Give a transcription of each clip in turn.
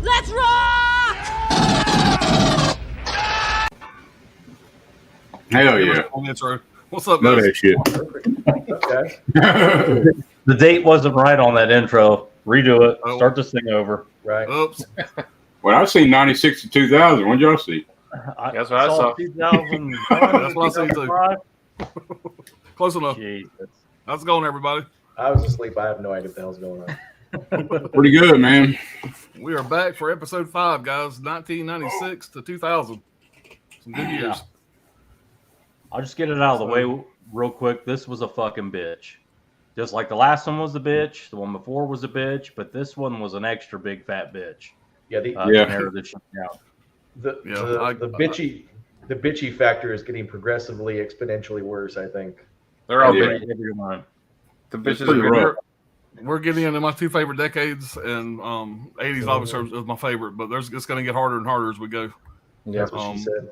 Let's rock! Hell yeah. What's up, Love guys? that shit. Okay. The date wasn't right on that intro. Redo it. Oh. Start this thing over. Right. Oops. Well, I've seen 96 to 2000. What did y'all see? That's what I saw. 2001. That's what I see too. 2005. Close enough. Jesus. How's it going, everybody? I was asleep. I have no idea what the hell's going on. Pretty good, man. We are back for episode 5, guys. 1996 to 2000. Some good years. Yeah. I'll just get it out of the way real quick. This was a fucking bitch. Just like the last one was a bitch, the one before was a bitch, but this one was an extra big fat bitch. Yeah, Yeah. Narrow this shit down. the bitchy factor is getting progressively exponentially worse, I think. They're all Yeah. big. Everyone. The It's bitches pretty are rough. We're getting into my 2 favorite decades, and 80s obviously is my favorite, but it's going to get harder and harder as we go. Yeah, that's what she said.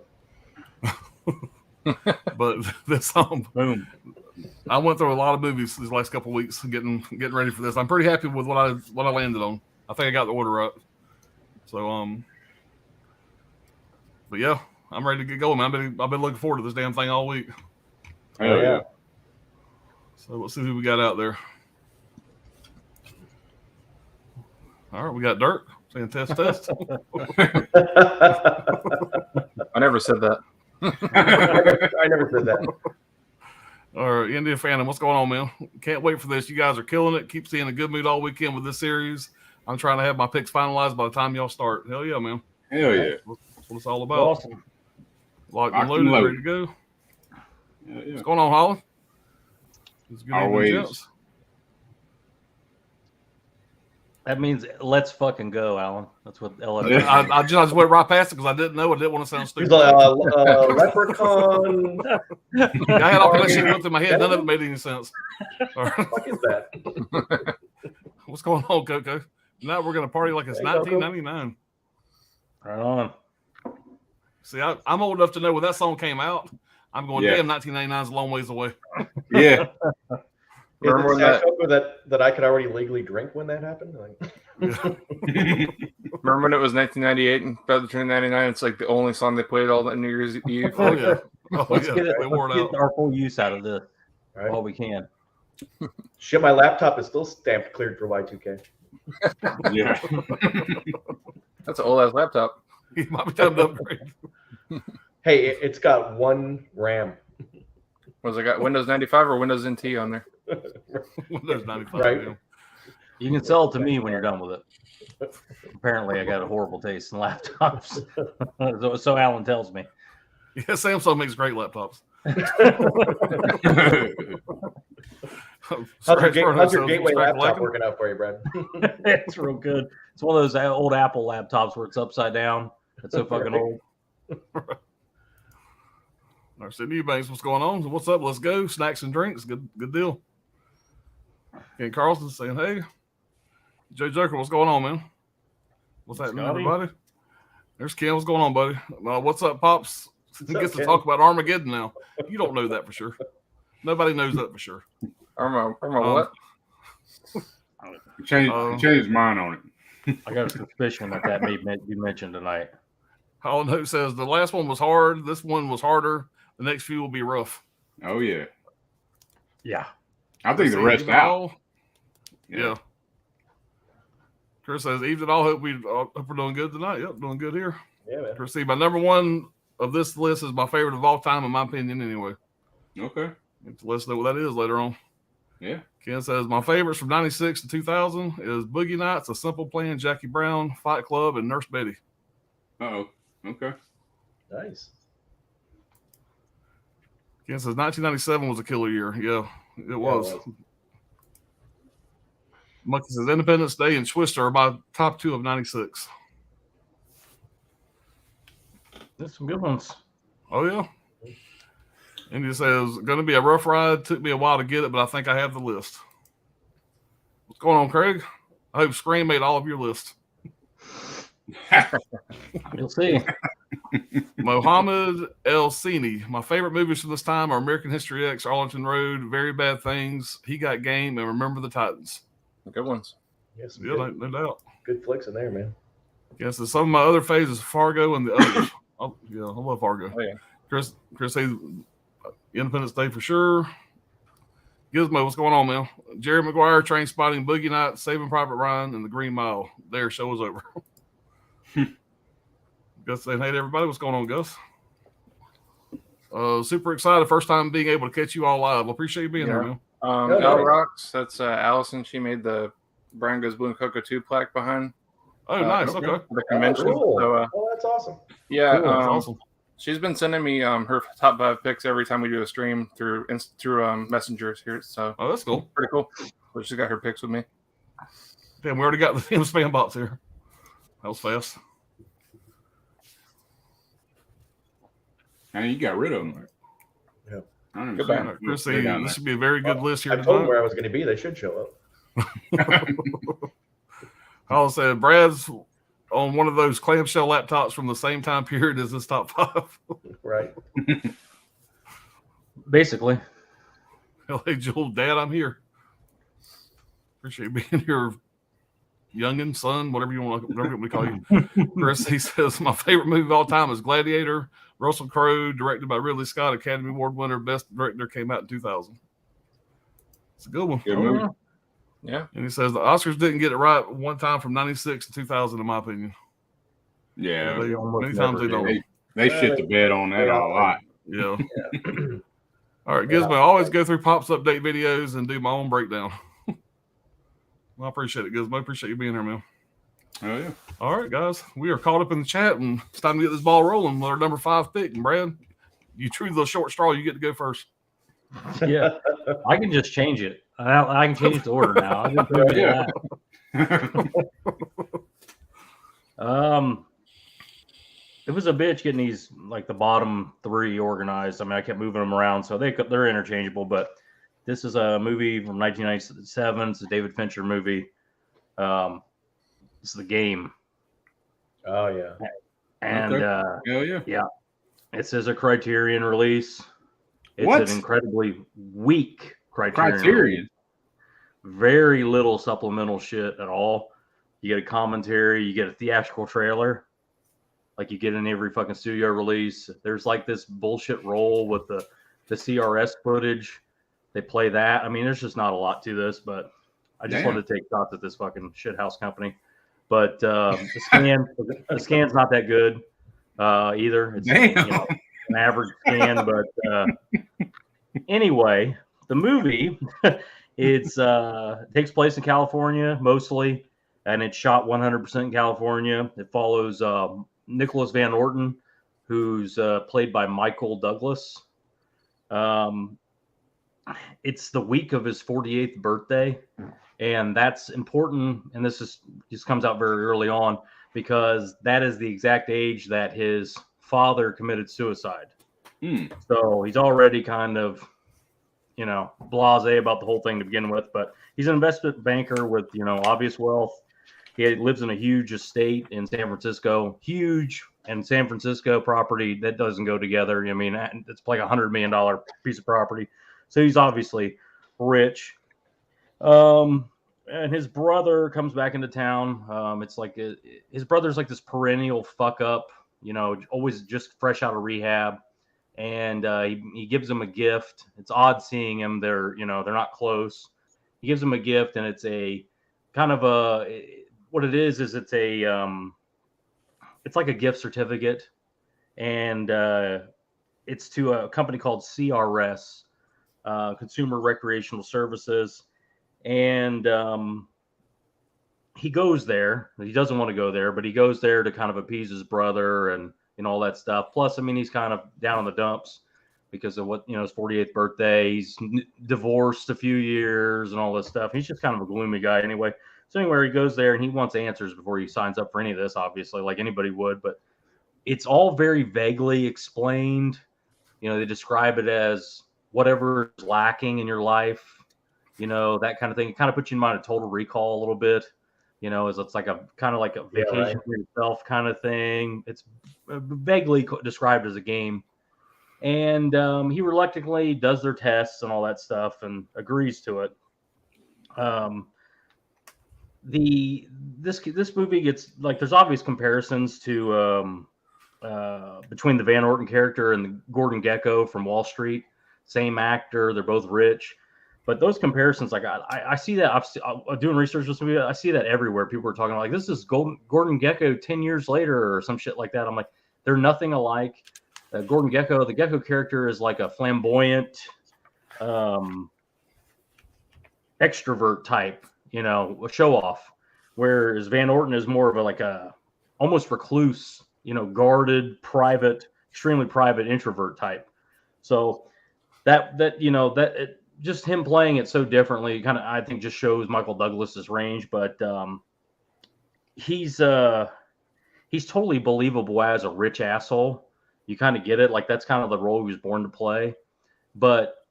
But this Boom. I went through a lot of movies these last couple of weeks getting ready for this. I'm pretty happy with what I landed on. I think I got the order right. So but yeah, I'm ready to get going, man. I've been looking forward to this damn thing all week. Hell yeah. So let's see who we got out there. All right, we got Dirk saying test. I never said that. I never said that. All right, Indian Phantom, what's going on, man? Can't wait for this. You guys are killing it. Keep seeing a good mood all weekend with this series. I'm trying to have my picks finalized by the time y'all start. Hell yeah, man. Hell yeah. That's what it's all about. Awesome. Locked and loaded, ready to go. Hell yeah. What's going on, Holland? It's good evening, Always. gents. That means let's fucking go, Alan. That's what LF. I just went right past it because I didn't know. I didn't want to sound He's stupid. like, leprechaun. I had all that shit went through my head. None of it made any sense. What the fuck is that? What's going on, Coco? Now we're gonna party like it's 1999. Right on. See, I'm old enough to know when that song came out. I'm going, damn, 1999 is a long ways away. Yeah. Remember when that I could already legally drink when that happened? Like... Remember when it was 1998 and about to turn 99? It's like the only song they played all that New Year's Eve. Oh yeah. Let's get our full use out of this while we can. Shit, my laptop is still stamped cleared for Y2K. Yeah. That's an old ass laptop. You might be time to upgrade. Hey, it's got 1 RAM. Was it got Windows 95 or Windows NT on there? Windows 95. Right. Yeah. You can sell it to me when you're done with it. Apparently, I got a horrible taste in laptops. so Alan tells me. Yeah, Samsung makes great laptops. How's your gateway laptop working out for you, Brad? It's real good. It's one of those old Apple laptops where it's upside down. It's so fucking old. Narcissist Eubanks, what's going on? What's up? Let's go. Snacks and drinks. Good deal. Ken Carlson saying, hey. Joe Joker, what's going on, man? What's happening, everybody? There's Ken. What's going on, buddy? What's up, Pops? He gets to talk about Armageddon now. You don't know that for sure. Nobody knows that for sure. What? He changed his mind on it. I got a suspicion that may be mentioned tonight. Holland Hope says the last one was hard. This one was harder. The next few will be rough. Oh, yeah. Yeah. I think the rest out. Yeah. Chris says, Eve, I hope we're doing good tonight. Yep, doing good here. Yeah, man. Chris, my number one of this list is my favorite of all time, in my opinion, anyway. Okay. Let us know what that is later on. Yeah. Ken says, my favorites from 96 to 2000 is Boogie Nights, A Simple Plan, Jackie Brown, Fight Club, and Nurse Betty. Uh-oh. Okay. Nice. Ken says 1997 was a killer year. Yeah, it was. Monkey says Independence Day and Twister are my top 2 of 96. There's some good ones. Oh, yeah. And he says, going to be a rough ride. Took me a while to get it, but I think I have the list. What's going on, Craig? I hope Scream made all of your list. You'll see. Mohammed El Sini. My favorite movies from this time are American History X, Arlington Road, Very Bad Things, He Got Game, and Remember the Titans. Good ones. Yes, Yeah, no doubt. Good flicks in there, man. Yes, some of my other phases, Fargo and the others. I love Fargo. Oh, yeah. Chris says Independence Day for sure. Gizmo, what's going on, man? Jerry Maguire, Train Spotting, Boogie Nights, Saving Private Ryan, and The Green Mile. There, show is over. Gus saying, hey, everybody, what's going on, Gus? Super excited. First time being able to catch you all live. Appreciate you being here, man. Al Rocks, that's Allison. She made the Brian Goes Blue and Coco 2 plaque behind. Oh, nice. Okay. The convention. Cool. So, that's awesome. Yeah. Cool. That's awesome. She's been sending me her top 5 picks every time we do a stream through messengers here. So that's cool. Pretty cool. So she's got her picks with me. Damn, we already got the spam box here. That was fast. And you got rid of them. Yeah. I don't know. Chris, this should be a very good list here. I told them where I was going to be. They should show up. I'll say Brad's on one of those clamshell laptops from the same time period as this top 5. Right. Basically. Hey, Joel, Dad, I'm here. Appreciate being here. Youngin, son, whatever you want to call you. Chris, he says, my favorite movie of all time is Gladiator. Russell Crowe, directed by Ridley Scott, Academy Award winner, best director, came out in 2000. It's a good one. Good movie. Yeah. And he says the Oscars didn't get it right one time from 96 to 2000, in my opinion. Yeah. Many times they don't. They shit the bed on that a lot. Yeah. All right, Gizmo, I always go through Pop's update videos and do my own breakdown. Well, I appreciate it, Gizmo. Appreciate you being here, man. Oh, yeah. All right, guys. We are caught up in the chat, and it's time to get this ball rolling with our number 5 pick. And Brad, you drew the short straw. You get to go first. Yeah. I can just change it. I can change the order now. I can prove it. It was a bitch getting these like the bottom three organized. I mean, I kept moving them around, so they're interchangeable. But this is a movie from 1997. It's a David Fincher movie. It's The Game. Oh yeah. And Hell yeah. It says a Criterion release. It's What? an incredibly weak Criterion. Release. Very little supplemental shit at all. You get a commentary, you get a theatrical trailer, like you get in every fucking studio release. There's like this bullshit roll with the CRS footage. They play that. I mean, there's just not a lot to this, but I just wanted to take shots at this fucking shithouse company. But the scan's not that good either. It's an average scan, but anyway, the movie it's takes place in California mostly, and it's shot 100% in California. It follows Nicholas Van Orton, who's played by Michael Douglas. It's the week of his 48th birthday, and that's important. And this comes out very early on because that is the exact age that his father committed suicide. So he's already kind of, blasé about the whole thing to begin with. But he's an investment banker with, obvious wealth. He lives in a huge estate in San Francisco, huge, and San Francisco property that doesn't go together. I mean, it's like $100 million piece of property. So he's obviously rich. And his brother comes back into town. It's like his brother's like this perennial fuck up, always just fresh out of rehab. And he gives him a gift. It's odd seeing him. They're not close. He gives him a gift, and it's a kind of what it is it's it's like a gift certificate, and it's to a company called CRS, Consumer Recreational Services, and he goes there. He doesn't want to go there, but he goes there to kind of appease his brother and all that stuff. Plus, I mean, he's kind of down in the dumps because of what, his 48th birthday. He's divorced a few years and all this stuff. He's just kind of a gloomy guy anyway. So anyway, he goes there and he wants answers before he signs up for any of this, obviously, like anybody would. But it's all very vaguely explained. They describe it as whatever is lacking in your life, that kind of thing. It kind of puts you in mind of Total Recall a little bit. It's like a kind of like a vacation for yourself kind of thing. It's vaguely described as a game. And he reluctantly does their tests and all that stuff and agrees to it. This movie gets like there's obvious comparisons to between the Van Orton character and the Gordon Gekko from Wall Street. Same actor, they're both rich. But those comparisons, like I see that I'm doing research for this movie. I see that everywhere. People are talking like this is Gordon Gekko 10 years later or some shit like that. I'm like, they're nothing alike. Gordon Gekko, the Gekko character is like a flamboyant, extrovert type, a show off. Whereas Van Orton is more of a almost recluse, guarded, private, extremely private introvert type. So just him playing it so differently kind of, I think, just shows Michael Douglas's range. But he's totally believable as a rich asshole. You kind of get it. Like, that's kind of the role he was born to play. But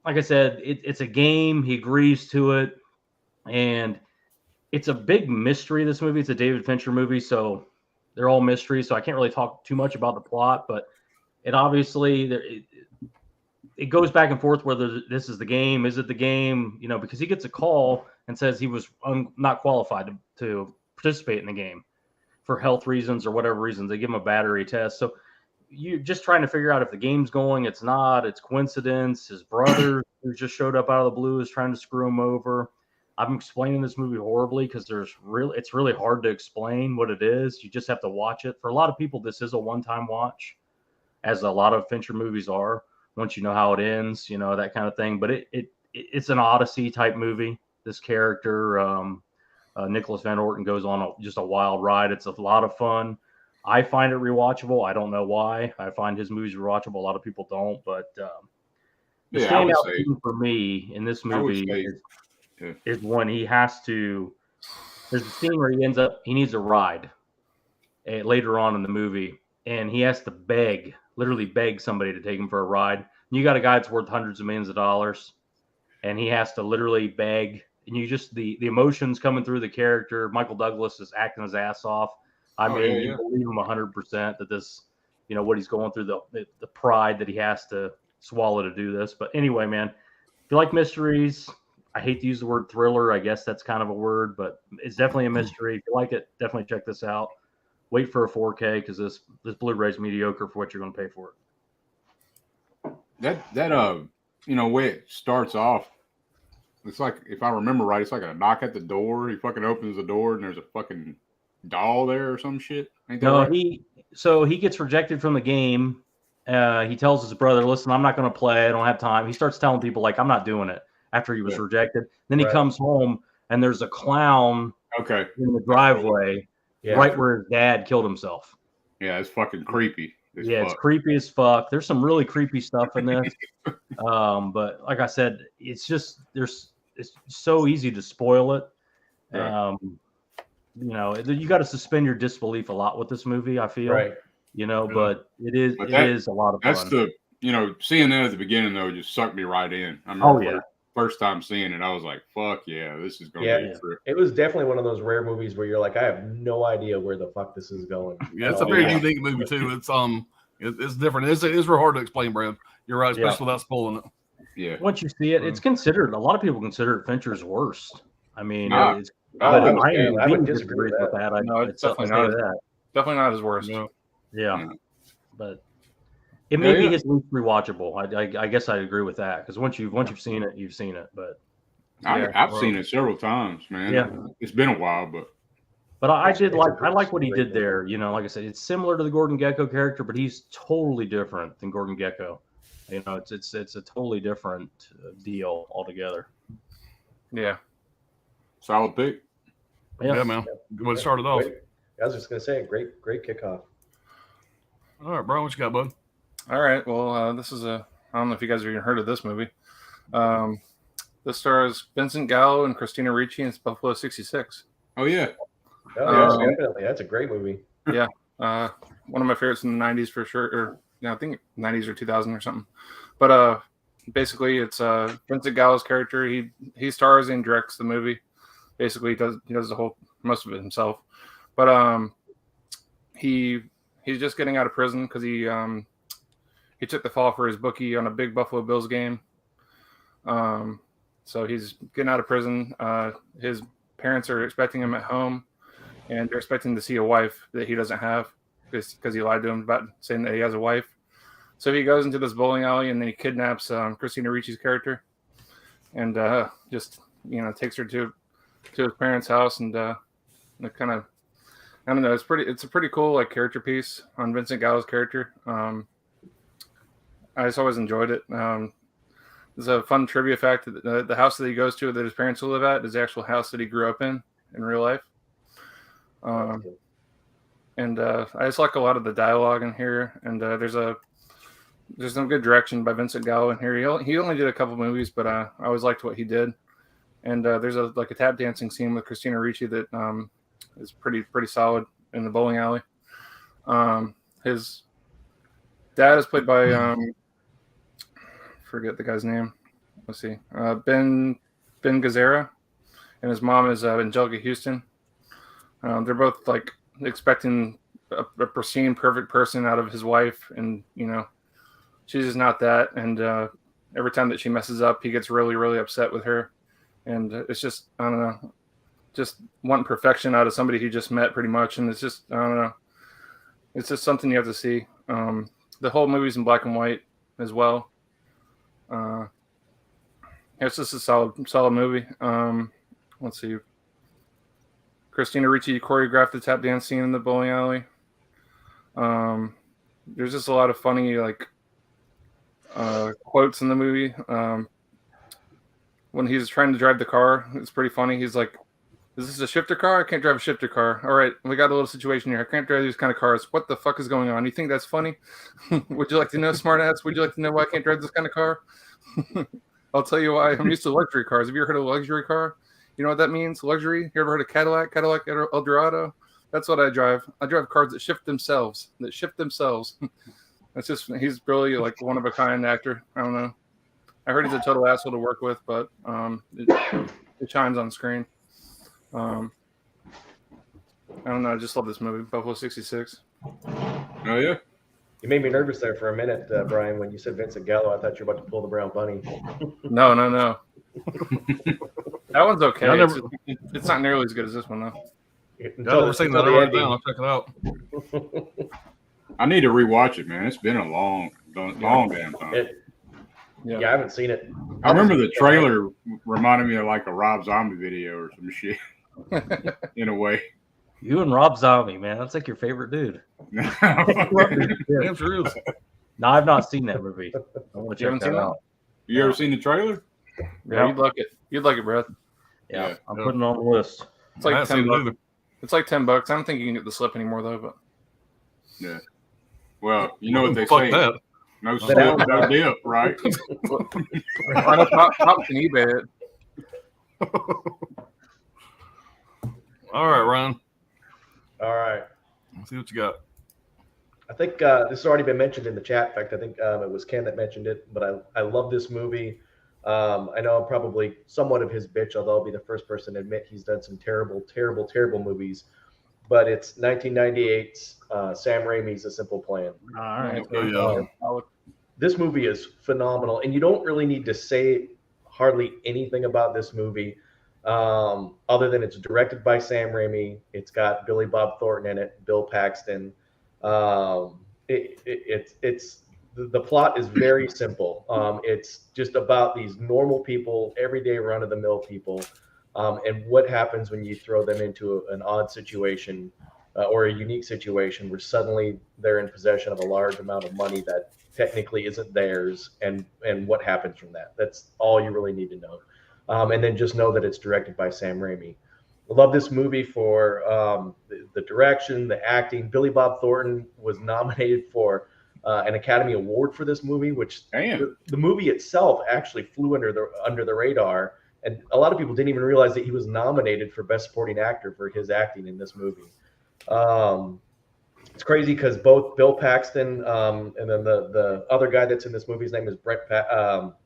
like I said, it's a game. He agrees to it. And it's a big mystery, this movie. It's a David Fincher movie, so they're all mysteries. So I can't really talk too much about the plot. But it obviously... It goes back and forth whether this is the game. Is it the game? Because he gets a call and says he was not qualified to participate in the game for health reasons or whatever reasons. They give him a battery test. So you're just trying to figure out if the game's going. It's not. It's coincidence. His brother, who just showed up out of the blue, is trying to screw him over. I'm explaining this movie horribly because it's really hard to explain what it is. You just have to watch it. For a lot of people, this is a one-time watch, as a lot of Fincher movies are. Once you know how it ends, that kind of thing. But it's an Odyssey type movie. This character, Nicholas Van Orton, goes on just a wild ride. It's a lot of fun. I find it rewatchable. I don't know why. I find his movies rewatchable. A lot of people don't. But the standout thing for me in this movie is when he has to There's a scene where he needs a ride later on in the movie, and he has to literally beg somebody to take him for a ride. And you got a guy that's worth hundreds of millions of dollars, and he has to literally beg. And you just the emotions coming through the character. Michael Douglas is acting his ass off. I mean, you believe him 100% that this, what he's going through, the pride that he has to swallow to do this. But anyway, man, if you like mysteries, I hate to use the word thriller. I guess that's kind of a word, but it's definitely a mystery. If you like it, definitely check this out. Wait for a 4K because this Blu-ray is mediocre for what you're going to pay for it. That way it starts off, it's like, if I remember right, it's like a knock at the door. He fucking opens the door and there's a fucking doll there or some shit. Ain't that right? He gets rejected from the game. He tells his brother, "Listen, I'm not going to play. I don't have time." He starts telling people like, "I'm not doing it." After he was rejected, then he comes home and there's a clown in the driveway right where his dad killed himself. Yeah, it's fucking creepy. It's creepy as fuck. There's some really creepy stuff in this. But like I said, it's so easy to spoil it. Right. You got to suspend your disbelief a lot with this movie, I feel. Right. But it is a lot of fun. That's seeing that at the beginning though just sucked me right in. I remember first time seeing it, I was like, "Fuck yeah, this is going to be a trip." It was definitely one of those rare movies where you're like, "I have no idea where the fuck this is going." Yeah, it's a very unique movie too. It's different. It's real hard to explain, Brad. You're right, especially without spoiling it. Yeah. Once you see it, it's considered. A lot of people consider it Fincher's worst. I mean, I would disagree with that. No, it's definitely not. Definitely not his worst. No. Yeah, but it may be his least rewatchable. I guess I agree with that because once you've seen it, you've seen it. But I've seen it several times, man. Yeah, it's been a while, but I like what he did there. Like I said, it's similar to the Gordon Gekko character, but he's totally different than Gordon Gekko. It's a totally different deal altogether. Yeah, solid pick. Yeah, man. Good way to start it off. I was just gonna say, great kickoff. All right, Brian, what you got, bud? All right. Well, this is I don't know if you guys have even heard of this movie. This stars Vincent Gallo and Christina Ricci, and it's Buffalo 66. Oh yeah. Oh, yeah, definitely. That's a great movie. Yeah. One of my favorites in the 90s for sure. Or I think 90s or 2000 or something. But basically, it's Vincent Gallo's character. He stars and directs the movie. Basically, he does the whole most of it himself. But he's just getting out of prison because he took the fall for his bookie on a big Buffalo Bills game. So he's getting out of prison. His parents are expecting him at home, and they're expecting to see a wife that he doesn't have because he lied to him about saying that he has a wife. So he goes into this bowling alley and then he kidnaps Christina Ricci's character, and just takes her to his parents' house, and it kind of, I don't know, it's a pretty cool character piece on Vincent Gallo's character. I just always enjoyed it. There's a fun trivia fact that the house that he goes to that his parents will live at is the actual house that he grew up in real life. And I just like a lot of the dialogue in here, and there's some good direction by Vincent Gallo in here. He only did a couple movies, but I always liked what he did. And there's a tap dancing scene with Christina Ricci that is pretty solid in the bowling alley. His dad is played by forget the guy's name. Let's see, Ben Gazzara, and his mom is Angelica Houston. They're both expecting a pristine, perfect person out of his wife, and she's just not that. And every time that she messes up, he gets really, really upset with her. And it's just, I don't know, just wanting perfection out of somebody he just met, pretty much. And it's just, I don't know, it's just something you have to see. The whole movie's in black and white as well. It's just a solid movie. Let's see. Christina Ricci choreographed the tap dance scene in the bowling alley. There's just a lot of funny quotes in the movie. When he's trying to drive the car, it's pretty funny. He's like, "Is this a shifter car? I can't drive a shifter car. All right, we got a little situation here. I can't drive these kind of cars. What the fuck is going on? You think that's funny? Would you like to know, smartass? Would you like to know why I can't drive this kind of car? I'll tell you why. I'm used to luxury cars. Have you ever heard of a luxury car? You know what that means? Luxury. You ever heard of Cadillac? Cadillac Eldorado? That's what I drive. I drive cars that shift themselves. That's just, he's really like one of a kind actor. I don't know. I heard he's a total asshole to work with, but it shines on screen. I don't know. I just love this movie, Buffalo 66. Oh yeah. You made me nervous there for a minute, Brian, when you said Vincent Gallo. I thought you were about to pull the brown bunny. No. That one's okay. It's not nearly as good as this one, though. I've never seen that. I'll check it out. I need to rewatch it, man. It's been a long damn time. Yeah, I haven't seen it. I remember the trailer reminded me of like a Rob Zombie video or some shit. In a way. You and Rob Zombie, man. That's like your favorite dude. Damn true. No, I've not seen that movie. I want to check that out. You ever seen the trailer? Yeah, you'd like it. You'd like it, Brett. Yeah, I'm putting it on the list. It's like $10. It's like $10. I don't think you can get the slip anymore though. But yeah. Well, you know what they Fuck say. That. No slip, no dip, right? I know Pop can eBay it. All right, Ryan. All right. Let's see what you got. I think this has already been mentioned in the chat. In fact, I think it was Ken that mentioned it, but I love this movie. I know I'm probably somewhat of his bitch, although I'll be the first person to admit he's done some terrible, terrible, terrible movies. But it's 1998's Sam Raimi's A Simple Plan. All right. This movie is phenomenal, and you don't really need to say hardly anything about this movie other than it's directed by Sam Raimi. It's got Billy Bob Thornton in it, Bill Paxton. The plot is very simple. It's just about these normal people, everyday run-of-the-mill people, and what happens when you throw them into an odd situation or a unique situation where suddenly they're in possession of a large amount of money that technically isn't theirs, and what happens from that. That's all you really need to know. And then just know that it's directed by Sam Raimi. I love this movie for the direction, the acting. Billy Bob Thornton was nominated for an Academy Award for this movie, which the movie itself actually flew under the radar, and a lot of people didn't even realize that he was nominated for Best Supporting Actor for his acting in this movie. It's crazy because both Bill Paxton and then the other guy that's in this movie, his name is Brett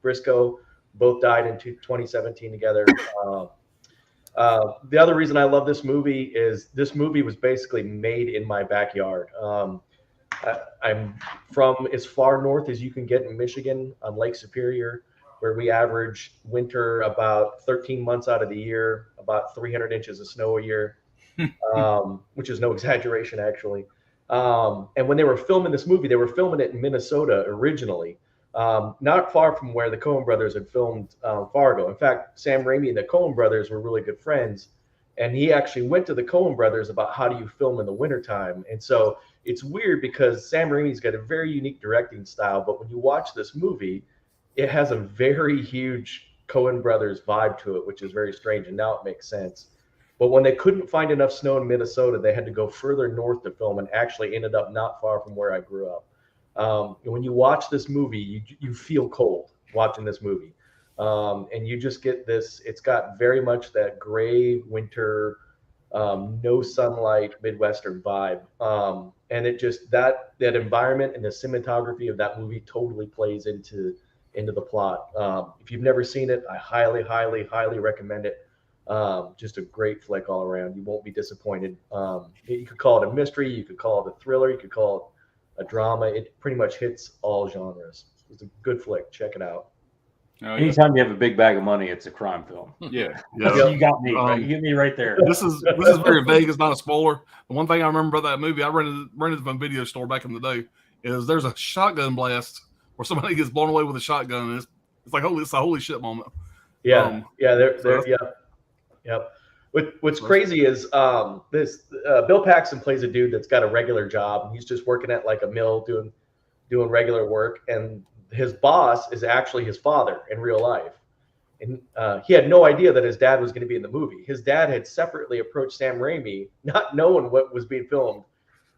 Briscoe, both died in 2017 together. The other reason I love this movie is this movie was basically made in my backyard. I'm from as far north as you can get in Michigan on Lake Superior, where we average winter about 13 months out of the year, about 300 inches of snow a year, which is no exaggeration, actually. And when they were filming this movie, they were filming it in Minnesota originally, not far from where the Coen brothers had filmed Fargo. In fact, Sam Raimi and the Coen brothers were really good friends, and he actually went to the Coen brothers about how do you film in the wintertime. And so it's weird because Sam Raimi's got a very unique directing style, but when you watch this movie, it has a very huge Coen brothers vibe to it, which is very strange, and now it makes sense. But when they couldn't find enough snow in Minnesota, they had to go further north to film, and actually ended up not far from where I grew up. And when you watch this movie, you feel cold watching this movie. And you just get this, it's got very much that gray winter, no sunlight, Midwestern vibe. And it just, that environment and the cinematography of that movie totally plays into the plot. If you've never seen it, I highly, highly, highly recommend it. Just a great flick all around. You won't be disappointed. You could call it a mystery, you could call it a thriller, you could call it a drama. It pretty much hits all genres. It's a good flick. Check it out. Anytime you have a big bag of money, it's a crime film. Yeah. You got me. Right? You got me right there. This is very vague. It's not a spoiler. The one thing I remember about that movie, I rented from a video store back in the day, is there's a shotgun blast where somebody gets blown away with a shotgun. And it's like it's a holy shit moment. Yeah. Yep. What's crazy is this Bill Paxton plays a dude that's got a regular job. He's just working at like a mill doing regular work, and his boss is actually his father in real life. And he had no idea that his dad was going to be in the movie. His dad had separately approached Sam Raimi, not knowing what was being filmed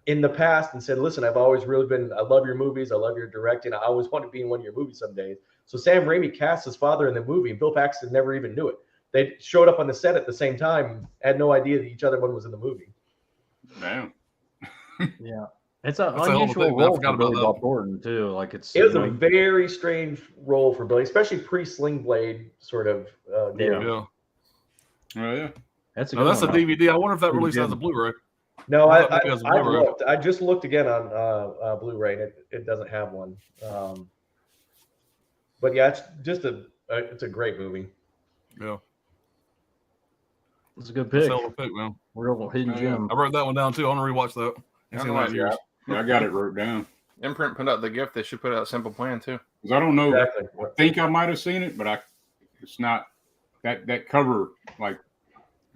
in the past, and said, listen, I've always really I love your movies. I love your directing. I always want to be in one of your movies someday. So Sam Raimi cast his father in the movie, and Bill Paxton never even knew it. They showed up on the set at the same time, had no idea that each other one was in the movie. Damn. Yeah, it's an That's a hell of a unusual thing, man. I role forgot for Billy about that. Bob Thornton too. Like it's It was a very strange role for Billy, especially pre-Sling Blade sort of days. Yeah. Oh yeah. that's a No, good that's a one. DVD. I wonder if that Pretty released good. as a Blu-ray. No, I thought maybe it was a I've Blu-ray. looked. I just looked again on Blu-ray, and it doesn't have one. But yeah, it's just it's a great movie. Yeah. It's a good That's pick. a hell of a pick, man. Real hidden Oh, yeah. gem. I wrote that one down too. I want to rewatch that. Ain't seen that in years. Yeah, I got it wrote down. Imprint put out the gift. They should put out Simple Plan too. Because I don't know. Exactly. I think I might have seen it, but it's not that cover, like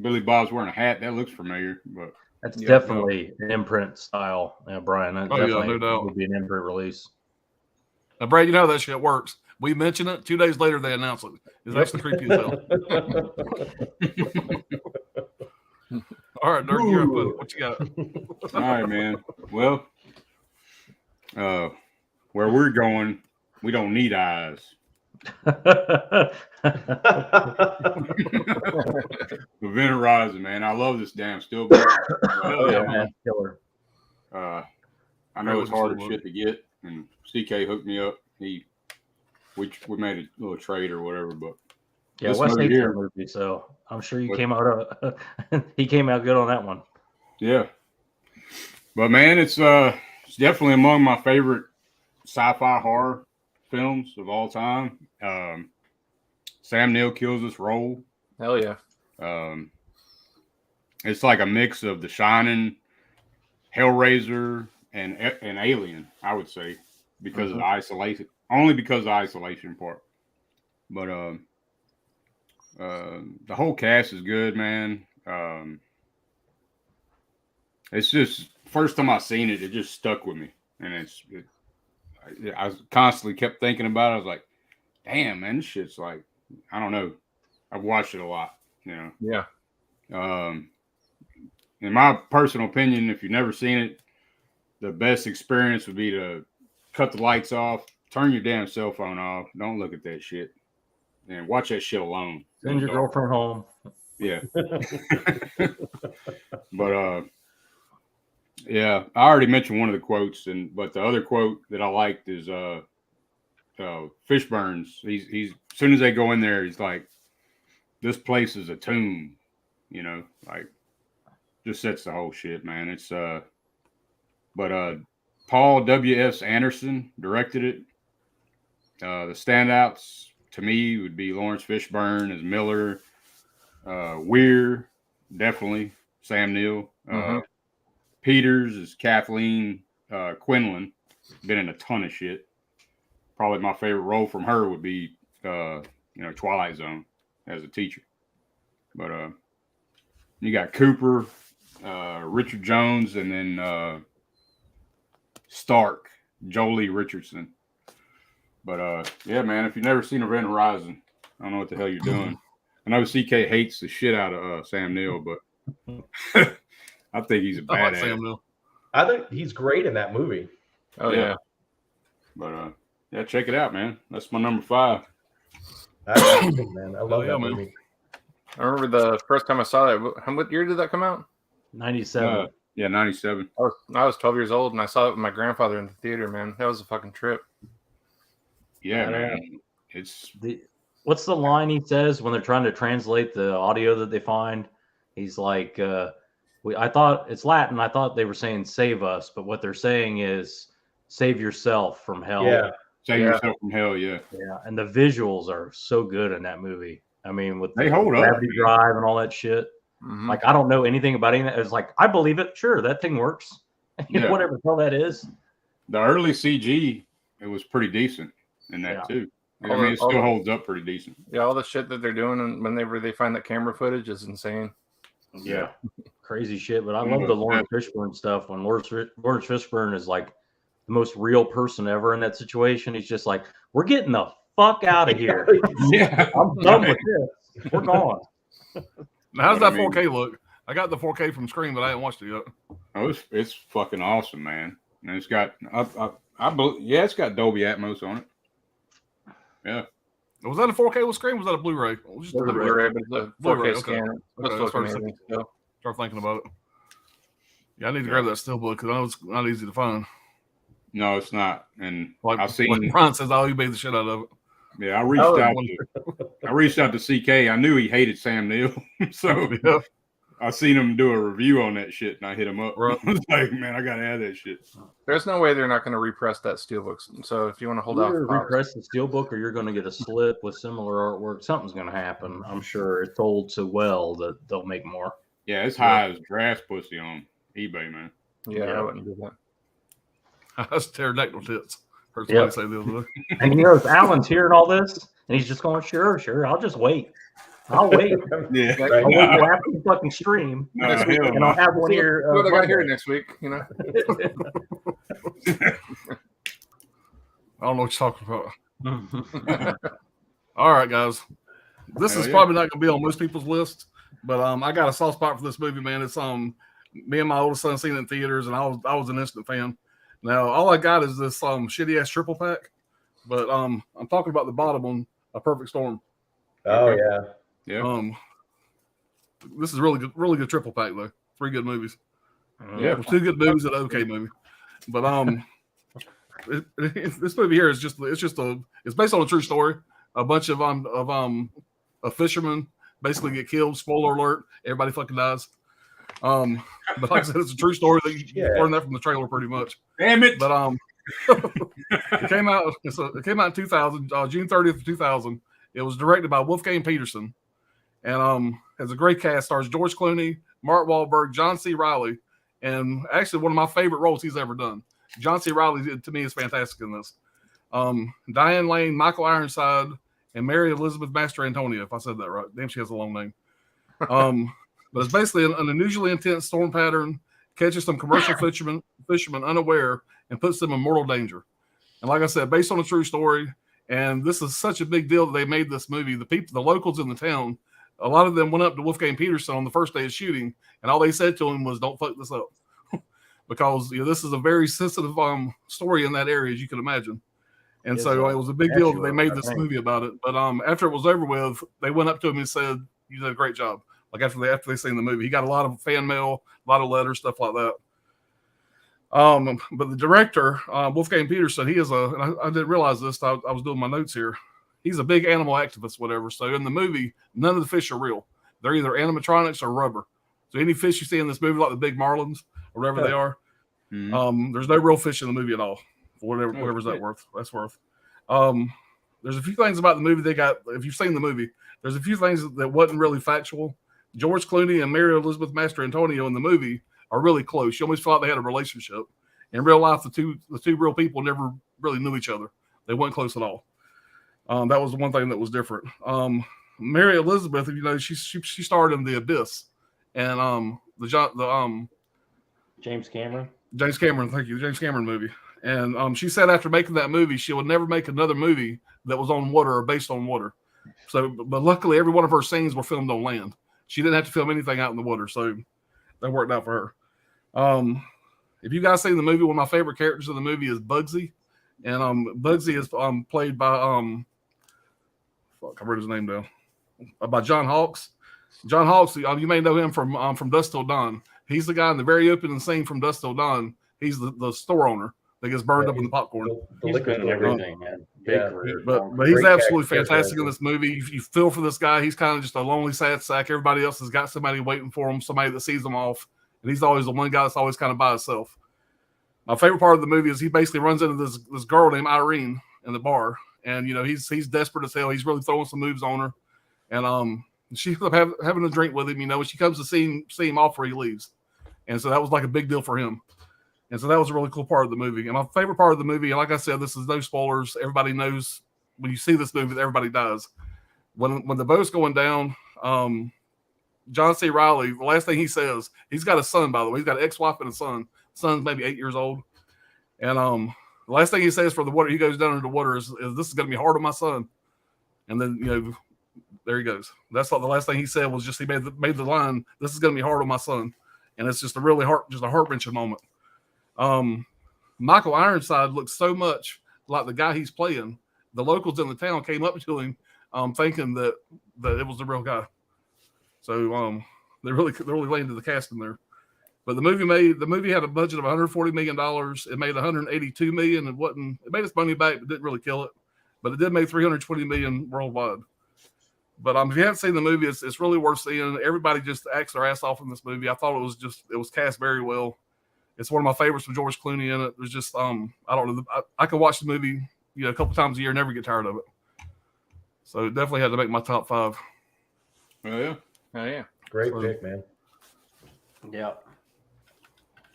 Billy Bob's wearing a hat. That looks familiar, but That's yeah, definitely an imprint style, Brian. That Oh, yeah, definitely no doubt. would be an imprint release. Now, Brad, you know how that shit works. We mention it. 2 days later, they announce it. It's actually creepy as hell. All right, Dirk, you're up. Buddy. What you got? all right, man. Well, where we're going, we don't need eyes. Event Horizon, man. I love this damn steelbook. Oh, yeah, man, killer. I know it's hard as shit to get, and CK hooked me up. We made a little trade or whatever, but Yeah, this Wes movie hates here- that movie, so I'm sure you What? came out. He came out good on that one. yeah. But man, it's definitely among my favorite sci-fi horror films of all time. Sam Neill kills this role. Hell yeah. It's like a mix of The Shining, Hellraiser, and Alien, I would say, because of the isolation. Only because of the isolation part. But the whole cast is good, man. It's just first time I seen it, it just stuck with me, and I constantly kept thinking about it. I was like, damn, man, this shit's like, I don't know. I've watched it a lot, you know. Yeah. In my personal opinion, if you've never seen it, the best experience would be to cut the lights off, turn your damn cell phone off, don't look at that shit, and watch that shit alone. Send your girlfriend home. Yeah. But yeah, I already mentioned one of the quotes, but the other quote that I liked is Fishburne's. He's as soon as they go in there, he's like, "This place is a tomb," you know, like just sets the whole shit, man. It's but Paul W.S. Anderson directed it. The standouts to me would be Lawrence Fishburne as Miller, Weir, definitely Sam Neill, Peters as Kathleen Quinlan, been in a ton of shit. Probably my favorite role from her would be Twilight Zone as a teacher. But you got Cooper, Richard Jones, and then Stark, Jolie Richardson. But yeah, man, if you've never seen Event Horizon, I don't know what the hell you're doing. I know CK hates the shit out of Sam Neill, but I think he's a I like badass. Sam Neill. I think he's great in that movie. Oh Yeah. yeah. But yeah, check it out, man. That's my number 5. That's good, man. I love yeah, that man. movie. I remember the first time I saw that. What year did that come out? 97. Yeah, 97. I was 12 years old, and I saw it with my grandfather in the theater. Man, that was a fucking trip. Yeah, Yeah. man. It's What's the line he says when they're trying to translate the audio that they find? He's like, I thought it's Latin. I thought they were saying save us, but what they're saying is save yourself from hell. Yeah. Save Yeah. yourself from hell. Yeah, Yeah. And the visuals are so good in that movie. I mean, with They the hold up, gravity man. drive and all that shit. Mhm. Like, I don't know anything about any of that. It's like, I believe it. Sure, that thing works. Yeah. Whatever the hell that is. the early CG, it was pretty decent in that Yeah. too. I All mean, the- it all still the- holds up pretty decent. Yeah, all the shit that they're doing, and whenever they find that camera footage is insane. Yeah. Crazy shit. But I One love of the the Lawrence Fishburne stuff. When Lawrence Fishburne is like the most real person ever in that situation. He's just like, we're getting the fuck out of here. Yeah, I'm done with this. We're gone. Now, how's But I that mean- 4K look? I got the 4K from Scream, but I haven't watched it yet. oh, it's fucking awesome, man. And it's got, it's got Dolby Atmos on it. Yeah, Was that a 4K with screen? Was that a Blu-ray? It was a Blu-ray, but it's a 4K Blu-ray, okay. scan. Okay, Looks amazing. So. Start thinking about it. Yeah, I need to grab that steelbook because I know it's not easy to find. No, it's not. And Like, I've seen Ron says, "Oh, you made the shit out of it." Yeah, I reached out to CK. I knew he hated Sam Neill, so Yeah. I seen him do a review on that shit, and I hit him up. Right. I was like, man, I gotta have that shit. There's no way they're not going to repress that steelbook. So if you want to hold out, repress the steelbook, or you're going to get a slip with similar artwork. Something's going to happen. I'm sure it's sold so well that they'll make more. Yeah, it's high as grass pussy on eBay, man. Yeah, I wouldn't do that. That's pterodactyl tits. Heard somebody say the other day. And you know, if Alan's hearing all this, and he's just going, sure, I'll just wait. I'll wait. Yeah, I'll wait till after the fucking stream, and I'll have one here. What I got here next week, you know. I don't know what you're talking about. All right, guys. This is probably not going to be on most people's list, but I got a soft spot for this movie, man. It's me and my oldest son seen it in theaters, and I was an instant fan. Now all I got is this shitty ass triple pack, but I'm talking about the bottom one, A Perfect Storm. Oh yeah. Yeah. This is really good triple pack though. 3 good movies. Yeah. 2 good movies and an okay movie. But this movie here is just it's based on a true story. A bunch of a fisherman basically get killed. Spoiler alert! Everybody fucking dies. But like I said, it's a true story. You learn that from the trailer pretty much. Damn it! But it came out in 2000, June 30th, 2000. It was directed by Wolfgang Peterson, and has a great cast. Stars George Clooney, Mark Wahlberg, John C. Reilly, and actually one of my favorite roles he's ever done. John C. Reilly to me is fantastic in this. Diane Lane, Michael Ironside, and Mary Elizabeth Mastrantonio, if I said that right. Damn, she has a long name. But it's basically an unusually intense storm pattern, catches some commercial fishermen unaware and puts them in mortal danger. And like I said, based on a true story, and this is such a big deal that they made this movie. The locals in the town, a lot of them went up to Wolfgang Peterson on the first day of shooting, and all they said to him was, "Don't fuck this up," because this is a very sensitive story in that area, as you can imagine. And so it was a big deal that they made this movie about it. But after it was over with, they went up to him and said, "You did a great job." Like after they seen the movie, he got a lot of fan mail, a lot of letters, stuff like that. But the director, Wolfgang Peterson, he is I didn't realize this. I was doing my notes here. He's a big animal activist, whatever. So in the movie, none of the fish are real. They're either animatronics or rubber. So any fish you see in this movie, like the big marlins or whatever they are, there's no real fish in the movie at all. For whatever's that's worth. There's a few things about the movie they got. If you've seen the movie, there's a few things that wasn't really factual. George Clooney and Mary Elizabeth Mastrantonio in the movie are really close. You almost felt they had a relationship. In real life, the two real people never really knew each other. They weren't close at all. That was the one thing that was different. Mary Elizabeth, she starred in The Abyss, and James Cameron. Thank you, James Cameron movie. And she said after making that movie, she would never make another movie that was on water or based on water. So, but luckily, every one of her scenes were filmed on land. She didn't have to film anything out in the water, so that worked out for her. If you guys seen the movie, one of my favorite characters in the movie is Bugsy, and Bugsy is played by I wrote his name down, by John Hawkes. John Hawkes, you may know him from Dusk Till Dawn. He's the guy in the very opening scene from Dusk Till Dawn. He's the store owner that gets burned up in the popcorn. He's good in everything, man. But he's absolutely fantastic in this movie. You feel for this guy. He's kind of just a lonely, sad sack. Everybody else has got somebody waiting for him, somebody that sees him off, and he's always the one guy that's always kind of by himself. My favorite part of the movie is he basically runs into this girl named Irene in the bar, and he's desperate as hell. He's really throwing some moves on her, and she ends up having a drink with him. When she comes to see him off where he leaves, and so that was like a big deal for him. And so that was a really cool part of the movie. And my favorite part of the movie, and like I said, this is no spoilers. Everybody knows when you see this movie that everybody dies. When the boat's going down, John C. Reilly, the last thing he says, he's got a son, by the way. He's got an ex-wife and a son. Son's maybe 8 years old. And the last thing he says for the water, he goes down into the water, is this is going to be hard on my son. And then, there he goes. That's what the last thing he said was just he made the line, this is going to be hard on my son. And it's just a really heart-wrenching moment. Michael Ironside looks so much like the guy he's playing. The locals in the town came up to him thinking that it was the real guy. So they really landed the casting there. But the movie had a budget of $140 million. It made $182 million. It made its money back, but didn't really kill it. But it did make $320 million worldwide. But if you haven't seen the movie, it's really worth seeing. Everybody just acts their ass off in this movie. I thought it was cast very well. It's one of my favorites with George Clooney in it. There's just I don't know. I can watch the movie a couple times a year, never get tired of it. So it definitely had to make my top 5. Oh yeah. Oh yeah. Great pick, man. Yeah.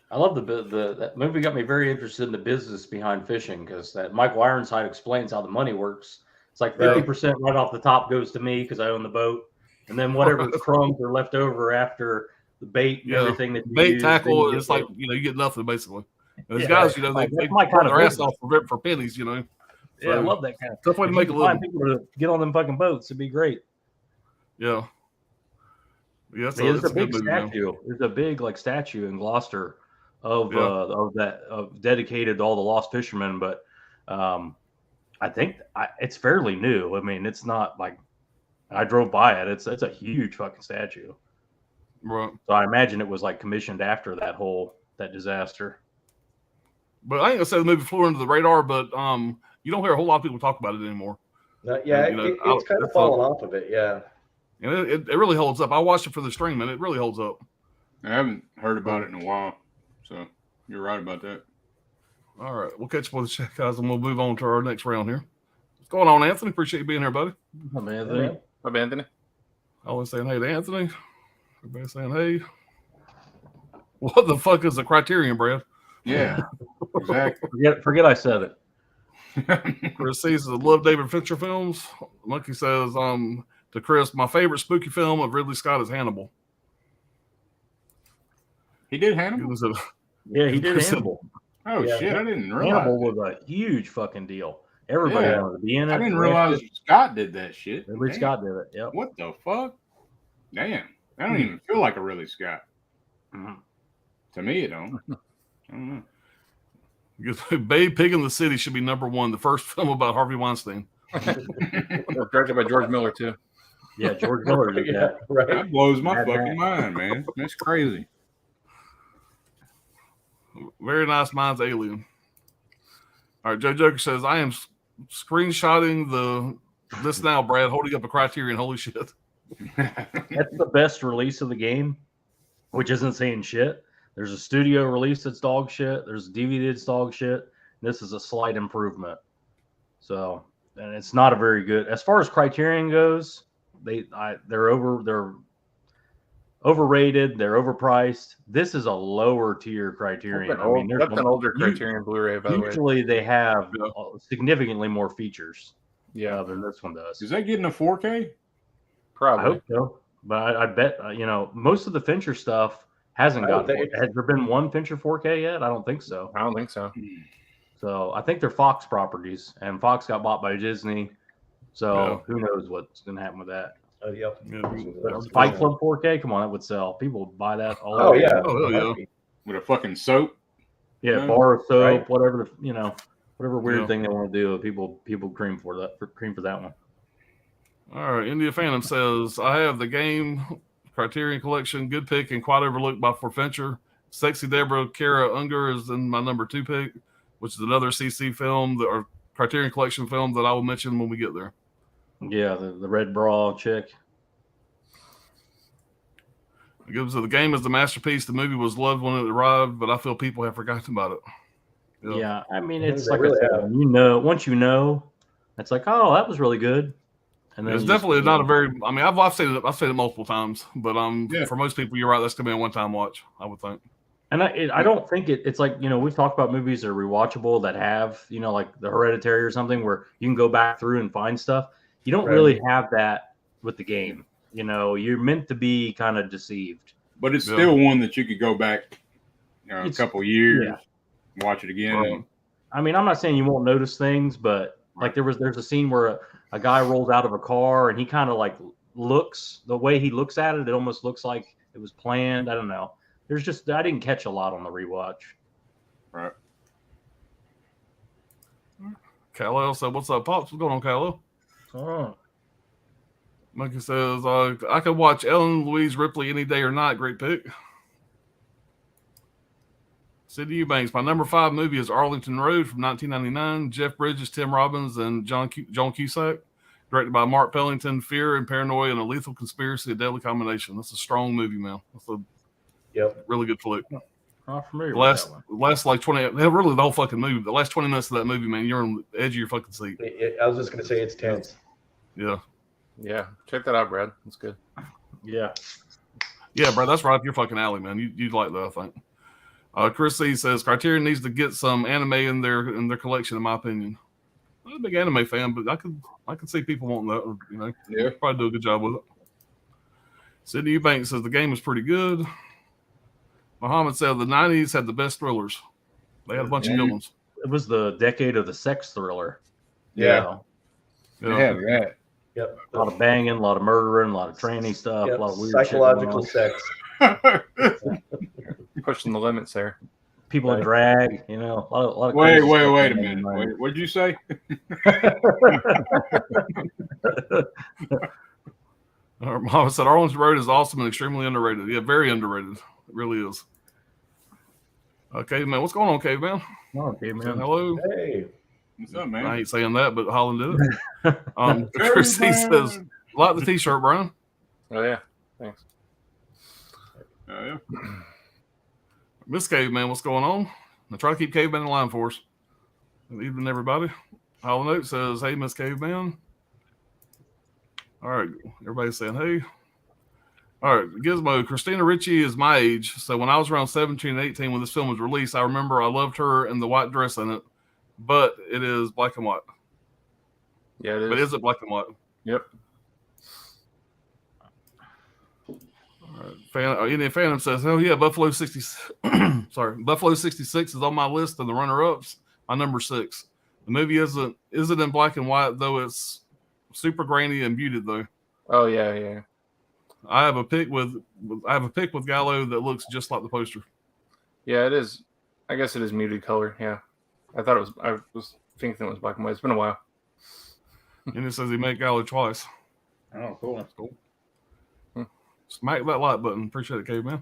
I love that movie. Got me very interested in the business behind fishing, because that Michael Ironside explains how the money works. It's like 50% right off the top goes to me because I own the boat, and then whatever crumbs are left over after the bait and everything that you bait use, tackle, it's like you get nothing basically. And these guys, they my kind of their ass off for pennies, So, yeah, I love that kind of tough way to make a living. People to get on them fucking boats. It'd be great. Yeah. Yeah, there's a big statue. There's a big statue in Gloucester of dedicated to all the lost fishermen, but I think it's fairly new. I mean, it's not like I drove by it. It's a huge fucking statue. Right. So I imagine it was commissioned after that disaster. But I ain't gonna say the movie flew under the radar, but you don't hear a whole lot of people talk about it anymore. It's kind of fallen off of it. Yeah. And it really holds up. I watched it for the stream, and it really holds up. I haven't heard about it in a while, so you're right about that. All right, we'll catch up with the chat, guys, and we'll move on to our next round here. What's going on, Anthony? Appreciate you being here, buddy. Hi, Anthony. Hi, Anthony. Always saying hey to Anthony. Everybody saying hey. What the fuck is a Criterion, Brad? Yeah, exactly. Forget I said it. Chris says, I love David Fincher films. Monkey says, to Chris, my favorite spooky film of Ridley Scott is Hannibal. He did Hannibal? Yeah, he did Hannibal. Oh, shit, I didn't realize. Hannibal was a huge fucking deal. Everybody wanted to be in it. I didn't realize Scott did that shit. Ridley Scott did it, yep. What the fuck? Damn. I don't even feel like a Ridley Scott. Mm-hmm. To me, it don't. I don't know. Babe Pig in the City should be number 1, the first film about Harvey Weinstein. Directed by George Miller, too. Yeah, George Miller did that. Right. That blows my fucking mind, man. That's crazy. Very nice minds, Alien. All right, Joe Joker says, I am screenshotting this now, Brad, holding up a Criterion. Holy shit. That's the best release of the game, which isn't saying shit. There's a studio release that's dog shit. There's a DVD that's dog shit. This is a slight improvement. So, and it's not a very good, as far as Criterion goes, they're overrated. They're overpriced. This is a lower tier Criterion. That's an older Criterion Blu-ray, by the way. Usually they have significantly more features. Yeah, than this one does. Is that getting a 4K? Probably. I hope so. But I bet most of the Fincher stuff hasn't gotten. Has there been one Fincher 4K yet? I don't think so. I don't think so. So I think they're Fox properties, and Fox got bought by Disney. So who knows what's going to happen with that? Yep. Fight Club 4K, come on, that would sell. People would buy that all Oh day. yeah. With a fucking soap? Yeah, bar of soap, Right. whatever whatever weird thing they want to do. People cream for that one. All right, India Phantom says, I have the game Criterion Collection, good pick and quite overlooked by Fincher. Sexy Deborah Kara Unger is in my number 2 pick, which is another CC film or Criterion Collection film that I will mention when we get there. Yeah, the red bra chick. So the game is the masterpiece. The movie was loved when it arrived, but I feel people have forgotten about it. Yeah, I mean, it's They like really I said, once you know, it's like, oh, that was really good. And then it's definitely not a very. I mean, I've seen it multiple times, but for most people, you're right. That's gonna be a one-time watch, I would think. And I don't think it's like, we've talked about movies that are rewatchable that have, like The Hereditary or something where you can go back through and find stuff. You don't really have that with the game. You're meant to be kind of deceived. But it's still one that you could go back a couple years, watch it again. I mean, I'm not saying you won't notice things, but like there's a scene where a guy rolls out of a car and he kind of looks, the way he looks at it, it almost looks like it was planned. I don't know. I didn't catch a lot on the rewatch. Right. Kal-El said, what's up, Pops? What's going on, Kal-El? Oh. Monkey says, I could watch Ellen Louise Ripley any day or night. Great pick. Sidney Eubanks. My number 5 movie is Arlington Road from 1999. Jeff Bridges, Tim Robbins, and John Cusack. Directed by Mark Pellington. Fear and paranoia and a lethal conspiracy, a deadly combination. That's a strong movie, man. That's a really good flick. I'm familiar with that one. Last like 20, really the whole fucking movie. The last 20 minutes of that movie, man, you're on the edge of your fucking seat. I was just gonna say it's tense. Yeah. Yeah, check that out, Brad. That's good. Yeah. Yeah, bro, that's right up your fucking alley, man. You'd like that, I think. Chris C says Criterion needs to get some anime in their collection, in my opinion. I'm not a big anime fan, but I could see people wanting that. You know, Yeah. Probably do a good job with it. Sidney Eubanks says the game is pretty good. Muhammad said the 90s had the best thrillers. They had a bunch of good ones. It was the decade of the sex thriller. Yeah. Yeah. That. Yep. A lot of banging, a lot of murdering, a lot of tranny stuff, Yep. a lot of weird Psychological shit sex. Pushing the limits there. People in drag, you know, a lot of Wait crazy stuff a going minute. on. Wait, what'd you say? Muhammad said Arlington Road is awesome and extremely underrated. Yeah, very underrated. It really is. Okay, man. What's going on, Caveman? Okay, man. Hello. Hey. What's up, man? I ain't saying that, but Holland did it. Chris C says, like the t-shirt, Brian. Oh yeah, thanks. Yeah. Miss Caveman, what's going on? Now try to keep Caveman in line for us. Good evening, everybody. Holland Oak says, hey, Miss Caveman. All right, everybody's saying, hey. All right, Gizmo, Christina Ricci is my age. So when I was around 17 and 18 when this film was released, I remember I loved her and the white dress in it, but it is black and white. Yeah, it is. But is it black and white? Yep. Indian Phantom says, "Oh yeah, Buffalo 60." Sorry, Buffalo 66 is on my list of the runner-ups. My number 6. The movie isn't in black and white though. It's super grainy and muted though. Oh yeah. I have a pic with Gallo that looks just like the poster. Yeah, it is. I guess it is muted color. Yeah, I was thinking it was black and white. It's been a while. And it says he made Gallo twice. Oh, cool. That's cool. Smack that like button. Appreciate it, Caveman.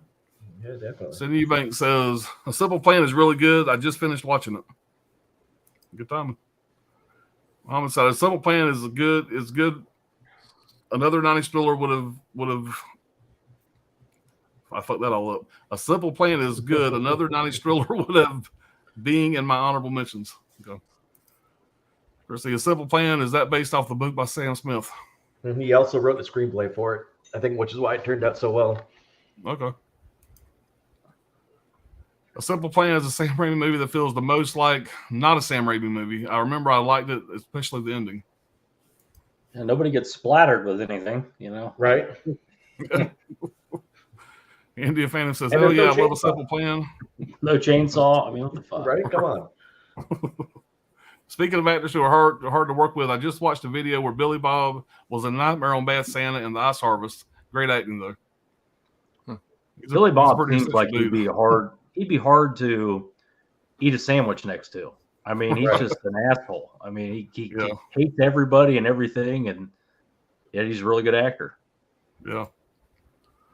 Yeah, definitely. Sidney Eubanks says, A Simple Plan is really good. I just finished watching it. Good timing. Muhammad said, A Simple Plan is good. Another 90s thriller would have I fucked that all up. A Simple Plan is good. Another 90s thriller would have being in my honorable mentions. Okay. First, A Simple Plan, is that based off the book by Sam Smith? And he also wrote the screenplay for it, I think, which is why it turned out so well. Okay. A Simple Plan is a Sam Raimi movie that feels the most like not a Sam Raimi movie. I remember I liked it, especially the ending. And nobody gets splattered with anything, you know. Right? India Phantom says, And hell there's no yeah, I love A chainsaw. Simple Plan. No chainsaw. I mean, what the fuck? Right? Come on. Speaking of actors who are hard to work with, I just watched a video where Billy Bob was in Nightmare on Bad Santa and The Ice Harvest. Great acting, though. Billy Bob pretty seems like essential he'd be hard to eat a sandwich next to. I mean, he's Right. just an asshole. I mean, he Yeah. hates everybody and everything, and yet he's a really good actor. Yeah.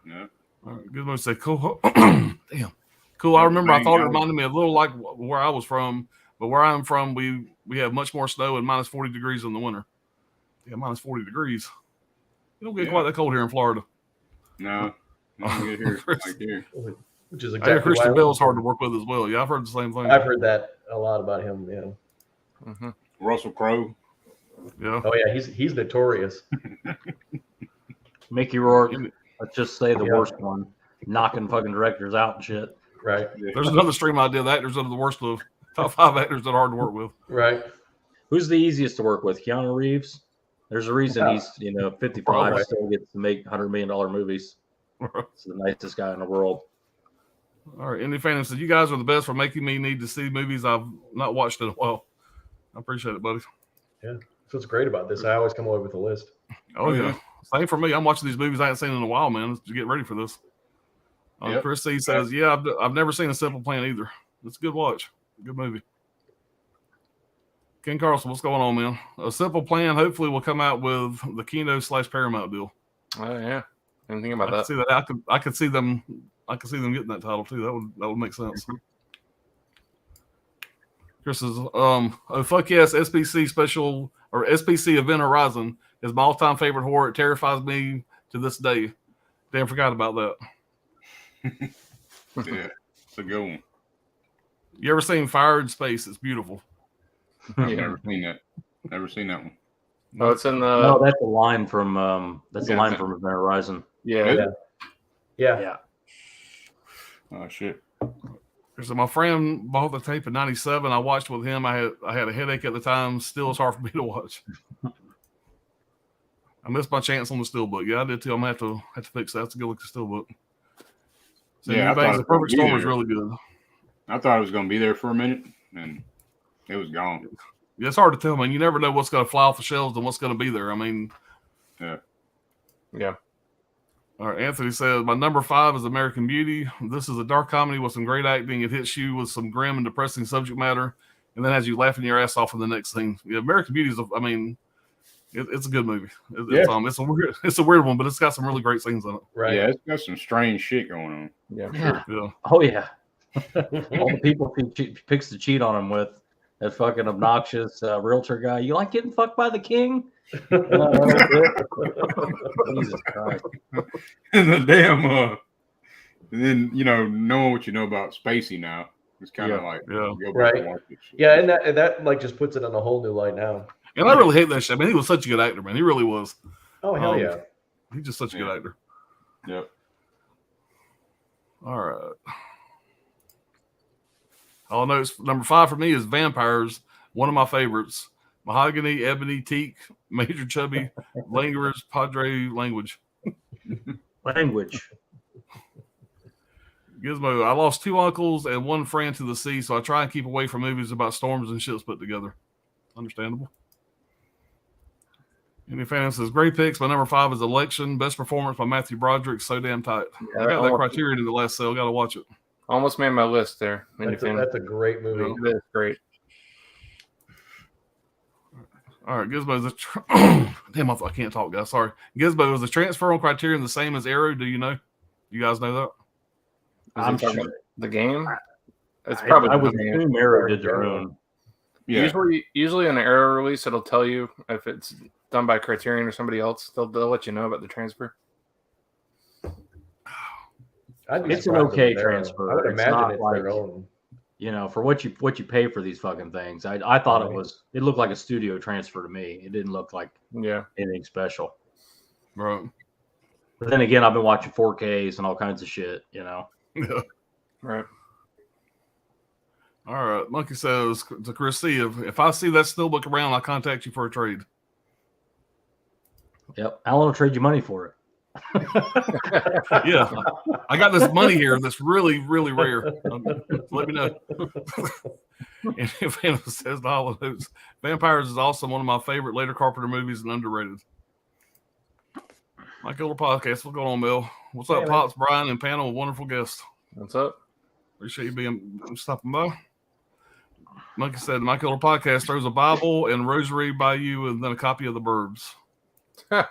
Yeah. All right, good one to say, cool. Damn. Cool. I remember I thought it Alley. reminded me a little like where I was from, but where I'm from, we have much more snow and minus 40 degrees in the winter. Yeah, minus 40 degrees. You don't get quite that cold here in Florida. No. I don't get here like here. Which is I hear exactly Christian why Bale's hard to work with as well. Yeah, I've heard the same thing. I've heard that a lot about him. Yeah. Mm-hmm. Russell Crowe. Yeah. Oh yeah, he's notorious. Mickey Rourke, let's just say the Yeah. worst one, knocking fucking directors out and shit. Right. There's another stream idea of actors that are the worst of top 5 actors that are hard to work with. Right. Who's the easiest to work with? Keanu Reeves. There's a reason Yeah. he's 55 Probably. and still gets to make $100 million movies. He's the nicest guy in the world. All right, Indy Phantom said, you guys are the best for making me need to see movies I've not watched in a while. I appreciate it, buddy. Yeah. That's what's great about this. I always come away with a list. Oh, yeah. Same for me. I'm watching these movies I haven't seen in a while, man, to get ready for this. Yep. Chris C says, yeah, I've never seen A Simple Plan either. It's a good watch. Good movie. Ken Carlson, what's going on, man? A Simple Plan hopefully will come out with the Kino/Paramount deal. Oh yeah, didn't think about I that. could see that. I could see them getting that title too. That would make sense. Chris is oh fuck yes, SPC special or SPC Event Horizon is my all-time favorite horror. It terrifies me to this day. Damn, forgot about that. Yeah, it's a good one. You ever seen Fire in Space? It's beautiful. I've never seen that. Never seen that one. Oh, it's in the. No, that's a line from Event Horizon. Yeah. Yeah. Oh shit. So my friend bought the tape in '97. I watched with him. I had a headache at the time. Still, it's hard for me to watch. I missed my chance on the Steelbook. Yeah, I did too. I'm gonna have to fix that. That's a good look at the Steelbook. So Yeah, The Perfect Storm was really good. I thought it was going to be there for a minute, and it was gone. Yeah, it's hard to tell, man. You never know what's going to fly off the shelves and what's going to be there. I mean, Yeah. All right, Anthony says, my number 5 is American Beauty. This is a dark comedy with some great acting. It hits you with some grim and depressing subject matter, and then has you laughing your ass off in the next scene. Yeah, American Beauty is, it's a good movie. It's a weird one, but it's got some really great scenes in it. Right. Yeah, it's got some strange shit going on. Yeah. Yeah. Oh yeah. All the people he picks to cheat on him with. That fucking obnoxious realtor guy. You like getting fucked by the king? Jesus Christ. And the damn and then knowing what you know about Spacey now, it's kind of like go back and watch this shit. Yeah, and that like just puts it on a whole new light now. And I really hate that shit. I mean, he was such a good actor, man. He really was. Oh hell yeah. He's just such a good actor. Yep. All right. I'll know number 5 for me is Vampires, one of my favorites. Mahogany, Ebony, Teak, Major Chubby, Languors, Padre, Language. Gizmo, I lost 2 uncles and 1 friend to the sea, so I try and keep away from movies about storms and ships put together. Understandable. Any fan says, great picks. My number 5 is Election. Best performance by Matthew Broderick. So damn tight. Yeah, I got that Criterion in the last sale. Got to watch it. Almost made my list there. That's a great movie. It is great. All right, Gizmo is damn. I can't talk, guys. Sorry. Gizmo, is the transfer on Criterion the same as Arrow? Do you know? You guys know that? I'm sure. The game. It's probably. I would assume Arrow did their own. Yeah. Usually in an Arrow release, it'll tell you if it's done by Criterion or somebody else. They'll let you know about the transfer. It's an okay transfer. I would It's imagine not it's like, their own. for what you pay for these fucking things. I thought it looked like a studio transfer to me. It didn't look like anything special. Right. But then again, I've been watching 4Ks and all kinds of shit, Yeah. Right. All right. Monkey says to Chris C, if I see that Steelbook around, I'll contact you for a trade. Yep. Alan will trade you money for it. Yeah. I got this money here that's really, really rare. Let me know. And if Phantom says the Hollow Notes, Vampires is also one of my favorite later Carpenter movies and underrated. My Killer Podcast. What's going on, Mel? What's up, Pops, Brian, and panel? Wonderful guest. What's up? Appreciate you stopping by. Monkey said, My Killer Podcast throws a Bible and rosary by you and then a copy of the Burbs. All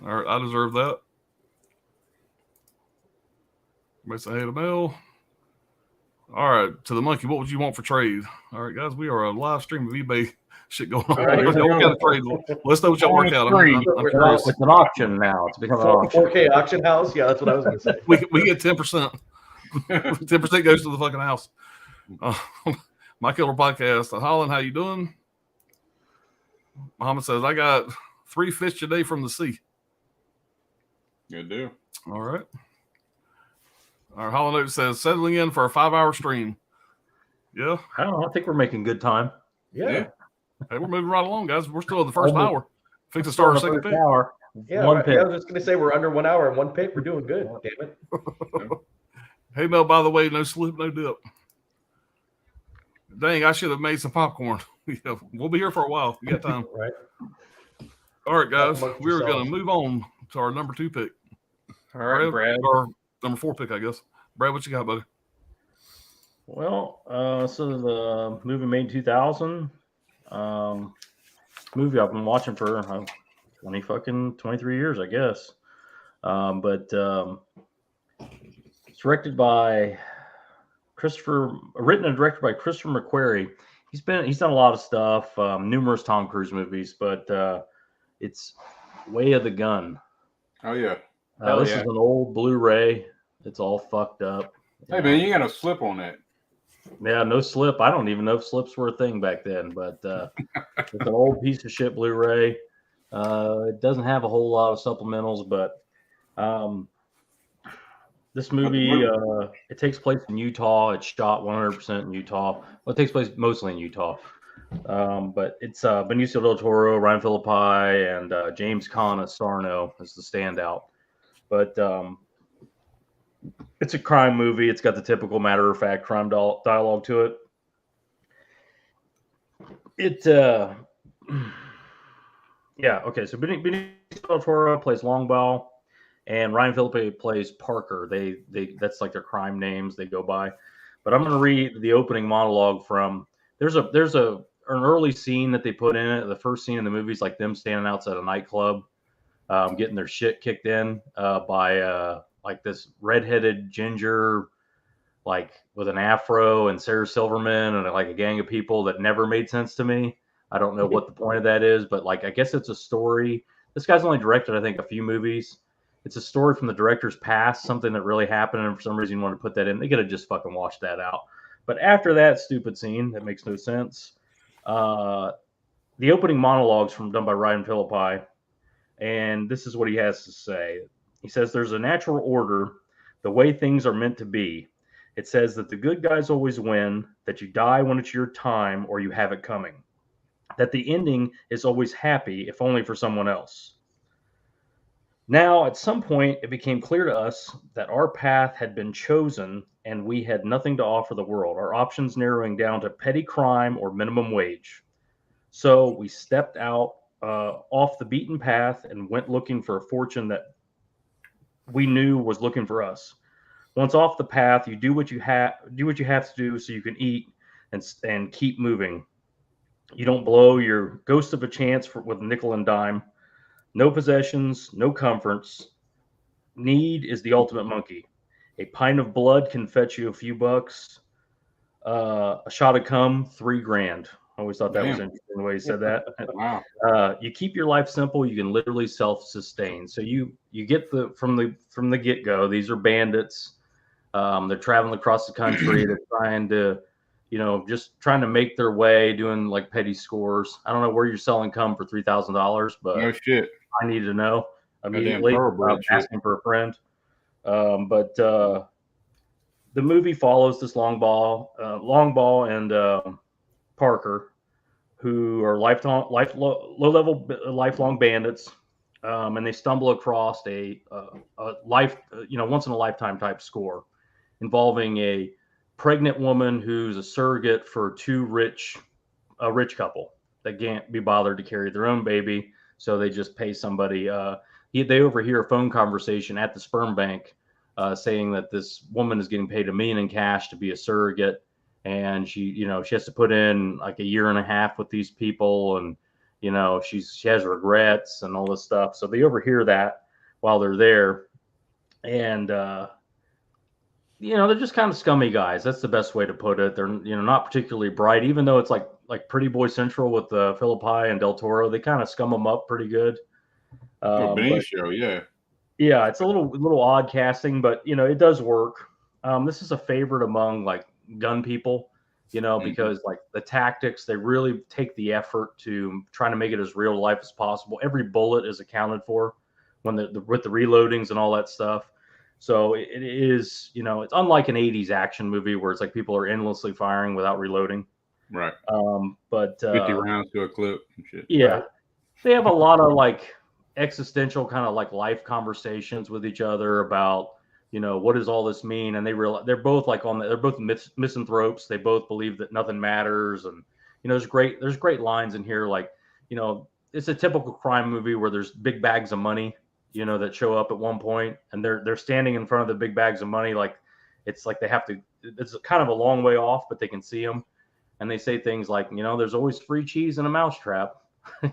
right, I deserve that. Everybody say hey to Mel. All right, to the Monkey, what would you want for trade? All right, guys, we are a live stream of eBay shit going on. Right, What kind of trade? Let's know what y'all work out. I'm curious. It's an auction now. It's become an auction. 4K auction house? Yeah, that's what I was going to say. We get 10%. 10% goes to the fucking house. My Killer Podcast. Holland, how you doing? Muhammad says, I got 3 fish a day from the sea. Good deal. All right. Our Holland Oak says, settling in for a 5-hour stream. Yeah. I don't know. I think we're making good time. Yeah. Hey, we're moving right along, guys. We're still in the first hour. Fix to start our second pick. Hour. Yeah, One right. pick. I was just going to say we're under 1 hour and 1 pick. We're doing good. Damn it. Hey, Mel, by the way, no slip, no dip. Dang, I should have made some popcorn. Yeah, we'll be here for a while. You got time. Right. All right, guys. We're going to move on to our number 2 pick. All right, Brad. Or number 4 pick, I guess. Brad, what you got, buddy? Well, so the movie made in 2000. Movie I've been watching for 23 years, I guess. But it's directed by written and directed by Christopher McQuarrie. He's done a lot of stuff, numerous Tom Cruise movies, but it's Way of the Gun. Oh yeah. This is an old Blu-ray. It's all fucked up. Hey man, you got a slip on that. Yeah, no slip. I don't even know if slips were a thing back then, but it's an old piece of shit Blu-ray. It doesn't have a whole lot of supplementals, but this movie, it takes place in Utah. It's shot 100% in Utah. Well, it takes place mostly in Utah. But it's Benicio del Toro, Ryan Philippi, and James Caan as Sarno as the standout. But it's a crime movie. It's got the typical matter-of-fact crime dialogue to it. Yeah, okay. So Benicio del Toro plays Longbaugh, and Ryan Phillippe plays Parker. They that's like their crime names they go by. But I'm going to read the opening monologue from. There's an early scene that they put in it. The first scene in the movie is like them standing outside a nightclub, getting their shit kicked in by like this redheaded ginger, like with an afro, and Sarah Silverman, and like a gang of people that never made sense to me. I don't know what the point of that is, but like I guess it's a story. This guy's only directed, I think, a few movies. It's a story from the director's past, something that really happened, and for some reason you want to put that in. They could have just fucking washed that out. But after that stupid scene, that makes no sense. The opening monologues done by Ryan Philippi, and this is what he has to say. He says, "There's a natural order, the way things are meant to be. It says that the good guys always win, that you die when it's your time or you have it coming. That the ending is always happy, if only for someone else. Now, at some point, it became clear to us that our path had been chosen and we had nothing to offer the world, our options narrowing down to petty crime or minimum wage. So we stepped out off the beaten path and went looking for a fortune that we knew was looking for us. Once off the path, you do what you have to do so you can eat and keep moving. You don't blow your ghost of a chance with nickel and dime. No possessions, no comforts. Need is the ultimate monkey. A pint of blood can fetch you a few bucks. A shot of cum, $3,000. I always thought that was interesting the way he said that. Wow. You keep your life simple. You can literally self-sustain. So you get from the get-go. These are bandits. They're traveling across the country. They're trying to, just trying to make their way, doing like petty scores. I don't know where you're selling cum for $3,000, but no shit. I need to know immediately. Thoroughbred Asking for a friend. But the movie follows this Longbaugh and Parker, who are low-level lifelong bandits, and they stumble across a once in a lifetime type score involving a pregnant woman who's a surrogate for a rich couple that can't be bothered to carry their own baby, so they just pay somebody. They overhear a phone conversation at the sperm bank saying that this woman is getting paid $1 million in cash to be a surrogate. And she has to put in like 1.5 years with these people, and she has regrets and all this stuff. So they overhear that while they're there, and they're just kind of scummy guys. That's the best way to put it. They're not particularly bright, even though it's like Pretty Boy Central with Philippi and Del Toro. They kind of scum them up pretty good. Benicio, yeah, it's a little odd casting, but it does work. This is a favorite among like gun people, because like the tactics, they really take the effort to try to make it as real life as possible. Every bullet is accounted for with the reloadings and all that stuff. So it is, it's unlike an 80s action movie where it's like people are endlessly firing without reloading. Right. But 50 rounds to a clip and shit. Yeah. Right. They have a lot of like existential kind of like life conversations with each other about, what does all this mean? And they're both like they're both misanthropes. They both believe that nothing matters. And, there's great lines in here. Like, it's a typical crime movie where there's big bags of money, that show up at one point, and they're standing in front of the big bags of money. Like, it's like they have to it's kind of a long way off, but they can see them, and they say things like, there's always free cheese in a mousetrap.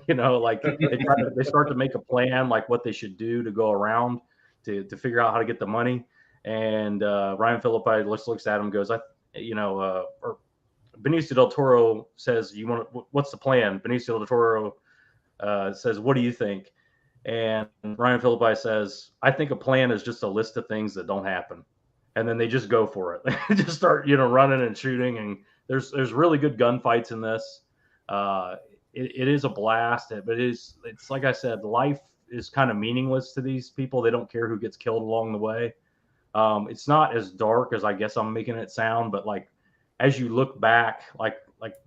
Like they start to make a plan, like what they should do to go around to figure out how to get the money. And Ryan Phillippe looks at him and goes, or Benicio del Toro says, what's the plan? Benicio del Toro says, what do you think? And Ryan Phillippe says, I think a plan is just a list of things that don't happen. And then they just go for it. They just start, running and shooting. And there's really good gunfights in this. It is a blast, but it's like I said, life is kind of meaningless to these people. They don't care who gets killed along the way. It's not as dark as I guess I'm making it sound, but like as you look back, like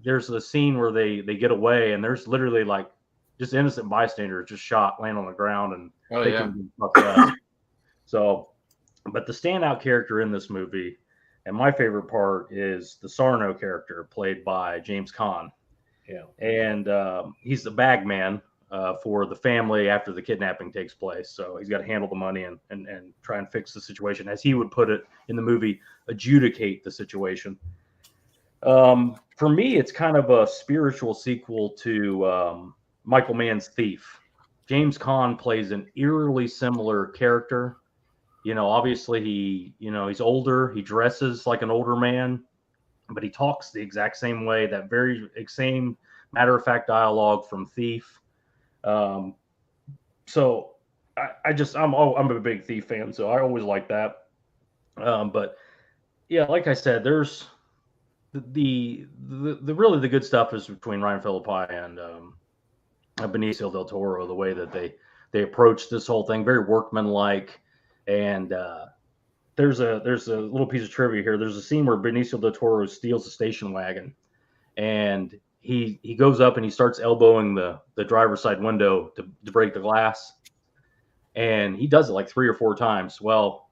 there's a scene where they get away and there's literally like just innocent bystanders just shot, land on the ground, and So, but the standout character in this movie, and my favorite part, is the Sarno character played by James Caan. Yeah. And he's the bag man for the family after the kidnapping takes place. So he's got to handle the money and try and fix the situation, as he would put it in the movie, adjudicate the situation. For me, it's kind of a spiritual sequel to Michael Mann's Thief. James Caan plays an eerily similar character. Obviously he's older. He dresses like an older man, but he talks the exact same way, that very same matter-of-fact dialogue from Thief. So I'm a big Thief fan, so I always like that. But yeah, like I said, there's the really the good stuff is between Ryan Phillippe and Benicio del Toro, the way that they approach this whole thing, very workmanlike. And there's a little piece of trivia here. There's a scene where Benicio del Toro steals a station wagon, and he goes up and he starts elbowing the driver's side window to break the glass, and he does it like 3 or 4 times. Well,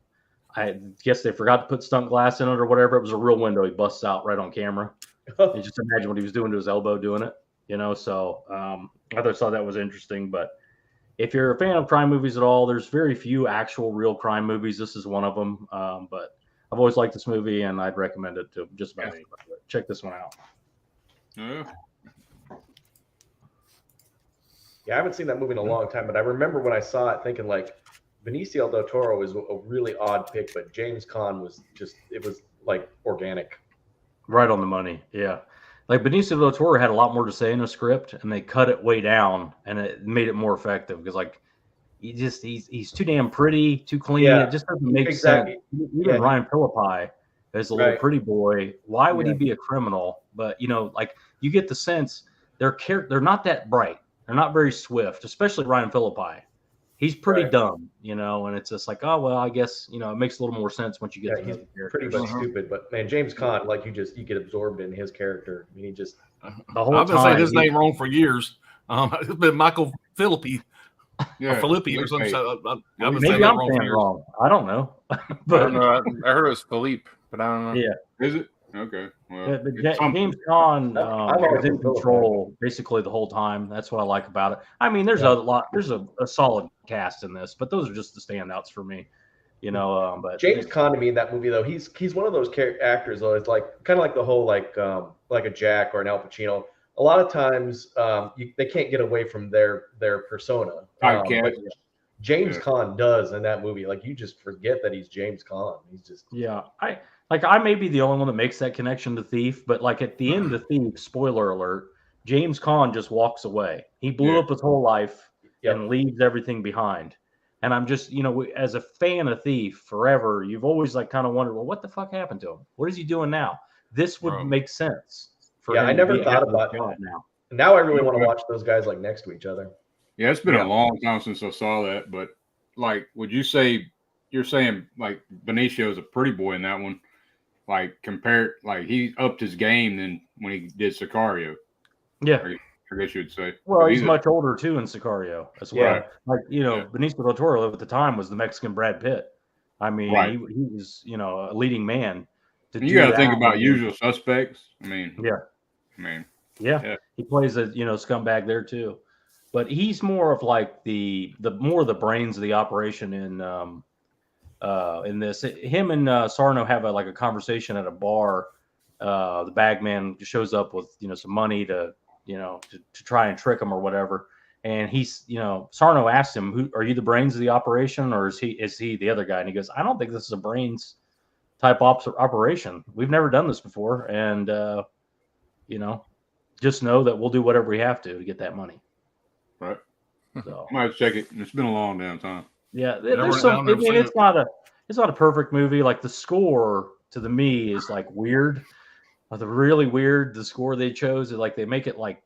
I guess they forgot to put stunt glass in it or whatever. It was a real window. He busts out right on camera. You just imagine what he was doing to his elbow doing it, So I thought that was interesting. But if you're a fan of crime movies at all, there's very few actual real crime movies. This is one of them. But I've always liked this movie, and I'd recommend it to just about anybody. Check this one out. Yeah, I haven't seen that movie in a long time, but I remember when I saw it thinking like Benicio del Toro was a really odd pick, but James Caan was it was like organic. Right on the money. Yeah. Like Benicio del Toro had a lot more to say in the script, and they cut it way down, and it made it more effective because like he's too damn pretty, too clean. Yeah, it just doesn't make sense. Even Ryan Phillippe as a little pretty boy, why would he be a criminal? But like you get the sense they're not that bright. They're not very swift, especially Ryan Phillippe. He's pretty dumb, and it's just like, oh, well, I guess, it makes a little more sense once you get to he's the character. Pretty much stupid, but man, James Caan, like you get absorbed in his character. I mean, he just the whole I've been saying his name wrong for years. It's been Michael Phillippe. Yeah, or Philippi or something. I've been maybe I'm saying wrong. I don't know. But I don't know. I heard it was Philippe, but I don't know. Yeah. Is it? Okay. Well, James Caan was in control basically the whole time. That's what I like about it. I mean, there's a solid cast in this, but those are just the standouts for me. But James Caan to me in that movie though, he's one of those actors though. It's like kind of like the whole like a Jack or an Al Pacino. A lot of times they can't get away from their persona. James Caan does in that movie. Like you just forget that he's James Caan. He's just I may be the only one that makes that connection to Thief, but like at the end of Thief, spoiler alert, James Caan just walks away. He blew up his whole life and leaves everything behind. And I'm just, as a fan of Thief forever, you've always like kind of wondered, well, what the fuck happened to him? What is he doing now? This would make sense. I never thought about that. Now I really want to watch those guys like next to each other. Yeah, it's been a long time since I saw that, but like, would you say you're saying like Benicio's a pretty boy in that one? Like compared, like he upped his game than when he did Sicario. Yeah, I guess you would say. Well, he's much older too in Sicario as well. Yeah. Like Benicio del Toro at the time was the Mexican Brad Pitt. I mean, he was a leading man. You got to think about Usual Suspects. I mean, he plays a scumbag there too, but he's more of like the brains of the operation in this. Him and Sarno have a conversation at a bar. The bagman shows up with some money to try and trick him or whatever. And he's Sarno asks him, "Who are you? The brains of the operation, or is he the other guy?" And he goes, "I don't think this is a brains type operation. We've never done this before, and just know that we'll do whatever we have to get that money." Right. So I might check it. It's been a long damn time. yeah, Never there's down, some. never seen It's it. not a perfect movie. Like the score to me is like weird. The really weird. The score they chose is like they make it like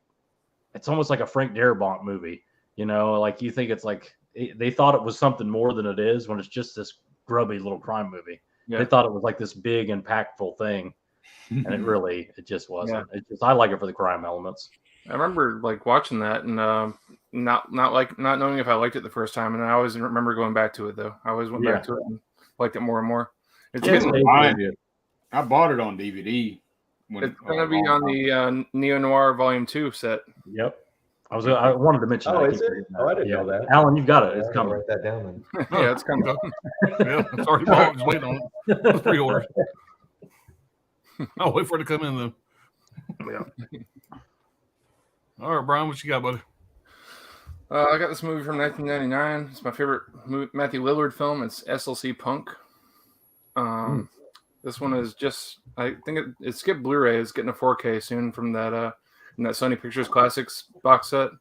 it's almost like a Frank Darabont movie. Like you think it's like they thought it was something more than it is when it's just this grubby little crime movie. Yeah. They thought it was like this big impactful thing, and it just wasn't. It just I like it for the crime elements. I remember like watching that and not knowing if I liked it the first time, and I always remember going back to it though. I always went back to it and liked it more and more. It's Yeah, getting, I bought it on DVD. it's gonna be on the Neo Noir Volume 2 set. Yep. I wanted to mention. Oh, that. is it? Oh, I didn't know that. Alan, you've got it. It's I'll coming. write that down then. Yeah, it's coming. Yeah, it's already bought. Just waiting on it. It's pre-ordered. I'll wait for it to come in then. Yeah. All right, Brian, what you got, buddy? I got this movie from 1999. It's my favorite Matthew Lillard film. It's SLC Punk. This one is just, I think it skipped Blu-ray. It's getting a 4K soon from that Sony Pictures Classics box set.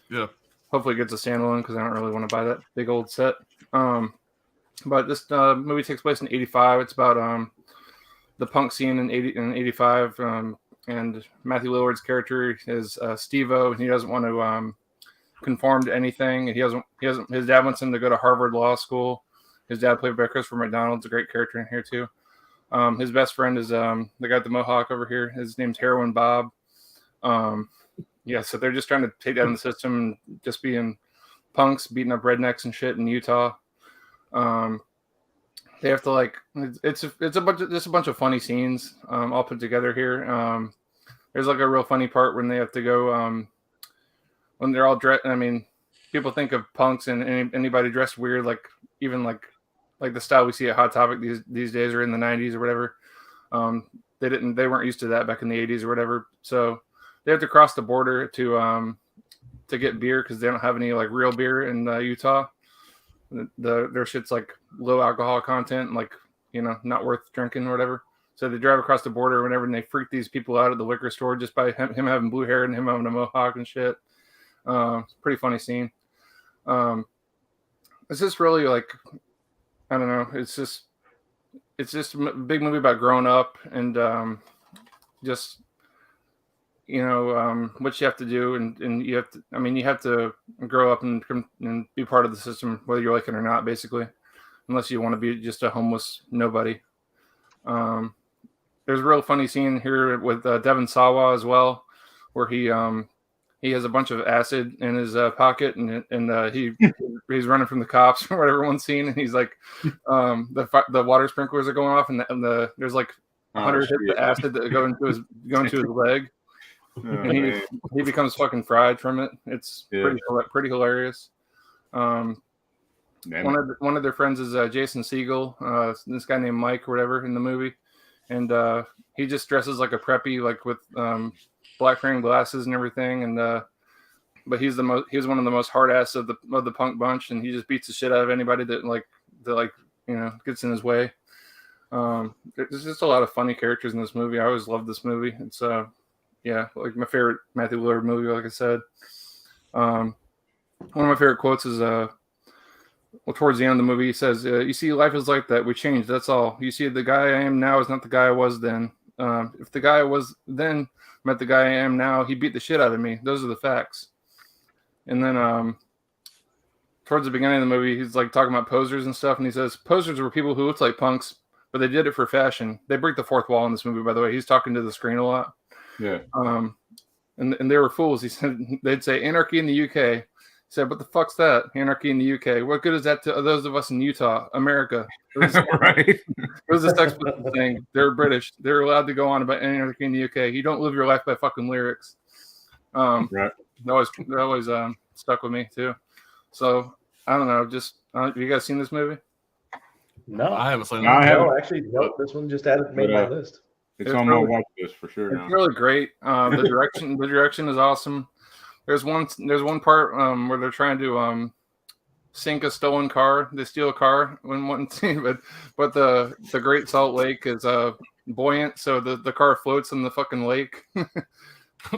Yeah. Hopefully it gets a standalone because I don't really want to buy that big old set. But this movie takes place in 85. It's about the punk scene in 85. And Matthew Lillard's character is Steve-O, and he doesn't want to conform to anything. He doesn't. His dad wants him to go to Harvard Law School. His dad, played by Christopher McDonald's, a great character in here too. His best friend is the guy with the mohawk over here. His name's Heroin Bob. So they're just trying to take that in the system and just being punks, beating up rednecks and shit in Utah. They have to it's a bunch of funny scenes all put together here. There's like a real funny part when they have to go when they're all dressed. I mean, people think of punks and anybody dressed weird, even like the style we see at Hot Topic these days or in the 90s or whatever. They weren't used to that back in the 80s or whatever. So they have to cross the border to get beer because they don't have any like real beer in Utah. Their shit's like low alcohol content, not worth drinking or whatever. So they drive across the border or whatever, and they freak these people out at the liquor store just by him having blue hair and him having a mohawk and shit. It's a pretty funny scene. It's just really I don't know. It's just a big movie about growing up and just what you have to do, and you have to grow up and be part of the system, whether you like it or not, basically, unless you want to be just a homeless nobody. There's a real funny scene here with Devon Sawa as well, where he has a bunch of acid in his pocket, and he's running from the cops or whatever one scene, and he's like, the water sprinklers are going off, and there's like 100 hits of acid that go into his leg. And he becomes fucking fried from it. It's pretty hilarious. One of their friends is Jason Segel, this guy named Mike or whatever in the movie, and he just dresses like a preppy, like with black frame glasses and everything. And but he's one of the most hard ass of the punk bunch, and he just beats the shit out of anybody that gets in his way. There's just a lot of funny characters in this movie. I always loved this movie. It's like my favorite Matthew Lillard movie, like I said. One of my favorite quotes is towards the end of the movie, he says, you see, life is like that. We change. That's all. You see, the guy I am now is not the guy I was then. If the guy I was then met the guy I am now, he beat the shit out of me. Those are the facts. And then towards the beginning of the movie, he's like talking about posers and stuff. And he says, posers were people who looked like punks, but they did it for fashion. They break the fourth wall in this movie, by the way. He's talking to the screen a lot. Yeah. And they were fools. He said they'd say anarchy in the UK. He said, "What the fuck's that? Anarchy in the UK? What good is that to those of us in Utah, America?" Right. It was a Sex Pistols thing. They're British. They're allowed to go on about anarchy in the UK. You don't live your life by fucking lyrics. Right. That always stuck with me too. So I don't know. Just have you guys seen this movie? No, I haven't seen No, I that. haven't. No, actually, no. This one just made my list. It's It's on my really- watch list for sure It's now. really great. The direction is awesome. There's one part where they're trying to sink a stolen car. They steal a car in one scene, but the Great Salt Lake is buoyant, so the car floats in the fucking lake.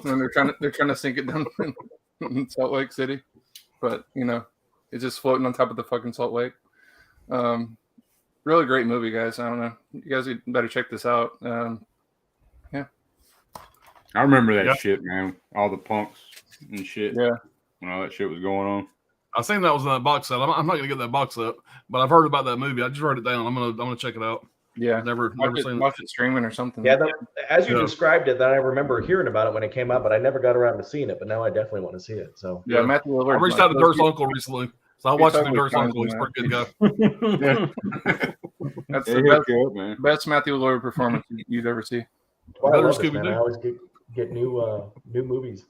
When they're trying to sink it down in Salt Lake City, but it's just floating on top of the fucking Salt Lake. Really great movie, guys. I don't know, you guys better check this out. I remember that Yeah. shit, man. All the punks and shit. Yeah. When all that shit was going on. I seen that was in that box set. I'm not gonna get that box set, but I've heard about that movie. I just wrote it down. I'm gonna check it out. Yeah, Never seen watch it streaming or something. Yeah, as you Yeah. described it, then I remember hearing about it when it came out, but I never got around to seeing it. But now I definitely want to see it. So Yeah, Matthew Lillard. I reached out to Dirk's uncle recently, so I watched it through Dirk's totally uncle. He's a fine, pretty good guy. That's Yeah, the he'll kill it, man. best Matthew Lillard performance you'd ever see. that's why I Better love this, man. Scooby-Doo. I always get new movies.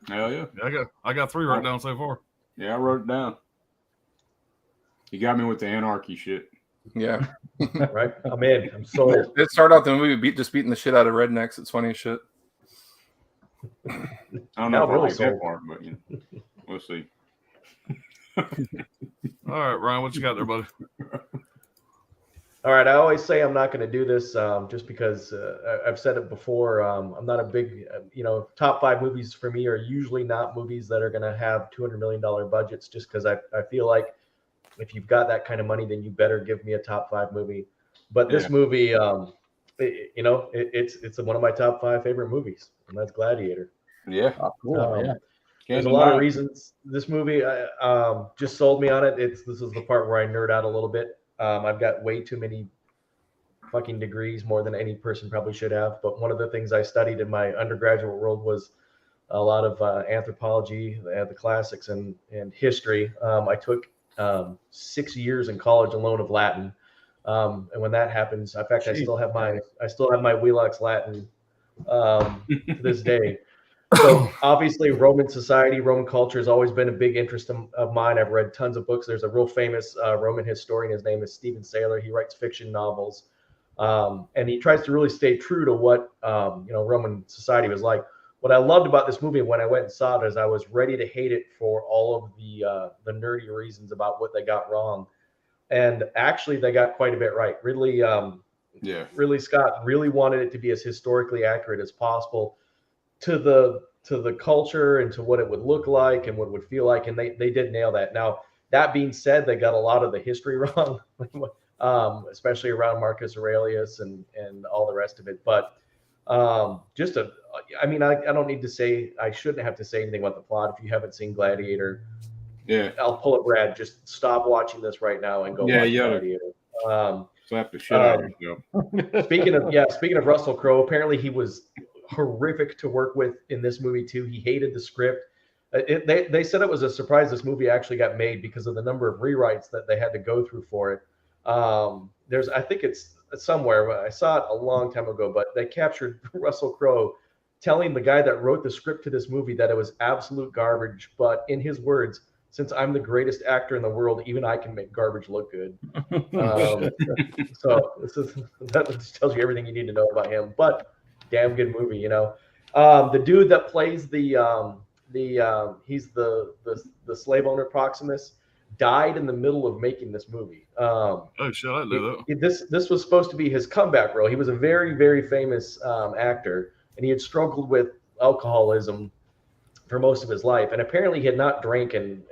Hell yeah. Yeah, I got 3 right down so far. Yeah, I wrote it down. You got me with the anarchy shit. Yeah, Right? I'm in. I'm sold. it started out the movie just beating the shit out of rednecks. It's funny as shit. I don't know No, if I really like that sold. part, but we'll see. All right, Ryan, what you got there, buddy? All right. I always say I'm not going to do this just because I've said it before. I'm not a big, top 5 movies for me are usually not movies that are going to have $200 million budgets, just because I feel like if you've got that kind of money, then you better give me a top 5 movie. But this movie, it's one of my top 5 favorite movies, and that's Gladiator. Yeah. Cool, yeah. There's a lot of reasons. This movie just sold me on it. This is the part where I nerd out a little bit. I've got way too many fucking degrees, more than any person probably should have. But one of the things I studied in my undergraduate world was a lot of anthropology, the classics, and history. I took 6 years in college alone of Latin, and when that happens, in fact, I still have my Wheelock's Latin to this day. So obviously, Roman society, Roman culture has always been a big interest of mine. I've read tons of books. There's a real famous Roman historian. His name is Stephen Saylor. He writes fiction novels, and he tries to really stay true to what Roman society was like. What I loved about this movie when I went and saw it is I was ready to hate it for all of the nerdy reasons about what they got wrong, and actually they got quite a bit right. Ridley Scott really wanted it to be as historically accurate as possible to the culture and to what it would look like and what it would feel like, and they did nail that. Now, that being said, they got a lot of the history wrong, especially around Marcus Aurelius and all the rest of it. But I don't need to say, I shouldn't have to say anything about the plot. If you haven't seen Gladiator, I'll pull it, Brad. Just stop watching this right now and go watch Gladiator. Slap the shit out of yourself. Speaking of Russell Crowe, apparently he was horrific to work with in this movie too. He hated the script. They said it was a surprise this movie actually got made because of the number of rewrites that they had to go through for it. I think it's somewhere, I saw it a long time ago, but they captured Russell Crowe telling the guy that wrote the script to this movie that it was absolute garbage. But in his words, since I'm the greatest actor in the world, even I can make garbage look good. So that just tells you everything you need to know about him. But damn good movie, The dude that plays he's the slave owner Proximus, died in the middle of making this movie. Oh shit, I knew that. This was supposed to be his comeback role. He was a very, very famous actor, and he had struggled with alcoholism for most of his life, and apparently he had not drank in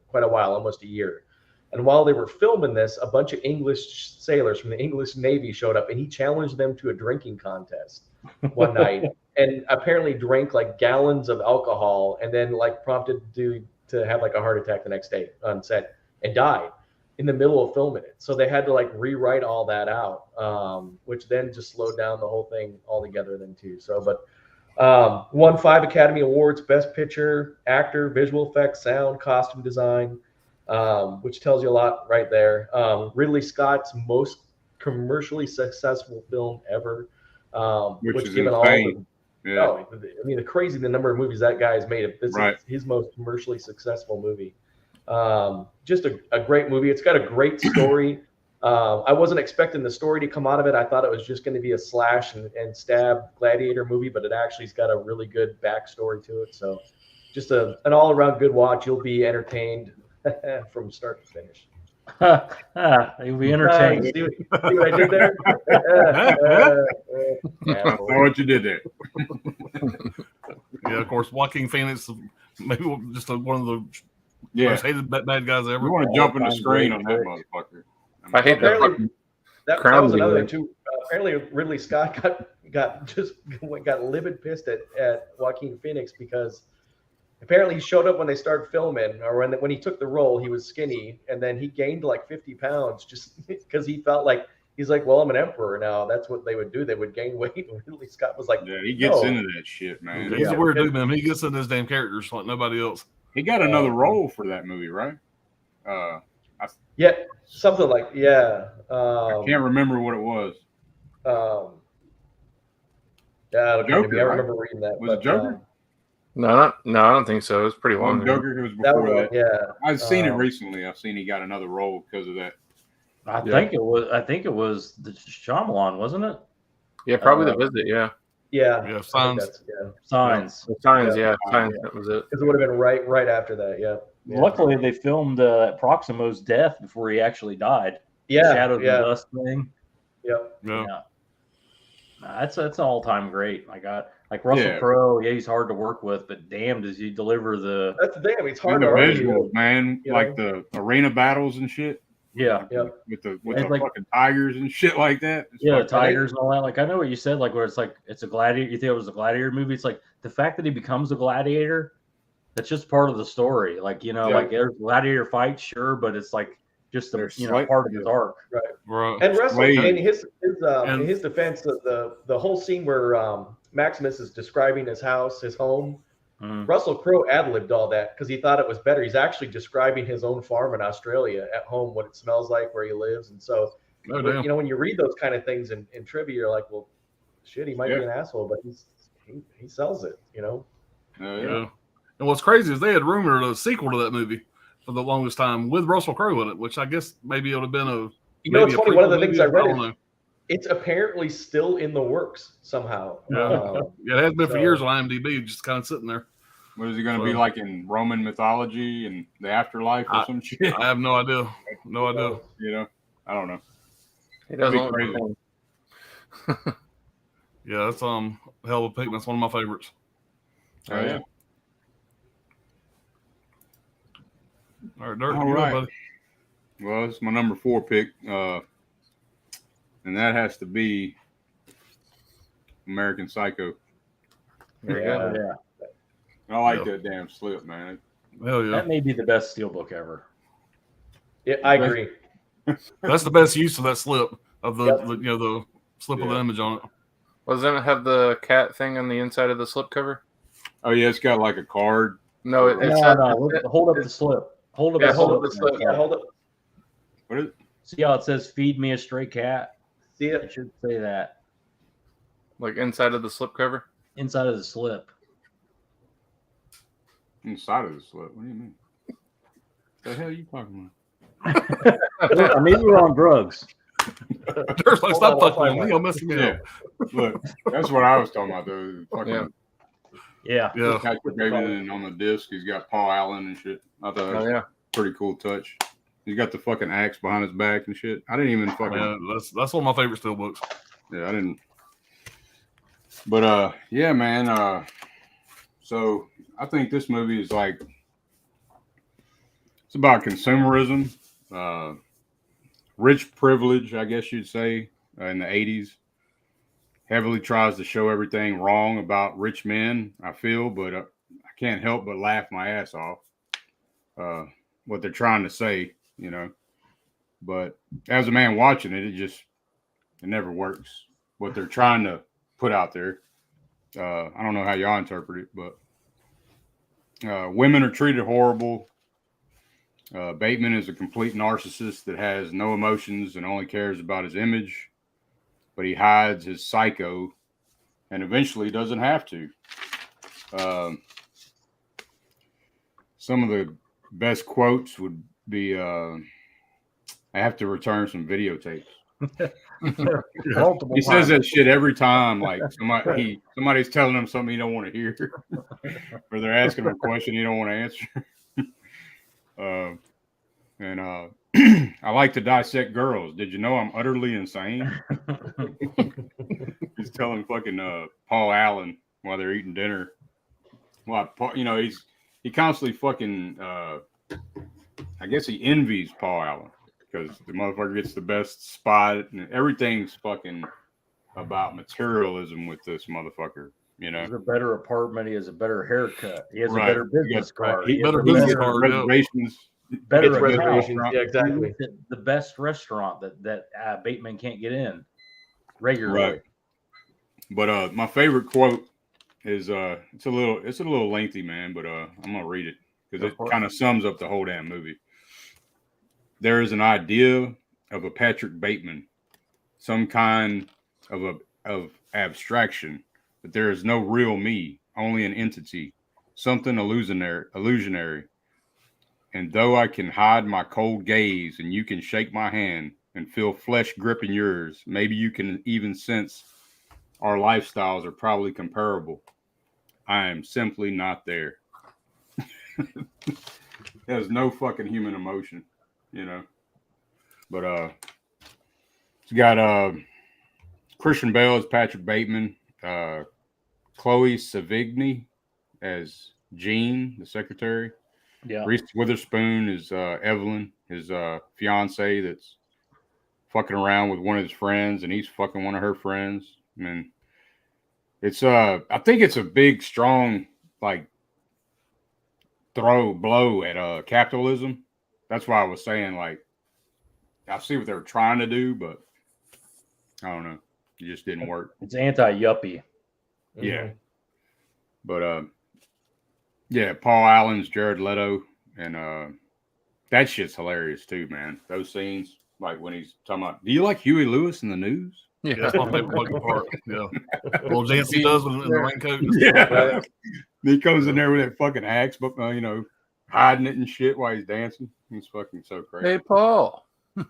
quite a while, almost a year. And while they were filming this, a bunch of English sailors from the English Navy showed up, and he challenged them to a drinking contest one night, and apparently drank like gallons of alcohol, and then like prompted to have like a heart attack the next day on set, and died in the middle of filming it. So they had to like rewrite all that out, which then just slowed down the whole thing altogether then too. So, but won 5 Academy Awards: Best Picture, Actor, Visual Effects, Sound, Costume Design, which tells you a lot right there. Ridley Scott's most commercially successful film ever, which is given all insane. the number of movies that guy has made. This Right. is his most commercially successful movie. Just a great movie. It's got a great story. I wasn't expecting the story to come out of it. I thought it was just going to be a slash and stab gladiator movie, but it actually's got a really good backstory to it. So just an all-around good watch. You'll be entertained from start to finish. You'll be entertained. See what I did there? I saw what you did there. Yeah, of course, Joaquin Phoenix, maybe just one of the Yeah, most hated bad guys ever. you want to jump in the screen on that motherfucker. I hate that. Apparently, that Crown was another movie. thing too. Apparently, Ridley Scott got livid pissed at Joaquin Phoenix because apparently he showed up when they started filming, or when he took the role, he was skinny, and then he gained like 50 pounds just because he felt like he's like, well, I'm an emperor now. That's what they would do. They would gain weight. And Ridley Scott was like, Yeah, he gets no. into that shit, man. He's a weird dude, man. He gets in his damn characters like nobody else. He got another role for that movie, right? Yeah, something like I can't remember what it was. Yeah, I Joker, right? remember reading that. Was it Joker? No, I don't think so. It was pretty long. Joker. It was That before was, that. yeah. I've seen it recently. I've seen he got another role because of that. I think it was the Shyamalan, wasn't it? Yeah, probably The Visit. Yeah, Yeah. Yeah, I think Signs. Signs. Signs. Yeah. Yeah, Signs. That was it. Because it would have been right after that. Yeah. Luckily, they filmed Proximo's death before he actually died. Yeah. Shadow of the Yeah. Dust thing. Yep. Yeah. That's an all-time great. Like Russell Crowe. Yeah, he's hard to work with, but damn, does he deliver the? That's the thing. It's And hard the to argue. visuals, man, You like know? the arena battles and shit. Yeah. Yep. With the like- fucking tigers and shit like that. It's Yeah, the fucking- tigers and all that. Like I know what you said. Like where it's a gladiator. You think it was a gladiator movie? It's like the fact that he becomes a gladiator. That's just part of the story. Like like there's gladiator fights, sure, but it's like just There's part of his arc. Right. And Russell, Slade. in his defense, the whole scene where Maximus is describing his house, his home, Russell Crowe ad-libbed all that because he thought it was better. He's actually describing his own farm in Australia at home, what it smells like, where he lives, and so when you read those kind of things in trivia, you're like, well, shit, he might be an asshole, but he sells it, Yeah. And what's crazy is they had rumored a sequel to that movie for the longest time with Russell Crowe in it, which I guess maybe it would have been a. It's funny. One of the prequel things I movie, read don't is know. it's apparently still in the works somehow. Yeah, it has been for years on IMDb, just kind of sitting there. What is he going to be like in Roman mythology and the afterlife or some shit? I have no idea. No idea. I don't know. He does That'd be look crazy. Yeah, that's hell of a pick. That's one of my favorites. Oh, yeah. All right, Dirk. All you right. buddy. Well, it's my number 4 pick, and that has to be American Psycho. There you go. Yeah. I like that damn slip, man. Hell yeah. That may be the best steelbook ever. Yeah, I agree. That's the best use of that slip of the slip of the image on it. Doesn't it have the cat thing on the inside of the slipcover? Oh yeah, it's got like a card. No, it's Hold up the slip. Hold up Yeah, the hold slip. up the slip. Yeah, hold up. What is it? See how it says "Feed me a stray cat"? See It it? should say that like inside of the slipcover. inside of the slip. Inside of the slip. What do you mean? The hell are you talking Or maybe we're on drugs. Dirk's like, Hold stop on, I'll fucking find with me. You're messing me about? up. Look, that's what I was talking about. The fucking Yeah. Yeah. Patrick Bateman, and on the disc, he's got Paul Allen and shit. I thought that was Oh yeah. a pretty cool touch. He's got the fucking axe behind his back and shit. I didn't even fucking. Yeah, that's one of my favorite steelbooks. Yeah, I didn't. But yeah, man. So I think this movie is like it's about consumerism, rich privilege, I guess you'd say, in the 80s. Heavily tries to show everything wrong about rich men, I feel, but I can't help but laugh my ass off. What they're trying to say, But as a man watching it, it never works. What they're trying to put out there. I don't know how y'all interpret it, but women are treated horrible. Bateman is a complete narcissist that has no emotions and only cares about his image, but he hides his psycho and eventually doesn't have to. Some of the best quotes would be I have to return some videotapes. Multiple He says times. that shit every time. Like somebody's telling him something he don't want to hear, or they're asking him a question he don't want to answer. I like to dissect girls. Did you know I'm utterly insane? He's telling fucking Paul Allen while they're eating dinner. Well, he constantly fucking. I guess he envies Paul Allen because the motherfucker gets the best spot and everything's fucking about materialism with this motherfucker. You know, he has a better apartment. He has a better haircut. He has Right. a better business card. He He has better a business better- card. Yeah. reservations. better It's account. reservations. Yeah, exactly. The best restaurant that Bateman can't get in regularly. Right. But my favorite quote is it's a little lengthy, man, but I'm gonna read it because it kind of sums up the whole damn movie. There is an idea of a Patrick Bateman, some kind of abstraction, but there is no real me, only an entity, something illusionary. And though I can hide my cold gaze and you can shake my hand and feel flesh gripping yours, maybe you can even sense our lifestyles are probably comparable. I am simply not there. There's no fucking human emotion, you know. But it's got Christian Bale as Patrick Bateman, Chloe Sevigny as Jean, the secretary. Yeah. Reese Witherspoon is Evelyn, his fiance that's fucking around with one of his friends, and he's fucking one of her friends. I mean, it's I think it's a big, strong, like blow at capitalism. That's why I was saying, like, I see what they were trying to do, but I don't know, it just didn't work. It's anti-yuppie. Yeah, but yeah, Paul Allen's Jared Leto, and that shit's hilarious too, man. Those scenes, like when he's talking about, do you like Huey Lewis in the news? Yeah, that's my favorite fucking part. Yeah. Well, Jancy does in the raincoat. Yeah. He comes in there with that fucking axe, but hiding it and shit while he's dancing. He's fucking so crazy. Hey, Paul. Yeah,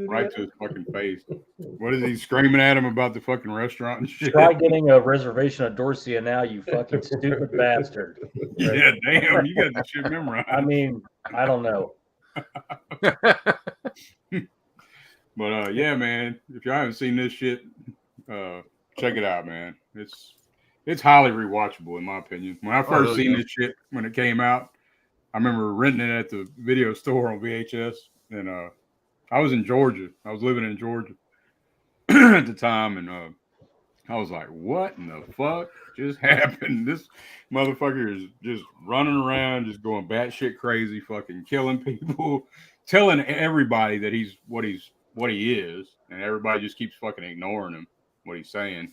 right to his fucking face. What is he screaming at him about the fucking restaurant and shit? Try getting a reservation at Dorsia now, you fucking stupid bastard. Yeah, damn, you got the shit memorized. I mean, I don't know. But yeah, man, if you haven't seen this shit, check it out, man. It's highly rewatchable in my opinion. When I first seen this shit when it came out, I remember renting it at the video store on VHS, and I was in Georgia. I was living in Georgia at the time, and I was like, "What in the fuck just happened? This motherfucker is just running around, just going batshit crazy, fucking killing people, telling everybody that he's what he is, and everybody just keeps fucking ignoring him, what he's saying.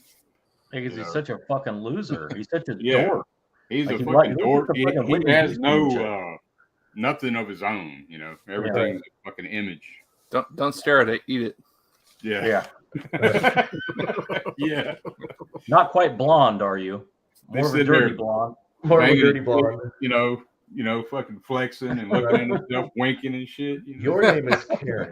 Because he's such a fucking loser. He's such a Yeah. dork. He's Like, a he's fucking like- dork. he's like a He Whitney has Houston no nothing of his own, Everything's a fucking image. Don't stare at it. Eat it. Yeah. Yeah. Yeah. Not quite blonde, are you? They More of a sit dirty there blonde. More of a Banging dirty it, blonde. fucking flexing and looking at himself, winking and shit. Your name is Karen.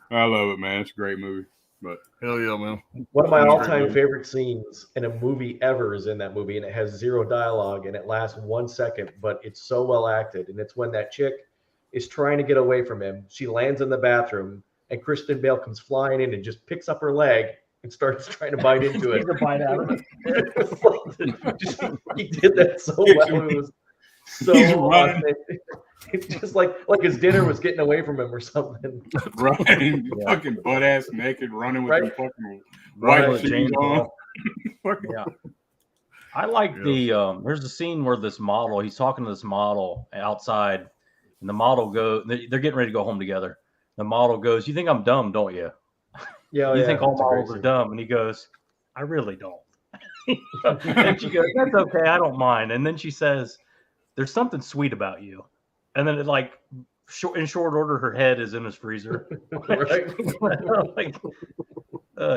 I love it, man. It's a great movie. But Hell yeah, man. One of my Great all-time movie. favorite scenes in a movie ever is in that movie, and it has zero dialogue, and it lasts 1 second, but it's so well acted. And it's when that chick is trying to get away from him. She lands in the bathroom, and Kristen Bale comes flying in and just picks up her leg and starts trying to bite into it. Take a bite out of it. He did that so well. It was so He's running. authentic. It's just like his dinner was getting away from him or something. right, Yeah. fucking butt ass naked, running with Right. them fucking Right, white with shoes James on. Bond. Fucking- Yeah. I like Yeah. there's a scene where this model, he's talking to this model outside, and the model they're getting ready to go home together. The model goes, "You think I'm dumb, don't you? Yeah, You think all it's a great models are scene. dumb?" And he goes, "I really don't." And she goes, "That's okay, I don't mind." And then she says, "There's something sweet about you." And then it like in short order, her head is in his freezer. Right. Like,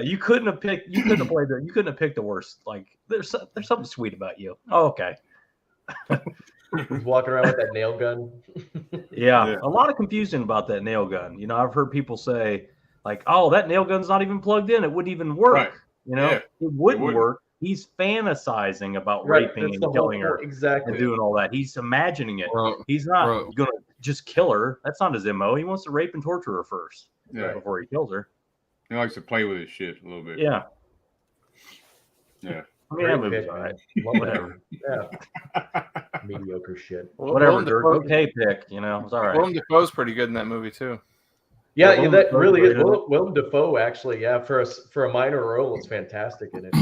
you couldn't have picked the worst. Like, there's something sweet about you. Oh, okay. He's walking around with that nail gun. Yeah, a lot of confusion about that nail gun. You know, I've heard people say, like, oh, that nail gun's not even plugged in. It wouldn't even work. Right. You know, it wouldn't work. He's fantasizing about raping and killing her exactly, and doing all that. He's imagining it. Right. He's not going to just kill her. That's not his MO. He wants to rape and torture her first before he kills her. He likes to play with his shit a little bit. Yeah. Yeah. I mean, that movie's all right. Whatever. Yeah. Mediocre shit. Whatever, Dirk. Okay pick. You know, it's all right. Willem Dafoe's pretty good in that movie too. Yeah, that really is. Willem Dafoe, actually, for a minor role, it's fantastic in it.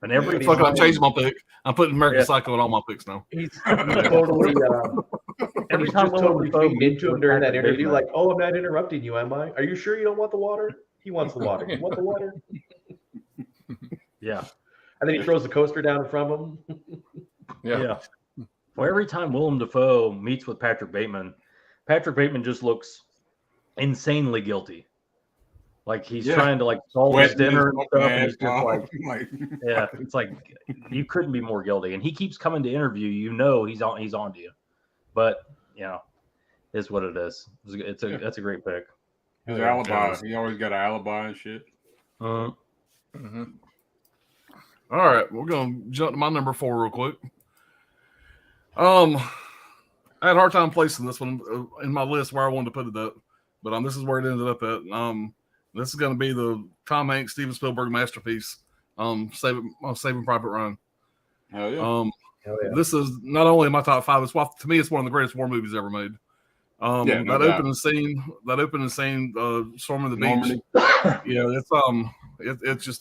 And every fuck, I changed my pick. I'm putting American Psycho in all my picks now. He's totally. Every time just totally feeding into him during that interview, like, "Oh, I'm not interrupting you, am I? Are you sure you don't want the water? He wants the water. You want the water?" Yeah. And then he throws the coaster down in front of him. Yeah. Well, every time Willem Dafoe meets with Patrick Bateman just looks insanely guilty. Like he's trying to like solve his dinner and stuff. And he's just like, it's like you couldn't be more guilty. And he keeps coming to interview. You know, he's on to you. But you know, it's what it is. That's a great pick. His alibi. He always got an alibi and shit. Mm-hmm. All right, we're gonna jump to my number 4 real quick. I had a hard time placing this one in my list where I wanted to put it at, but this is where it ended up at. This is going to be the Tom Hanks, Steven Spielberg masterpiece, Saving Private Ryan. Hell yeah. This is not only in my top 5. To me, it's one of the greatest war movies ever made. That opening scene, storming the beach.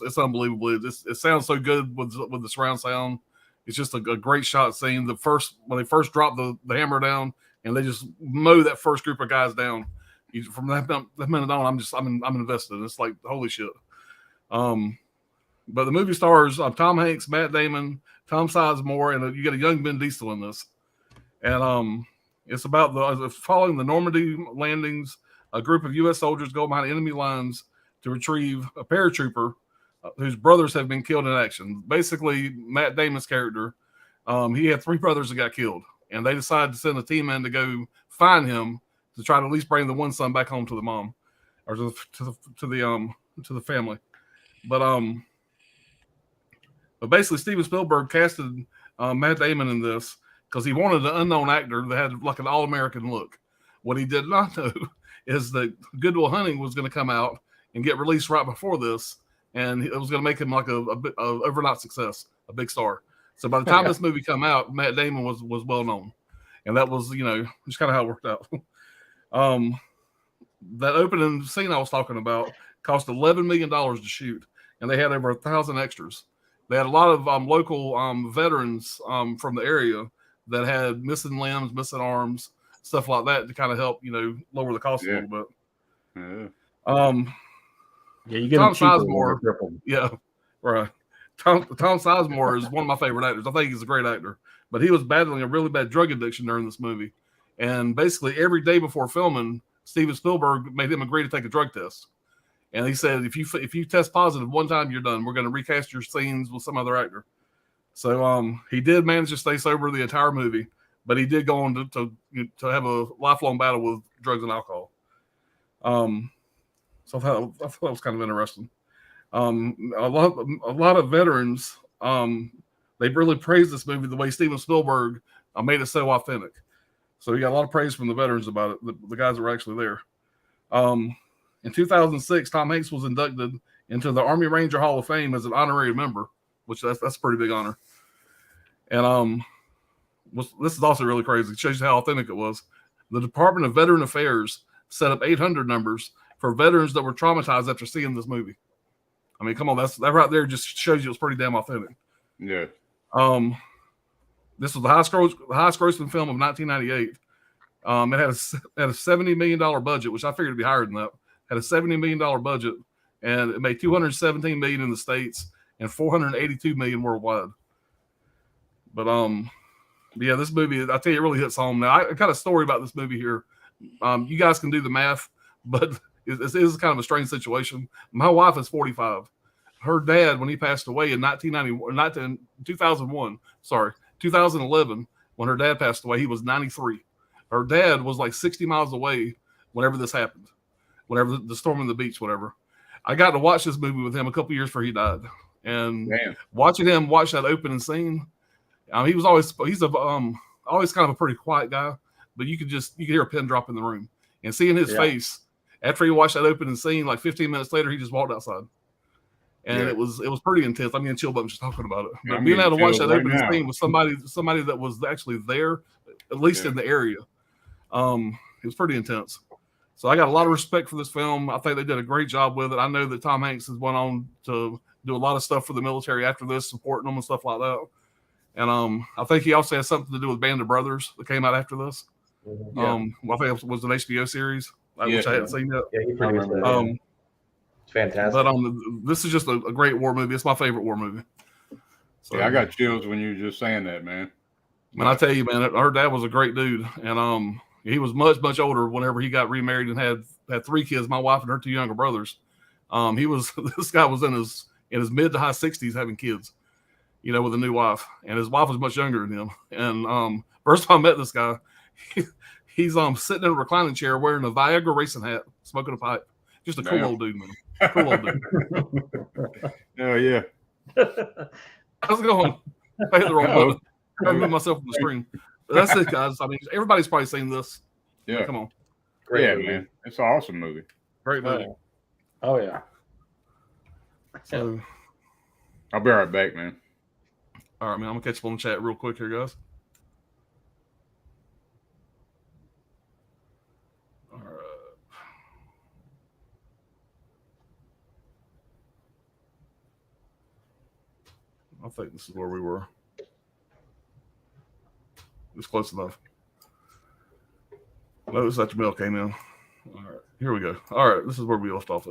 It's unbelievable. It sounds so good with the surround sound. It's just a great shot scene. When they first drop the hammer down and they just mow that first group of guys down. From that minute on, I'm invested. It's like holy shit. But the movie stars Tom Hanks, Matt Damon, Tom Sizemore, and you get a young Ben Diesel in this. And it's about following the Normandy landings. A group of U.S. soldiers go behind enemy lines to retrieve a paratrooper whose brothers have been killed in action. Basically, Matt Damon's character, he had 3 brothers that got killed, and they decided to send a team in to go find him to try to at least bring the one son back home to the mom or to the family. But basically, Steven Spielberg casted Matt Damon in this because he wanted an unknown actor that had like an all-American look. What he did not know is that Good Will Hunting was going to come out and get released right before this, and it was going to make him like a overnight success, a big star. So by the time this movie come out, Matt Damon was well known, and that was just kind of how it worked out. That opening scene I was talking about cost $11 million to shoot, and they had over 1,000 extras. They had a lot of local veterans from the area that had missing limbs, missing arms, stuff like that to kind of help lower the cost a little bit. You get Tom Sizemore. Right. Tom Sizemore is one of my favorite actors. I think he's a great actor, but he was battling a really bad drug addiction during this movie. And basically every day before filming, Steven Spielberg made him agree to take a drug test. And he said, if you test positive one time, you're done. We're going to recast your scenes with some other actor. So he did manage to stay sober the entire movie, but he did go on to have a lifelong battle with drugs and alcohol. So I thought that was kind of interesting. A lot of veterans, they really praised this movie the way Steven Spielberg made it so authentic. So he got a lot of praise from the veterans about it, the guys that were actually there. In 2006, Tom Hanks was inducted into the Army Ranger Hall of Fame as an honorary member, which that's a pretty big honor. And this is also really crazy. It shows you how authentic it was. The Department of Veteran Affairs set up 800 numbers for veterans that were traumatized after seeing this movie. I mean, come on, that right there just shows you it's pretty damn authentic. Yeah. This was the highest grossing film of 1998. It had a $70 million budget, which I figured would be higher than that. Had a $70 million budget, and it made $217 million in the States and $482 million worldwide. But yeah, this movie, I tell you, it really hits home. Now, I got a story about this movie here. You guys can do the math, but it is kind of a strange situation. My wife is 45. Her dad, when he passed away in 2011, when her dad passed away, he was 93. Her dad was like 60 miles away whenever this happened, whenever the storm on the beach, whatever. I got to watch this movie with him a couple years before he died, and watching him watch that opening scene, he's always kind of a pretty quiet guy, but you could hear a pin drop in the room, and seeing his face after he watched that opening scene, like 15 minutes later, he just walked outside. And it was pretty intense. I'm getting chill bumps just talking about it. But being able to watch that opening scene with somebody that was actually there, at least in the area, it was pretty intense. So I got a lot of respect for this film. I think they did a great job with it. I know that Tom Hanks has went on to do a lot of stuff for the military after this, supporting them and stuff like that. And I think he also has something to do with Band of Brothers that came out after this. I think it was an HBO series, which I hadn't seen yet. Yeah, he produced it. It's fantastic. But this is just a great war movie. It's my favorite war movie. So, I got chills when you were just saying that, man. And I tell you, man, her dad was a great dude, and he was much older whenever he got remarried and had 3 kids. My wife and her 2 younger brothers. This guy was in his mid to high 60s having kids, with a new wife, and his wife was much younger than him. And first time I met this guy, he's sitting in a reclining chair wearing a Viagra racing hat, smoking a pipe. Just a cool old dude, man. Cool old dude. Oh yeah. How's it going? I hit the wrong button. I removed myself from the screen. But that's it, guys. I mean, everybody's probably seen this. Yeah. Come on. Great movie. Man. It's an awesome movie. Great movie. Oh yeah. So I'll be right back, man. All right, man. I'm gonna catch up on the chat real quick here, guys. All right. I think this is where we were. It's close enough. Notice that your mail came in. All right, here we go. All right, this is where we left off.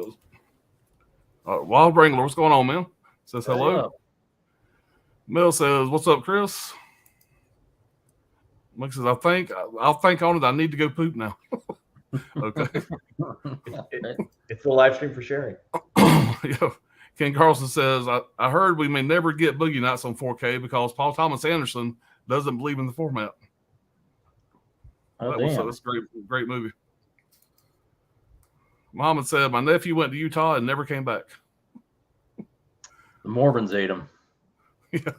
Wild Wrangler, what's going on, man? Says hello. Mel says, "What's up, Chris?" Mike says, I'll think on it. I need to go poop now." Okay. It's the live stream for sharing. Yeah. Ken Carlson says, I heard we may never get Boogie Nights on 4K because Paul Thomas Anderson doesn't believe in the format. That's a great movie. Muhammad said, "My nephew went to Utah and never came back." The Mormons ate him. Yeah.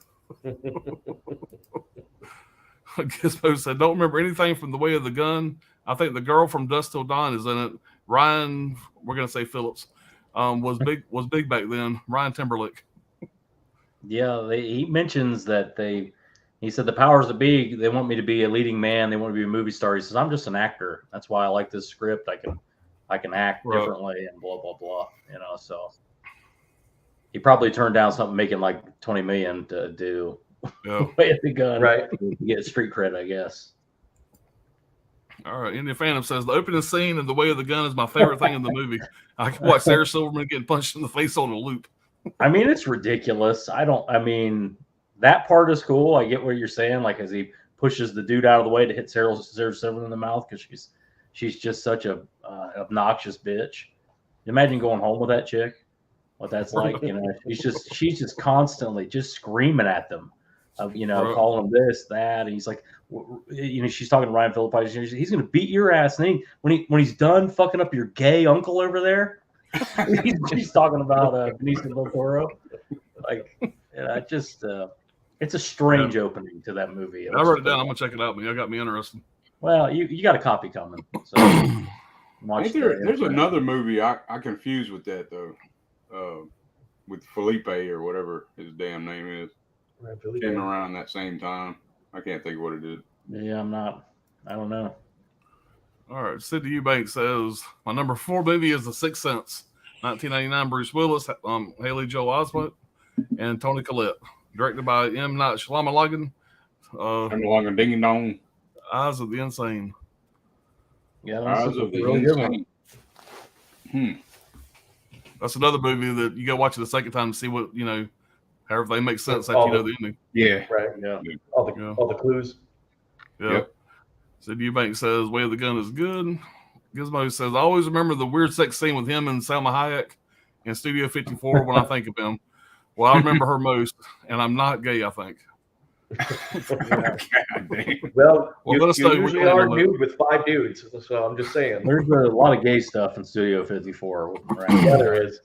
Gizmo said, "Don't remember anything from The Way of the Gun. I think the girl from Dusk Till Dawn is in it. Ryan, we're going to say Phillips, was big back then. Ryan Timberlake." Yeah, he mentions that he said the powers that be, they want me to be a leading man. They want me to be a movie star. He says, "I'm just an actor. That's why I like this script. I can act differently and blah, blah, blah." So he probably turned down something making like $20 million to do Way of the Gun. Right. To get street cred, I guess. All right. Indian Phantom says, "The opening scene in The Way of the Gun is my favorite thing in the movie. I can watch Sarah Silverman getting punched in the face on a loop." I mean, it's ridiculous. That part is cool. I get what you're saying. Like, as he pushes the dude out of the way to hit Sarah Silverman in the mouth because she's just such a obnoxious bitch. Imagine going home with that chick. What that's like, she's just constantly just screaming at them, calling them this, that, and he's like, she's talking to Ryan Phillippe. He's going to beat your ass. And when he's done fucking up your gay uncle over there, she's talking about Benicio del Toro. Like, it's a strange opening to that movie. I wrote it down. I'm gonna check it out, man. That got me interested. Well, you got a copy coming. So there's another movie I confused with that though, with Felipe or whatever his damn name is. Right, came around that same time. I can't think of what it is. Yeah, I don't know. All right, Sid Eubank says, "My number 4 movie is The Sixth Sense, 1999. Bruce Willis, Haley Joel Osment, and Toni Collette. Directed by M. Night Shyamalan. Ding Dong. Eyes of the Insane." Yeah, Eyes of the Insane. That's another movie that you go watch it the second time to see what how everything makes sense after you know the ending. Yeah. Right. Yeah. All the clues. Yeah. Yep. Sid Eubank says, Way of the Gun is good. Gizmo says, I always remember the weird sex scene with him and Salma Hayek in Studio 54 when I think of him. Well, I remember her most, and I'm not gay, I think. God damn. Well, Well, you let us know. usually are nude with 5 dudes, so I'm just saying. There's a lot of gay stuff in Studio 54. Yeah, there is.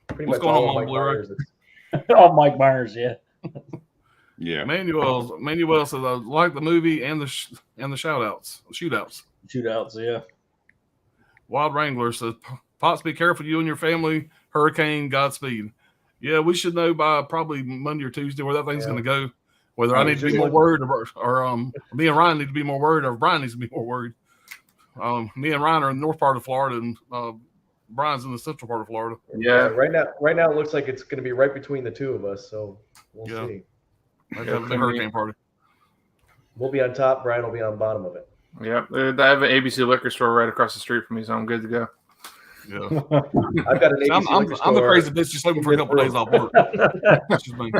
Pretty What's much going all on, of Mike Blu-ray? Myers. Oh, Mike Myers, yeah. Yeah. Manuel says, I like the movie and the shootouts. Shootouts, yeah. Wild Wrangler says, Pops, be careful, you and your family. Hurricane, Godspeed. Yeah, we should know by probably Monday or Tuesday where that thing's going to go. Whether I need to be more worried or me and Ryan need to be more worried, or Brian needs to be more worried. Me and Ryan are in the north part of Florida, and Brian's in the central part of Florida. Yeah. Right now it looks like it's going to be right between the two of us, so we'll see. Let's have a big hurricane party. We'll be on top. Brian will be on bottom of it. Yeah. I have an ABC liquor store right across the street from me, so I'm good to go. Yeah. I've got an ABC liquor store. I'm the crazy bitch just looking for a couple days off work. That's just me.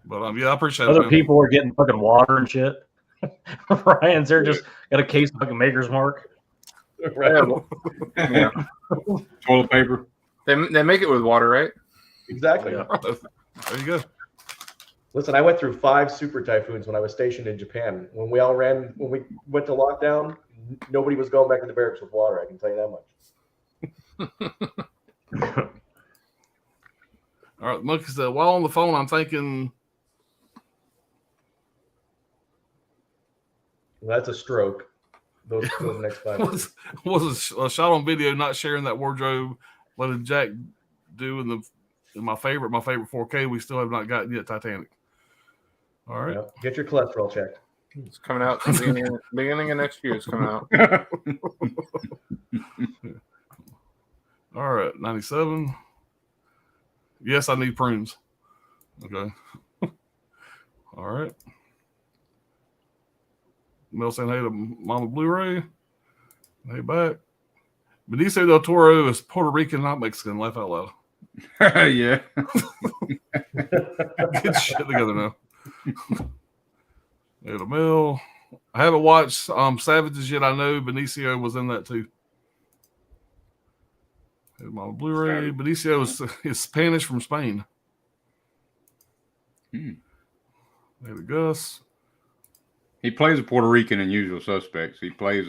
But yeah, I appreciate Other it. people are getting fucking water and shit. Ryan's there just got a case of fucking Maker's Mark. Right. Yeah. Toilet paper. They make it with water, right? Exactly. Yeah. There you go. Listen, I went through 5 super typhoons when I was stationed in Japan. When we went to lockdown, nobody was going back to the barracks with water. I can tell you that much. All right, Monkey said, while on the phone, I'm thinking. Well, that's a stroke. Those next 5 minutes. was a shot on video not sharing that wardrobe. What did Jack do in my favorite 4K? We still have not gotten yet. Titanic. All right. Yep. Get your cholesterol checked. It's coming out beginning of next year. It's coming out. All right, 97. Yes, I need prunes. Okay. All right. Mel saying hey to Mama Blu-ray. Hey back. Benicio del Toro is Puerto Rican, not Mexican. Laugh out loud. Yeah. Get shit together now. Hey to Mel. I haven't watched Savages yet. I know Benicio was in that too. Hey, Mama Blu-ray. Benicio is Spanish from Spain. Hey to Gus. He plays a Puerto Rican in Usual Suspects. He plays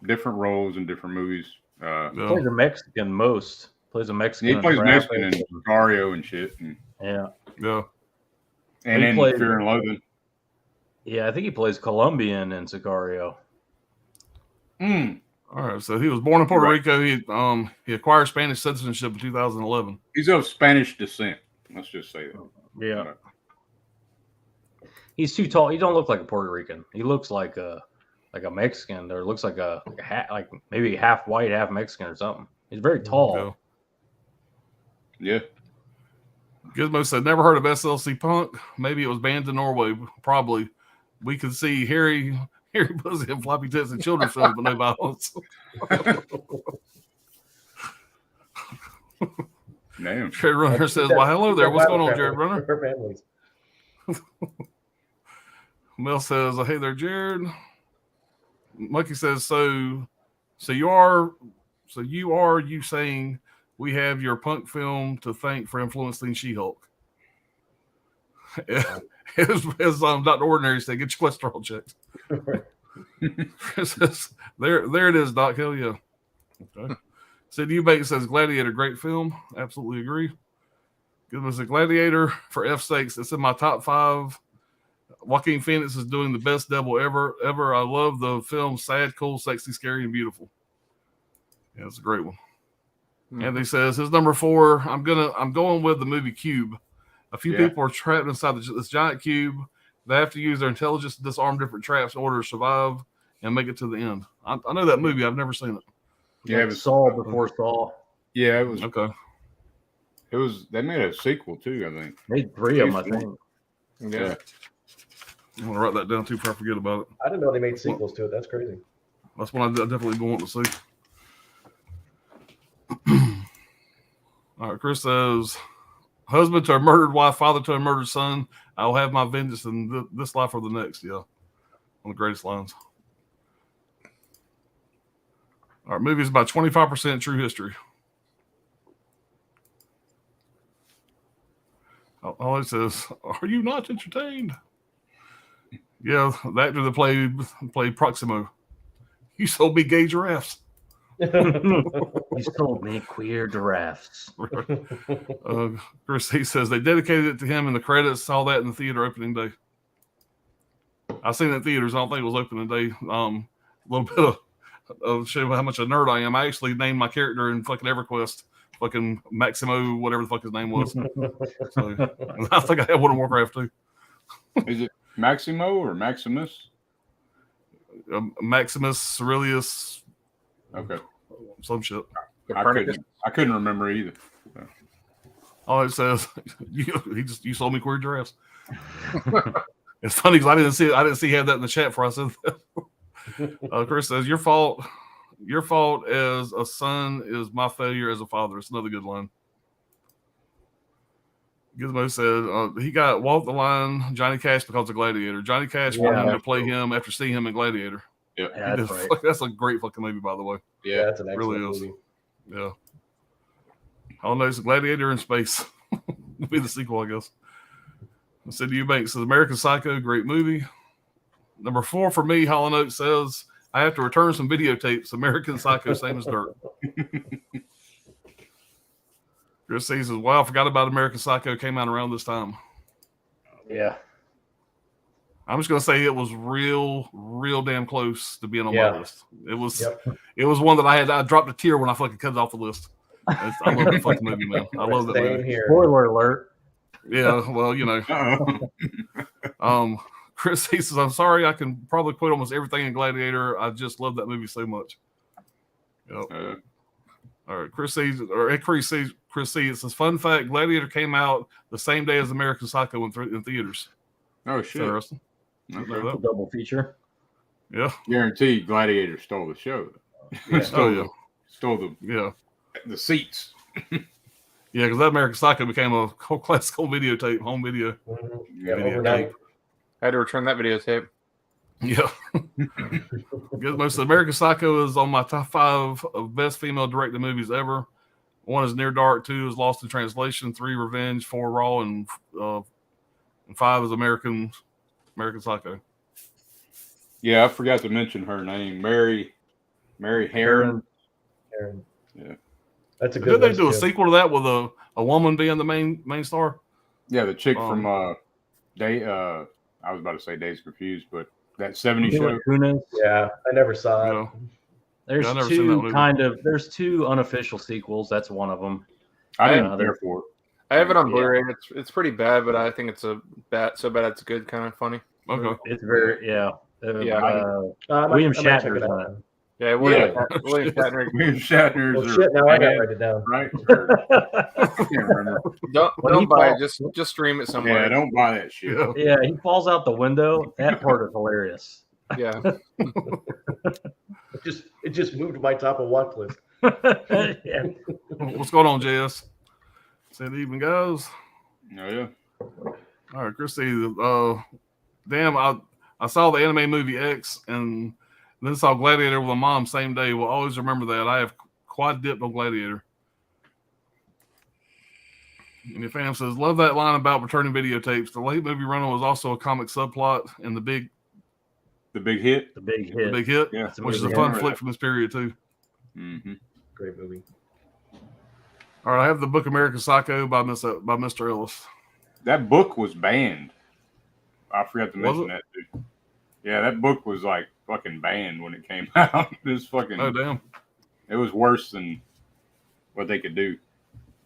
different roles in different movies. Plays a Mexican most. Plays a Mexican. He plays Mexican in Sicario and shit. Yeah. And in Fear and Loathing. Yeah, I think he plays Colombian in Sicario. All right, so he was born in Puerto Rico. He acquired Spanish citizenship in 2011. He's of Spanish descent. Let's just say that. Yeah. He's too tall. He don't look like a Puerto Rican. He looks like a Mexican, or looks like maybe half white, half Mexican or something. He's very tall. Yeah. Gizmo said, never heard of SLC Punk. Maybe it was banned in Norway. Probably. We could see hairy pussy and floppy tits in children's films, but no violence. Damn. Jared Runner says, well, hello there. What's going on, Jared Runner? Mel says, hey there, Jared. Monkey says, so you are saying we have your punk film to thank for influencing She-Hulk. As Dr. Ordinary said, get your cholesterol checked. There it is, Doc. Hell yeah. Okay. Sid Eubank says Gladiator, great film. Absolutely agree. Give us a Gladiator for F's sakes. It's in my top 5. Joaquin Phoenix is doing the best devil ever. I love the film. Sad, cool, sexy, scary, and beautiful. Yeah, it's a great one. Anthony says his number 4. I'm going with the movie Cube. A few people are trapped inside this giant cube. They have to use their intelligence to disarm different traps in order to survive and make it to the end. I know that movie. I've never seen it. Yeah, it was Saul before Saul. Yeah, it was. Okay. It was. They made a sequel too, I think. Made 3 of them, I think. Yeah. I'm gonna write that down too before I forget about it. I didn't know they made sequels to it. That's crazy. That's one I definitely want to see. All right, Chris says, Husband to a murdered wife, father to a murdered son. I will have my vengeance in this life or the next. Yeah. One of the greatest lines. All right, movie is about 25% true history. All it says, are you not entertained? Yeah, the actor that played Proximo. You sold me gay giraffes. You sold me queer giraffes. Chris, he says they dedicated it to him in the credits. Saw that in the theater opening day. I seen it in theaters. I don't think it was opening day. A little bit of show how much a nerd I am. I actually named my character in fucking EverQuest, fucking Maximo, whatever the fuck his name was. So, I think I had one in Warcraft too. Is it Maximo or Maximus? Maximus Aurelius. Okay. Some shit. I couldn't remember either. All it says, you sold me queer giraffes. It's funny because I didn't see he had that in the chat before I said that. Chris says, your fault as a son is my failure as a father. It's another good line. Gizmo said he got walked the line Johnny Cash because of Gladiator. Johnny Cash wanted him to play him after seeing him in Gladiator. Yeah, that's right. That's a great fucking movie, by the way. Yeah, that's an excellent really is. movie. Yeah. All I know is Gladiator in space. Will be the sequel, I guess. I said to Eubanks says American Psycho, great movie. Number 4 for me, Hollow Note says I have to return some videotapes. American Psycho, same as dirt. Chris says, wow, I forgot about American Psycho. Came out around this time. Yeah. I'm just gonna say it was real damn close to being on my list. It was one that I dropped a tear when I fucking cut it off the list. I love the fucking movie, man. I love that movie. Here. Spoiler alert. Yeah, well, you know. Chris he says, I'm sorry, I can probably quote almost everything in Gladiator. I just love that movie so much. Yep. All right, Chris says, it says, fun fact, Gladiator came out the same day as American Psycho in theaters. Oh, shit. Interesting. Okay. Double feature. Yeah. Guaranteed Gladiator stole the show. Yeah. Stole the seats. Yeah, because that American Psycho became a classical videotape, home video. Mm-hmm. Videotape. I had to return that videotape. Yeah. Most of American Psycho is on my top 5 of best female directed movies ever. 1 is Near Dark, 2 is Lost in Translation, 3 Revenge, 4 Raw, and 5 is American Psycho. Yeah, I forgot to mention her name, Mary Herron. Yeah, that's a good. Did they do a sequel to that with a woman being the main star? Yeah, the chick from I was about to say Days Confused, but that 70s show. Yeah, I never saw it. There's 2 unofficial sequels. That's one of them. I didn't care for it. I have it on Blu-ray. It's pretty bad, but I think it's so bad it's good, kind of funny. Okay. It's very William Shatner's on it. Yeah, William Shatner. William Shatner's. Well, shit, now I got to write it down. Right? I can't remember. Don't buy it. Just stream it somewhere. Yeah, don't buy that shit. Yeah, he falls out the window. That part is hilarious. Yeah. It just moved to my top of watch list. Yeah. What's going on, JS? Say the evening, guys. Oh, yeah. All right, Christy. Damn, I saw the anime movie X and then saw Gladiator with my mom same day. Will always remember that. I have quad dipped on Gladiator. And your fam says, love that line about returning videotapes. The late movie rental was also a comic subplot in The Big Hit. The Big Hit. Yeah. Which is a fun flick from this period, too. Mm-hmm. Great movie. All right, I have the book American Psycho by Mr. Ellis. That book was banned. I forgot to mention that, too. Yeah, that book was like fucking banned when it came out. It was fucking. Oh, damn. It was worse than what they could do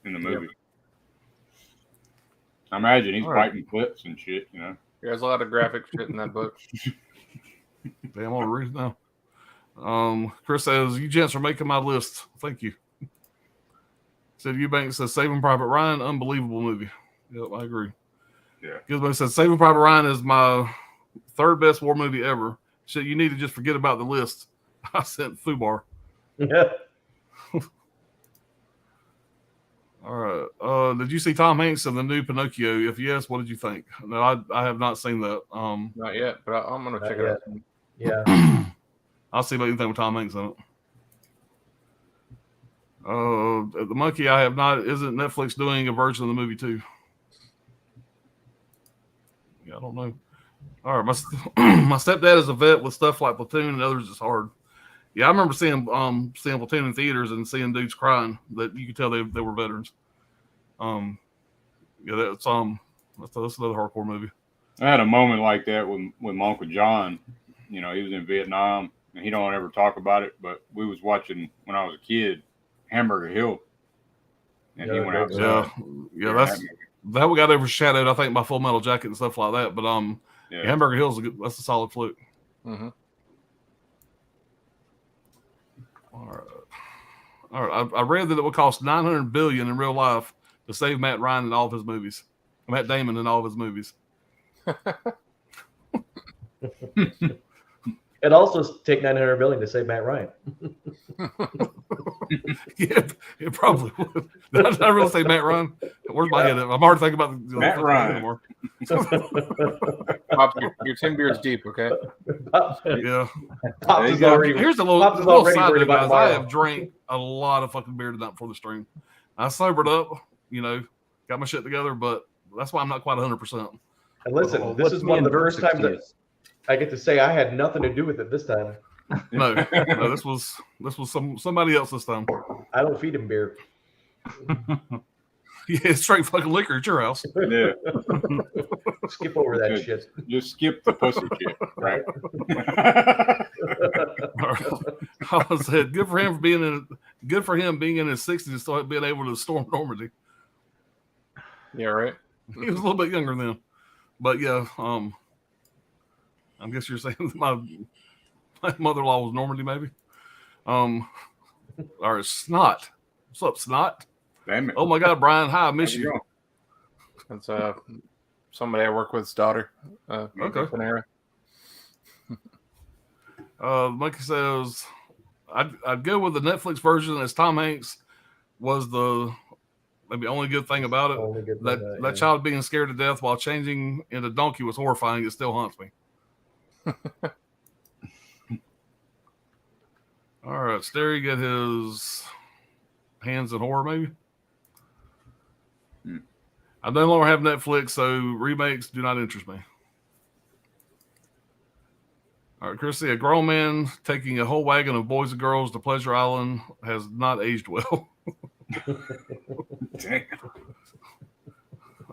in the movie. Yep. I imagine he's biting clips and shit, you know. There's a lot of graphic shit in that book. Damn, I'm gonna read it now. Chris says, you gents are making my list. Thank you. Said Eubanks says Saving Private Ryan, unbelievable movie. Yep, I agree. Yeah. Gizmo says Saving Private Ryan is my 3rd best war movie ever. Shit, you need to just forget about the list. I sent Fubar. Yeah. All right. Did you see Tom Hanks in the new Pinocchio? If yes, what did you think? No, I have not seen that. Not yet, but I'm gonna check it out. Yeah. I'll see what you think with Tom Hanks in it. The Monkey I have not. Isn't Netflix doing a version of the movie too? Yeah, I don't know. All right, my stepdad is a vet with stuff like Platoon and others is hard. Yeah, I remember seeing Platoon in theaters and seeing dudes crying that you could tell they were veterans. Yeah, that's another hardcore movie. I had a moment like that with my Uncle John. You know, he was in Vietnam and he don't ever talk about it, but we was watching when I was a kid, Hamburger Hill. And he went outside. Yeah, that we got overshadowed, I think, by Full Metal Jacket and stuff like that. But Hamburger Hill's that's a solid fluke. Mm-hmm. All right. I read that it would cost $900 billion in real life to save Matt Ryan in all of his movies. Matt Damon in all of his movies. It also take $900 billion to save Matt Ryan. Yeah, it probably would. Did I really say Matt Ryan? Where's my head? I'm hard to think about Matt Ryan anymore. Pops, you're 10 beers deep, okay? Yeah. Pops is already. Here's a little side note, guys. I have drank a lot of fucking beer tonight before the stream. I sobered up, got my shit together, but that's why I'm not quite 100%. And listen, this is one of the first times that I get to say I had nothing to do with it this time. No, this was somebody else this time. I don't feed him beer. Yeah, it's straight fucking liquor at your house. Yeah. Skip over that shit. Just skip the pussy shit, right? I said, good for him being in his 60s and still being able to storm Normandy. Yeah, right. He was a little bit younger then, but yeah, I guess you're saying my mother-in-law was Normandy, maybe. Or Snot. What's up, Snot? Damn it. Oh my God, Brian! Hi, I miss you. That's somebody I work with's daughter. Okay. Panera. Monkey says, I'd go with the Netflix version as Tom Hanks was the maybe only good thing about it. That child being scared to death while changing into donkey was horrifying. It still haunts me. All right, Sterry get his hands in horror, maybe. I no longer have Netflix, so remakes do not interest me. All right, Chrissy, a grown man taking a whole wagon of boys and girls to Pleasure Island has not aged well. Damn.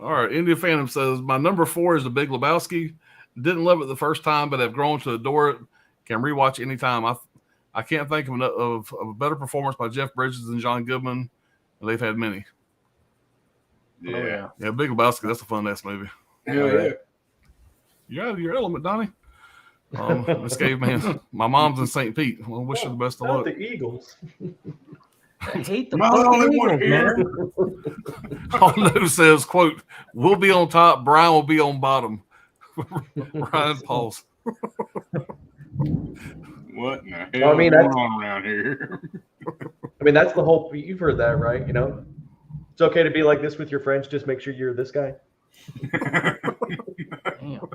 All right, India Phantom says, my number 4 is the Big Lebowski. Didn't love it the first time, but have grown to adore it. Can rewatch anytime. I can't think of a better performance by Jeff Bridges and John Goodman. They've had many. Yeah. Yeah, Big Lebowski, that's a fun-ass movie. Yeah. You're out of your element, Donnie. This caveman. My mom's in St. Pete. Well, wish her the best of luck. The Eagles. I hate the Am I the only one here? All no says, quote, we'll be on top, Brian will be on bottom. Ryan Pauls. What in the hell Well, I mean, is going on around here? I mean, that's the whole. You've heard that, right? It's okay to be like this with your friends. Just make sure you're this guy. Damn.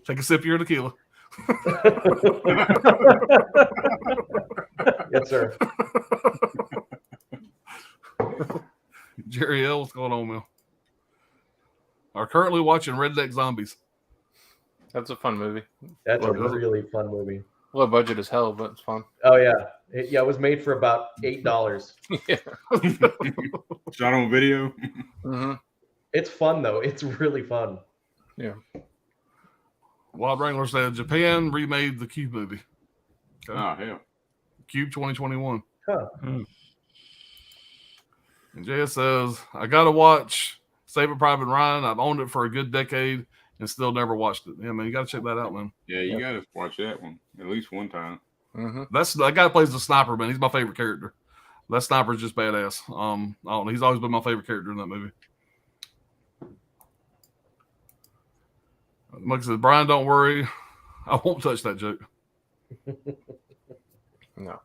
Take a sip of your tequila. Yes, sir. Jerry L, what's going on, man? Are currently watching Redneck Zombies. That's a fun movie. That's a What is it? really fun movie. Low budget as hell, but it's fun. Oh yeah, it was made for about $8. Yeah. Shot on video. Mm-hmm. It's fun though. It's really fun. Yeah. Wild Wrangler said Japan remade the Cube movie. Okay. Oh, hell. Cube 2021. Huh. And JS says, I got to watch Saving Private Ryan. I've owned it for a good decade and still never watched it. Yeah, man, you got to check that out, man. Yeah, you got to watch that one at least one time. Mm-hmm. That guy plays the sniper, man. He's my favorite character. That sniper is just badass. I don't know. He's always been my favorite character in that movie. Mike says, Brian, don't worry. I won't touch that joke. No.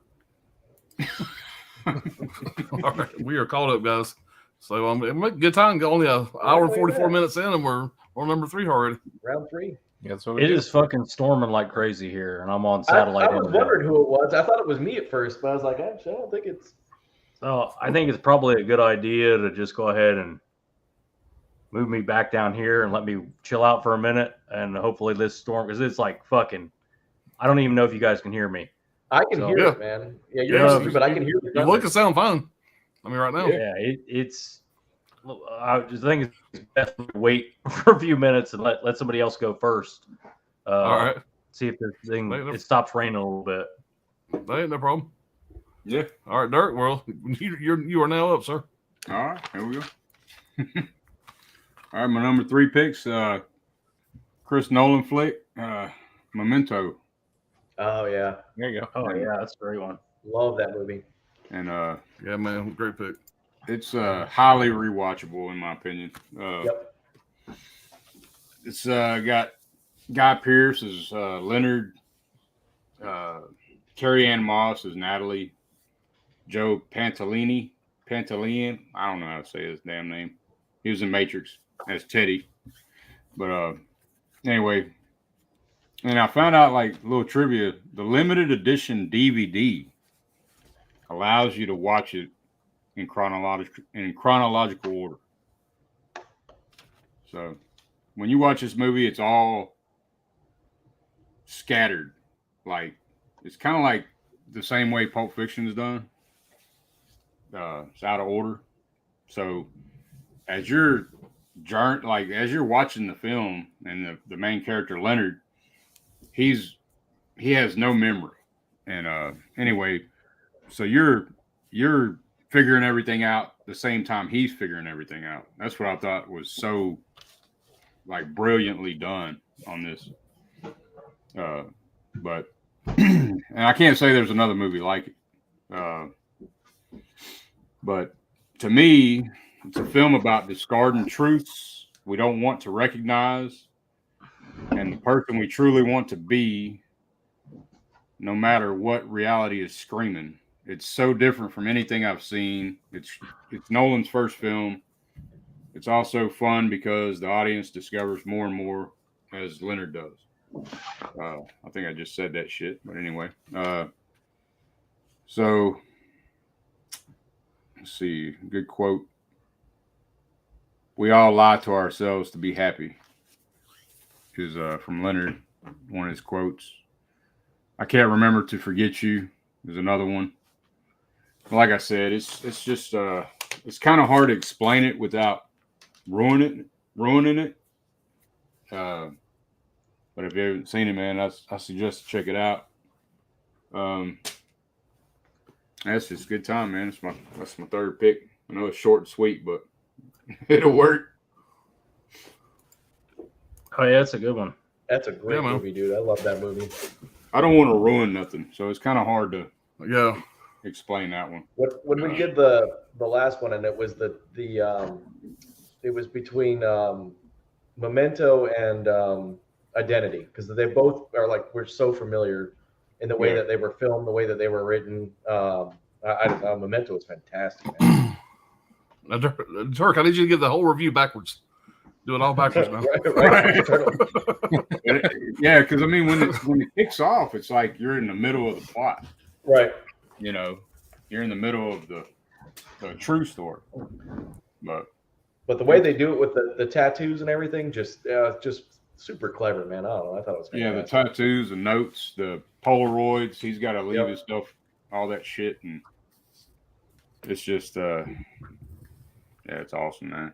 All right, we are caught up, guys. So it make a good time. Only an hour and 44 minutes in, and we're on number 3 already. Round 3. Yeah, that's what we It do. is fucking storming like crazy here, and I'm on I satellite. was internet. wondering who it was. I thought it was me at first, but I was like, actually, I don't think it's. So I think it's probably a good idea to just go ahead and move me back down here and let me chill out for a minute, and hopefully this storm, because it's like fucking. I don't even know if you guys can hear me. I can So- hear Yeah. it, man. Yeah, you're Yeah, easy, but I can hear the You look and sound fine. I mean, right now. Yeah, it's. I just think it's best to wait for a few minutes and let somebody else go first. All right. See if this thing Wait, no- it stops raining a little bit. That ain't no problem. Yeah. All right, Dirk. Well, you are now up, sir. All right, here we go. All right, my number 3 picks, Chris Nolan flick, Memento. Oh yeah, There you go. Oh yeah, that's a great one. love that movie. And Yeah, man. Great pick. it's highly rewatchable in my opinion. Yep. It's got Guy Pearce as Leonard, Carrie Ann Moss as Natalie, Joe Pantolian. I don't know how to say his damn name. He was in Matrix as Teddy. But anyway, and I found out, like, little trivia, the limited edition DVD allows you to watch it in chronological order. So when you watch this movie, it's all scattered. Like, it's kind of like the same way Pulp Fiction is done. It's out of order. So as you're watching the film, and the main character Leonard, he has no memory. And anyway, so you're figuring everything out the same time he's figuring everything out. That's what I thought was so, like, brilliantly done on this. But and I can't say there's another movie like it. But to me, it's a film about discarding truths we don't want to recognize, and the person we truly want to be, no matter what reality is screaming. It's so different from anything I've seen. It's Nolan's first film. It's also fun because the audience discovers more and more as Leonard does. I think I just said that shit, but anyway. So let's see. Good quote. We all lie to ourselves to be happy. Is from Leonard, one of his quotes. I can't remember to forget you is another one. Like I said, it's just it's kind of hard to explain it without ruining it. But if you haven't seen it, man, I suggest to check it out. That's just a good time, man. That's my 3rd pick. I know it's short and sweet, but it'll work. Oh yeah, that's a good one. That's a great movie, dude. I love that movie. I don't want to ruin nothing, so it's kind of hard to explain that one. When we did the last one, and it was it was between Memento and Identity, because they both are, like, we're so familiar in the way that they were filmed, the way that they were written. Memento is fantastic, man. Now, Dirk, I need you to give the whole review backwards. Do it all backwards now. Right. Yeah, because I mean, when it kicks off, it's like you're in the middle of the plot. Right. You know, you're in the middle of the true story. But the way they do it with the tattoos and everything, just super clever, man. I don't know. I thought it was fantastic. Yeah, the tattoos, the notes, the Polaroids. He's got to leave his stuff, all that shit, and it's just it's awesome, man.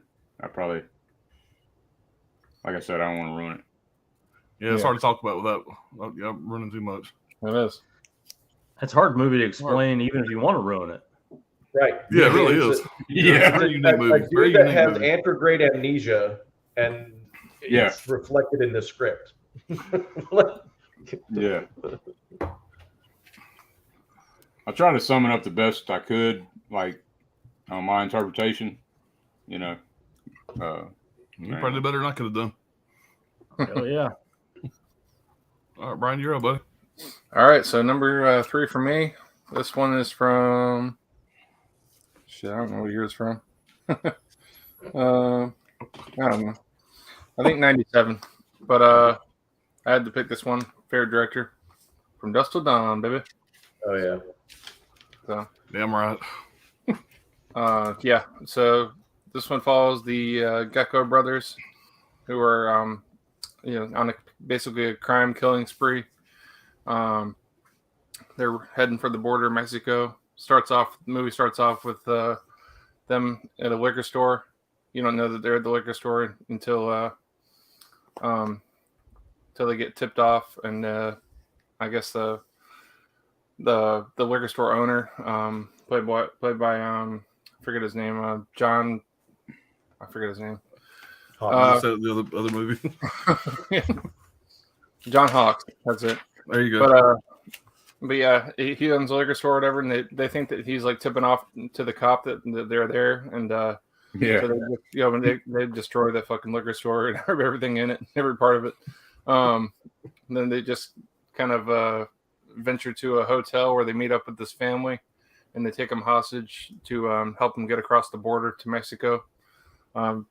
Like I said, I don't want to ruin it. Yeah, it's hard to talk about without running too much. It is. It's a hard movie to explain, even if you want to ruin it. Right. Yeah, it really is. Yeah. It's a very unique movie. A dude that has anterograde amnesia, and it's reflected in the script. Yeah. I tried to sum it up the best I could, like, on my interpretation, you know. You probably did better than I could have done. Hell yeah. All right, Brian, you're up, buddy. All right, so number 3 for me. This one is from Shit, I don't know what year it's from. I don't know. I think 97. But I had to pick this one. Favorite director. From Dusk Till Dawn, baby. Oh yeah. So Damn right. yeah. So this one follows the Gecko brothers, who are on basically a crime killing spree. They're heading for the border of Mexico. The movie starts off with them at a liquor store. You don't know that they're at the liquor store until they get tipped off, and I guess the liquor store owner, played by I forget his name, John. I forget his name. You said the other movie. John Hawkes. That's it. There you go. But yeah, he owns a liquor store or whatever, and they think that he's like tipping off to the cop that they're there, and Yeah. so they destroy that fucking liquor store and everything in it, every part of it. Then they just kind of venture to a hotel where they meet up with this family, and they take them hostage to help them get across the border to Mexico, to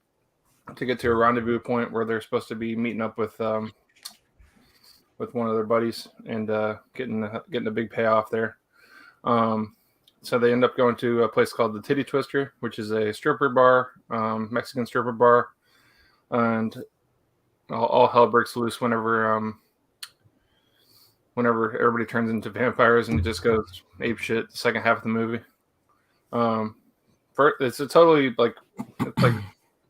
get to a rendezvous point where they're supposed to be meeting up with one of their buddies and getting a big payoff there. So they end up going to a place called the Titty Twister, which is a stripper bar, Mexican stripper bar, and all hell breaks loose whenever everybody turns into vampires, and it just goes ape shit the second half of the movie. It's a totally it's like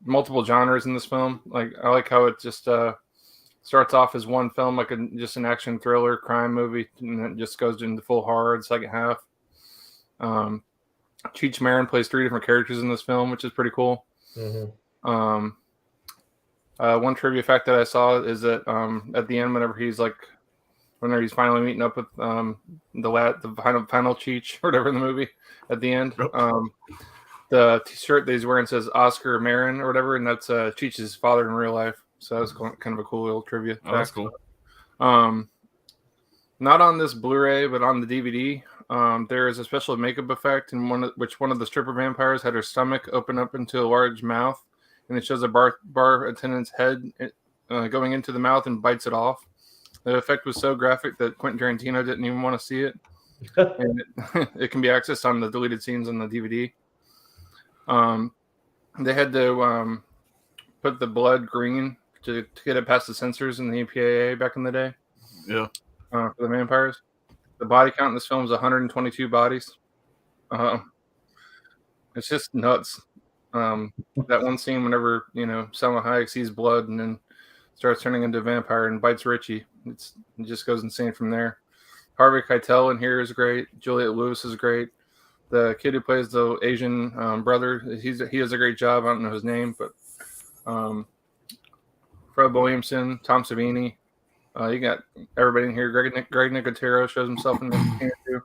multiple genres in this film. Like, I like how it just starts off as one film, like just an action thriller crime movie, and then it just goes into full horror the second half. Cheech Marin plays 3 different characters in this film, which is pretty cool. Mm-hmm. One trivia fact that I saw is that at the end, whenever he's finally meeting up with the final Cheech or whatever in the movie at the end, the t-shirt that he's wearing says Oscar Marin or whatever, and that's Cheech's father in real life. So that was kind of a cool little trivia. Oh, that's cool. Not on this Blu-ray, but on the DVD, there is a special makeup effect in one of the stripper vampires had her stomach open up into a large mouth, and it shows a bar attendant's head going into the mouth and bites it off. The effect was so graphic that Quentin Tarantino didn't even want to see it, and it can be accessed on the deleted scenes on the DVD. They had to put the blood green to get it past the censors in the MPAA back in the day. Yeah. For the vampires. The body count in this film is 122 bodies. It's just nuts. That one scene whenever, Salma Hayek sees blood and then starts turning into a vampire and bites Richie. It just goes insane from there. Harvey Keitel in here is great. Juliette Lewis is great. The kid who plays the Asian brother, he does a great job. I don't know his name, but Fred Williamson, Tom Savini. You got everybody in here. Greg Nicotero shows himself in the too.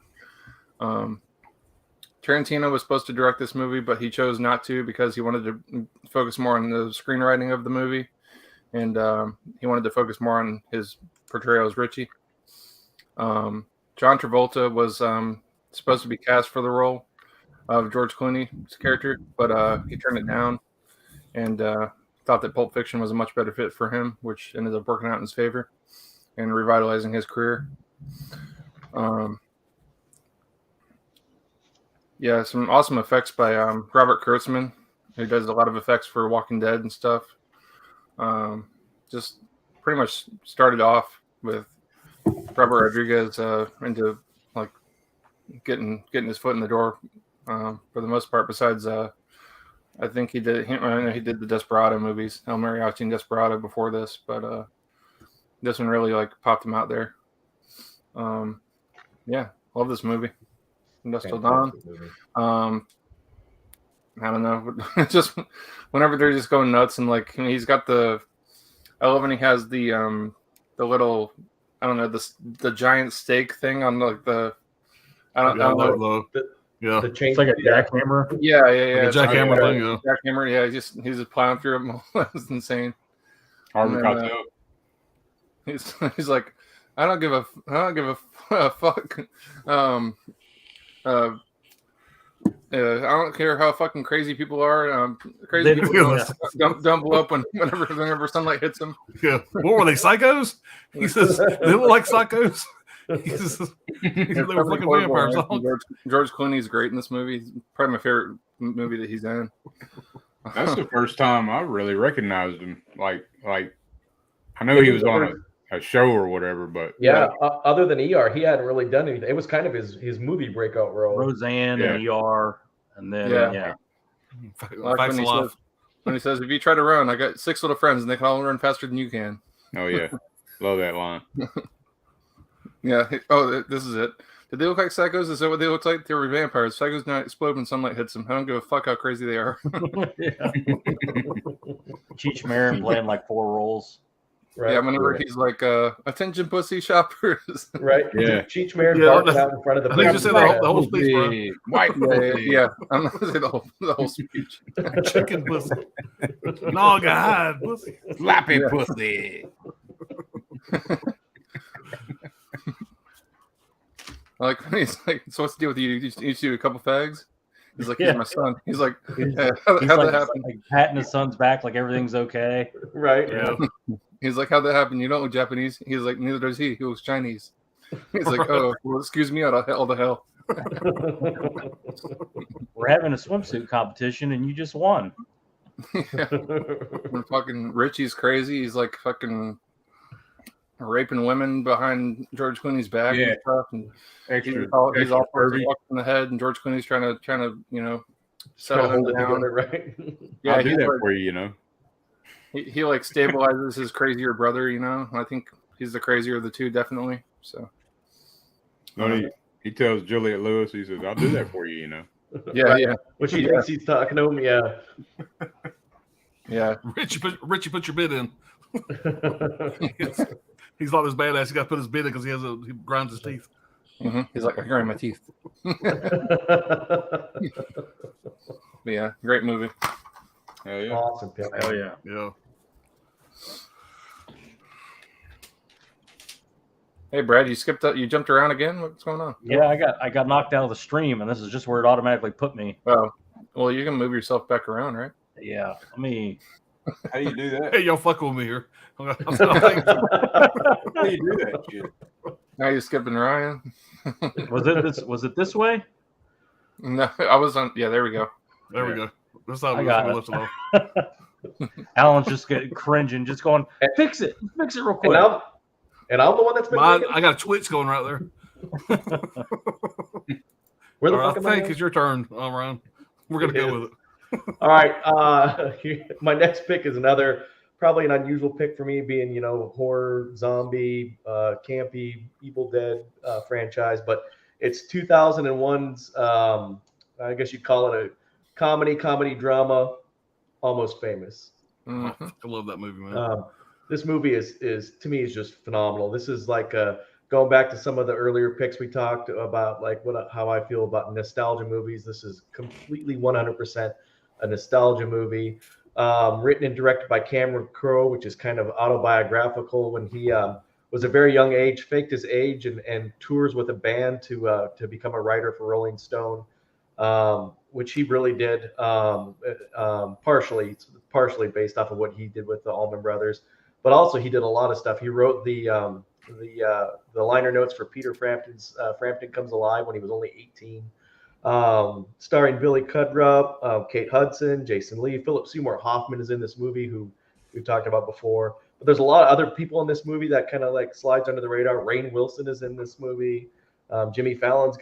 Tarantino was supposed to direct this movie, but he chose not to because he wanted to focus more on the screenwriting of the movie, and he wanted to focus more on his portrayal as Richie. John Travolta was supposed to be cast for the role of George Clooney's character, but he turned it down and thought that Pulp Fiction was a much better fit for him, which ended up working out in his favor and revitalizing his career. Yeah, some awesome effects by Robert Kurtzman, who does a lot of effects for Walking Dead and stuff. Just pretty much started off with Robert Rodriguez into like getting his foot in the door for the most part. Besides, I think he did the Desperado movies, El Mariachi and Desperado before this, but this one really like popped him out there. Yeah, love this movie. Dusk Till Dawn. I don't know, just whenever they're just going nuts and like he's got I love when he has the little, I don't know, the giant stake thing on like the I don't know. Yeah, the chain, It's like a jackhammer. Yeah. Like a jackhammer thing. Yeah. Jackhammer. Yeah, he's just plowing through it. That's insane. Harvey Keitel. He's like, I don't give a fuck. I don't care how fucking crazy people are. Crazy They- people Yeah. don't blow up whenever sunlight hits them. Yeah. What were they, psychos? He says, they look like psychos. He says, they were fucking vampires. George Clooney's great in this movie. He's probably my favorite movie that he's in. That's the first time I really recognized him. Like I know he was on a show or whatever, but Yeah, other than ER, he hadn't really done anything. It was kind of his movie breakout role. Roseanne and ER, and then Yeah. Like when he says, "If you try to run, I got 6 little friends, and they can all run faster than you can." oh yeah, love that line. Yeah. Oh, this is it. Did they look like psychos? Is that what they look like? They were vampires. Psychos not explode when sunlight hits them. I don't give a fuck how crazy they are. yeah. Cheech Marin playing like 4 roles. Right. Yeah, whenever he's like, "Attention, pussy shoppers." Right. Yeah. Cheech Marin Yeah, barking out in front of the I think you said the whole speech, bro. White Yeah. I'm not gonna say the whole speech. Chicken pussy. Naga hide pussy. Slappy pussy. Like when he's like, "So what's the deal with you? You just do a couple fags?" He's like, Yeah. "He's my son." He's like, He's "How'd like, that happen?" like patting his son's back like everything's okay. Right. Yeah. He's like, "How'd that happen? You don't look Japanese." He's like, "Neither does he. He looks Chinese." He's like, "Oh, well, excuse me, all the hell." We're having a swimsuit competition and you just won. When fucking Richie's crazy, he's like fucking raping women behind George Clooney's back Yeah. and stuff. And Extra. he's all pervy. fucked in the head, and George Clooney's trying to Trying settle to him hold it down. together, right? Yeah, I'll do he's that like, for you, you know. he like stabilizes his crazier brother. I think he's the crazier of the two, definitely. So No, he tells Juliette Lewis, he says, "I'll do that for you," you know. yeah, Right. yeah, When she thinks he's talking to him, yeah. yeah. Richie, put your bid in. He's not as badass. He got to put his bid in because he grinds his teeth. He's like, "I grind my teeth." But yeah, great movie. Hell yeah. Awesome pick. Oh yeah. Yeah. Hey, Brad, you jumped around again. What's going on? Yeah, I got knocked out of the stream, and this is just where it automatically put me. Oh, well, you can move yourself back around, right? Yeah. Let me. How do you do that? Hey, y'all fuck with me here. How do you do that shit? Now you're skipping Ryan. Was it this way? No, I was on. Yeah, there we go. There we go. That's how I we got lift it off. Alan's just getting cringing, just going, fix it real quick. And I'm the one that's been Mine, thinking, I got a twitch going right there. where the All right, fuck am I I think going? it's your turn, Ryan. We're gonna go with it. All right. My next pick is probably an unusual pick for me, being horror, zombie, campy, Evil Dead franchise, but it's 2001's. I guess you'd call it a comedy drama, Almost Famous. Mhm. I love that movie, man. This movie is to me is just phenomenal. This is like going back to some of the earlier picks we talked about, like how I feel about nostalgia movies. This is completely 100% a nostalgia movie, written and directed by Cameron Crowe, which is kind of autobiographical. When he was a very young age, faked his age, and tours with a band to become a writer for Rolling Stone, which he really did, partially based off of what he did with the Allman Brothers. But also he did a lot of stuff. He wrote the liner notes for Peter Frampton's Frampton Comes Alive when he was only 18, starring Billy Crudup, Kate Hudson, Jason Lee, Philip Seymour Hoffman is in this movie, who we've talked about before. But there's a lot of other people in this movie that kind of like slides under the radar. Rainn Wilson is in this movie. Jimmy Fallon's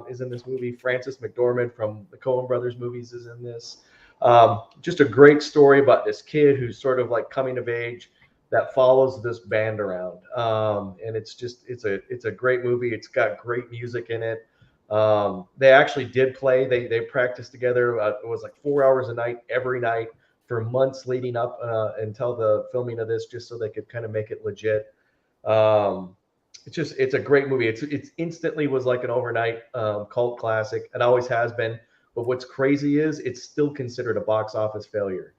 is in this movie. Frances McDormand from the Coen Brothers movies is in this. Just a great story about this kid who's sort of like coming of age, that follows this band around, and it's a great movie. It's got great music in it. They actually did play. They practiced together. It was like 4 hours a night every night for months leading up until the filming of this, just so they could kind of make it legit. It's a great movie. It's instantly was like an overnight cult classic. It always has been. But what's crazy is it's still considered a box office failure,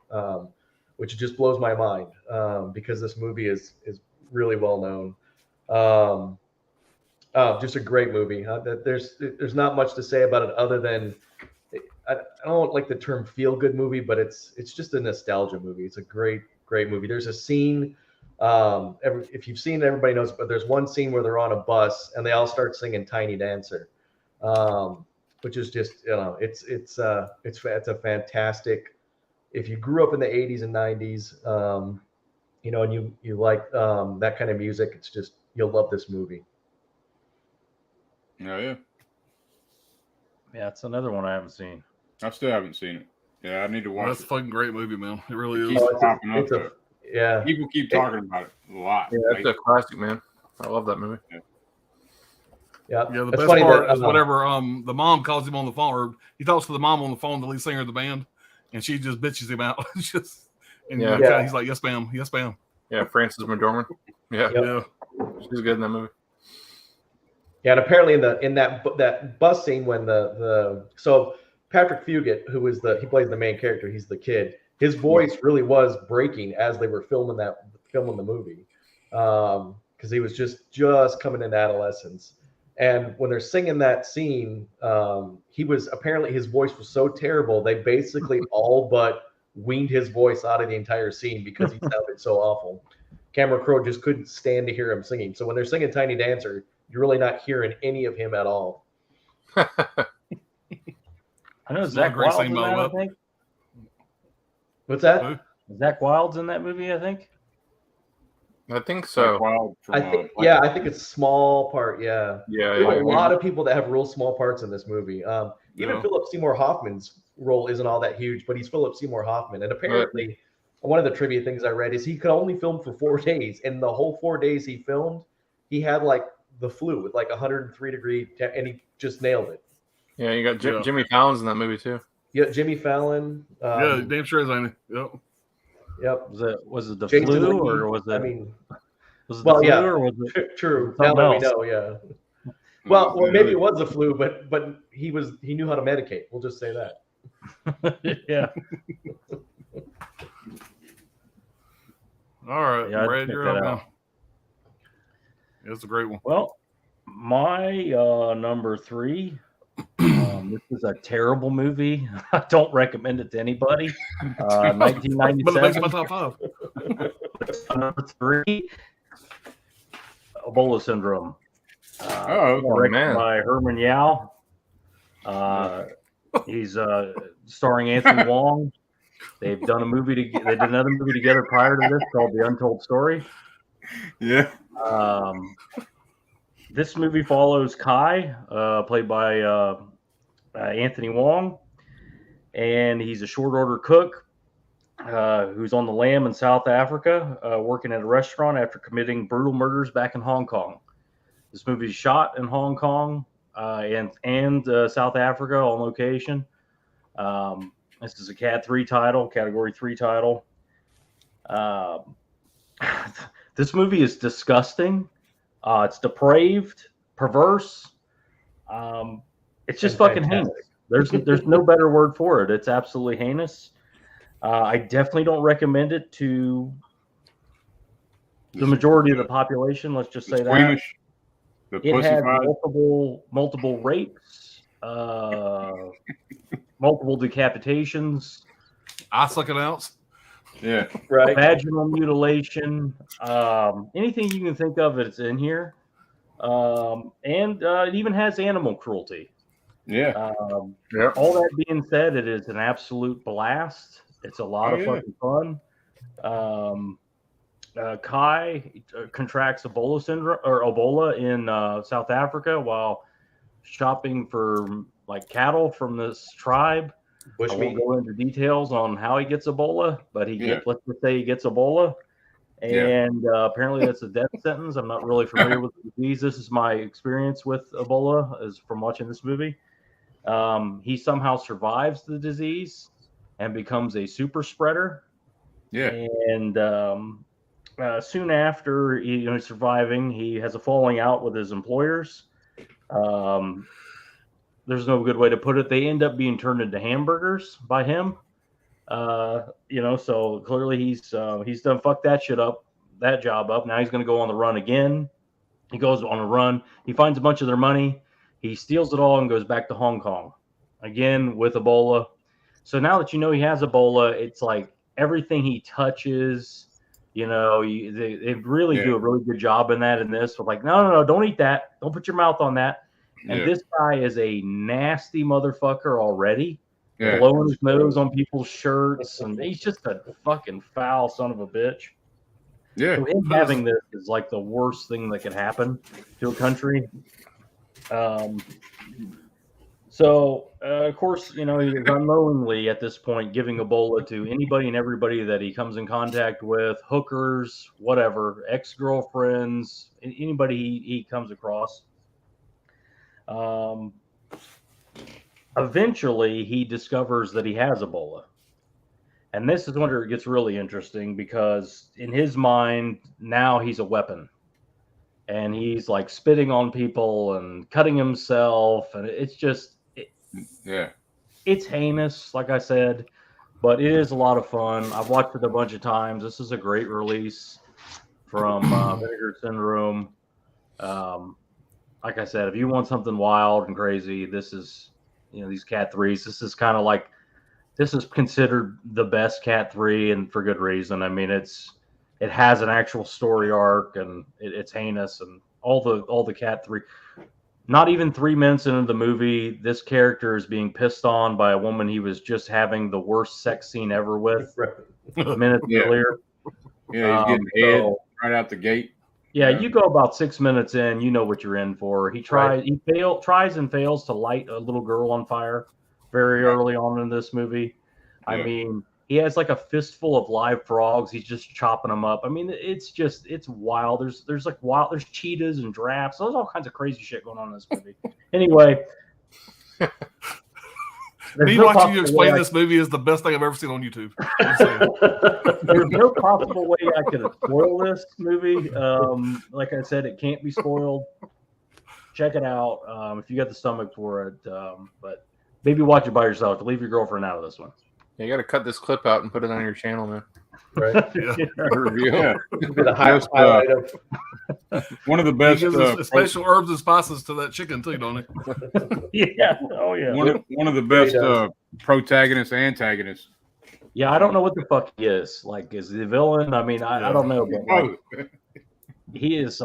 which just blows my mind, because this movie is really well known. Just a great movie. There's not much to say about it other than I don't like the term feel good movie, but it's just a nostalgia movie. It's a great movie. There's a scene, if you've seen it, everybody knows, but there's one scene where they're on a bus and they all start singing Tiny Dancer, which is just, it's a fantastic. If you grew up in the 80s and 90s, and you like that kind of music, it's just, you'll love this movie. Oh, yeah. Yeah, it's another one I haven't seen. I still haven't seen it. Yeah, I need to watch That's a it. fucking great movie, man. It really is. Keeps popping up, though. Yeah. People keep talking about it a lot. Yeah, that's a classic, man. I love that movie. Yeah. The That's best funny part that, is whenever the mom calls him on the phone, or he talks to the mom on the phone, the lead singer of the band, and she just bitches him out. He's like, "Yes, ma'am. Yes, ma'am." Yeah, Frances McDormand. Yeah, Yeah. She's good in that movie. Yeah, and apparently in that bus scene when so Patrick Fugit, he plays the main character, he's the kid. His voice really was breaking as they were filming the movie, because he was just coming into adolescence. And when they're singing that scene, apparently his voice was so terrible they basically all but weaned his voice out of the entire scene because he sounded so awful. Cameron Crowe just couldn't stand to hear him singing. So when they're singing Tiny Dancer, you're really not hearing any of him at all. I know Zach Wilde's in that, I think. What's that? Zach Wilde's in that movie, I think. I think so. I think it's a small part. Yeah. Yeah. There's a lot of people that have real small parts in this movie. Even Philip Seymour Hoffman's role isn't all that huge, but he's Philip Seymour Hoffman. And apparently, one of the trivia things I read is he could only film for 4 days. And the whole 4 days he filmed, he had like the flu with like 103 degree, and he just nailed it. Yeah, you got Jimmy Fallon's in that movie too. Yeah, Jimmy Fallon. Damn sure is, ain't he? Yep. Was it the Jason flu, Lee, or was it? I mean, was it the flu, or was it true? something Now that we else? know, yeah. Well, maybe it was the flu, but he knew how to medicate. We'll just say that. Yeah. All right, Yeah, I'd Brad, check you're that up out. now. Yeah, it's a great one. Well, my number 3. This is a terrible movie. I don't recommend it to anybody. But it makes 1997. my top 5. Number 3, Ebola Syndrome. Oh, man. By Herman Yao. He's starring Anthony Wong. They've done a movie. They did another movie together prior to this called The Untold Story. Yeah. This movie follows Kai, played by Anthony Wong, and he's a short order cook who's on the lam in South Africa, working at a restaurant after committing brutal murders back in Hong Kong. This movie is shot in Hong Kong and South Africa on location. This is a Category 3 title. This movie is disgusting. It's depraved, perverse. It's just fucking heinous. There's no better word for it. It's absolutely heinous. I definitely don't recommend it to the majority of the population. Let's just say that. It had multiple rapes, multiple decapitations, I suck it out. Yeah. Right. vaginal mutilation, anything you can think of, it's in here. And it even has animal cruelty. Yeah. All that being said, it is an absolute blast. It's a lot of fucking fun. Kai contracts Ebola syndrome or Ebola in South Africa while shopping for like cattle from this tribe. I won't go into details on how he gets Ebola, but let's just say he gets Ebola. And apparently that's a death sentence. I'm not really familiar with the disease. This is my experience with Ebola is from watching this movie. He somehow survives the disease and becomes a super spreader. Yeah. And soon after he's surviving, he has a falling out with his employers. There's no good way to put it. They end up being turned into hamburgers by him. So clearly he's done fucked that job up. Now he's going to go on the run again. He goes on a run. He finds a bunch of their money. He steals it all and goes back to Hong Kong. again with Ebola. So now that you know he has Ebola, it's like everything he touches, you know, they really do a really good job in that in this. With like, no, don't eat that. Don't put your mouth on that. And this guy is a nasty motherfucker already, blowing his nose on people's shirts, and he's just a fucking foul son of a bitch. Yeah. So him having this is like the worst thing that could happen to a country. So, of course, you know, he's unknowingly at this point giving Ebola to anybody and everybody that he comes in contact with, hookers, whatever, ex-girlfriends, anybody he comes across. Eventually, he discovers that he has Ebola. And this is where it gets really interesting because in his mind, now he's a weapon. And he's like spitting on people and cutting himself. And it's just, it's heinous, like I said, but it is a lot of fun. I've watched it a bunch of times. This is a great release from Vinegar Syndrome. Like I said, if you want something wild and crazy, this is, you know, these Cat 3s. This is kind of like, this is considered the best Cat 3, and for good reason. I mean, it has an actual story arc, and it's heinous, and all the Cat 3. Not even 3 minutes into the movie, this character is being pissed on by a woman he was just having the worst sex scene ever with minutes earlier. Yeah, he's getting head right out the gate. Yeah, you go about 6 minutes in, you know what you're in for. He tries and fails to light a little girl on fire very early on in this movie. I mean, he has like a fistful of live frogs. He's just chopping them up. I mean, it's wild. There's cheetahs and giraffes. There's all kinds of crazy shit going on in this movie. Anyway, me watching you explain this movie is the best thing I've ever seen on YouTube. There's no possible way I could spoil this movie. Like I said, it can't be spoiled. Check it out if you got the stomach for it. But maybe watch it by yourself. Leave your girlfriend out of this one. Yeah, you got to cut this clip out and put it on your channel, man. Right? Review. The highlight of one of the best. He gives special herbs and spices to that chicken too, don't he? Yeah. Oh yeah. One of the best protagonists, antagonists. Yeah, I don't know what the fuck he is. Like, is he the villain? I mean, I don't know. But like, he is.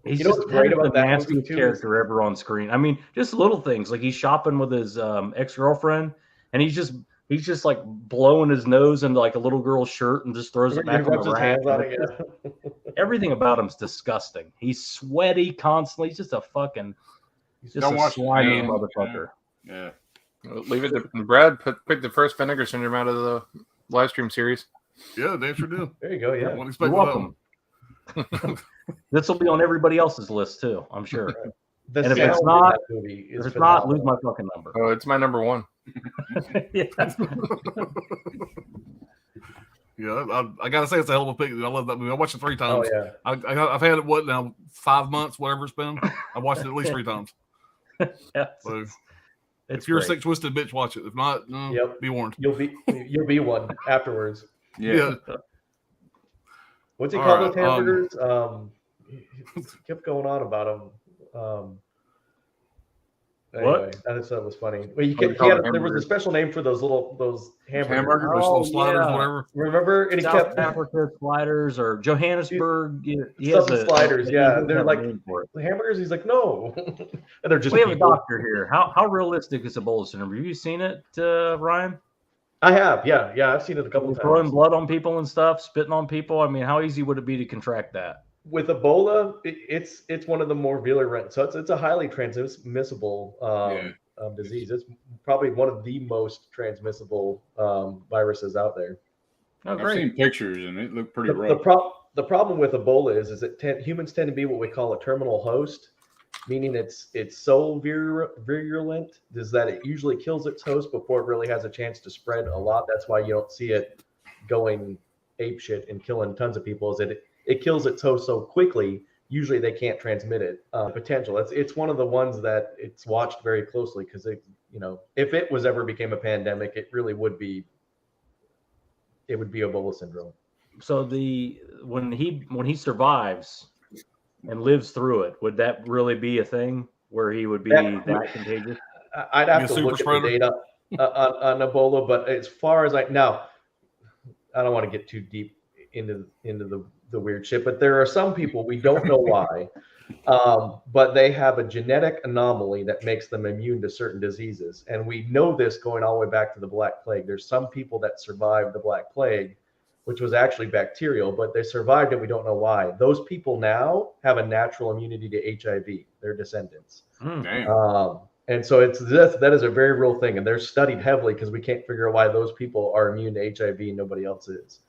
He's just great about the nastiest character ever on screen. I mean, just little things like he's shopping with his ex-girlfriend, and he's just like blowing his nose into like a little girl's shirt and just throws it back on the rack. Everything about him's disgusting. He's sweaty constantly. He's just a fucking slimy motherfucker. Yeah. Leave it to Brad. Pick the first Vinegar Syndrome out of the live stream series. Yeah, they sure do. There you go. Yeah. You're welcome. This will be on everybody else's list too, I'm sure. And if it's not, lose my fucking number. Oh, it's my number one. Yeah, I gotta say it's a hell of a pick. I love that movie. I watched it 3 times. Oh yeah. I've had it 5 months, whatever it's been. I watched it at least 3 times. So if you're a sick, twisted bitch, watch it. If not, be warned. You'll be one afterwards. Yeah. What's he call those hamburgers? He kept going on about them. Anyway, I just thought it was funny. Well, there was a special name for those hamburgers. Little sliders, whatever. Remember? And he South Africa sliders or Johannesburg. He has sliders. Yeah, they're like hamburgers. He's like, no, and they're just. We have a doctor here. How realistic is Ebola syndrome? Have you seen it, Ryan? I have. Yeah. I've seen it a couple times. Throwing blood on people and stuff, spitting on people. I mean, how easy would it be to contract that? With Ebola, it's one of the more virulent. So it's a highly transmissible disease. It's probably one of the most transmissible viruses out there. Oh, great. I've seen pictures and it looked pretty rough. The problem with Ebola is that humans tend to be what we call a terminal host, meaning it's so virulent is that it usually kills its host before it really has a chance to spread a lot. That's why you don't see it going apeshit and killing tons of people. Is that it kills its host so quickly. Usually they can't transmit it. Potential. It's one of the ones that it's watched very closely because if it was ever became a pandemic, it really would be. It would be Ebola syndrome. So when he survives and lives through it, would that really be a thing where he would be that contagious? I'd have to super look spreader? at the data on Ebola, but as far as I don't want to get too deep into the weird shit, but there are some people, we don't know why, but they have a genetic anomaly that makes them immune to certain diseases. And we know this going all the way back to the Black Plague. There's some people that survived the Black Plague, which was actually bacterial, but they survived it. We don't know why. Those people now have a natural immunity to HIV, their descendants. Damn. And so that is a very real thing. And they're studied heavily because we can't figure out why those people are immune to HIV and nobody else is.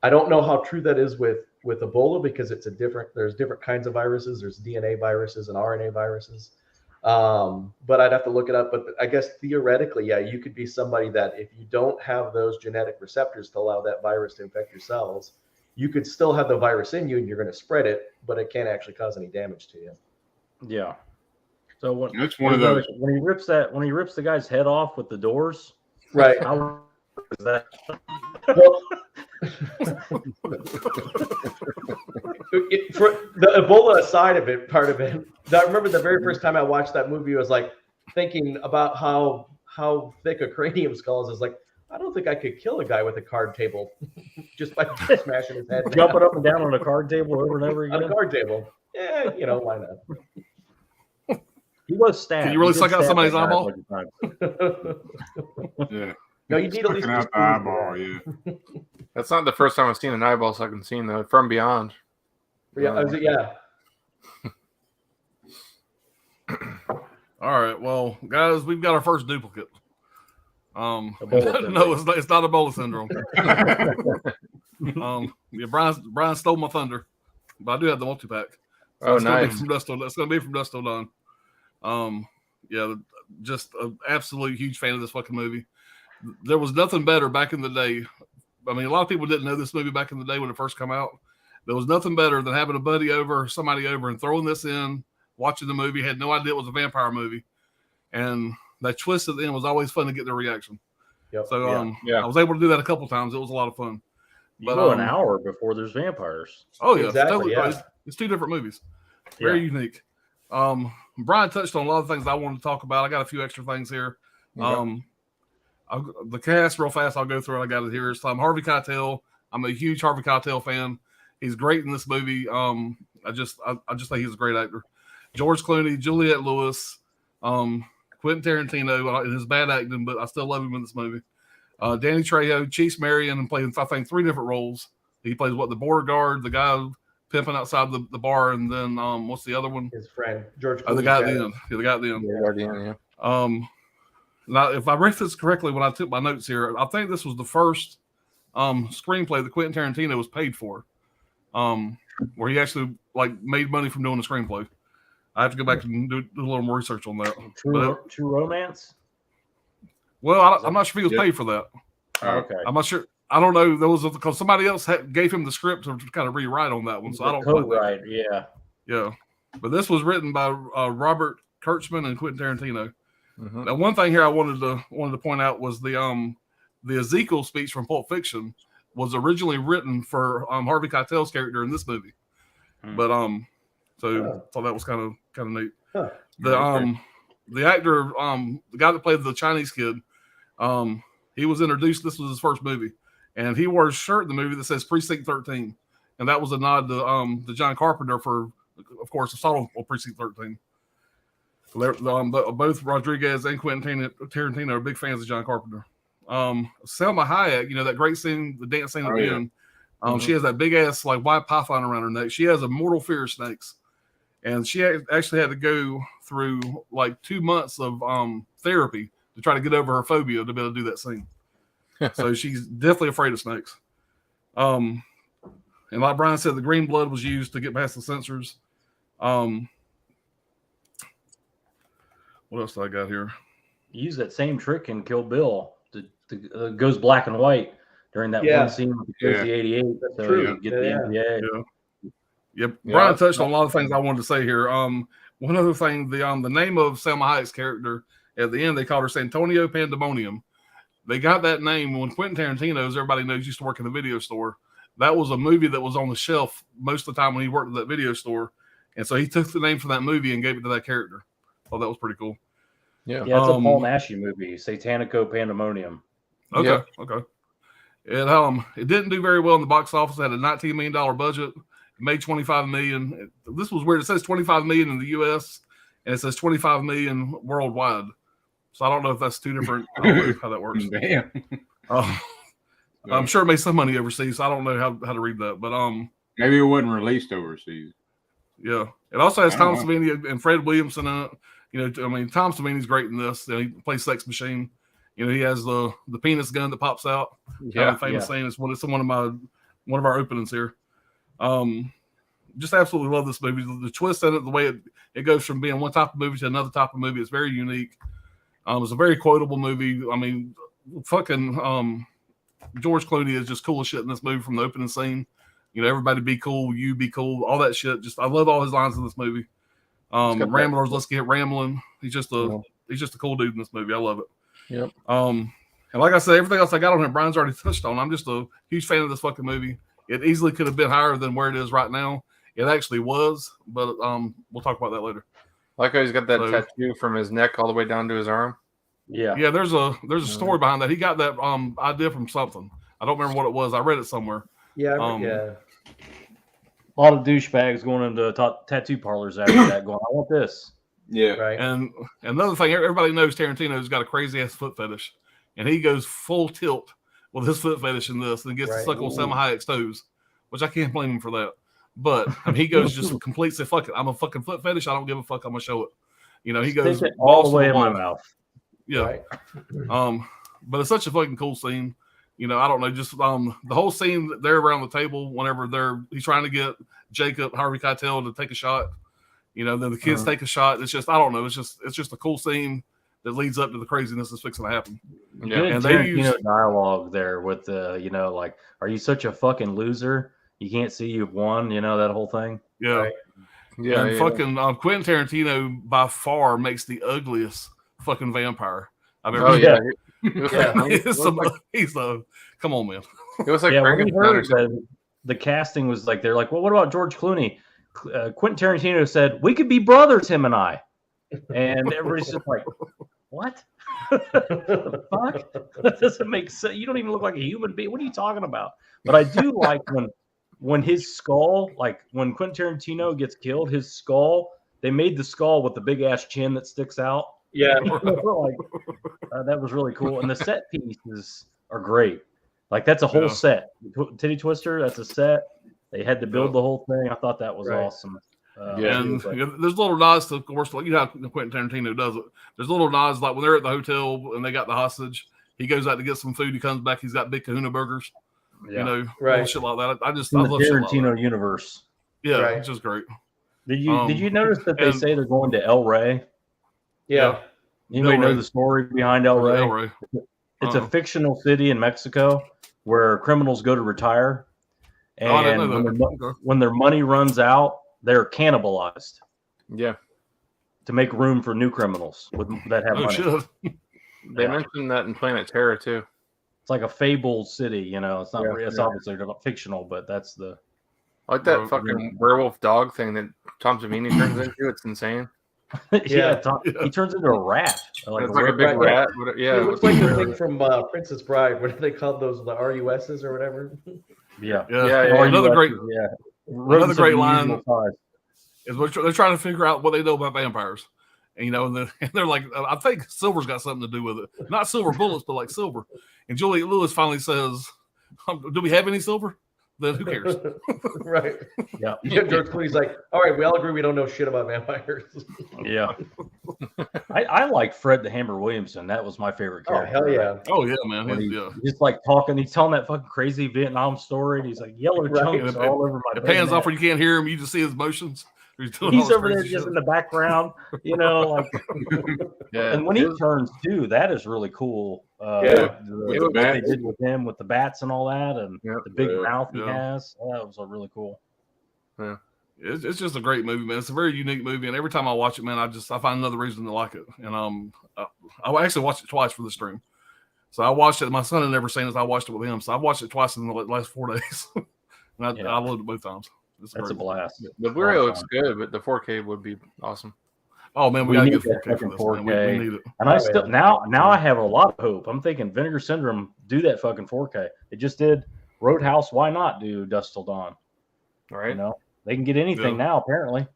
I don't know how true that is with Ebola, because there's different kinds of viruses. There's DNA viruses and RNA viruses. But I'd have to look it up. But I guess theoretically, yeah, you could be somebody that if you don't have those genetic receptors to allow that virus to infect your cells, you could still have the virus in you and you're going to spread it, but it can't actually cause any damage to you. Yeah. So It's one of those. when he rips the guy's head off with the doors, Right. how is that? Well, for the Ebola side of it, part of it, I remember the very first time I watched that movie, I was like thinking about how thick a cranium skull is. I was like, I don't think I could kill a guy with a card table just by smashing his head. Jumping up and down on a card table over and over again. On a card table. Yeah, why not? He was stabbed. Can you really suck out somebody's eyeball? Yeah. No, you need at least Sucking out the eyeball. Yeah. That's not the first time I've seen an eyeball sucking scene though. From Beyond. Yeah. All right, well, guys, we've got our first duplicate. No, it's not Ebola syndrome. Yeah, Brian stole my thunder, but I do have the multi-pack. So Nice. That's going to be from Dust Till Dawn. Yeah, just an absolute huge fan of this fucking movie. There was nothing better back in the day. I mean, a lot of people didn't know this movie back in the day when it first came out. There was nothing better than having a buddy over, somebody over, and throwing this in, watching the movie, had no idea it was a vampire movie. And that twist at the end was always fun to get their reaction. Yep. So Yeah. I was able to do that a couple times. It was a lot of fun. You go an hour before there's vampires. Oh, yeah. Exactly, It's two different movies. Very unique. Brian touched on a lot of things I wanted to talk about. I got a few extra things here. The cast, real fast, I'll go through it. I got it here. It's Harvey Keitel. I'm a huge Harvey Keitel fan. He's great in this movie. I just think he's a great actor. George Clooney, Juliette Lewis, Quentin Tarantino in his bad acting, but I still love him in this movie. Danny Trejo, Chief Marion, and playing I think 3 different roles. He plays the border guard, the guy pimping outside the bar, and then what's the other one? His friend George. The guy at the end. Yeah, the guy at the end. Yeah. Now, if I read this correctly when I took my notes here, I think this was the first screenplay that Quentin Tarantino was paid for, where he actually made money from doing the screenplay. I have to go back and do a little more research on that. True Romance? Well, I'm not sure if he was paid for that. Okay. I'm not sure. I don't know. There was because somebody else gave him the script to kind of rewrite on that one. So I don't know. Right. Yeah. Yeah. But this was written by Robert Kurtzman and Quentin Tarantino. Mm-hmm. Now, one thing here I wanted to point out was the Ezekiel speech from Pulp Fiction was originally written for Harvey Keitel's character in this movie. But so thought that was kind of neat. Huh. The actor, the guy that played the Chinese kid, he was introduced. This was his first movie, and he wore a shirt in the movie that says Precinct 13, and that was a nod to John Carpenter for, of course, Assault on Precinct 13. Both Rodriguez and Quentin Tarantino are big fans of John Carpenter. Selma Hayek, that great scene, the dance scene at the end. She has that big ass white python around her neck. She has a mortal fear of snakes, and she actually had to go through 2 months of therapy to try to get over her phobia to be able to do that scene. So she's definitely afraid of snakes. And like Brian said, the green blood was used to get past the censors. What else do I got here? You use that same trick in Kill Bill. Goes black and white during that one scene with the Crazy 88. That's so true. You get the NBA. Yep. Brian touched on a lot of things I wanted to say here. One other thing, the name of Selma Hayek's character at the end, they called her Santonio Pandemonium. They got that name when Quentin Tarantino, as everybody knows, used to work in the video store. That was a movie that was on the shelf most of the time when he worked at that video store. And so he took the name from that movie and gave it to that character. Oh, that was pretty cool. Yeah. Yeah, it's a Paul Naschy movie, Satanico Pandemonium. Okay, Yep. okay. It didn't do very well in the box office. It had a $19 million budget. It made $25 million. This was weird. It says $25 million in the U.S. and it says $25 million worldwide. So I don't know if that's two different. I don't know how that works. Damn. I'm sure it made some money overseas. So I don't know how to read that, but maybe it wasn't released overseas. yeah. It also has I Tom don't know. Savini and Fred Williamson in it. You know, I mean, Tom Savini's great in this. He plays Sex Machine. You know, he has the penis gun that pops out. Yeah. The famous saying is one of our openings here. Just absolutely love this movie. The twist in it, the way it goes from being one type of movie to another type of movie, it's very unique. It's a very quotable movie. I mean, fucking George Clooney is just cool as shit in this movie from the opening scene. You know, everybody be cool, you be cool, all that shit. Just I love all his lines in this movie. Ramblers, let's get rambling. He's just a cool dude in this movie. I love it. Yep. And like I said, everything else I got on here, Brian's already touched on. I'm just a huge fan of this fucking movie. It easily could have been higher than where it is right now. It actually was, but we'll talk about that later. Like how he's got that tattoo from his neck all the way down to his arm. Yeah. Yeah, there's a story behind that. He got that idea from something. I don't remember what it was. I read it somewhere. Yeah, yeah. A lot of douchebags going into tattoo parlors after that going, I want this. Yeah. Right. And another thing, everybody knows Tarantino's got a crazy ass foot fetish, and he goes full tilt with his foot fetish in this, and gets to suck on Selma Hayek's toes, which I can't blame him for that. But I mean, he goes just completely fuck it. I'm a fucking foot fetish. I don't give a fuck. I'm gonna show it. You know, he goes Stick it all the way in my wall. mouth. Yeah. Right. But it's such a fucking cool scene. You know, I don't know, just the whole scene they're around the table whenever he's trying to get Jacob Harvey Keitel to take a shot. You know, then the kids take a shot. It's just I don't know. It's just a cool scene that leads up to the craziness that's fixing to happen. Yeah, good and Tarantino dialogue there with the like, are you such a fucking loser? You can't see you've won. You know that whole thing. Yeah, right. Yeah. And fucking Quentin Tarantino by far makes the ugliest fucking vampire I've ever seen. He's come on, man. It was like when we heard that the casting was like, they're like, well, what about George Clooney? Quentin Tarantino said we could be brothers, him and I, and everybody's just like, what? The fuck? That doesn't make sense. You don't even look like a human being. What are you talking about? But I do like when his skull, like when Quentin Tarantino gets killed, his skull, they made the skull with the big ass chin that sticks out. Yeah. Like, that was really cool. And the set pieces are great. Like that's a whole set. Titty Twister, that's a set. They had to build the whole thing. I thought that was awesome. And there's little nods to, of course, like you know how Quentin Tarantino does it. There's little nods like when they're at the hotel and they got the hostage. He goes out to get some food. He comes back. He's got big Kahuna burgers. You know, shit like that. I love Tarantino like universe. Yeah, it's just great. Did you notice that they say they're going to El Rey? Yeah. Anybody know the story behind El Rey? El Rey. It's a fictional city in Mexico where criminals go to retire, and when their money runs out, they're cannibalized. Yeah. To make room for new criminals that have money. Shit. They mentioned that in Planet Terror too. It's like a fabled city, you know. It's not. It's obviously not fictional, but that's the. I like that fucking werewolf dog thing that Tom Savini turns into. It's insane. He turns into a rat. Like it's like a big rat. Yeah, it looks like the thing from Princess Bride. What do they call those? The RUSs or whatever. Yeah. Another great line is what they're trying to figure out what they know about vampires. And, you know, and they're like, I think silver's got something to do with it. Not silver bullets, but like silver. And Juliette Lewis finally says, do we have any silver? Then who cares? Right. Yeah. George Clooney's like, all right, we all agree we don't know shit about vampires. Yeah. I like Fred the Hammer Williamson. That was my favorite character. Oh, hell yeah. Oh, yeah, man. He's like talking. He's telling that fucking crazy Vietnam story. And he's like, yellow chunks are all over my It pans off where you can't hear him. You just see his motions. He's over there just in the background, you know, like. And when he turns too, that is really cool. What they did with him with the bats and all that, and the big mouth he has. That was really cool. Yeah, it's just a great movie, man. It's a very unique movie, and every time I watch it, man, I find another reason to like it. And I actually watched it twice for the stream. So I watched it. My son had never seen it. I watched it with him, so I watched it twice in the last 4 days. And I loved it both times. That's a blast. The Blu-ray looks good, but the 4K would be awesome. Oh man, we We gotta need get that 4K for fucking this, man. We 4K. need it. And I Oh, still yeah. now I have a lot of hope. I'm thinking Vinegar Syndrome do that fucking 4K. They just did Roadhouse. Why not do Dusk Till Dawn? Right. You know, they can get anything Yeah. now apparently.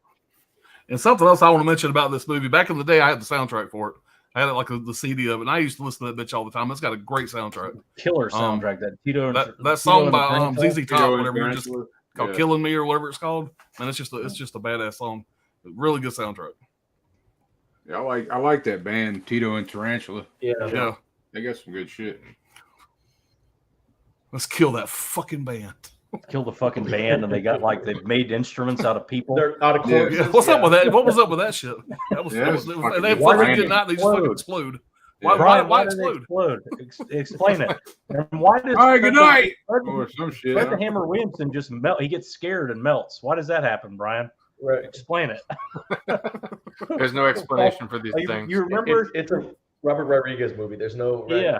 And something else I want to mention about this movie. Back in the day, I had the soundtrack for it. I had it like the CD of it, and I used to listen to that bitch all the time. It's got a great soundtrack. Killer soundtrack. That Tito and That song Tito by and the ZZ Tito Top, and whatever you just Tarantula. called Yeah. "Killing Me" or whatever it's called. Man, it's just a badass song. Really good soundtrack. Yeah, I like that band, Tito and Tarantula. Yeah. They got some good shit. Let's kill that fucking band. Kill the fucking band, and they got like they made instruments out of people. They're out of Yeah. corpses. Yeah. What's up with that? What was up with that shit? That was, Yeah, it was fucking they why fucking did get it not. They just fucking explode? explode. Why Brian, why did it explode? Explain it. And why does All right, good night. Fred Or some shit. Fred the Hammer Williamson just melt? He gets scared and melts. Why does that happen, Brian? Right. Explain it. There's no explanation for these Like, things. you remember? It's a Robert Rodriguez movie. There's no. Right? Yeah.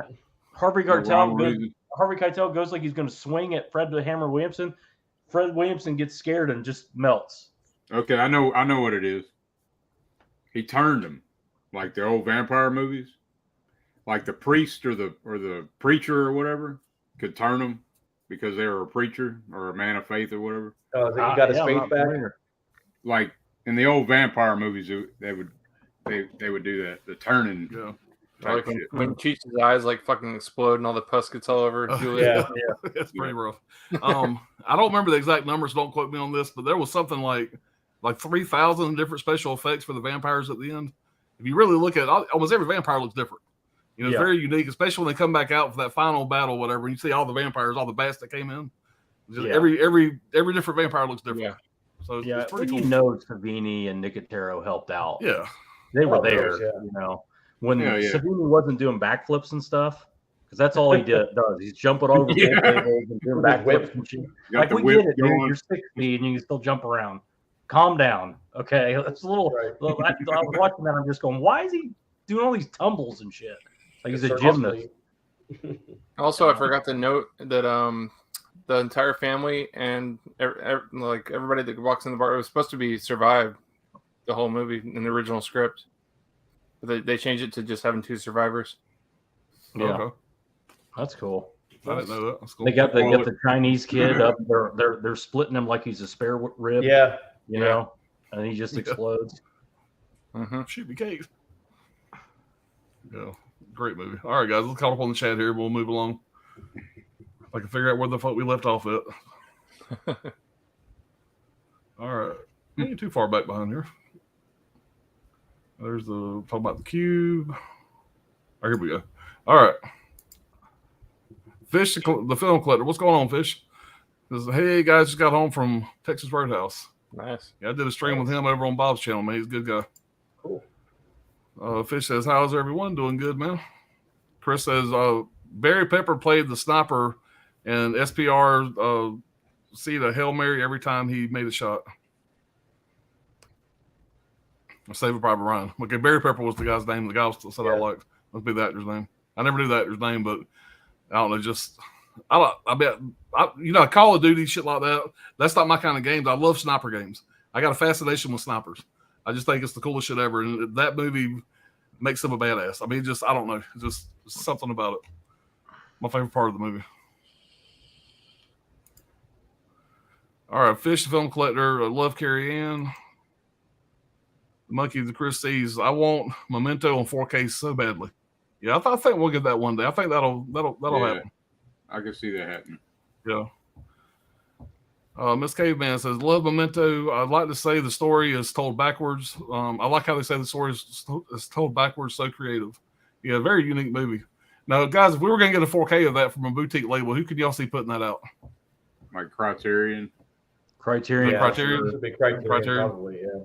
Harvey No rhyme or Keitel reason. goes like he's going to swing at Fred the Hammer Williamson. Fred Williamson gets scared and just melts. Okay, I know what it is. He turned them, like the old vampire movies, like the priest or the preacher or whatever could turn them because they were a preacher or a man of faith or whatever. Oh, he got his I'm faith not back. familiar. Like in the old vampire movies, they would do that, the turning. Yeah. Type Like shit. when Cheech's eyes like fucking explode and all the pus gets all over Julia. Yeah. It's pretty rough. I don't remember the exact numbers. Don't quote me on this, but there was something like 3,000 different special effects for the vampires at the end. If you really look at it, almost every vampire looks different. You know, it's very unique, especially when they come back out for that final battle, whatever. And you see all the vampires, all the bats that came in. Just every different vampire looks different. Yeah. So Yeah, it's pretty you cool. know Savini and Nicotero helped out. Yeah. They were Oh, of there, course, yeah. you know. When Yeah. Savini wasn't doing backflips and stuff, because that's all he does. He's jumping over pool Yeah. tables and doing With his whip. backflips and shit. Got Like, the we whip get it, dude. going. You're 6 feet and you can still jump around. Calm down, okay? That's a little. Right. I was watching that. I'm just going, why is he doing all these tumbles and shit? Like he's a Circus gymnast. movie. Also, I forgot to note that the entire family and like everybody that walks in the bar, it was supposed to be survived the whole movie in the original script, but they changed it to just having 2 survivors. Yeah, Okay. that's cool. I didn't know that. That's cool. They got the Chinese kid up. They're splitting him like he's a spare rib. Yeah. you know, and he just explodes. Mm-hmm. Shoot me cake. Yeah, great movie. All right, guys, let's call up on the chat here. We'll move along. If I can figure out where the fuck we left off at. All right, we ain't too far back behind here. There's the talk about the cube. Oh, here we go. All right, Fish, the film collector. What's going on, Fish? Says, hey guys, just got home from Texas Roadhouse. Nice. Yeah, I did a stream with him over on Bob's channel, man. He's a good guy. Cool. Fish says, how's everyone? Doing good, man. Chris says, Barry Pepper played the sniper and SPR see the Hail Mary every time he made a shot. Saving Private Ryan. Okay, Barry Pepper was the guy's name. The guy said I liked. Must be the actor's name. I never knew the actor's name, but I don't know. Just Call of Duty shit like that. That's not my kind of games. I love sniper games. I got a fascination with snipers. I just think it's the coolest shit ever, and that movie makes him a badass. I mean, I don't know, just something about it. My favorite part of the movie. All right, Fish the Film Collector. I love Carrie Ann. The Monkey the Chris sees. I want Memento on 4K so badly. Yeah, I think we'll get that one day. I think that'll happen. I can see that happening. Yeah. Miss Caveman says, love Memento. I'd like to say the story is told backwards. I like how they say the story is told backwards. So creative. Yeah, very unique movie. Now, guys, if we were going to get a 4K of that from a boutique label, who could y'all see putting that out? Like Criterion. Criterion. Yeah, Criterion. It's a big Criterion, probably, yeah.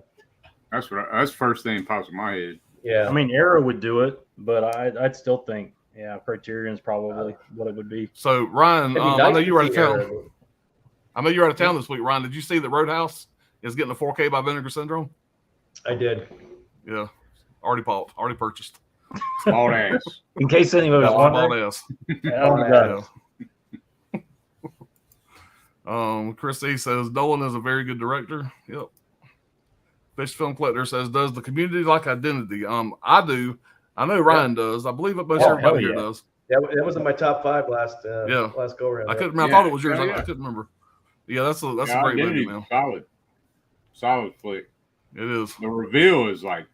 That's the first thing that pops in my head. Yeah. I mean, Arrow would do it, but I'd still think, Criterion's probably what it would be. So, Ryan, It'd be I nice know to you were out of see town. Arrow. I know you're out of town this week, Ryan. Did you see that Roadhouse is getting a 4K by Vinegar Syndrome? I did. Yeah. Already bought. Already purchased. All ass. In case anyone was Bought wondering, ass. yeah. Chris E says Nolan is a very good director. Yep. Fish Film Collector says, does the community like Identity? I do. I know Ryan does. I believe most everybody here does. That was in my top 5 last go around. I couldn't remember. I thought it was yours. I couldn't remember. Yeah, that's a great movie, man. Solid flick. It is. The reveal is like,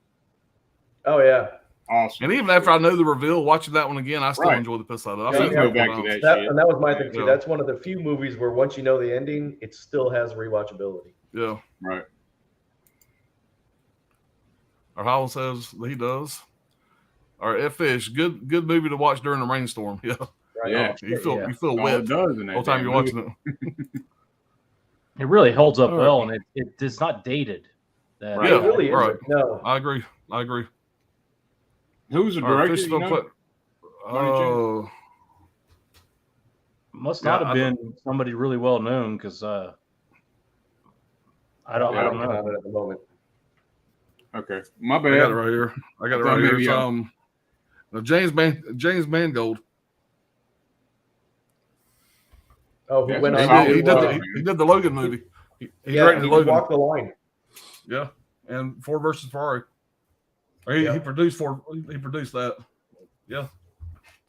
oh yeah, awesome. And even after I know the reveal, watching that one again, I still enjoy the piss out of it. I've go back to that shit. And that was my thing too. That's one of the few movies where once you know the ending, it still has rewatchability. Yeah. Right. Our Howell says he does. All right, F Fish, good movie to watch during a rainstorm. Yeah. Right. Yeah. You feel wet the whole time you're watching it. It really holds up well, and it is not dated. Yeah, it really is. Right. No, I agree. Who's the director? Must not have been somebody really well known because I don't know have it at the moment. Okay, my bad. I got it right here. James Mangold. Oh, he went on. He did the Logan movie. He directed Logan. Walk the Line. Yeah, and Ford versus Ferrari. He produced Ford. He produced that. Yeah,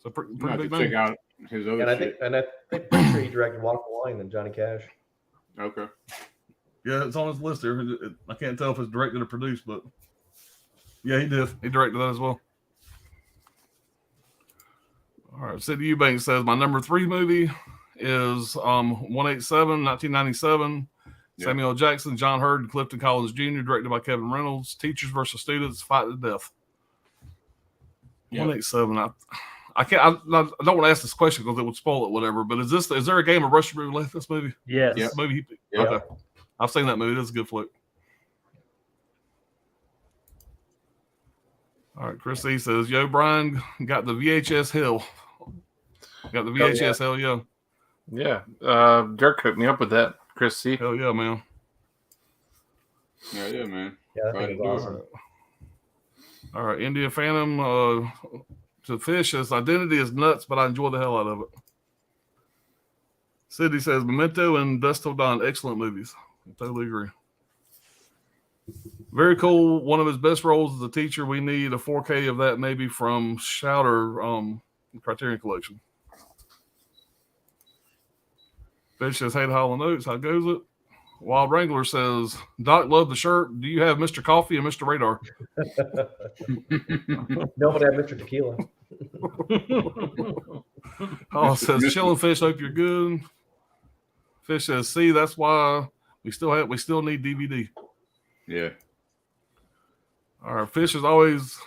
so pretty big name. Check out his other I think pretty sure he directed Walk the Line and Johnny Cash. Okay. Yeah, it's on his list here. I can't tell if it's directed or produced, but yeah, he did. He directed that as well. All right, Sid Eubanks says my number 3 movie is 187, 1997. Yeah. Samuel L. Jackson, John Hurd, and Clifton Collins Jr., directed by Kevin Reynolds. Teachers versus students, fight to death. Yeah. 187. I don't want to ask this question because it would spoil it, whatever. But is there a game of Russian roulette? This movie? Yes. This movie. Yeah. Okay. I've seen that movie. It's a good flick. All right, Chris E says, "Yo, Brian got the VHS hell. Got the VHS hell, yeah." Yeah, Dirk hooked me up with that. Chris C. Hell yeah, man. Yeah, man. Yeah, I think it's awesome. All right, India Phantom to Fish says Identity is nuts, but I enjoy the hell out of it. Sidney says Memento and Dusk Till Dawn, excellent movies. I totally agree. Very cool. One of his best roles as a teacher. We need a 4K of that maybe from Shouter Criterion Collection. Fish says, hey to Hall & Oates. How goes it? Wild Wrangler says, Doc loved the shirt. Do you have Mr. Coffee and Mr. Radar? No, but I have Mr. Tequila. Hall says, chillin' Fish, hope you're good. Fish says, see, that's why we still need DVD. Yeah. All right. Fish is always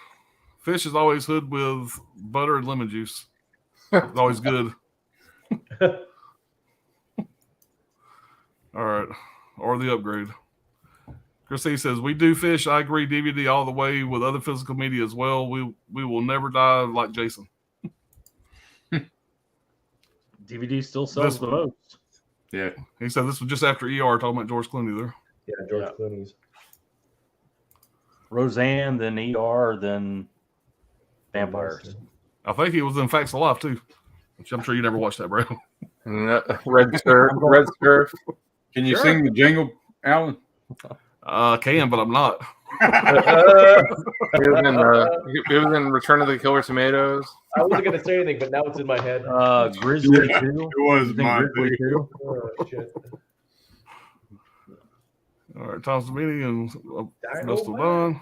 hood with butter and lemon juice. It's always good. All right. Or the upgrade. Chrissy says, we do Fish. I agree. DVD all the way with other physical media as well. We will never die like Jason. DVD still sells the most. Yeah. He said this was just after ER, talking about George Clooney there. Yeah, George Clooney's. Roseanne, then ER, then Vampires. I think he was in Facts of Life too. Which I'm sure you never watched that, Brad. Red Surf. Can you sing the jingle, Alan? Can, but I'm not. He was in Return of the Killer Tomatoes. I wasn't going to say anything, but now it's in my head. Grizzly 2. It was my Grizzly 2. Oh, shit. All right, Tom Savini and Mr. Don.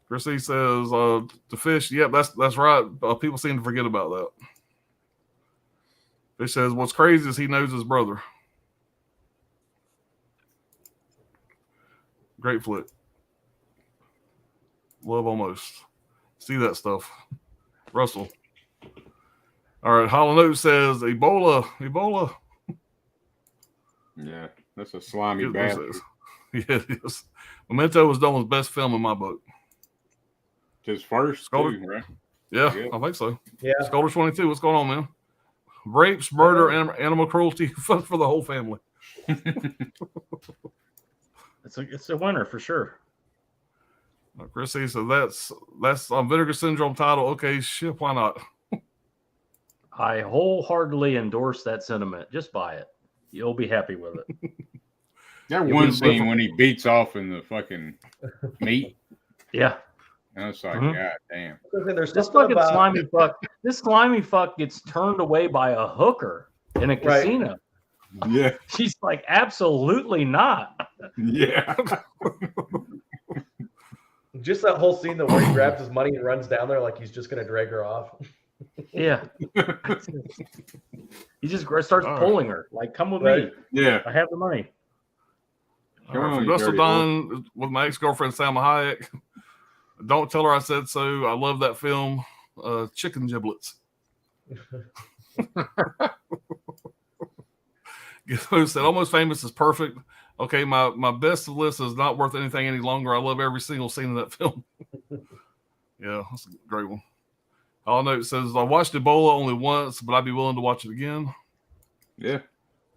Chrissy says, the Fish, yep, that's right. People seem to forget about that. Fish says, what's crazy is he knows his brother. Great flick. Love almost. See that stuff. Russell. All right, Hall & Oates says, Ebola. Yeah, that's a slimy bastard. Yeah, it is. Memento was Dolan's best film in my book. His first, too, right? Yeah, I think so. Yeah. Scolder 22, what's going on, man? Rapes, murder, animal cruelty, fun for the whole family. It's a winner for sure. Chrissy, so that's Vinegar Syndrome title. Okay, shit, why not? I wholeheartedly endorse that sentiment. Just buy it. You'll be happy with it. That one scene when he beats off in the fucking meat. Yeah. And it's like, Mhm. God damn. There's This something fucking about slimy fuck. This slimy fuck gets turned away by a hooker in a casino. Yeah. She's like, absolutely not. Yeah. just that whole scene where he grabs his money and runs down there like he's just gonna drag her off. Yeah. He just starts pulling her. Like, come with Right. me. Yeah. I have the money. Come on, From you Dustin dirty Dunn with my ex-girlfriend Salma Hayek. Don't tell her I said so. I love that film. Chicken giblets. Who said Almost Famous is perfect. Okay, my best list is not worth anything any longer. I love every single scene of that film. Yeah, that's a great one. I'll note it says I watched Ebola only once, but I'd be willing to watch it again. Yeah.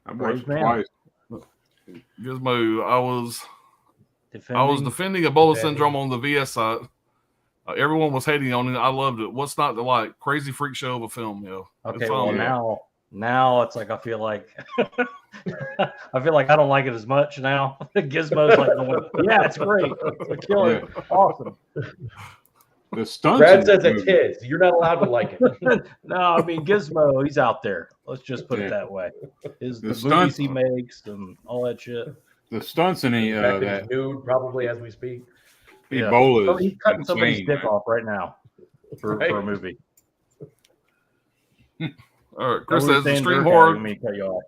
I've watched it Man. twice. Gizmo, I was defending Ebola syndrome on the VS site. Everyone was hating on it. I loved it. What's not to like? Crazy freak show of a film, yo. Okay, well now it's like I feel like I don't like it as much now. Gizmo's like, yeah, it's great, it's killer, awesome. The stunts. Brad says it's his. You're not allowed to like it. No, I mean Gizmo, he's out there. Let's just put it that way. The movies he makes and all that shit. The stunts in that nude probably as we speak. Ebola is he's cutting somebody's insane, dick man. off right now for a movie. All right, Chris says extreme horror. Me cut you off.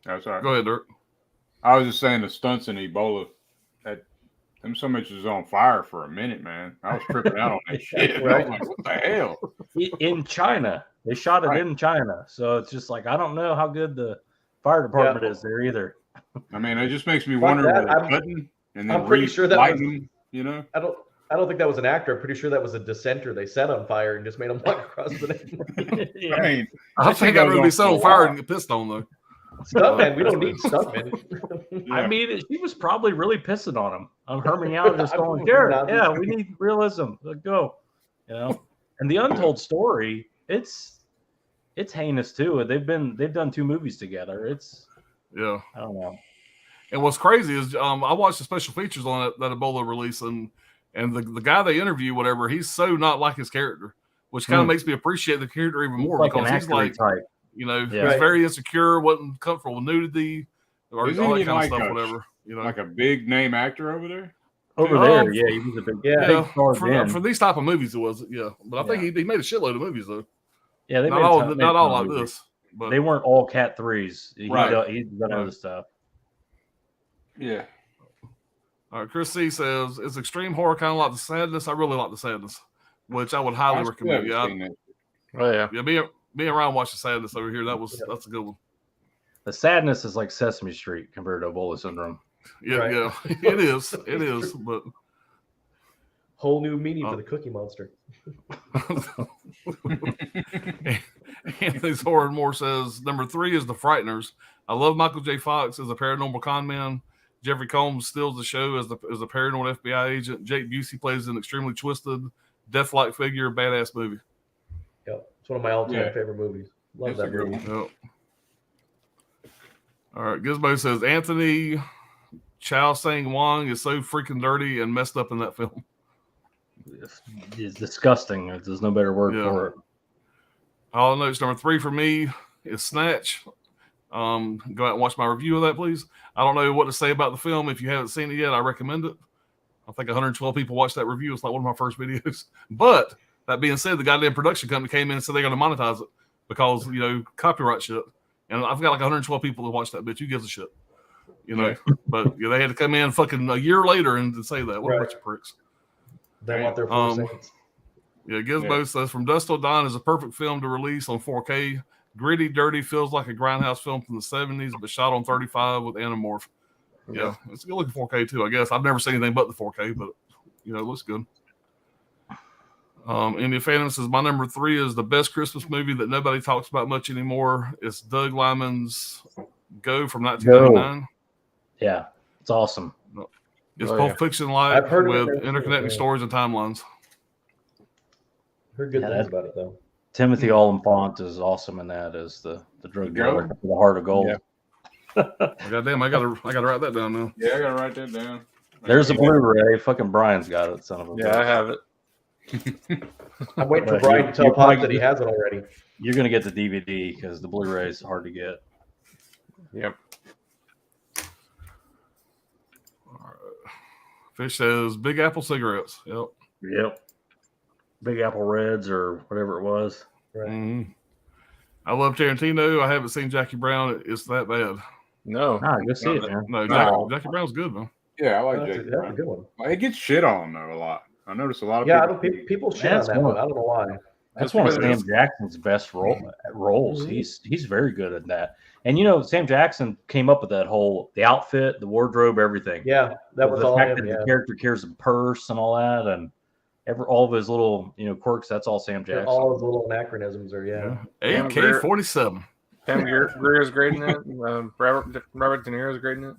That's all right. Go ahead, Dirk. I was just saying the stunts in Ebola. Them so much was on fire for a minute, man. I was tripping out on that shit. Right. I was like, what the hell? In China, they shot it in China, so it's just like I don't know how good the fire department is there either. I mean, it just makes me wonder where they're cutting and then I'm pretty sure that lighting, you know. I don't think that was an actor. I'm pretty sure that was a dissenter they set on fire and just made him walk across the name. Yeah. I mean, I think I'm gonna be set on fire and get pissed on though. Stuntman, we don't need stuntmen. Yeah. I mean, she was probably really pissing on him. I'm herming out, just going, Jared, yeah, we need realism. Let's go. You know, and the Untold Story, it's heinous too. They've done 2 movies together. I don't know. And what's crazy is I watched the special features on that Ebola release, and the guy they interview, whatever, he's so not like his character, which kind of makes me appreciate the character even more because he's like, type. you know, he's very insecure, wasn't comfortable with nudity, or all that kind of stuff, whatever. You know, like a big name actor over there. Over there, yeah, he was a big, big star for these type of movies, it was, But I think he made a shitload of movies though. Yeah, they not all like this, but they weren't all Cat 3s. He's done other stuff. Yeah. All right, Chris C says it's extreme horror, kind of like the sadness. I really like the sadness, which I would highly recommend. Being around watching sadness over here, that's a good one. The sadness is like Sesame Street compared to Ebola syndrome. Yeah, it is, but whole new meaning for the Cookie Monster. Anthony's Horror and More says number 3 is The Frighteners. I love Michael J. Fox as a paranormal con man. Jeffrey Combs steals the show as a paranoid FBI agent. Jake Busey plays an extremely twisted, death-like figure. Badass movie. Yep, it's one of my all-time favorite movies. Love that movie. Yep. All right, Gizmo says Anthony Chow Sang Wong is so freaking dirty and messed up in that film. It's disgusting. There's no better word for it. I'll notice number 3 for me is Snatch. Go out and watch my review of that, please. I don't know what to say about the film. If you haven't seen it yet, I recommend it. I think 112 people watched that review. It's like one of my first videos. But that being said, the goddamn production company came in and said they're going to monetize it because, copyright shit. And I've got like 112 people to watch that bitch. Who gives a shit? But they had to come in fucking a year later and say that. What a bunch of pricks. They want their 4 cents. Yeah, Gizmo says From Dusk Till Dawn is a perfect film to release on 4K. Gritty, dirty, feels like a grindhouse film from the 70s, but shot on 35 with Animorph. Yeah, it's a good looking 4K too, I guess. I've never seen anything but the 4K, but it looks good. India Phantom says my number 3 is the best Christmas movie that nobody talks about much anymore. It's Doug Liman's Go from 1999. Yeah, it's awesome. It's Pulp Fiction-like with interconnecting stories and timelines. Heard good things about it though. Timothy Olyphant is awesome in that as the drug dealer with the heart of gold. Goddamn, I gotta write that down now. Yeah, I gotta write that down. There's a Blu-ray. Fucking Brian's got it, son of a Yeah, I have it. I'm waiting for But Brian to tell you're Pop probably- that he has it already. You're gonna get the DVD because the Blu-ray is hard to get. Yep. Fish says Big Apple cigarettes. Yep. Yep. Big Apple Reds or whatever it was. Right. Mm-hmm. I love Tarantino. I haven't seen Jackie Brown. It's that bad. No. Ah, go see it, man. No, No. Jackie Brown's good, man. Yeah, I like That's, Jackie that's a Brown. good one. It gets shit on though a lot. I notice a lot of Yeah, people. people shit on That's that one. one. I don't know why. That's one of because Sam Jackson's best roles. Mhm. He's very good at that. And you know, Sam Jackson came up with that whole the outfit, the wardrobe, everything. Yeah, that was the all fact him. that Yeah, the character carries a purse and all that, and all of his little quirks. That's all Sam Jackson. all his little anachronisms are Damn, AK-47. Pam Greer's great in it. Robert De Niro's great in it.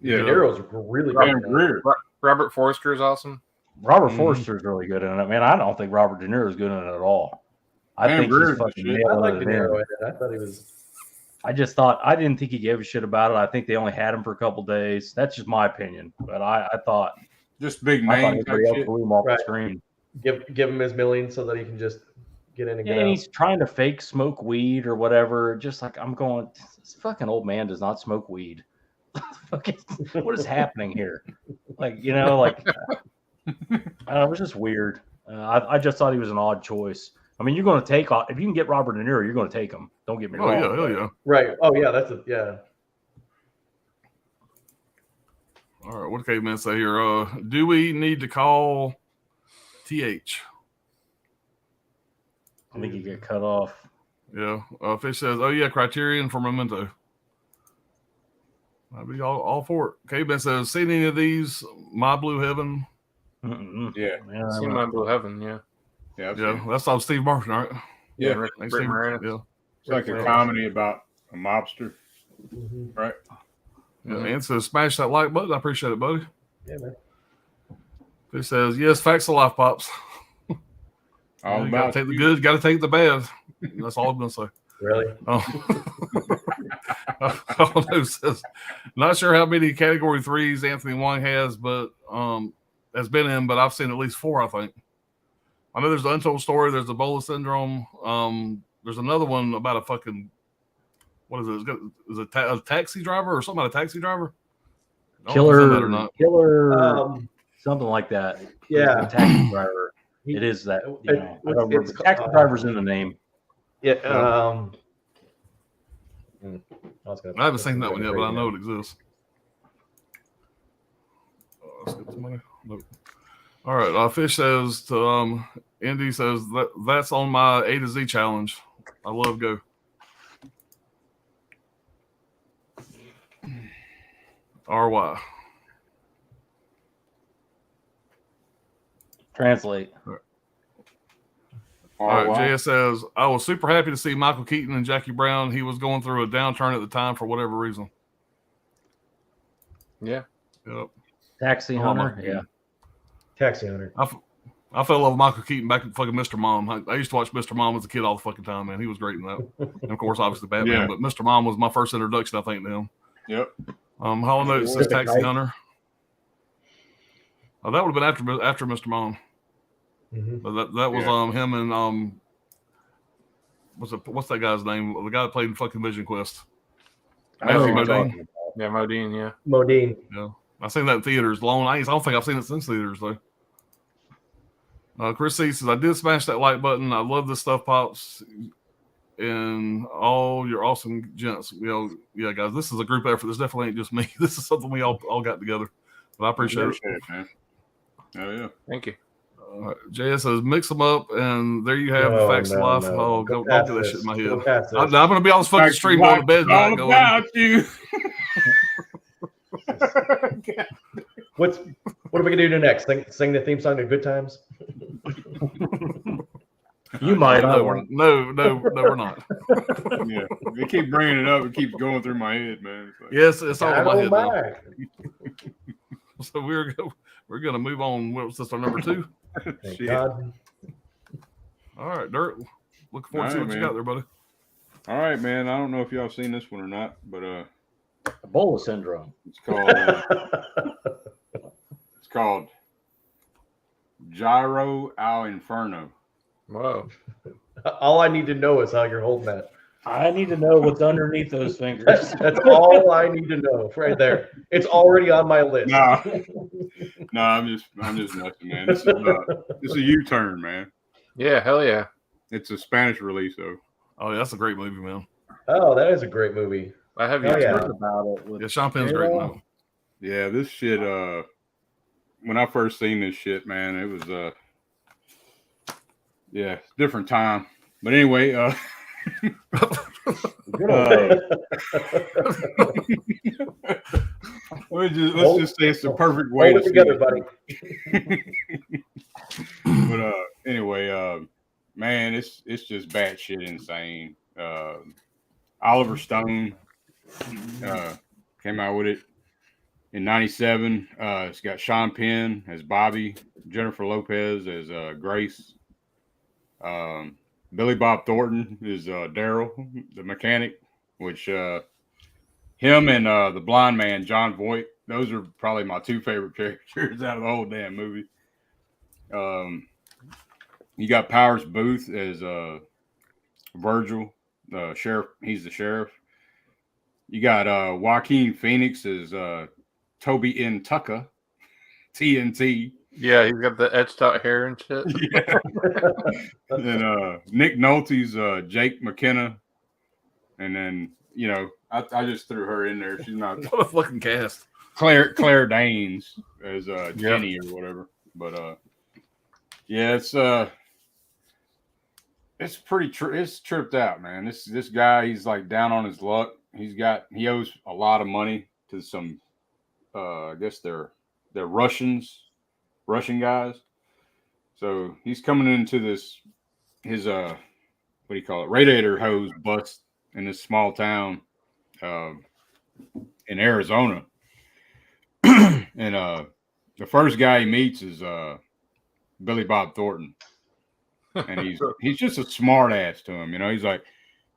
Yeah, De Niro's really good. Pam in that. Grier. Robert Forster is awesome. Robert Forster's really good in it. Man, I don't think Robert De Niro is good in it at all. I Pam think Grier's he's the fucking shit. I nailing like it De in. Niro in it. I thought he was. I didn't think he gave a shit about it. I think they only had him for a couple days. That's just my opinion. But I thought Just big I thought name type everybody else shit. blew him off Right. the screen. Give him his millions so that he can just get in and Yeah, get and out. he's trying to fake smoke weed or whatever. Just like I'm going, this fucking old man does not smoke weed. What is happening here? Like, it was just weird. I just thought he was an odd choice. I mean, you're going to take if you can get Robert De Niro, you're going to take him. Don't get me Oh wrong. yeah, hell yeah. Right. Oh yeah, that's a yeah. All right, what did Caveman say here? Do we need to call TH? I think you get cut off. Yeah. Fish says, oh yeah, Criterion for Memento. I'd be all for it. Caveman says, seen any of these? My Blue Heaven. Mm-mm. Yeah, Yeah, Seen My Blue Heaven, yeah. yeah, I've Yeah, seen it. that's all Steve Martin, right? Yeah. Rick Thanks, Rick Steve. Moranis. Yeah. It's like a comedy about a mobster, Mhm. right? Yeah, and says, smash that like button. I appreciate it, buddy. Yeah, man. He says, yes, facts of life, pops. All You about gotta take the you. good, gotta take the bad. That's all I'm gonna say. Really? Says, not sure how many category 3s Anthony Wong has, but has been in, but I've seen at least 4, I think. I know there's the Untold Story, there's Ebola Syndrome, there's another one about a fucking what is it? Is it a taxi driver or something about a taxi driver? I don't know if it's in that or not. Killer, something like that. Yeah. The taxi driver. It is that. I don't remember. it's- Taxi driver's in the name. Yeah. I haven't seen that one yet, but I know it exists. Let's get some money. Nope. All right. Fish says to Indy says that's on my A to Z challenge. I love Go. RY. Translate. All right, JS says, I was super happy to see Michael Keaton and Jackie Brown. He was going through a downturn at the time for whatever reason. Yeah. Yep. Taxi Hunter. Yeah. Taxi Hunter. I fell in love with Michael Keaton back in fucking Mr. Mom. I used to watch Mr. Mom as a kid all the fucking time, man. He was great in that. And of course, obviously Batman, Yeah. but Mr. Mom was my first introduction, I think, to him. Yep. Hollow Note says With the Taxi kite. Hunter. Oh, that would have been after Mr. Mom. Mhm. But that was him and what's that guy's name? The guy that played in fucking Vision Quest. I know Matthew what you're Modine. talking about. Yeah, Modine, yeah. Modine. Yeah, I seen that in theaters. Long. I don't think I've seen it since theaters though. Chris C says I did smash that like button. I love this stuff, pops, and all your awesome gents. Yeah, guys, this is a group effort. This definitely ain't just me. This is something we all got together. But I appreciate it. man. Oh yeah. Thank you. JS says mix them up, and there you have the facts of life. Oh, go past get that this. shit in my Go head. past this. I'm gonna be on this fucking stream going to bed All tonight. Going, about you. What are we gonna do next? Sing the theme song to Good Times? You might. no, we're not. Yeah, they keep bringing it up. It keeps going through my head, man. It's like, Yes, it's all in my head now. back. So we're gonna move on. What was this? Our number 2. Thank Shit. God. All right, Dirt. Looking forward to see All what right, you man. got there, buddy. All right, man. I don't know if y'all seen this one or not, but Ebola syndrome. It's called Gyro al Inferno. Whoa. All I need to know is how you're holding that. I need to know what's underneath those fingers. That's all I need to know right there. It's already on my list. No, I'm just messing, man. This is a U-turn, man. Yeah, hell yeah. It's a Spanish release, though. Oh, yeah, that's a great movie, man. Oh, that is a great movie. I have Oh, yeah. Heard about it. With Yeah, Sean Penn's great in that one. Yeah, this shit. When I first seen this shit, man, it was yeah, different time. But anyway, good old days. let's just say it's the perfect way Hold to it together, buddy. But anyway, man, it's just batshit insane. Oliver Stone came out with it in '97. It's got Sean Penn as Bobby, Jennifer Lopez as Grace. Billy Bob Thornton is Daryl, the mechanic, which him and the blind man, John Voight, those are probably my two favorite characters out of the whole damn movie. You got Powers Booth as Virgil, the sheriff. He's the sheriff. You got Joaquin Phoenix as Toby N. Tucker, TNT. Yeah, he's got the etched out hair and shit. Yeah. And Nick Nolte's Jake McKenna. And then, you know, I just threw her in there. She's not What a fucking cast. Claire Danes as Jenny or whatever. But yeah, it's pretty it's tripped out, man. This guy, he's like down on his luck. He owes a lot of money to some I guess they're Russian guys. So he's coming into his what do you call it? Radiator hose bust in this small town in Arizona. And the first guy he meets is Billy Bob Thornton. And he's just a smart ass to him, you know. He's like,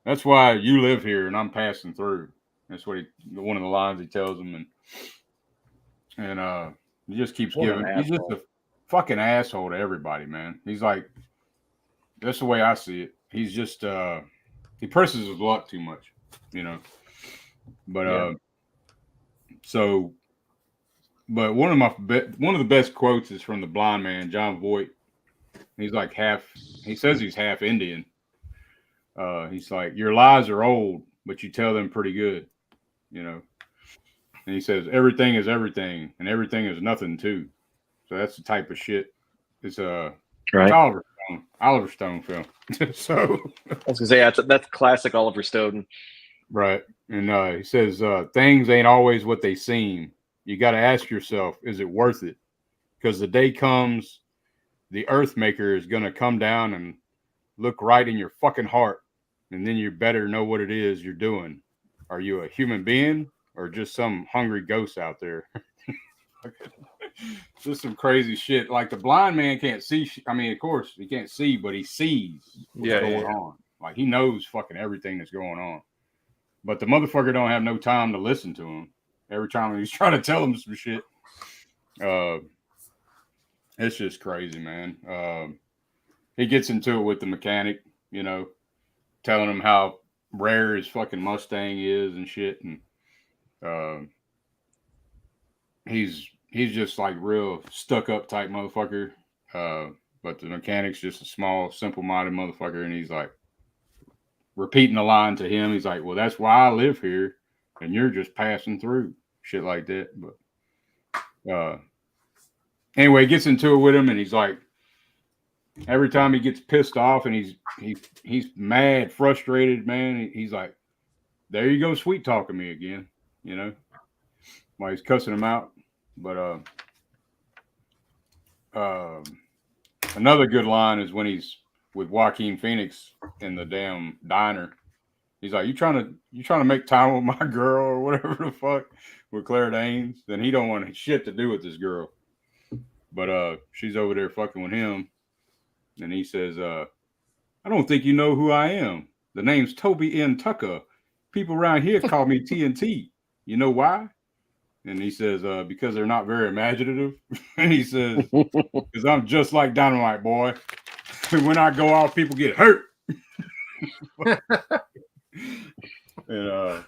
that's why you live here and I'm passing through. That's what one of the lines he tells him, and he just keeps giving. He's just a fucking asshole to everybody, man. He's like, that's the way I see it. He's just he presses his luck too much, you know. But but one of the best quotes is from the blind man, John Voight. He's like he says he's half Indian. He's like, your lies are old, but you tell them pretty good, you know. And he says, everything is everything, and everything is nothing too. So that's the type of shit. It's right. It's Oliver Stone film. So I was gonna say that's classic Oliver Stone. Right. And he says, things ain't always what they seem. You got to ask yourself, is it worth it? Because the day comes, the Earth Maker is going to come down and look right in your fucking heart. And then you better know what it is you're doing. Are you a human being or just some hungry ghost out there? Just some crazy shit. Like the blind man can't see. I mean, of course, he can't see, but he sees what's going on. Like he knows fucking everything that's going on. But the motherfucker don't have no time to listen to him. Every time he's trying to tell him some shit. It's just crazy, man. He gets into it with the mechanic, you know, telling him how rare his fucking Mustang is and shit. And he's just like real stuck up type motherfucker. But the mechanic's just a small, simple-minded motherfucker. And he's like repeating the line to him. He's like, well, that's why I live here. And you're just passing through. Shit like that. But anyway, he gets into it with him, and he's like, every time he gets pissed off and he's mad, frustrated, man, he's like, there you go, sweet talking me again, you know, while he's cussing him out. But another good line is when he's with Joaquin Phoenix in the damn diner. He's like, you trying to make time with my girl or whatever the fuck with Claire Danes? Then he don't want shit to do with this girl. But she's over there fucking with him. And he says, I don't think you know who I am. The name's Toby N. Tucker. People around here call me TNT. You know why? And he says, because they're not very imaginative. And he says, because I'm just like Dynamite, boy. When I go off, people get hurt. And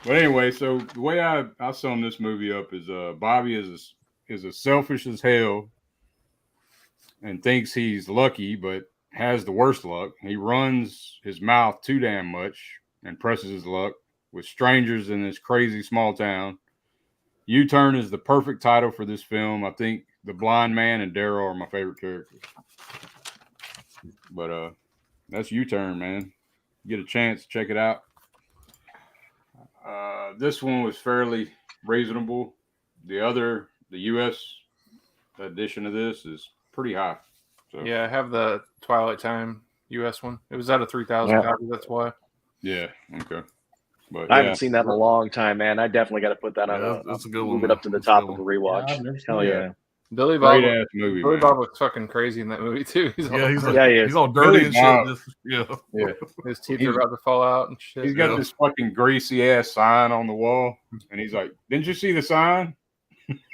but anyway, so the way I sum this movie up is Bobby is as selfish as hell and thinks he's lucky, but has the worst luck. He runs his mouth too damn much and presses his luck with strangers in this crazy small town. U-Turn is the perfect title for this film. I think the blind man and Daryl are my favorite characters. But that's U-Turn, man. Get a chance, check it out. This one was fairly reasonable. The U.S. edition of this is pretty high. So Yeah, I have the Twilight Time US one. It was out of 3,000 copies. That's why. yeah, okay. But I haven't seen that in a long time, man. I definitely got to put that on. That's a good one. Move it up to the That's a top good of a one. rewatch. Yeah, I've never seen Hell it. yeah. Billy Bob. great ass movie, Billy man. Bob looks fucking crazy in that movie too. He's all, Yeah, he's like, Yeah, he is. he's all dirty Billy and Bob. shit. Just, Yeah. his teeth are about to fall out and shit. He's got Yeah. this fucking greasy ass sign on the wall, and he's like, "Didn't you see the sign?"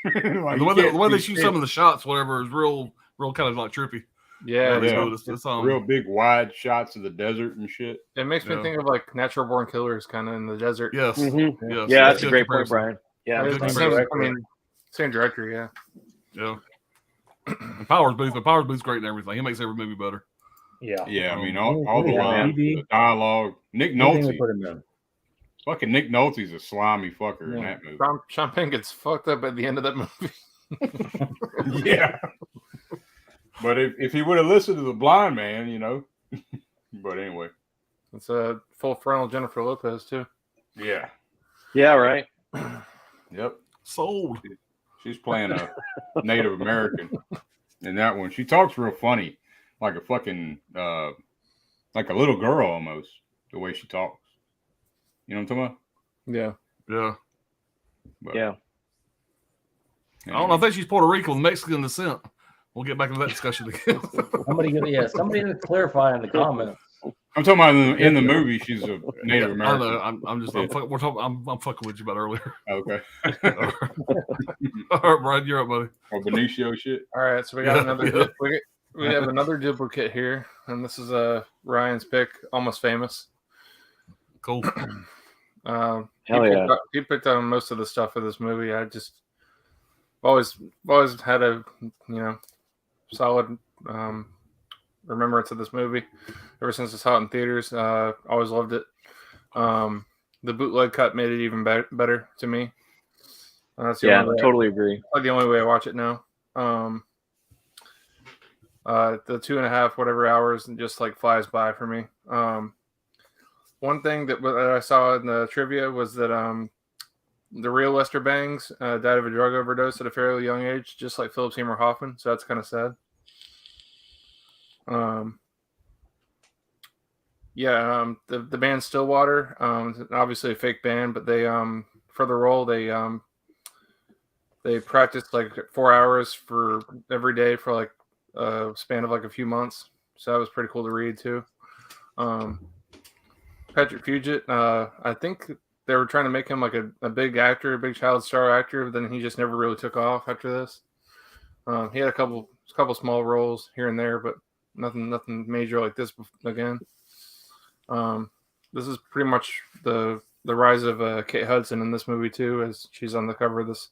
Like, the way they shoot some of the shots, whatever, is real kind of like trippy. Yeah, Really yeah. good. It's real big wide shots of the desert and shit. it makes me Yeah. think of like Natural Born Killers, kind of in the desert. Yes. Mhm. Yes. Yeah, that's a Good great point, comparison. Brian. Yeah, Good It's comparison. same director. Yeah. Yeah. And Powers Booth's great and everything. He makes every movie better. Yeah. Yeah, I mean all the Yeah, lines, TV. the dialogue. Nick Anything to Nolte, put him in. fucking Nick Nolte's a slimy fucker in that movie. Sean Penn gets fucked up at the end of that movie. Yeah. But if he would have listened to the blind man, you know. But anyway. It's a full frontal Jennifer Lopez too. Yeah. Yeah, right. Yep. Sold. She's playing a Native American in that one. She talks real funny, like a fucking like a little girl almost, the way she talks. You know what I'm talking about? Yeah. Yeah. But, Yeah. I don't know. I think she's Puerto Rican with Mexican descent. We'll get back into that discussion again. Somebody to clarify in the comments. I'm talking about in the movie. She's a Native I American. know. I'm just. I'm fucking with you about earlier. Okay. All right, Brian, you're up, buddy. Or Benicio shit. All right, so we got Yeah, another. yeah. We have another duplicate here, and this is Ryan's pick, Almost Famous. Cool. Hell yeah. He picked on most of the stuff of this movie. I just always had a solid remembrance of this movie ever since I saw it in theaters. Always loved it. The bootleg cut made it even better to me. That's the only way totally agree. the only way I watch it now. The 2.5 whatever hours just like flies by for me. One thing that I saw in the trivia was that the real Lester Bangs died of a drug overdose at a fairly young age, just like Philip Seymour Hoffman. So that's kind of sad. The band Stillwater, obviously a fake band, but they for the role they practiced like 4 hours for every day for like a span of like a few months. So that was pretty cool to read too. Patrick Fugit, I think they were trying to make him like a big actor, a big child star actor, but then he just never really took off after this. He had a couple small roles here and there, but nothing major like this again. This is pretty much the rise of Kate Hudson in this movie too, as she's on the cover of this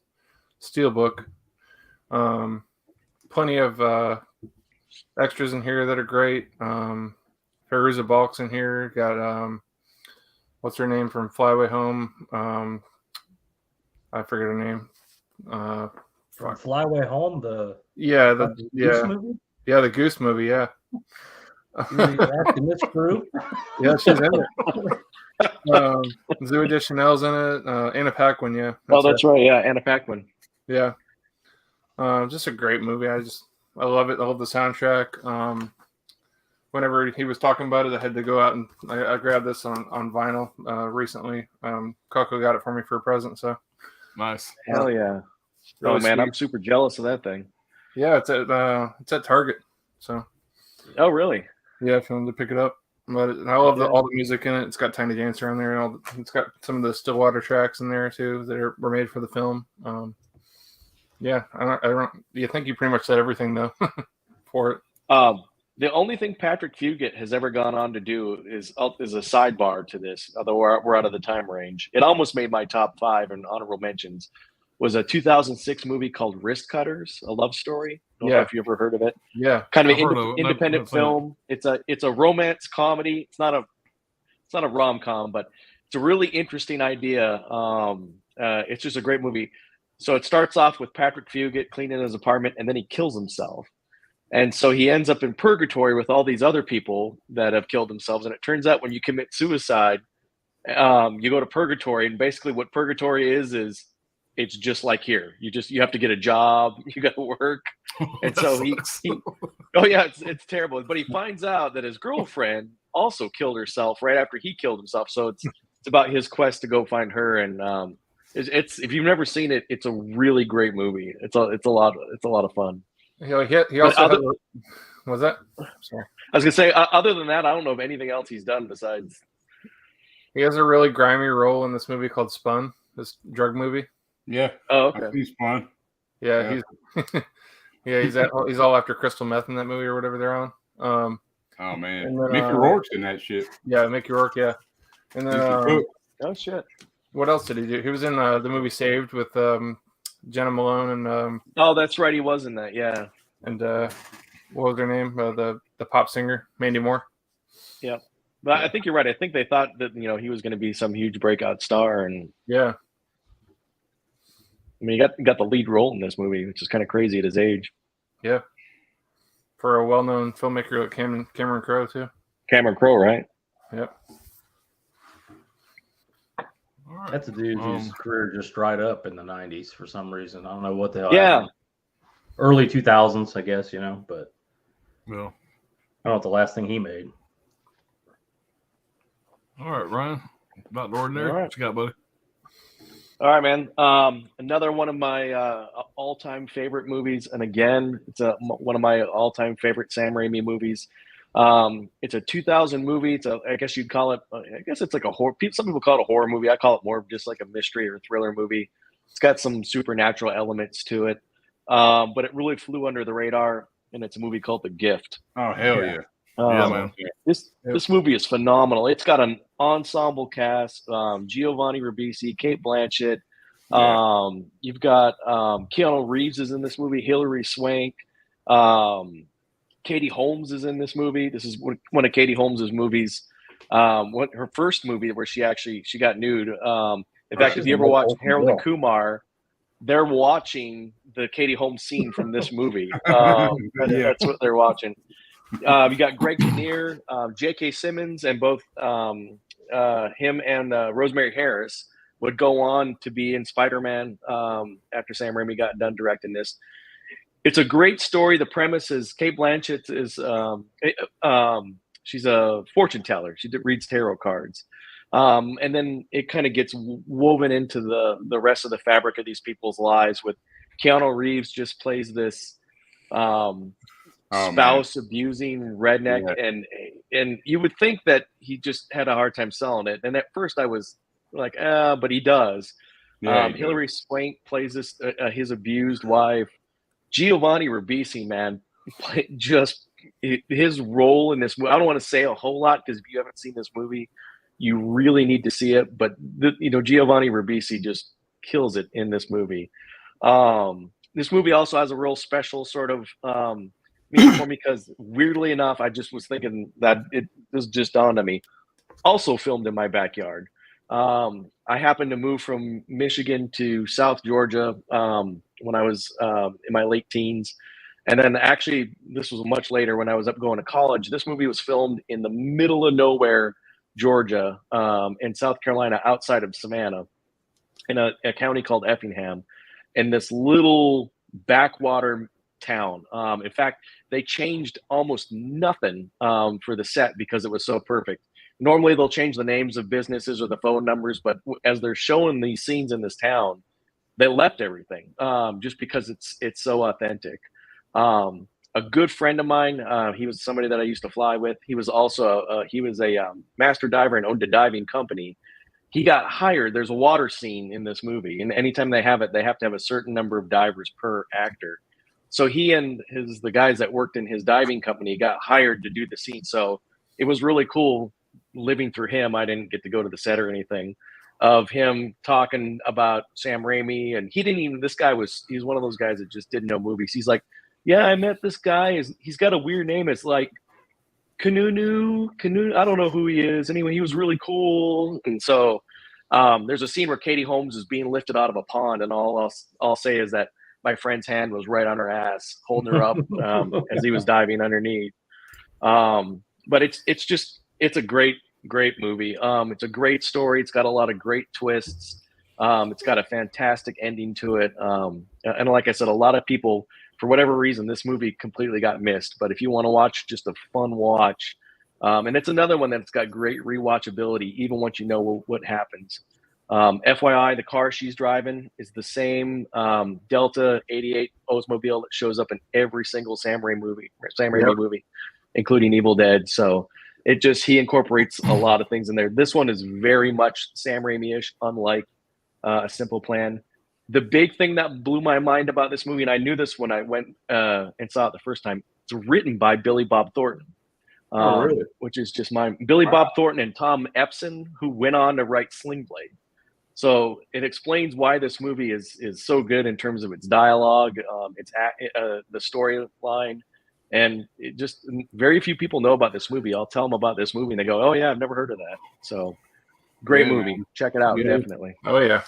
steelbook. Plenty of extras in here that are great. Fairuza Balk's in here. Got what's her name from Fly Away Home? I forget her name. From Fly Away Home, Goose movie. Yeah, the Goose movie. Yeah. You're asking this group? Yeah, she's in it. Zooey Deschanel's in it. Anna Paquin, yeah. That's right. Yeah, Anna Paquin. Yeah. Just a great movie. I love it. I love the soundtrack. Whenever he was talking about it, I had to go out and I grabbed this on vinyl recently. Coco got it for me for a present. So Nice. Hell yeah. Really Oh man, sweet. I'm super jealous of that thing. Yeah, it's at Target. So Oh really? yeah, if you wanted to pick it up. But I love all the music in it. It's got Tiny Dancer on there, and it's got some of the Stillwater tracks in there too that were made for the film. Yeah, I don't. You think you pretty much said everything though for it. The only thing Patrick Fugit has ever gone on to do is a sidebar to this, although we're out of the time range. It almost made my top 5 and honorable mentions. Was a 2006 movie called Wrist Cutters, a love story. I don't know if you ever heard of it. Yeah, kind of an independent film. It's a romance comedy. It's not a rom-com, but it's a really interesting idea. It's just a great movie. So it starts off with Patrick Fugit cleaning his apartment, and then he kills himself. And so he ends up in purgatory with all these other people that have killed themselves. And it turns out when you commit suicide, you go to purgatory. And basically what purgatory is it's just like here. You have to get a job. You got to work. And so it's terrible. But he finds out that his girlfriend also killed herself right after he killed himself. So it's about his quest to go find her. And it's if you've never seen it, it's a really great movie. It's a lot of fun. He also was that? Sorry. I was gonna say, other than that, I don't know of anything else he's done besides. He has a really grimy role in this movie called Spun, this drug movie. Yeah. Oh, okay. He's fun. Yeah, he's he's all after crystal meth in that movie or whatever they're on. Oh man, and then, Mickey Rourke's in that shit. Yeah, Mickey Rourke. Yeah, and then oh shit. What else did he do? He was in the movie Saved with Jenna Malone and oh, that's right, he was in that. Yeah. And what was their name? The pop singer Mandy Moore. Yeah, but I think you're right. I think they thought that he was going to be some huge breakout star, and yeah. I mean, he got the lead role in this movie, which is kind of crazy at his age. Yeah. For a well-known filmmaker like Cameron Crowe too. Cameron Crowe, right? Yep. Right. That's a dude whose career just dried up in the 90s for some reason. I don't know what the hell. Yeah. Happened. Early 2000s, I guess, but yeah. I don't know what the last thing he made. All right, Ryan. About the ordinary. Right. What you got, buddy? All right, man. Another one of my all-time favorite movies, and again, it's one of my all-time favorite Sam Raimi movies. It's a 2000 movie. I guess you'd call it. I guess it's like a horror. Some people call it a horror movie. I call it more of just like a mystery or thriller movie. It's got some supernatural elements to it, but it really flew under the radar. And it's a movie called The Gift. Oh hell yeah! Yeah, man. This movie is phenomenal. It's got an ensemble cast: Giovanni Ribisi, Kate Blanchett. You've got Keanu Reeves is in this movie. Hilary Swank. Katie Holmes is in this movie. This is one of Katie Holmes's movies. Her first movie where she got nude. In fact, if you ever watch Harold and Kumar, they're watching the Katie Holmes scene from this movie. That's what they're watching. You got Greg Kinnear, J.K. Simmons, and both him and Rosemary Harris would go on to be in Spider-Man after Sam Raimi got done directing this. It's a great story. The premise is Kate Blanchett is she's a fortune teller. She reads tarot cards. And then it kind of gets woven into the rest of the fabric of these people's lives with Keanu Reeves just plays this spouse abusing redneck. And you would think that he just had a hard time selling it. And at first I was like, but he does. Hilary Swank plays this, his abused wife. Giovanni Ribisi, man, his role in this movie. I don't want to say a whole lot because if you haven't seen this movie, you really need to see it. But Giovanni Ribisi just kills it in this movie. This movie also has a real special sort of meaning for me because weirdly enough, I just was thinking that this just dawned on me. Also filmed in my backyard. I happened to move from Michigan to South Georgia when I was in my late teens. And then actually, this was much later when I was up going to college. This movie was filmed in the middle of nowhere, Georgia, in South Carolina, outside of Savannah, in a county called Effingham, in this little backwater town. In fact, they changed almost nothing for the set because it was so perfect. Normally, they'll change the names of businesses or the phone numbers, but as they're showing these scenes in this town, they left everything just because it's so authentic. A a good friend of mine. He was somebody that I used to fly with. He was also a master diver and owned a diving company. He got hired. There's a water scene in this movie, and anytime they have it, they have to have a certain number of divers per actor. So he and the guys that worked in his diving company got hired to do the scene. So it was really cool living through him. I didn't get to go to the set or anything, of him talking about Sam Raimi, and he's one of those guys that just didn't know movies. He's like, yeah, I met this guy. He's got a weird name. It's like Canoe. I don't know who he is. Anyway, he was really cool. And so there's a scene where Katie Holmes is being lifted out of a pond, and all I'll say is that my friend's hand was right on her ass, holding her up as he was diving underneath. But it's a great movie. It's a great story. It's got a lot of great twists. It's got a fantastic ending to it. And like I said, a lot of people, for whatever reason, this movie completely got missed. But if you want to watch just a fun watch, and it's another one that's got great rewatchability, even once you know what happens. FYI, the car she's driving is the same Delta 88 Oldsmobile that shows up in every single Sam Raimi movie, including Evil Dead. So he incorporates a lot of things in there. This one is very much Sam Raimi-ish, unlike A Simple Plan. The big thing that blew my mind about this movie, and I knew this when I went and saw it the first time, it's written by Billy Bob Thornton. Really? Which is just mine. Billy Bob Thornton and Tom Epson, who went on to write Sling Blade. So it explains why this movie is so good in terms of its dialogue, the storyline, and it just very few people know about this movie. I'll tell them about this movie, and they go, "Oh yeah, I've never heard of that." So great movie. Check it out, definitely. Oh yeah.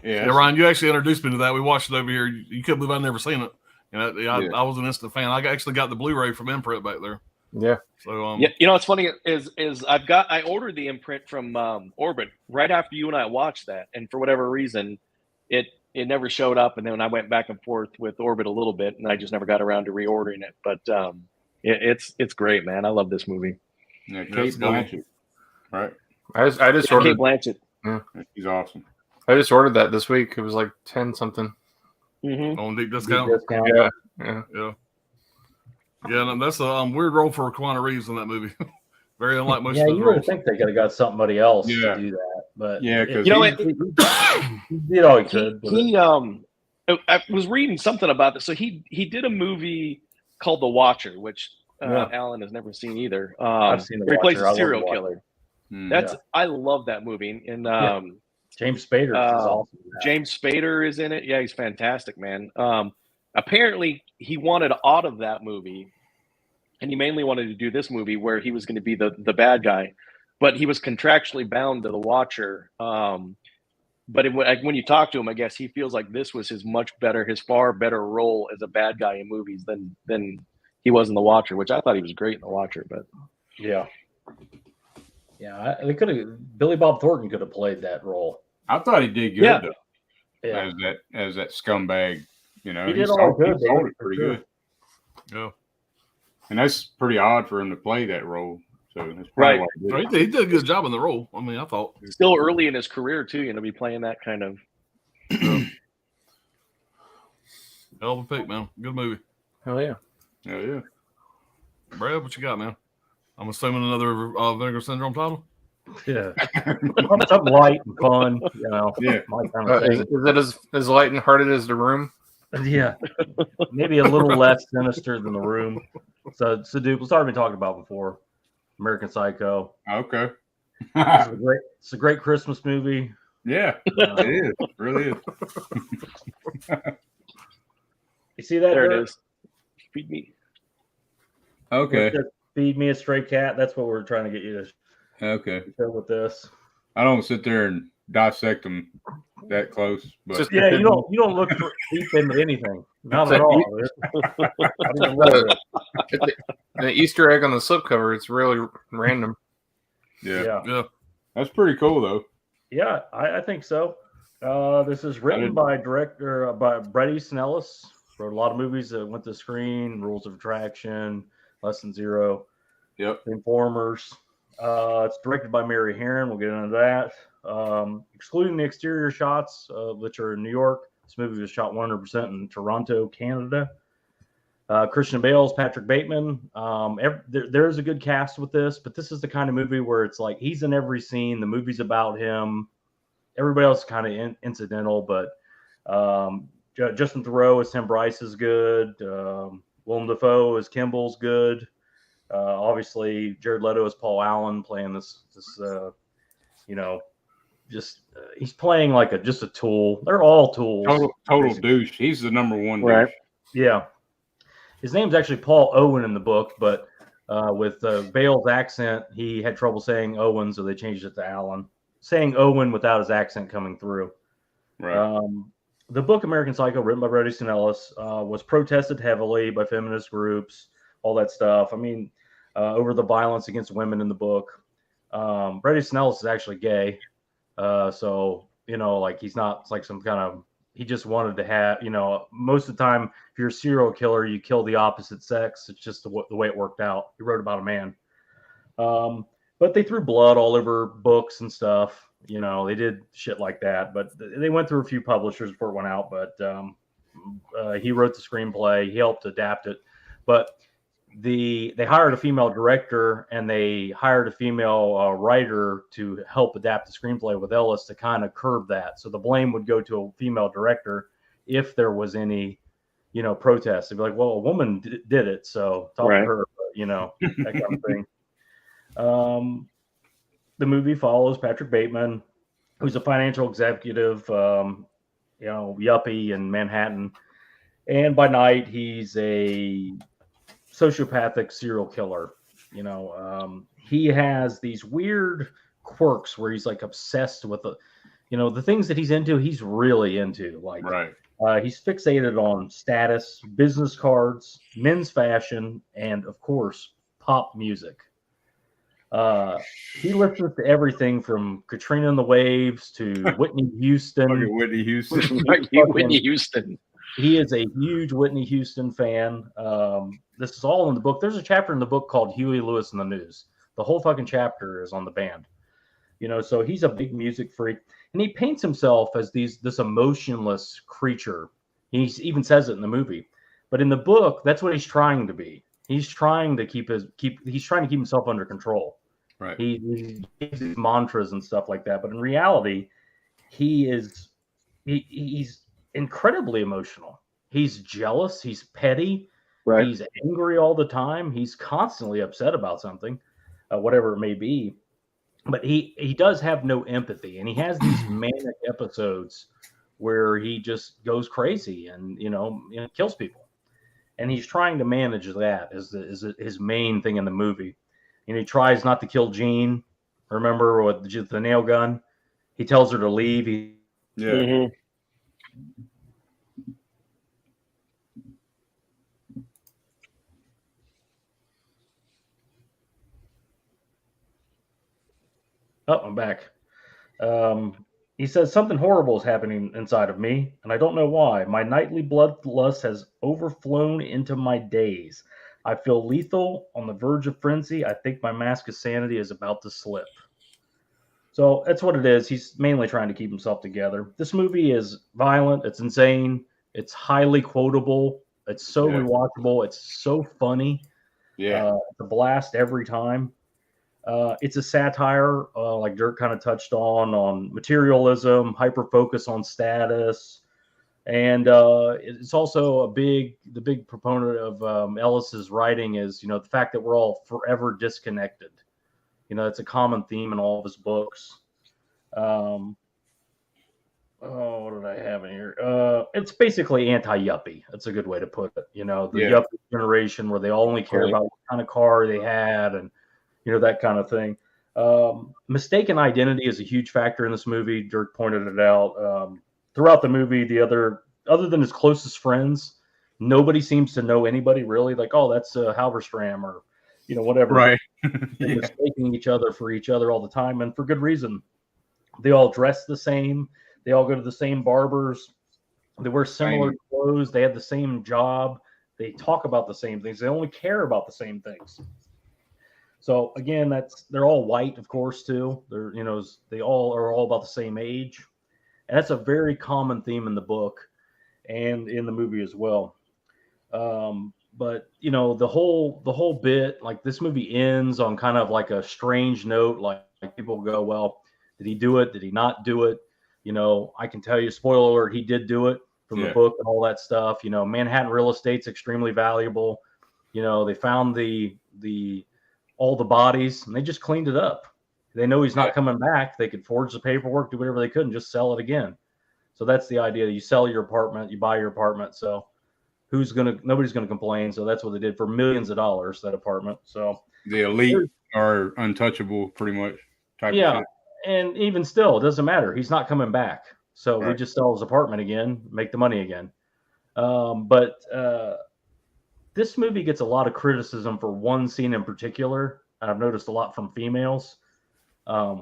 Yeah, Ryan, you actually introduced me to that. We watched it over here. You couldn't believe I'd never seen it. I was an instant fan. I actually got the Blu-ray from Imprint back there. Yeah. So what's funny is I ordered the imprint from Orbit right after you and I watched that, and for whatever reason, it never showed up. And then when I went back and forth with Orbit a little bit, and I just never got around to reordering it. But it's great, man. I love this movie. Yeah, Kate Blanchett, right? I just ordered Kate Blanchett. Yeah, she's awesome. I just ordered that this week. It was like 10 something. Mm-hmm. On deep discount. Yeah. Yeah, and that's a weird role for Keanu Reeves in that movie. Very unlike most of the the roles. roles. Think they could have got somebody else to do that, but because he did all he could. I was reading something about this. So he did a movie called The Watcher, which Alan has never seen either. I've seen The Watcher. He plays a serial killer. I love that movie. And James Spader is awesome. James Spader is in it. Yeah, he's fantastic, man. Apparently, he wanted out of that movie, and he mainly wanted to do this movie where he was going to be the bad guy, but he was contractually bound to The Watcher. But when you talk to him, I guess he feels like this was his far better role as a bad guy in movies than he was in The Watcher, which I thought he was great in The Watcher. But they could have. Billy Bob Thornton could have played that role. I thought he did good though, as that scumbag. He did all good. He sold it pretty good. Yeah, and that's pretty odd for him to play that role. So that's right. He did a good job in the role. I mean, I thought still early in his career too. Be playing that kind of. Hell of a pick, man. Good movie. Hell yeah. Hell yeah. Brad, what you got, man? I'm assuming another Vinegar Syndrome title. Yeah, something light and fun. Yeah. My kind of thing. Is it as light and hearted as The Room? Yeah, maybe a little less sinister than The Room. So dude, we've already been talking about before. American Psycho. Okay. It's a great Christmas movie. Yeah, it is. It really is. You see that? There it is. Feed me. Okay. Feed me a stray cat. That's what we're trying to get you to go with this. I don't sit there and dissect them that close, but you don't look for deep into anything. Not at all. An Easter egg on the slipcover. It's really random. Yeah. That's pretty cool though. Yeah, I think so. This is written by Bret Easton Ellis. Wrote a lot of movies that went to screen. Rules of Attraction, Less Than Zero. Yep. Informers. It's directed by Mary Herron. We'll get into that. Excluding the exterior shots, which are in New York, this movie was shot 100% in Toronto, Canada. Christian Bale's Patrick Bateman. There's a good cast with this, but this is the kind of movie where it's like he's in every scene. The movie's about him. Everybody else is kind of incidental, but Justin Theroux as Tim Bryce is good. Willem Dafoe as Kimball's good. Obviously, Jared Leto as Paul Allen playing this he's playing like just a tool. They're all tools. Total douche. He's the number one douche. Right. Yeah. His name's actually Paul Owen in the book, but with Bale's accent, he had trouble saying Owen, so they changed it to Allen. Saying Owen without his accent coming through. Right. The book American Psycho, written by Bret Easton Ellis, was protested heavily by feminist groups, all that stuff. I mean, over the violence against women in the book. Bret Easton Ellis is actually gay. So, like he's not like some kind of, he just wanted to have, most of the time, if you're a serial killer, you kill the opposite sex. It's just the way it worked out. He wrote about a man. But they threw blood all over books and stuff. They did shit like that, but they went through a few publishers before it went out, but he wrote the screenplay. He helped adapt it, but they hired a female director and they hired a female writer to help adapt the screenplay with Ellis to kind of curb that. So the blame would go to a female director if there was any, protest. They'd be like, well, a woman did it, so talk to her, that kind of thing. The movie follows Patrick Bateman, who's a financial executive, yuppie in Manhattan. And by night, he's a sociopathic serial killer. He has these weird quirks where he's like obsessed with the things that he's into, he's really into. Like, right. He's fixated on status, business cards, men's fashion, and of course, pop music. He listens to everything from Katrina and the Waves to Whitney Houston. Whitney Houston. Whitney Houston. He is a huge Whitney Houston fan. This is all in the book. There's a chapter in the book called Huey Lewis and the News. The whole fucking chapter is on the band. So he's a big music freak. And he paints himself as this emotionless creature. He even says it in the movie. But in the book, that's what he's trying to be. He's trying to keep himself under control. Right. He gives these mantras and stuff like that. But in reality, he's incredibly emotional. He's jealous. He's petty. Right. He's angry all the time. He's constantly upset about something, whatever it may be. But he does have no empathy, and he has these manic episodes where he just goes crazy and kills people. And he's trying to manage that as his main thing in the movie. And he tries not to kill Jean. Remember with the nail gun? He tells her to leave. Yeah. Mm-hmm. Oh, I'm back. He says something horrible is happening inside of me, and I don't know why. My nightly bloodlust has overflown into my days. I feel lethal, on the verge of frenzy. I think my mask of sanity is about to slip. So that's what it is. He's mainly trying to keep himself together. This movie is violent. It's insane. It's highly quotable. It's so rewatchable. It's so funny. Yeah. It's a blast every time. It's a satire, like Dirk kind of touched on materialism, hyper focus on status, and it's also the big proponent of Ellis's writing is the fact that we're all forever disconnected. It's a common theme in all of his books. What did I have in here? It's basically anti-yuppie. That's a good way to put it. The yuppie generation where they only care about what kind of car they had and that kind of thing. Mistaken identity is a huge factor in this movie. Dirk pointed it out. Throughout the movie, other than his closest friends, nobody seems to know anybody really. Like, oh, that's Halberstram or whatever. Right. They're mistaking each other for each other all the time, and for good reason. They all dress the same. They all go to the same barbers. They wear similar clothes. They have the same job. They talk about the same things. They only care about the same things. So again, they're all white, of course, too. They're they all are about the same age, and that's a very common theme in the book and in the movie as well. But you know, the whole bit, like this movie ends on kind of like a strange note. Like people go, well, did he do it? Did he not do it? You know, I can tell you, spoiler alert, he did do it from the book and all that stuff. You know, Manhattan real estate's extremely valuable. You know, they found all the bodies and they just cleaned it up. They know he's not coming back. They could forge the paperwork, do whatever they could, and just sell it again. So that's the idea. You sell your apartment, you buy your apartment. So nobody's gonna complain. So that's what they did for millions of dollars, that apartment. So the elite are untouchable, pretty much. Type of shit. And even still, it doesn't matter. He's not coming back. So we just sell his apartment again, make the money again. But this movie gets a lot of criticism for one scene in particular. I've noticed a lot from females.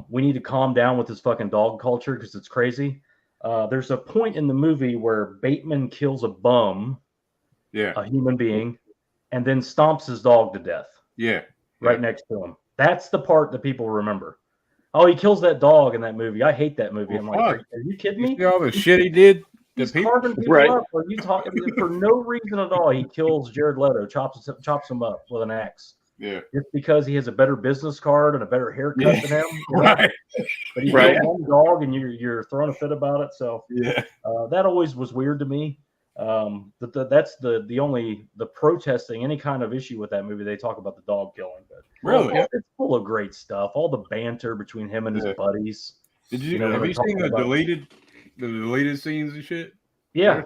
We need to calm down with this fucking dog culture because it's crazy. There's a point in the movie where Bateman kills a bum, a human being, and then stomps his dog to death. Right next to him. That's the part that people remember. Oh, he kills that dog in that movie. I hate that movie. I'm like, are you kidding me? You see all the shit he did? He's carving people up. Are you talking for no reason at all? He kills Jared Leto, chops him up with an axe. Just because he has a better business card and a better haircut than him. But he's one dog and you're throwing a fit about it. So that always was weird to me. That's the protesting any kind of issue with that movie. They talk about the dog killing, but it's full of great stuff. All the banter between him and his buddies. Have you seen the deleted scenes and shit? They're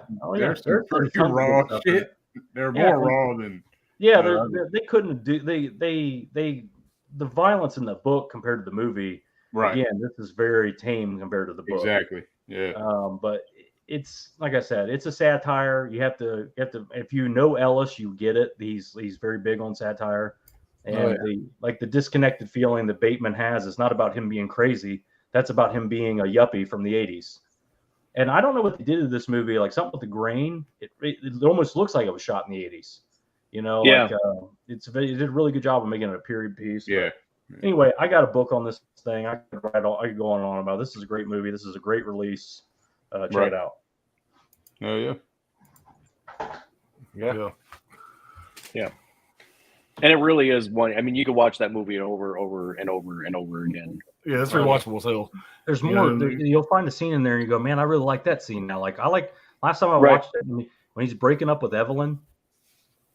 pretty raw shit. They're more raw than they couldn't do the violence in the book compared to the movie. Again, this is very tame compared to the book. Exactly. But it's like I said, it's a satire. You have to if you know Ellis, you get it. He's very big on satire, and the disconnected feeling that Bateman has is not about him being crazy. That's about him being a yuppie from the 80s. And I don't know what they did to this movie, like something with the grain. It almost looks like it was shot in the 80s. You know, it did a really good job of making it a period piece. Anyway, I got a book on this thing. I could go on and on about it. This is a great movie. This is a great release. Check it out. Oh yeah. And it really is one. I mean, you could watch that movie over and over again. Yeah, it's rewatchable as hell. There's more. You'll find a scene in there and you go, man, I really like that scene now. Like last time I watched it when he's breaking up with Evelyn,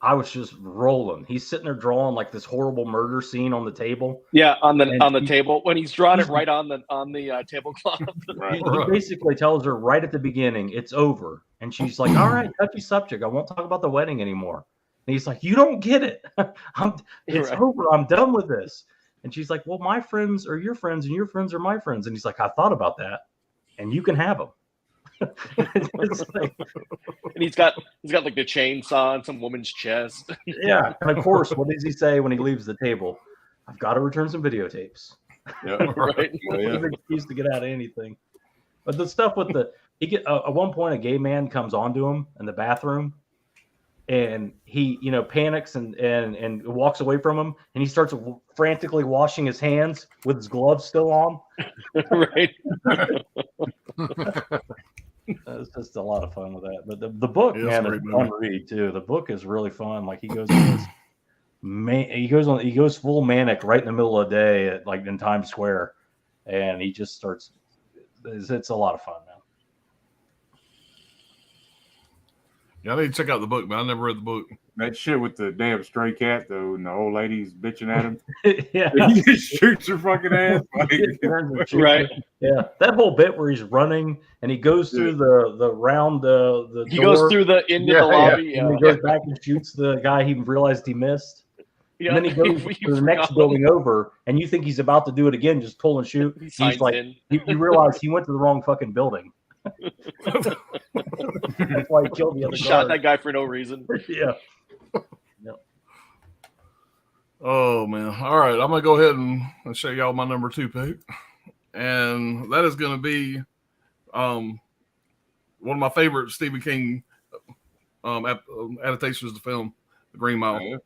I was just rolling. He's sitting there drawing like this horrible murder scene on the table. Yeah, on the table when he's drawing it right on the tablecloth. He basically tells her right at the beginning, it's over, and she's like, "All right, touchy subject. I won't talk about the wedding anymore." And he's like, "You don't get it. It's over. I'm done with this." And she's like, "Well, my friends are your friends, and your friends are my friends." And he's like, "I thought about that, and you can have them." And he's got like the chainsaw on some woman's chest. Yeah, and of course, what does he say when he leaves the table? I've got to return some videotapes. Yeah, right. He's an excuse to get out of anything. But the stuff with at one point a gay man comes onto him in the bathroom, and he panics and walks away from him, and he starts frantically washing his hands with his gloves still on. Right. It's just a lot of fun with that. But the book, man, is a fun read too. The book is really fun. Like he goes full manic right in the middle of the day in Times Square, and he just starts. It's a lot of fun, man. Yeah, I need to check out the book, man. I never read the book. That shit with the damn stray cat though, and the old lady's bitching at him. He just shoots her fucking ass. Right. Yeah, that whole bit where he's running and he goes through the round the he door, goes through into the lobby. And he goes back and shoots the guy he realized he missed. And then he goes to the next building over, and you think he's about to do it again, just pull and shoot. He's like, you realize he went to the wrong fucking building. That's why he killed the other guy. Shot that guy for no reason. Yeah. Oh man! All right, I'm gonna go ahead and show y'all my number 2 pick, and that is gonna be one of my favorite Stephen King adaptations of the film, The Green Mile.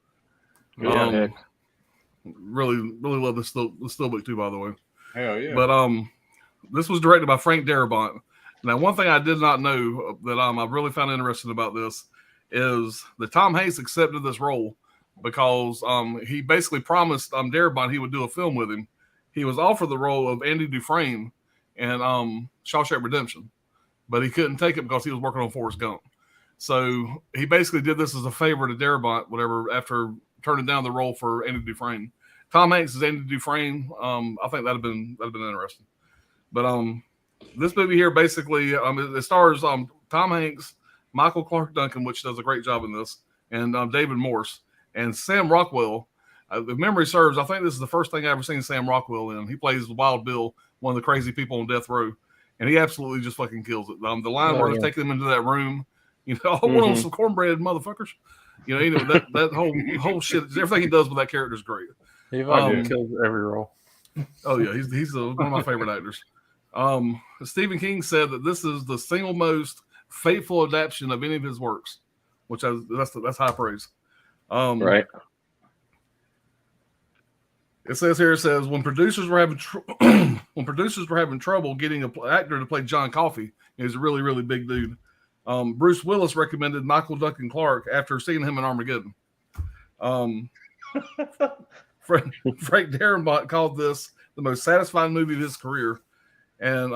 Really love this Steelbook too, by the way. Hell yeah! But this was directed by Frank Darabont. Now, one thing I did not know that I really found interesting about this is that Tom Hanks accepted this role because he basically promised Darabont he would do a film with him. He was offered the role of Andy Dufresne in Shawshank Redemption, but he couldn't take it because he was working on Forrest Gump. So he basically did this as a favor to Darabont, whatever, after turning down the role for Andy Dufresne. Tom Hanks is Andy Dufresne. I think that'd have been interesting. But this movie here basically it stars Tom Hanks, Michael Clark Duncan, which does a great job in this, and David Morse and Sam Rockwell. If memory serves, I think this is the first thing I ever seen Sam Rockwell in. He plays Wild Bill, one of the crazy people on death row, and he absolutely just fucking kills it. The line where they're taking him into that room, I want some cornbread, motherfuckers. That whole shit. Everything he does with that character is great. He fucking kills every role. Oh yeah, he's one of my favorite actors. Stephen King said that this is the single most faithful adaptation of any of his works, which that's high praise. Right. It says when producers were having trouble getting an actor to play John Coffey, he's a really, really big dude. Bruce Willis recommended Michael Duncan Clark after seeing him in Armageddon. Frank Darabont called this the most satisfying movie of his career. And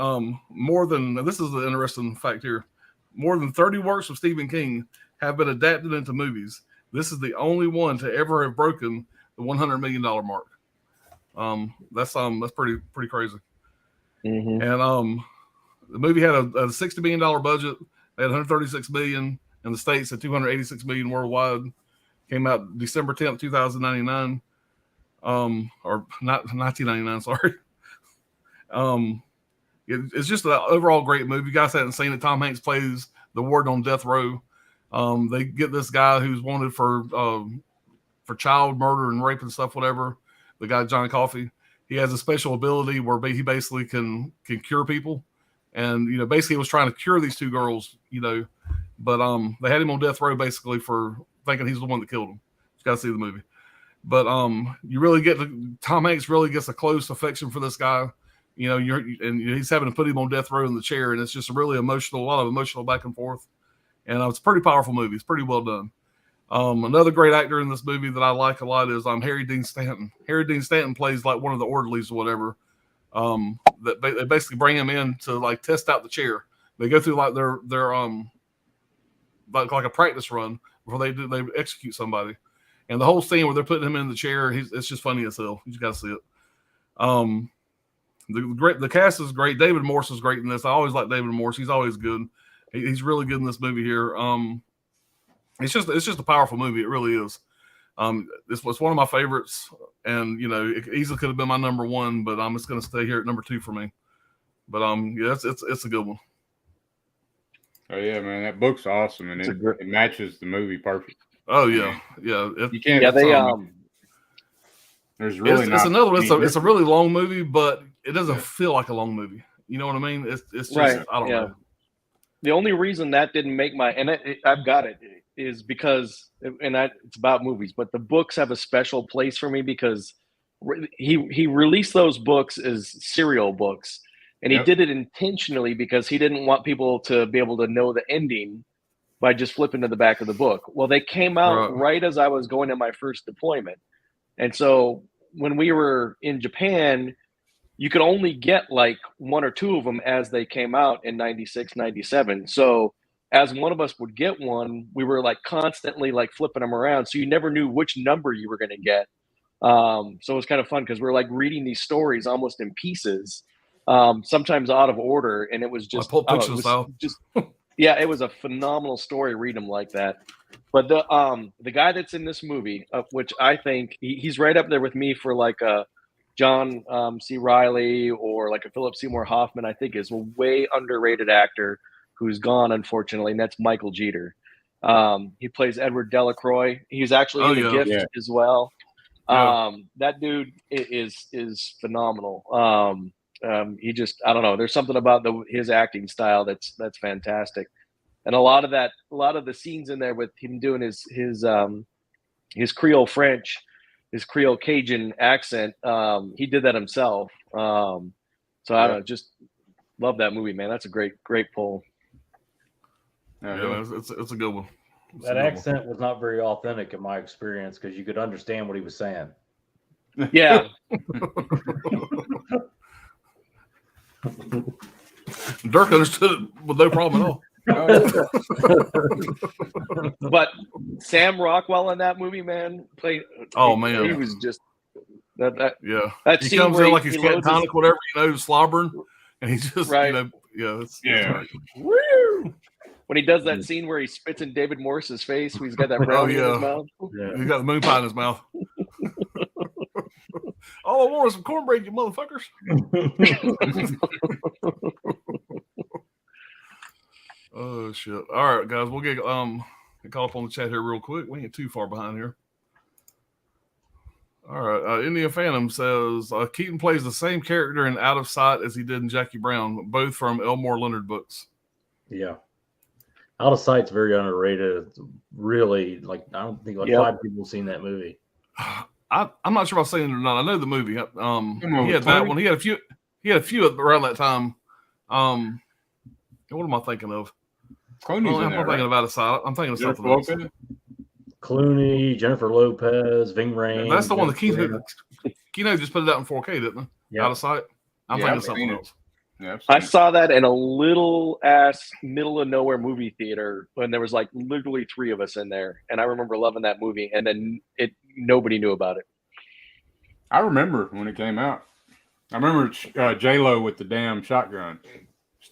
this is the interesting fact here, more than 30 works of Stephen King have been adapted into movies. This is the only one to ever have broken the $100 million mark. That's pretty crazy. Mm-hmm. And the movie had a $60 million budget. They had 136 million in the States and 286 million worldwide. Came out December 10th, 2099. Or not 1999, sorry. It's just an overall great movie. You guys haven't seen it. Tom Hanks plays the warden on death row. They get this guy who's wanted for child murder and rape and stuff, whatever. The guy, John Coffey, he has a special ability where he basically can cure people. And, basically he was trying to cure these two girls, but they had him on death row basically for thinking he's the one that killed them. You got to see the movie. But Tom Hanks really gets a close affection for this guy. He's having to put him on death row in the chair, and it's just a lot of emotional back and forth. And it's a pretty powerful movie. It's pretty well done. Another great actor in this movie that I like a lot is Harry Dean Stanton. Harry Dean Stanton plays like one of the orderlies or whatever. That they basically bring him in to like test out the chair. They go through like their like a practice run before they execute somebody. And the whole scene where they're putting him in the chair, it's just funny as hell. You just got to see it. The cast is great. David Morse is great in this. I always like David Morse. He's always good. He's really good in this movie here. It's just a powerful movie. It really is. This was one of my favorites, and it easily could have been my number one, but I'm just going to stay here at number 2 for me. But yeah, it's a good one. Oh yeah, man, that book's awesome, and it matches the movie perfect. Oh yeah, yeah. You can't. Yeah, There's really it's another one. It's a really long movie, but it doesn't feel like a long movie. You know what I mean? It's just right. I don't know. The only reason that didn't make I've got it is because it's about movies, but the books have a special place for me because he released those books as serial books, and he did it intentionally because he didn't want people to be able to know the ending by just flipping to the back of the book. Well, they came out right as I was going to my first deployment. And so when we were in Japan, you could only get like 1 or 2 of them as they came out in 96, 97. So as one of us would get one, we were like constantly like flipping them around. So you never knew which number you were going to get. So it was kind of fun because we're like reading these stories almost in pieces, sometimes out of order. And it was just, yeah, it was a phenomenal story. Read them like that. But the guy that's in this movie, which I think he's right up there with me for like a John C. Reilly or like a Philip Seymour Hoffman, I think is a way underrated actor who's gone, unfortunately, and that's Michael Jeter. He plays Edward Delacroix. He's actually in The Gift as well. That dude is phenomenal. He just, I don't know. There's something about his acting style that's fantastic, and a lot of the scenes in there with him doing his Creole French, his Creole Cajun accent. He did that himself. So I don't know, just love that movie, man. That's a great pull. Yeah, it's a good one. That accent was not very authentic in my experience because you could understand what he was saying. Yeah. Dirk understood it with no problem at all. But Sam Rockwell in that movie, man, played. Oh, man. He was just that. Yeah. That He scene comes where in like he's loads catatonic, whatever, slobbering, and he just, Right. it's Yeah. Woo! When he does that scene where he spits in David Morse's face, when he's got that brownie in his mouth. Yeah. He's got the moon pie in his mouth. All I want is some cornbread, you motherfuckers. Oh shit! All right, guys, we'll get caught up on the chat here real quick. We ain't too far behind here. All right, Indian Phantom says Keaton plays the same character in Out of Sight as he did in Jackie Brown, both from Elmore Leonard books. Yeah. Out of Sight's very underrated. It's really, like, I don't think 5 people have seen that movie. I'm not sure if I've seen it or not. I know the movie. He had that Tony? one. He had a few around that time. What am I thinking of? Clooney's in I'm there, not thinking of Out of Sight. I'm thinking of something else. Lopez? Clooney, Jennifer Lopez, Ving Rhames. That's the one that Kino just put it out in 4K, didn't it? Yeah. Out of Sight. I'm Yeah, thinking I've of something seen it. else. Yeah, I saw that in a little ass middle of nowhere movie theater when there was like literally 3 of us in there, and I remember loving that movie. And then nobody knew about it. I remember when it came out. I remember J-Lo with the damn shotgun.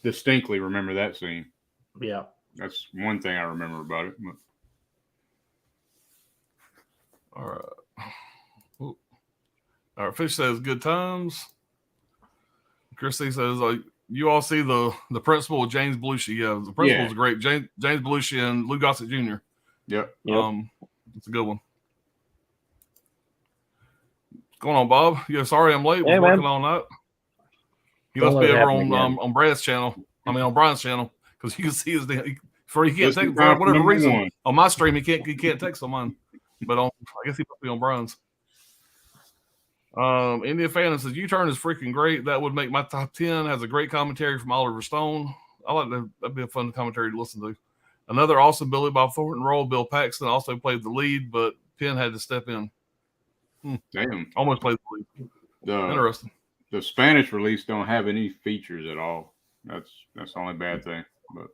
Distinctly remember that scene. Yeah. That's one thing I remember about it. But... All right. Ooh. All right. Fish says good times. Christy says you all see the principal with James Belushi. Yeah, the principal's great. James Belushi and Lou Gossett Jr. Yep. It's a good one. What's going on, Bob? Yeah, sorry I'm late. Hey, Was working all night. You must be over on Brad's channel. I mean on Brian's channel, because you can see his. For he can't take for whatever reason one. on my stream he can't text on mine, but I guess he must be on Brian's. Indian Fan says U-Turn is freaking great. That would make my top 10. Has a great commentary from Oliver Stone. I like that. That'd be a fun commentary to listen to. Another awesome Billy Bob Thornton role. Bill Paxton also played the lead, but Penn had to step in. Damn. Almost played the lead. Interesting. The Spanish release don't have any features at all. That's the only bad thing. But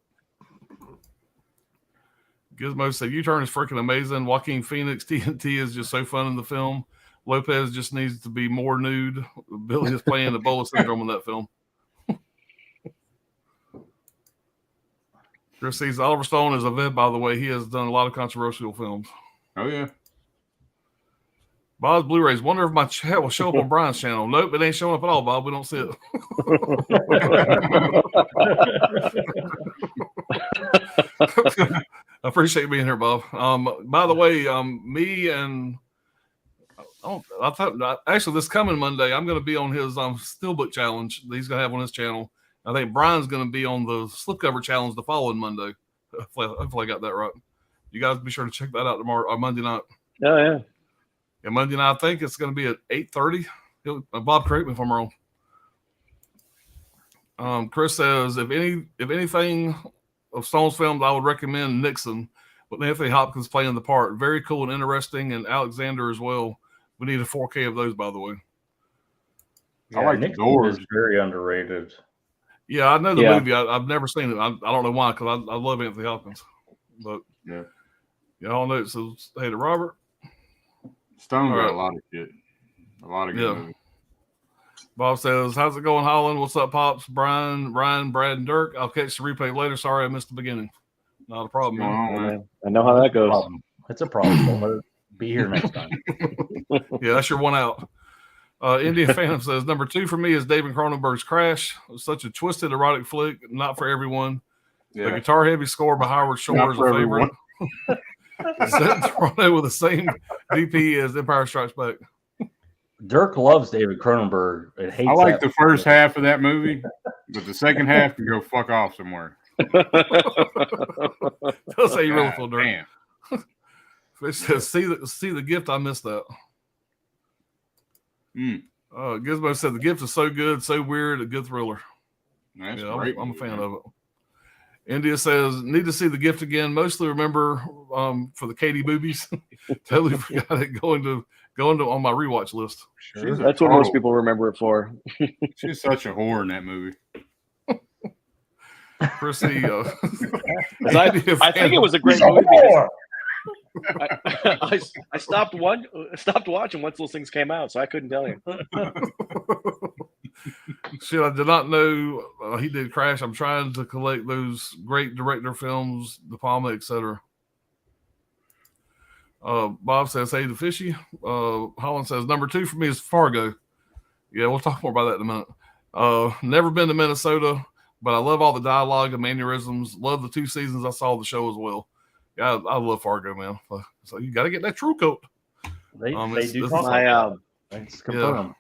Gizmo said U-Turn is freaking amazing. Joaquin Phoenix TNT is just so fun in the film. Lopez just needs to be more nude. Billy is playing Ebola syndrome in that film. Chris says Oliver Stone is a vet, by the way. He has done a lot of controversial films. oh yeah. Bob's Blu-rays. Wonder if my chat will show up on Brian's channel. Nope, it ain't showing up at all, Bob. We don't see it. I appreciate being here, Bob. By the way, me and actually this coming Monday, I'm going to be on his Steelbook challenge that he's going to have on his channel. I think Brian's going to be on the slipcover challenge the following Monday. Hopefully I got that right. You guys be sure to check that out tomorrow or Monday night. Oh yeah. Yeah, Monday night I think it's going to be at 8:30. Bob, correct me if I'm wrong. Chris says if anything of Stone's films, I would recommend Nixon with Anthony Hopkins playing the part. Very cool and interesting, and Alexander as well. We need a 4K of those, by the way. Yeah, I like Nixon the Doors. is very underrated. Yeah, I know the movie. I've never seen it. I don't know why, because I love Anthony Hopkins. But Yeah. y'all know it. So hey to Robert. Stone All got right. a lot of shit. A lot of good movies. Bob says, how's it going, Holland? What's up, Pops? Brian, Ryan, Brad, and Dirk. I'll catch the replay later. Sorry I missed the beginning. Not a problem, man. What's going on, man? I know how that goes. It's a problem. Don't let it be here next time. Yeah, that's your one out. Indian Phantom says, number 2 for me is David Cronenberg's Crash. It was such a twisted, erotic flick. Not for everyone. The Yeah. guitar-heavy score by Howard Shore Not is a for favorite. Set in Toronto with the same DP as Empire Strikes Back. Dirk loves David Cronenberg. And hates I like that the first half of that movie, but the second half can go fuck off somewhere. That's how you really feel, Dirk. Damn. It says, see the gift. I missed that. Gizmo said the gift is so good, so weird, a good thriller. That's Yeah, great. I'm a fan of it. India says, need to see The Gift again. Mostly remember for the Katie boobies. Totally forgot it going to on my rewatch list. Sure. That's what most people remember it for. She's such a whore in that movie. Chrissy, I think it was a great movie because I stopped watching once those things came out, so I couldn't tell you. Shit, I did not know he did Crash. I'm trying to collect those great director films, De Palma, etc. Bob says, hey, the fishy. Holland says, number 2 for me is Fargo. Yeah, we'll talk more about that in a minute. Never been to Minnesota, but I love all the dialogue and mannerisms. Love the 2 seasons I saw the show as well. Yeah, I love Fargo, man. So you got to get that true coat. They do talk it's confirmed.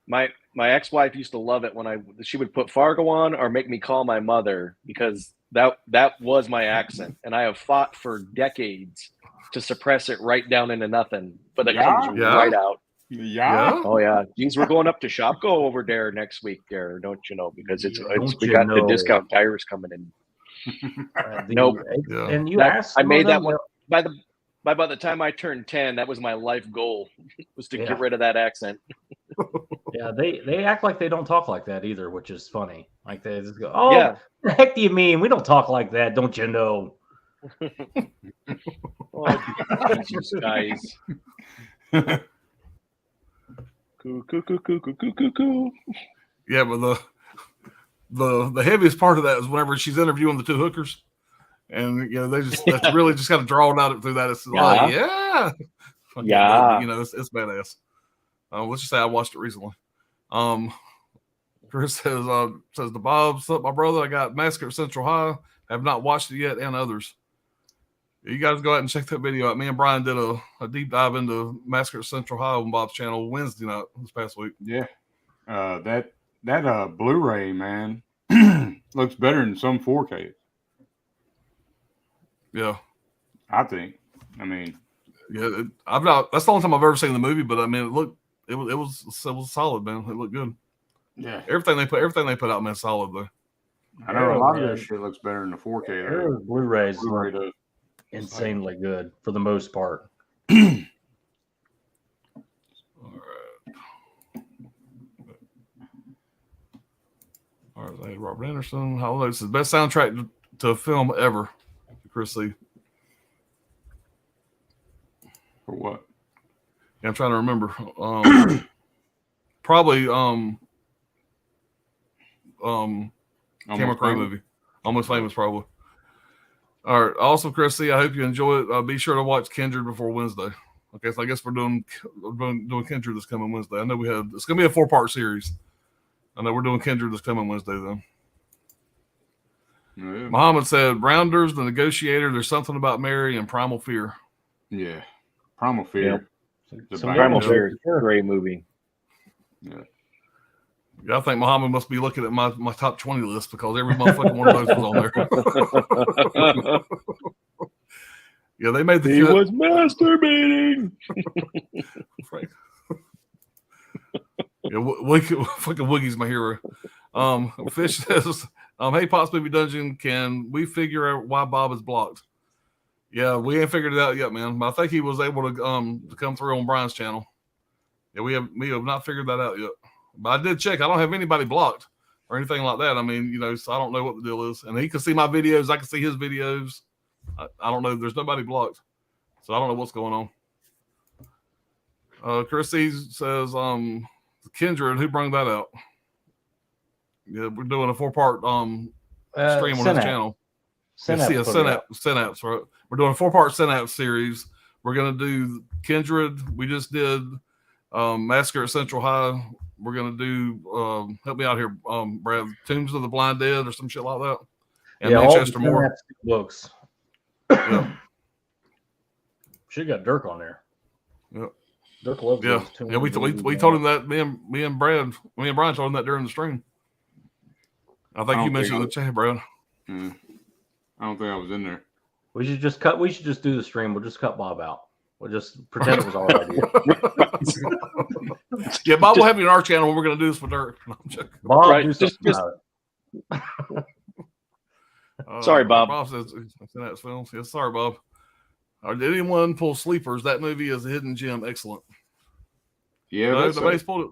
My ex-wife used to love it when she would put Fargo on or make me call my mother because that was my accent, and I have fought for decades to suppress it right down into nothing, but it comes right out. Yeah. Oh yeah. Geez, we're going up to Shopko over there next week there, don't you know? Because we got the discount tires coming in. Nope. And you asked I made that one by the time I turned 10, that was my life goal was to get rid of that accent. Yeah, they act like they don't talk like that either, which is funny. Like they just go, the heck do you mean? We don't talk like that, don't you know? Oh, Jesus, guys. Cool. Yeah, but the heaviest part of that is whenever she's interviewing the 2 hookers, and that's really just kind of drawn out through that. It's like, you know, it's badass. Let's just say I watched it recently. Chris says the Bob, what's up, my brother? I got Massacre at Central High. Have not watched it yet, and others. You guys go out and check that video out. Me and Brian did a deep dive into Massacre at Central High on Bob's channel Wednesday night this past week. Yeah. That Blu-ray, man, looks better than some 4K. Yeah. I think. I mean, yeah, that's the only time I've ever seen the movie, but I mean, it was solid, man. It looked good. Yeah. Everything they put out, man, solid though. I know a lot of that shit looks better than the 4K. Blu-rays Blu-ray does. Insanely good for the most part. All right, Robert Anderson. How this is the best soundtrack to a film ever. Chris C. For what? Yeah, I'm trying to remember. Probably Camera Crow movie. Almost Famous, probably. All right. Also, Chris C, I hope you enjoy it. Be sure to watch Kindred before Wednesday. Okay, so I guess we're doing Kindred this coming Wednesday. I know it's going to be a 4-part series. I know we're doing Kindred this coming Wednesday, then. Yeah. Muhammad said, Rounders, The Negotiator, There's Something About Mary, and Primal Fear. Yeah. Primal Fear. Yeah. Primal Fear is a great movie. Yeah. I think Muhammad must be looking at my top 20 list because every motherfucking one of those was on there. Yeah, they made the He was masturbating. Fucking Woogie's my hero. Fish says, hey, Pops Movie Dungeon, can we figure out why Bob is blocked? Yeah, we ain't figured it out yet, man. But I think he was able to come through on Brian's channel. Yeah, we have not figured that out yet. But I did check. I don't have anybody blocked or anything like that. I mean, so I don't know what the deal is. And he can see my videos. I can see his videos. I don't know. There's nobody blocked. So I don't know what's going on. Chris C says, Kindred, who brought that out? Yeah, we're doing a 4-part stream on his channel. Synapse, right? We're doing a 4-part Synapse series. We're going to do Kindred. We just did Massacre at Central High. We're going to do, help me out here, Brad, Tombs of the Blind Dead or some shit like that. And Manchester Moore. Books. Yeah. Should have got Dirk on there. Yeah. Dirk loves those. Yeah, we told him that. Me and Brian told him that during the stream. I think you mentioned in the chat, Brad. I don't think I was in there. We should just do the stream. We'll just cut Bob out. We'll just pretend it was our idea. Yeah, Bob will have you on our channel when we're going to do this with Dirk. No, Bob, right. Do something about Sorry, Bob. Bob says it's in that film. Yes, sorry, Bob. Did anyone pull Sleepers? That movie is a hidden gem. Excellent. Yeah, No, that's nobody's pulled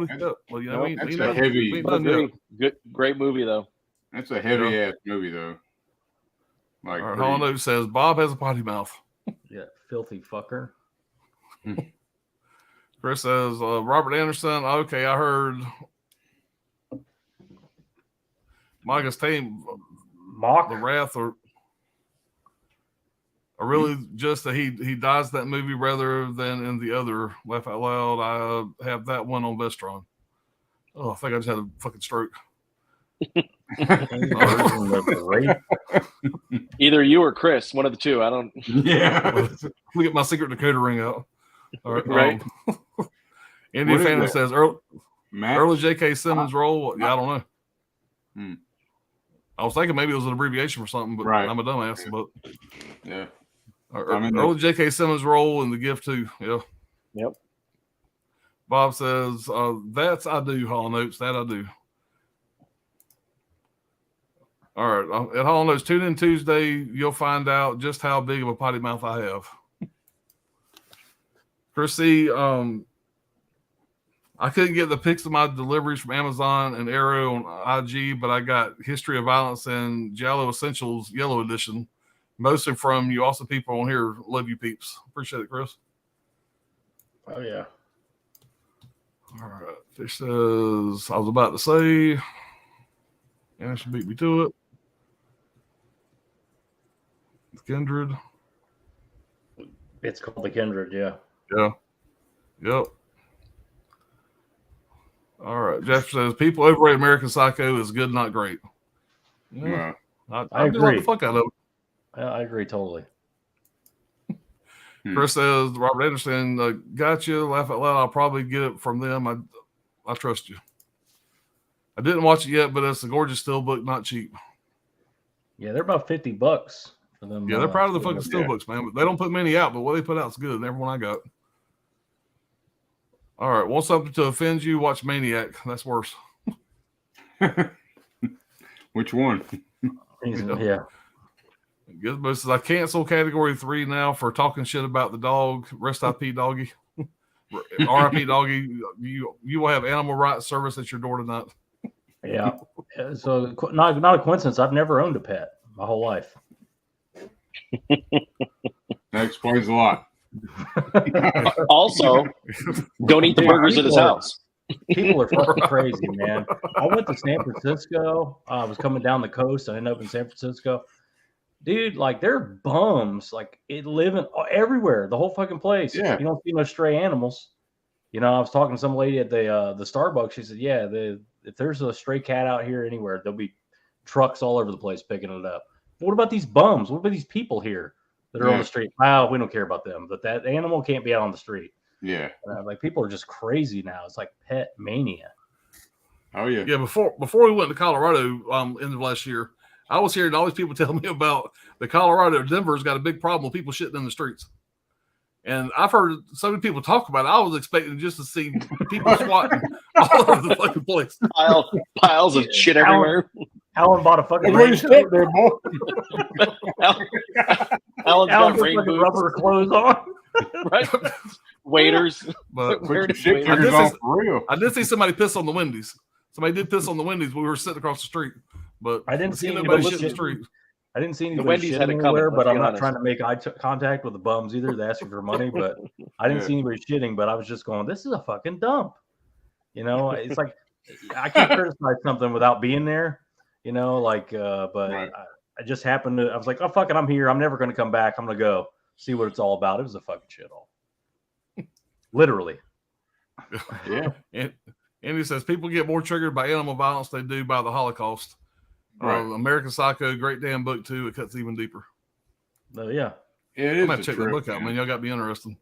it. Yeah. Well, you know, nope, that's a heavy. we ain't done yet. Good, great movie though. That's a heavy ass movie though. Like, all right, Hondo says Bob has a potty mouth. Yeah, filthy fucker. Chris says Robert Anderson. Okay, I heard Micah's team. Mock. The Wrath or really just that he dies that movie rather than in the other. Laugh out loud. I have that one on Vestron. Oh, I think I just had a fucking stroke. Either you or Chris, one of the two. I don't. Yeah. Let me get my secret Dakota ring out. All right. Right. Indian What is fan that? says Matt? early J.K. Simmons role. Yeah, I don't know. Hmm. I was thinking maybe it was an abbreviation for something, but Right. I'm a dumbass. Yeah. But Yeah. early J.K. Simmons role in The Gift too. Yeah. Yep. Bob says that's I do. Hall Notes that I do. All right. At Hall Notes, tune in Tuesday. You'll find out just how big of a potty mouth I have. Chrissy, I couldn't get the pics of my deliveries from Amazon and Arrow on IG, but I got History of Violence and Giallo Essentials Yellow Edition. Mostly from you awesome people on here. Love you, peeps. Appreciate it, Chris. Oh, yeah. All right. Fish says, I was about to say, and she beat me to it. Kindred. It's called The Kindred, yeah. Yeah. Yep. All right. Jeff says, people overrate American Psycho is good, not great. Yeah. I agree. Like the fuck out of it. I agree totally. Chris says, Robert Anderson, got you. Laugh out loud. I'll probably get it from them. I trust you. I didn't watch it yet, but it's a gorgeous steelbook, not cheap. Yeah, they're about $50 for them. Yeah, they're proud of the fucking steelbooks, man. But they don't put many out, but what they put out is good. And everyone I got. All right. Want something to offend you? Watch Maniac. That's worse. Which one? Yeah. Gizmo says, I cancel category 3 now for talking shit about the dog. Rest IP doggy. RIP doggy. You will have animal rights service at your door tonight. Yeah. So not a coincidence. I've never owned a pet my whole life. That explains a lot. Also, don't eat the burgers at his house. People are fucking crazy, man. I went to San Francisco. I was coming down the coast. I ended up in San Francisco. Dude, like they're bums. Like it living everywhere, the whole fucking place. Yeah. You don't see no stray animals. You know, I was talking to some lady at the Starbucks. She said, "Yeah, if there's a stray cat out here anywhere, there'll be trucks all over the place picking it up." But what about these bums? What about these people here that are on the street? Wow, we don't care about them. But that animal can't be out on the street. Yeah. Like people are just crazy now. It's like pet mania. Oh yeah. Yeah. Before we went to Colorado, end of last year, I was hearing all these people tell me about the Colorado Denver's got a big problem with people shitting in the streets. And I've heard so many people talk about it. I was expecting just to see people squatting all over the fucking place. Piles of shit everywhere. Alan bought a fucking Where's that there, boy? Alan's got rain fucking boots. rubber clothes on. Right? Waiters. But Put your shit fingers on for real. I did see somebody piss on the Wendy's. Somebody did piss on the Wendy's. We were sitting across the street, but I didn't see nobody anybody shit in the shit. street. I didn't see anybody Wendy's shit had it coming, anywhere, but let's I'm be not honest. trying to make eye contact with the bums either. They're asking for money, but I didn't see anybody shitting. But I was just going, "This is a fucking dump." You know, it's like I can't criticize something without being there. You know, like, but Right. I just happened to. I was like, "Oh fuck it, I'm here. I'm never going to come back. I'm going to go see what it's all about." It was a fucking shithole, literally. Yeah. And he says people get more triggered by animal violence than they do by the Holocaust. Right. American Psycho, great damn book too. It cuts even deeper. Yeah. It I'm is gonna a check the trip, book out, man. Y'all got me interested.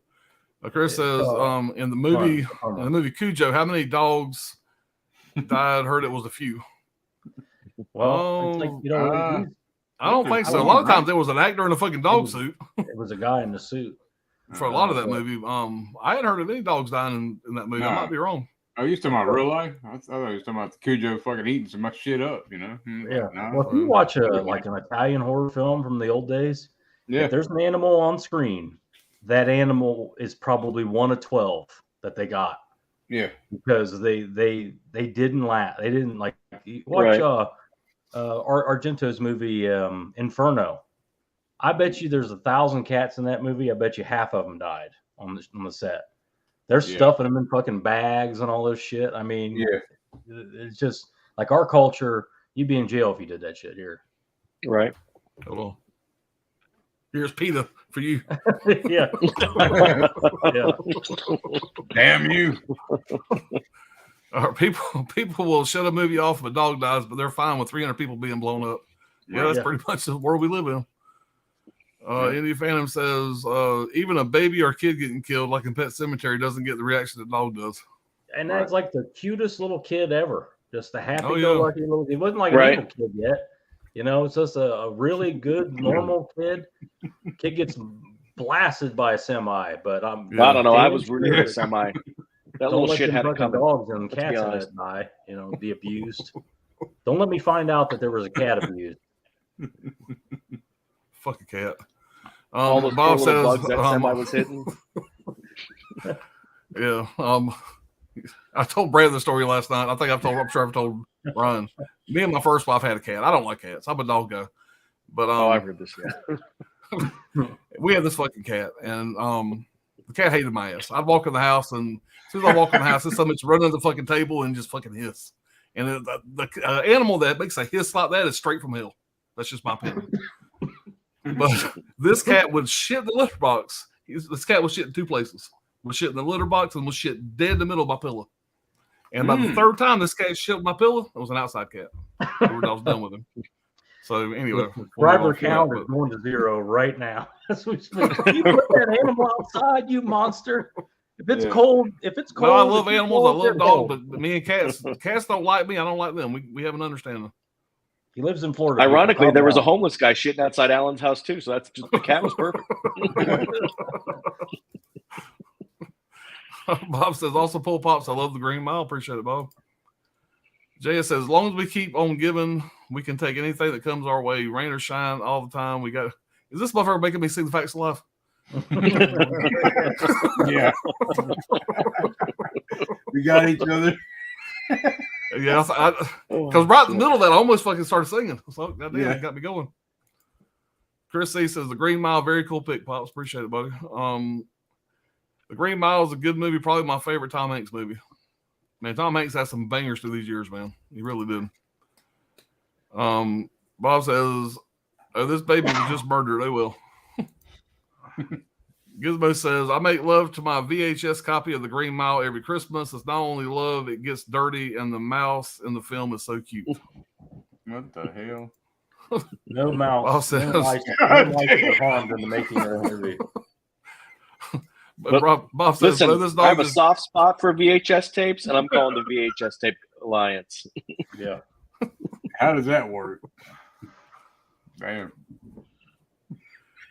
Chris Yeah. says, in the movie Cujo, how many dogs died? Heard it was a few. Well, it's like, you know, I don't think so. A lot of times there was an actor in a fucking dog suit it was a guy in the suit. for a lot of that movie. I hadn't heard of any dogs dying in that movie. I No. might be wrong. Oh, you talking about real life? I thought you was talking about the Cujo fucking eating some much shit up, you know? Yeah. No. Well, if you watch like an Italian horror film from the old days, Yeah. if there's an animal on screen, that animal is probably one of 12 that they got. Yeah. Because they didn't laugh. They didn't like watch Argento's movie Inferno. I bet you there's 1,000 cats in that movie. I bet you half of them died on the set. They're stuffing them in fucking bags and all this shit. I mean, it's just like our culture. You'd be in jail if you did that shit here. Right. Hold on. Here's PETA for you. Yeah. Yeah. Damn you. People will shut a movie off if a dog dies, but they're fine with 300 people being blown up. Yeah, that's pretty much the world we live in. Indie Phantom says, even a baby or kid getting killed, like in Pet Cemetery, doesn't get the reaction that dog does. And that's like the cutest little kid ever. Just a happy-go-lucky little kid. He wasn't like an evil kid yet. You know, it's just a really good, normal kid. Kid gets blasted by a semi, but I don't know. I was rooting for a semi. That little shit had it coming. Dogs and cats in it die, you know, be abused. Don't let me find out that there was a cat abused. Fuck a cat. All those Bob says bugs that semi was hitting. Yeah. I told Brad the story last night. I'm sure I've told Ryan. Me and my first wife had a cat. I don't like cats. I'm a dog guy. But I've heard this. Yeah. We had this fucking cat, and the cat hated my ass. I'd walk in the house, and as soon as I walk in the house, this something's running to the fucking table and just fucking hiss. And the animal that makes a hiss like that is straight from hell. That's just my opinion. But this cat would shit in the litter box. This cat was shit in two places. Was shit in the litter box and was shit dead in the middle of my pillow. And by the third time this cat shit my pillow, it was an outside cat. I was done with him. So anyway, subscriber count is going to 0 right now. You put that animal outside, you monster. If it's cold, no, I love animals. I love dogs, but me and cats don't like me. I don't like them. We have an understanding. He lives in Florida. Ironically, there was a homeless guy shitting outside Alan's house too. So that's just the cat was perfect. Bob says also pull pops. I love the Green Mile. Appreciate it, Bob. JS says as long as we keep on giving, we can take anything that comes our way. Rain or shine, all the time. We got. Is this motherfucker making me see the facts of life? Yeah. We got each other. Yeah, because right in the middle of that, I almost fucking started singing. So goddamn, it got me going. Chris C says the Green Mile, very cool pick, Pops. Appreciate it, buddy. The Green Mile is a good movie, probably my favorite Tom Hanks movie. Man, Tom Hanks has some bangers through these years, man. He really did. Bob says, "Oh, this baby was just murdered." They will. Gizmo says, I make love to my VHS copy of The Green Mile every Christmas. It's not only love, it gets dirty, and the mouse in the film is so cute. What the hell? No mouse. Says, no life were harmed in the making of the movie. But Bob says, listen, this I have a soft spot for VHS tapes, and I'm calling the VHS Tape Alliance. Yeah. How does that work? Damn.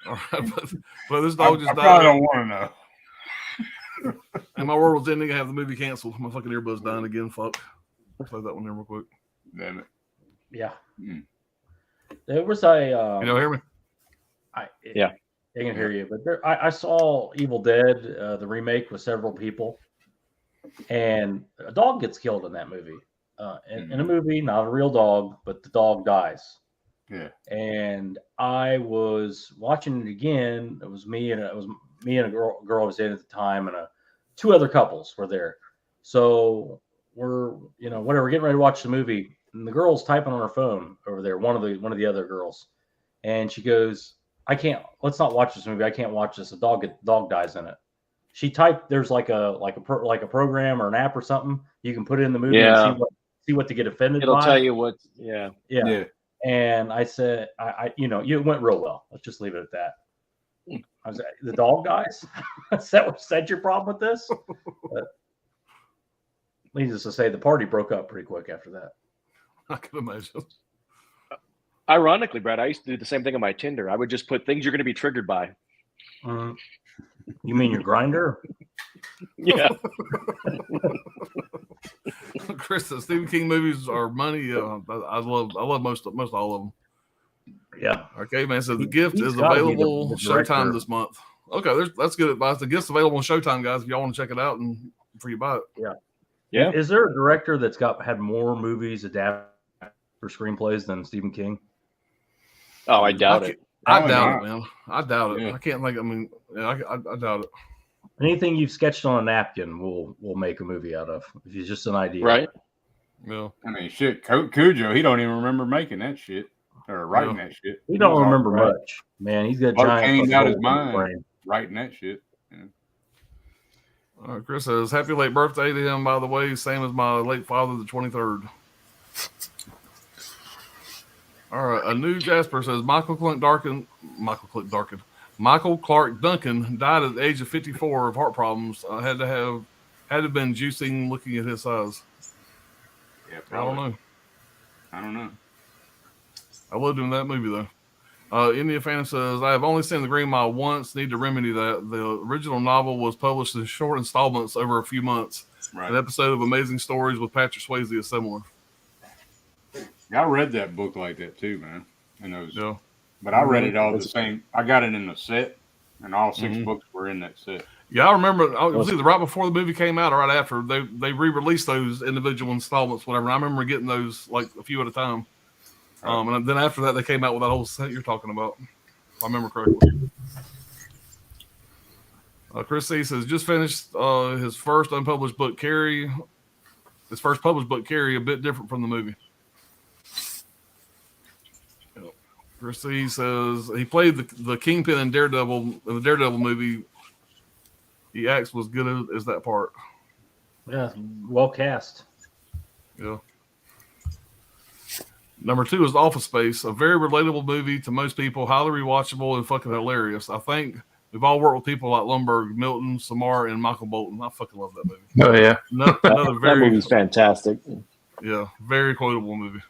All right, but this dog just I died. probably don't want to know. And my world was ending. I have the movie canceled. My fucking earbud's dying again. Fuck. Play that one there real quick. Damn it. Yeah. There was a. You know, hear me? Yeah. I can hear you. But I saw Evil Dead, the remake, with several people. And a dog gets killed in that movie. In a movie, not a real dog, but the dog dies. Yeah. And I was watching it again. It was me and a girl I was in at the time, and two other couples were there. So we're getting ready to watch the movie, and the girl's typing on her phone over there. One of the other girls, and she goes, "I can't. Let's not watch this movie. I can't watch this. A dog dies in it." She typed. There's like a program or an app or something you can put it in the movie and see what to get offended by. It'll tell you what. Yeah. And I said, it went real well. Let's just leave it at that. I was like, the dog dies? Is that your problem with this? But needless to say, the party broke up pretty quick after that. I can imagine. Ironically, Brad, I used to do the same thing on my Tinder. I would just put things you're going to be triggered by. You mean your grinder? Yeah. Chris says Stephen King movies are money. I love most all of them. Yeah. Okay, man. So The Gift He's is gotta be available the director. Showtime this month. Okay, that's good advice. The Gift's available on Showtime, guys. If y'all want to check it out and before you buy it. Yeah. Is there a director that's had more movies adapted for screenplays than Stephen King? Oh, I doubt it. I Probably doubt not. it, man. I doubt it. Yeah. I can't think. I mean, yeah, I doubt it. Anything you've sketched on a napkin, we'll make a movie out of. If it's just an idea, Right? Yeah. I mean, shit, Cujo, he don't even remember making that shit or writing that shit. He don't was all remember right. much, man. He's got a What giant came fucking out his hole in mind brain. writing that shit. Yeah. All right, Chris says, happy late birthday to him, by the way. Same as my late father, the 23rd. All right, a new Jasper says, Michael Clark Duncan died at the age of 54 of heart problems. Had to have been juicing looking at his size. Yeah, I don't know. I don't know. I loved him in that movie, though. India Fan says, I have only seen The Green Mile once. Need to remedy that. The original novel was published in short installments over a few months. Right. An episode of Amazing Stories with Patrick Swayze is similar. Yeah, I read that book like that too, man. And those, Yeah. but I read it all the same. I got it in the set, and all 6 books were in that set. Yeah, I remember it was either right before the movie came out or right after. They re-released those individual installments, whatever. And I remember getting those like a few at a time. And then after that, they came out with that whole set you're talking about, if I remember correctly. Chris C says, just finished his first unpublished book, Carrie. His first published book, Carrie, a bit different from the movie. Chris C says, he played the Kingpin in the Daredevil movie. He acts was good as that part. Yeah, well cast. Yeah. Number 2 is Office Space, a very relatable movie to most people, highly rewatchable and fucking hilarious. I think we've all worked with people like Lumberg, Milton, Samar, and Michael Bolton. I fucking love that movie. Oh yeah. Another That very, movie's fantastic. yeah, very quotable movie.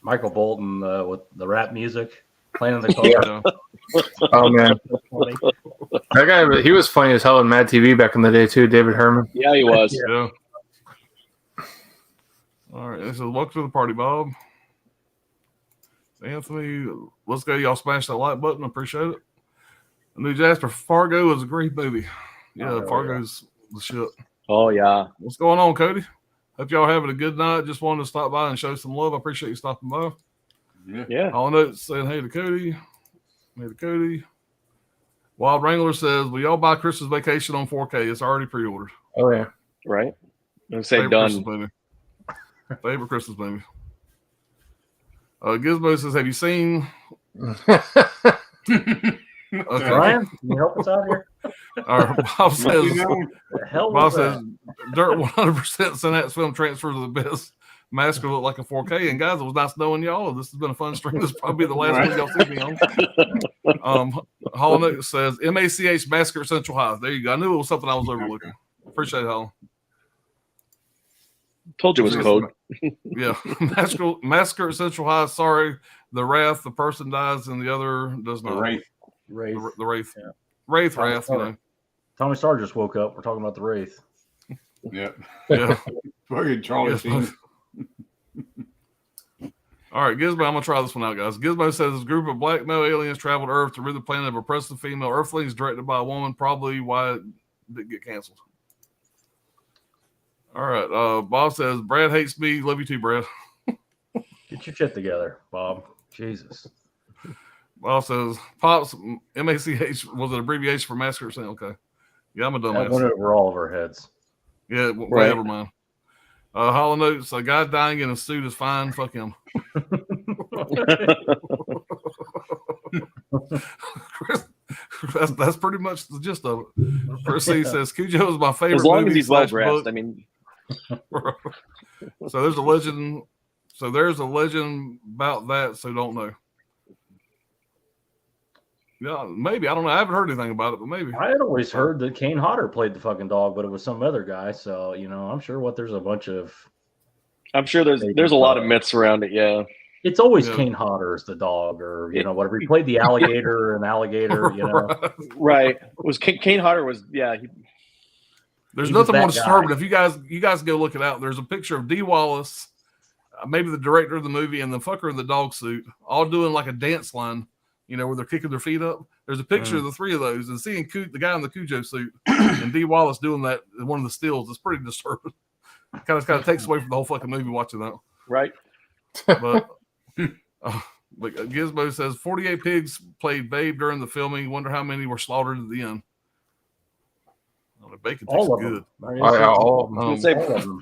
Michael Bolton with the rap music playing in the car. Yeah. Oh man, that guy. He was funny as hell in Mad TV back in the day too. David Herman. Yeah, he was. Yeah. All right. This is welcome to the party, Bob. Anthony, let's go. Y'all smash that like button. Appreciate it. The new Jasper, Fargo is a great movie. Yeah, Fargo's the shit. Oh, yeah. What's going on, Cody? Hope y'all having a good night. Just wanted to stop by and show some love. I appreciate you stopping by. Yeah. All notes saying hey to Cody. Hey to Cody. Wild Wrangler says, will y'all buy Christmas Vacation on 4K? It's already pre-ordered. Oh yeah. Right. I'm say Favorite done. Christmas movie. Favorite Christmas movie. Gizmo says, have you seen... Okay. Brian, can you help us out here? Bob says, The hell Bob was says, that? Dirt 100% Synapse film transfers are the best. Mask will look like a 4K. And guys, it was nice knowing y'all. This has been a fun stream. This will probably be the last one y'all see me on. Hall Note says, MACH Massacre at Central High. There you go. I knew it was something I was overlooking. Appreciate it, Hall. Told you it was code. Yeah. Massacre at Central High. Sorry. The Wrath, the person dies and the other does not. The Wraith. Wraith. The Wraith. Yeah. Wraith, Wrath, you know. Tommy Starr just woke up. We're talking about the Wraith. Yeah. Yeah. Fucking Charlie Yes, Sheen. All right, Gizmo, I'm going to try this one out, guys. Gizmo says a group of black male aliens traveled Earth to rid the planet of oppressive female Earthlings directed by a woman, probably why it didn't get canceled. All right, Bob says, Brad hates me. Love you too, Brad. Get your shit together, Bob. Jesus. Bob says, Pops, MACH was an abbreviation for Massacre. Okay. Yeah, I'm a That dumbass. went over all of our heads. Yeah, whatever, man. Hollow Notes, a guy dying in a suit is fine. Fuck him. That's pretty much the gist of it. Chris C says Cujo is my favorite. As long movie as he's well / dressed, book. I mean. So there's a legend. So there's a legend about that. So don't know. Yeah, maybe. I don't know. I haven't heard anything about it, but maybe. I had always heard that Kane Hodder played the fucking dog, but it was some other guy. So, you know, I'm sure there's a bunch of. I'm sure there's a lot of myths around it. Yeah. It's always Kane Hodder as the dog, or you know, whatever. He played the alligator and alligator, you know. Right. Was Kane Hodder was There's He was nothing more that guy. disturbing. If you guys go look it out, there's a picture of Dee Wallace, maybe the director of the movie, and the fucker in the dog suit, all doing like a dance line, where they're kicking their feet up. There's a picture of the three of those, and seeing the guy in the Cujo suit and Dee Wallace doing that in one of the stills is pretty disturbing. Kind of takes away from the whole fucking movie watching that. Right. But Gizmo says 48 pigs played Babe during the filming. Wonder how many were slaughtered at the end. Oh, the bacon tastes All of good. them. All I was gonna say, All of them.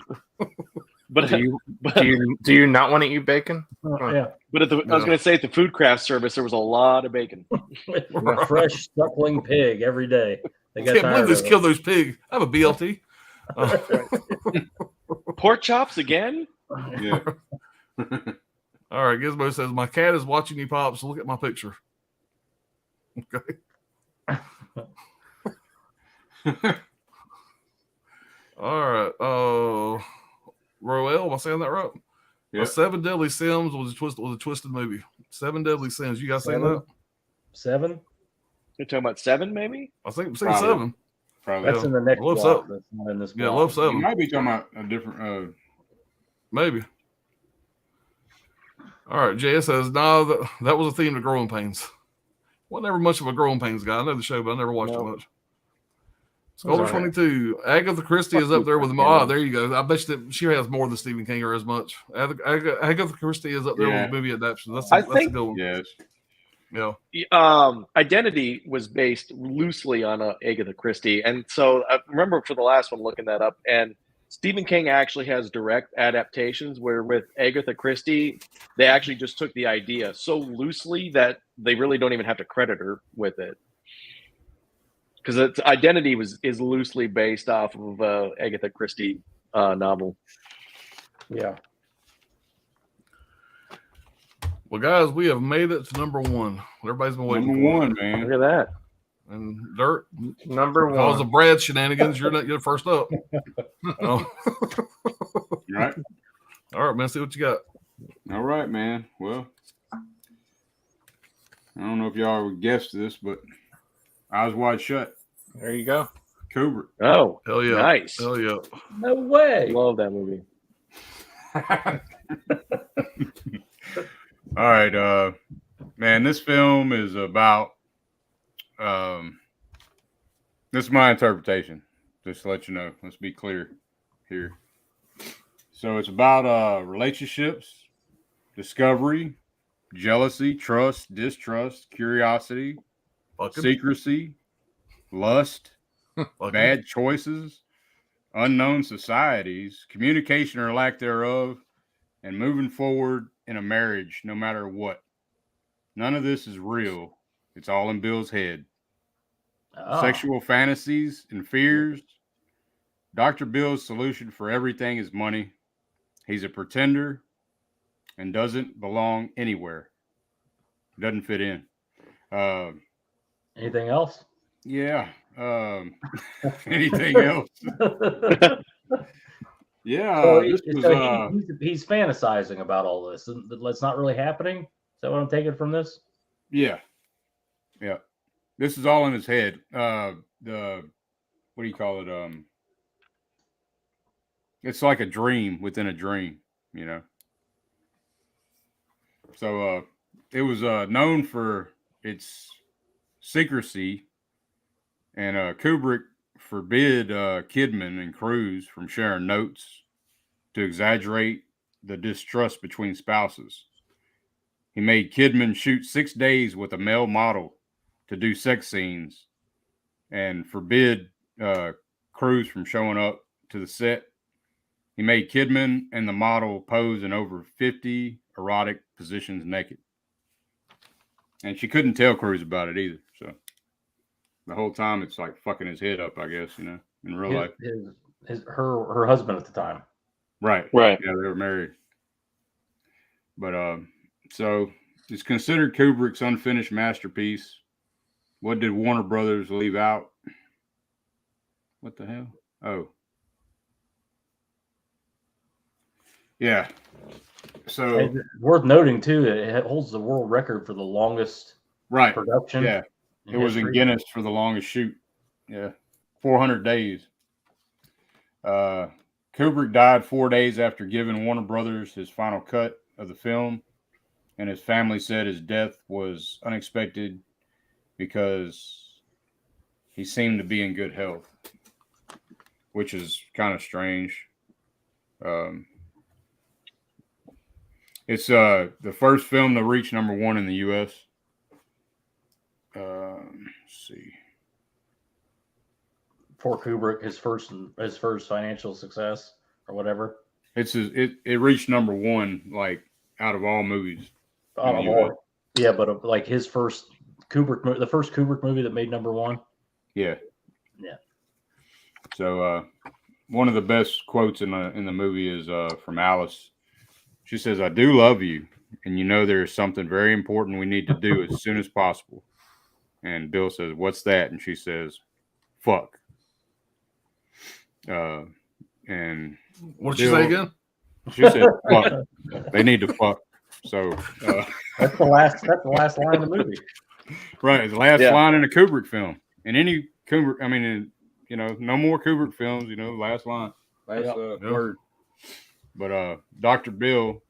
but do you not want to eat bacon? Yeah. But I was going to say at the food craft service there was a lot of bacon. A fresh suckling pig every day. They got Can't tired believe of they it. killed those pigs. I have a BLT. Pork chops again? Yeah. All right, Gizmo says my cat is watching you, Pops. Look at my picture. Okay. All right. Roel, am I saying that right? Yeah. 7 Deadly Sins was a twisted movie. 7 Deadly Sins. You guys seen that? 7? You're talking about 7, maybe? I think I'm saying Probably. 7. Probably. That's in the next Love block. Seven. That's not in this Yeah, block. Love You 7. might be talking about a different. Maybe. All right. JS says, no, that was a theme to Growing Pains. Wasn't ever much of a Growing Pains guy. I know the show, but I never watched it much. Scholar 22. Agatha Christie is up there with them. Oh, there you go. I bet you that she has more than Stephen King or as much. Agatha Christie is up there with movie adaptations. That's a good one. Yes. Yeah. Identity was based loosely on Agatha Christie. And so I remember for the last one looking that up, and Stephen King actually has direct adaptations where with Agatha Christie, they actually just took the idea so loosely that they really don't even have to credit her with it. Because its Identity is loosely based off of Agatha Christie novel. Yeah. Well, guys, we have made it to number 1. Everybody's been waiting Number for 1, it. man. Look at that. And Dirt, Number because 1. of Brad's shenanigans, you're first up. Oh. Right. All right, man. See what you got. All right, man. Well, I don't know if y'all would guess this, but Eyes Wide Shut. There you go. Kubrick. Oh, Hell yeah. nice. Hell yeah. No way. Love that movie. All right, man. This film is about. This is my interpretation. Just to let you know. Let's be clear here. So it's about relationships, discovery, jealousy, trust, distrust, curiosity, secrecy, lust, bad choices, unknown societies, communication or lack thereof, and moving forward in a marriage no matter what. None of this is real. It's all in Bill's head. Sexual fantasies and fears. Dr. Bill's solution for everything is money. He's a pretender and doesn't belong anywhere. Doesn't fit in. Anything else? Yeah. Anything else? Yeah. So he's fantasizing about all this. That's not really happening. Is that what I'm taking from this? Yeah. Yeah. This is all in his head. What do you call it? It's like a dream within a dream, you know. So it was known for its secrecy, and Kubrick forbid Kidman and Cruise from sharing notes to exaggerate the distrust between spouses. He made Kidman shoot 6 days with a male model to do sex scenes, and forbid Cruise from showing up to the set. He made Kidman and the model pose in over 50 erotic positions naked. And she couldn't tell Cruise about it either. So the whole time it's like fucking his head up, I guess, you know, in real life. Her husband at the time. Right. Right. Yeah, they were married. But so it's considered Kubrick's unfinished masterpiece. What did Warner Brothers leave out? What the hell? Oh. Yeah. So It's worth noting too that it holds the world record for the longest production. Yeah. It was in Guinness for the longest shoot. Yeah. 400 days. Kubrick died 4 days after giving Warner Brothers his final cut of the film, and his family said his death was unexpected because he seemed to be in good health, which is kind of strange. It's the first film to reach #1 in the U.S. Let's see. For Kubrick, his first financial success or whatever. It reached #1 like out of all movies. Out of all, yeah, but like his first Kubrick, the first Kubrick movie that made #1. Yeah. Yeah. So one of the best quotes in the movie is from Alice. She says, "I do love you, and you know there is something very important we need to do as soon as possible." And Bill says, "What's that?" And she says, "Fuck." And What did she say again? She said, "Fuck." They need to fuck. So that's the last line of the movie. Right, the last line in a Kubrick film. In any Kubrick, I mean, no more Kubrick films. Last line, last word. But Dr. Bill,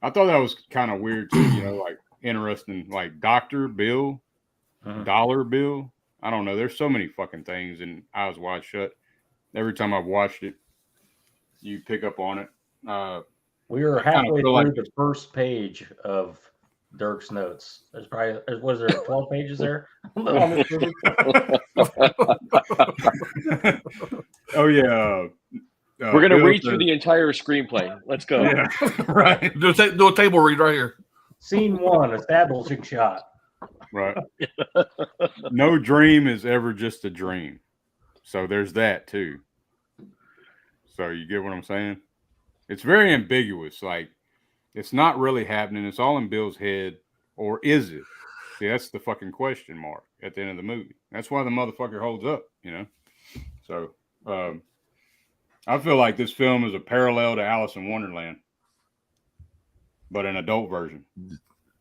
I thought that was kind of weird too. Like interesting, like Dr. Bill, Dollar Bill. I don't know. There's so many fucking things in Eyes Wide Shut. Every time I've watched it, you pick up on it. We were halfway through the first page of Dirk's notes. There's probably, was there 12 pages there? Oh yeah. We're gonna read through the entire screenplay. Let's go. Yeah, right. Do a table read right here. Scene 1, establishing shot. Right. No dream is ever just a dream. So there's that too. So you get what I'm saying? It's very ambiguous. Like it's not really happening. It's all in Bill's head, or is it? See, that's the fucking question mark at the end of the movie. That's why the motherfucker holds up, So I feel like this film is a parallel to Alice in Wonderland, but an adult version.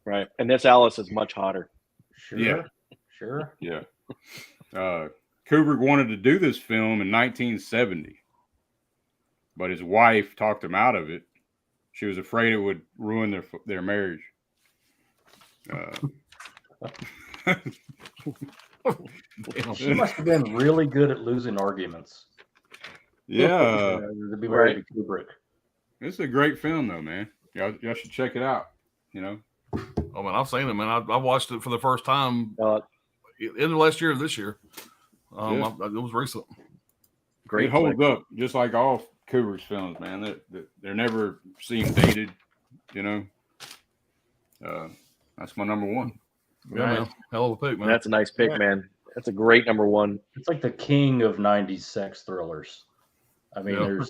Right. And this Alice is much hotter. Sure. Yeah. Kubrick wanted to do this film in 1970, but his wife talked him out of it. She was afraid it would ruin their marriage. She must have been really good at losing arguments. Yeah. To be married to Kubrick. It's a great film, though, man. Y'all should check it out. Oh man, I've seen it, man. I watched it for the first time in the last year or this year. It was recent. Great. It holds up just like all Kubrick's films, man. They're never seem dated. That's my #1. Yeah, man. Hell of a pick, man. That's a nice pick, man. That's a great #1. It's like the king of 90s sex thrillers. I mean, there's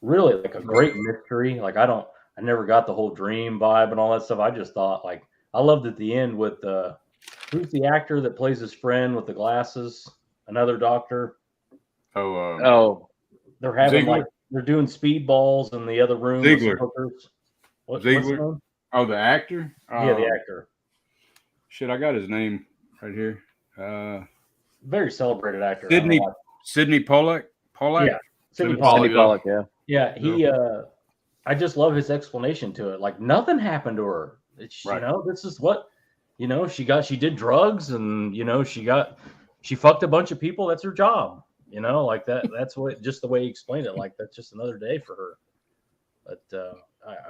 really like a great mystery. Like I never got the whole dream vibe and all that stuff. I just thought like I loved at the end with who's the actor that plays his friend with the glasses? Another doctor. They're having Ziegler? they're doing speedballs in the other room. Ziegler. What's Ziegler? Oh, the actor? Yeah, the actor. Shit, I got his name right here. Very celebrated actor. Sidney Pollack? Yeah. Sidney Pollack, yeah. Yeah, he I just love his explanation to it. Like nothing happened to her. It's this is what she did drugs and she fucked a bunch of people. That's her job. Like that's just the way he explained it. Like that's just another day for her. But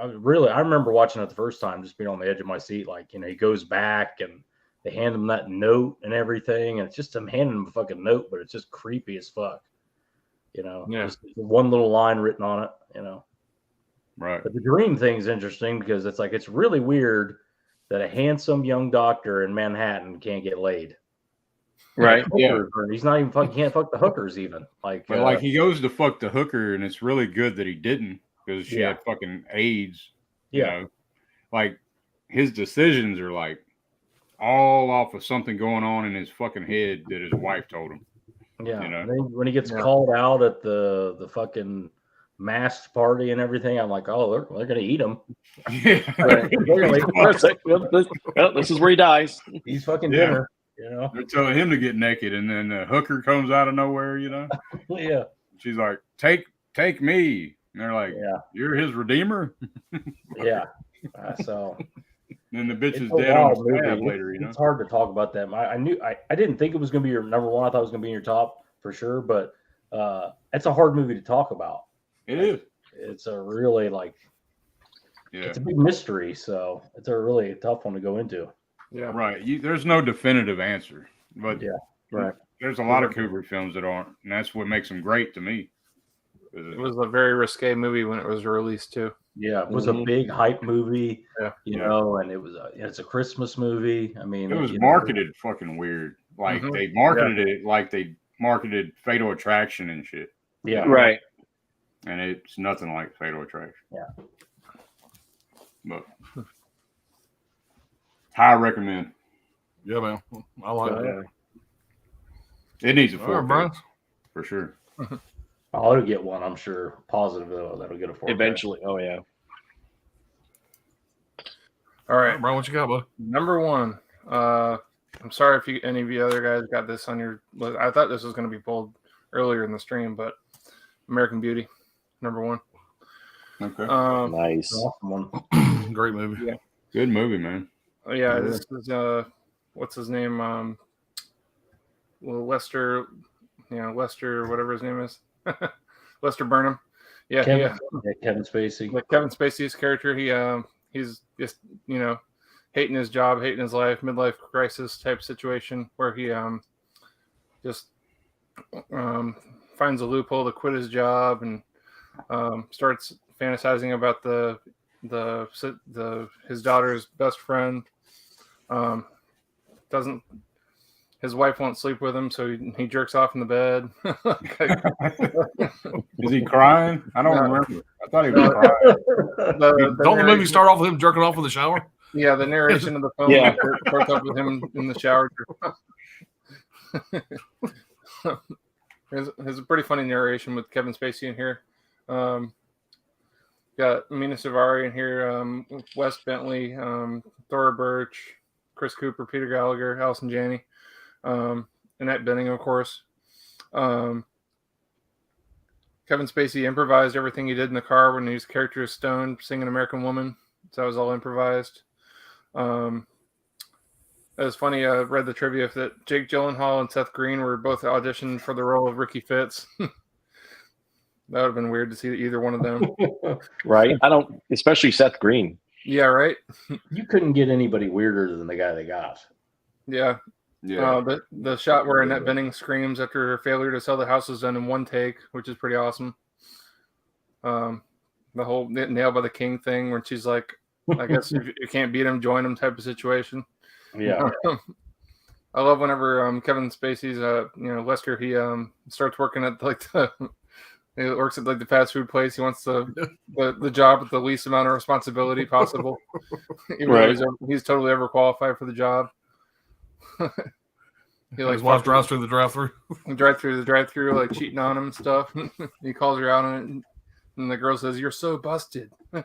I remember watching it the first time, just being on the edge of my seat. Like, he goes back and they hand him that note and everything. And it's just him handing him a fucking note, but it's just creepy as fuck. Just one little line written on it, Right. But the dream thing's interesting because it's really weird that a handsome young doctor in Manhattan can't get laid. Right. Yeah. He's not even can't fuck the hookers even. But he goes to fuck the hooker, and it's really good that he didn't because she had fucking AIDS. Like his decisions are like all off of something going on in his fucking head that his wife told him. Yeah. And then when he gets called out at the fucking masked party and everything, I'm like, oh, they're gonna eat him. Yeah. Well, this is where he dies. He's fucking dinner. You know? They're telling him to get naked, and then the hooker comes out of nowhere. Yeah. She's like, "Take me," and they're like, Yeah. "You're his redeemer." Yeah. So. And the bitch It's is a dead on wild the movie. stab later. It's hard to talk about that. I didn't think it was going to be your number one. I thought it was going to be in your top for sure. But it's a hard movie to talk about. It is. It's a really it's a big mystery. So it's a really tough one to go into. Yeah. Right. There's no definitive answer, but Right. there's a lot of Kubrick films that aren't, and that's what makes them great to me. It was a very risque movie when it was released too. Yeah, it was a big hype movie. Yeah. You know, and it's a Christmas movie. I mean, it was marketed fucking weird. Like they marketed it like they marketed Fatal Attraction and shit. Yeah. Right. And it's nothing like Fatal Attraction. Yeah. But high recommend. Yeah, man. I like it. It needs a All right, 4K Brian. for sure. Oh, it'll get one, I'm sure. Positive that'll get a 4K. Eventually. Oh yeah. All right, Brian, what you got, bud? number one. I'm sorry if any of you other guys got this on your list. I thought this was going to be pulled earlier in the stream, but American Beauty, number one. Okay. Nice. Awesome one. Great movie. Yeah. Good movie, man. Yeah, this is what's his name? Lester, whatever his name is, Lester Burnham. Yeah, Kevin Spacey. Like Kevin Spacey's character, he's just hating his job, hating his life, midlife crisis type situation where he just finds a loophole to quit his job and starts fantasizing about his daughter's best friend. His wife won't sleep with him, so he jerks off in the bed. Is he crying? I don't remember. I thought he was crying. Don't the movie start off with him jerking off in the shower? Yeah, the narration of the film starts up with him in the shower. There's a pretty funny narration with Kevin Spacey in here. Got Mina Suvari in here, Wes Bentley, Thora Birch, Chris Cooper, Peter Gallagher, Allison Janney, Annette Bening, of course. Kevin Spacey improvised everything he did in the car when his character is stoned, singing American Woman. So that was all improvised. It was funny. I read the trivia that Jake Gyllenhaal and Seth Green were both auditioned for the role of Ricky Fitz. That would have been weird to see either one of them. Right. Especially Seth Green. Yeah, right. You couldn't get anybody weirder than the guy they got. Yeah. Yeah. The shot where Annette Bening screams after her failure to sell the house was done in one take, which is pretty awesome. The whole nailed by the king thing where she's like, I guess if you can't beat him, join him type of situation. Yeah. I love whenever Kevin Spacey's Lester, he starts working at he works at the fast food place. He wants the job with the least amount of responsibility possible. Even though he's totally overqualified for the job. His wife drives through the drive-through. Drive-through, like cheating on him and stuff. He calls her out on it, and the girl says, "You're so busted." I'm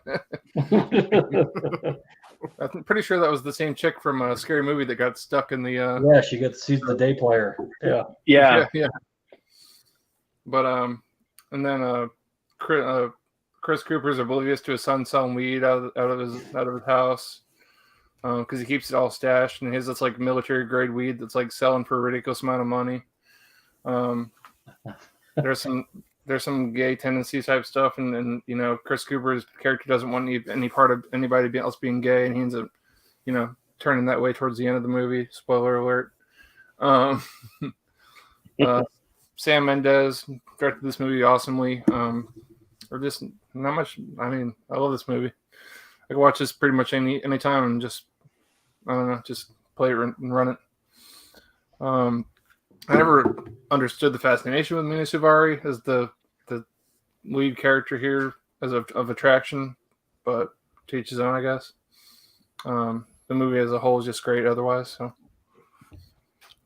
pretty sure that was the same chick from a Scary Movie that got stuck in the. Yeah, she's the day player. Yeah. Yeah. But and then Chris Cooper's oblivious to his son selling weed out of his house. Because he keeps it all stashed, and his it's like military grade weed that's like selling for a ridiculous amount of money. There's some gay tendency type stuff, and Chris Cooper's character doesn't want any part of anybody else being gay, and he ends up turning that way towards the end of the movie. Spoiler alert. Sam Mendes directed this movie awesomely. Or just not much. I mean, I love this movie. I can watch this pretty much any time and just play it and run it. I never understood the fascination with Mina Suvari as the lead character here of attraction, but to each his own, I guess. The movie as a whole is just great otherwise. So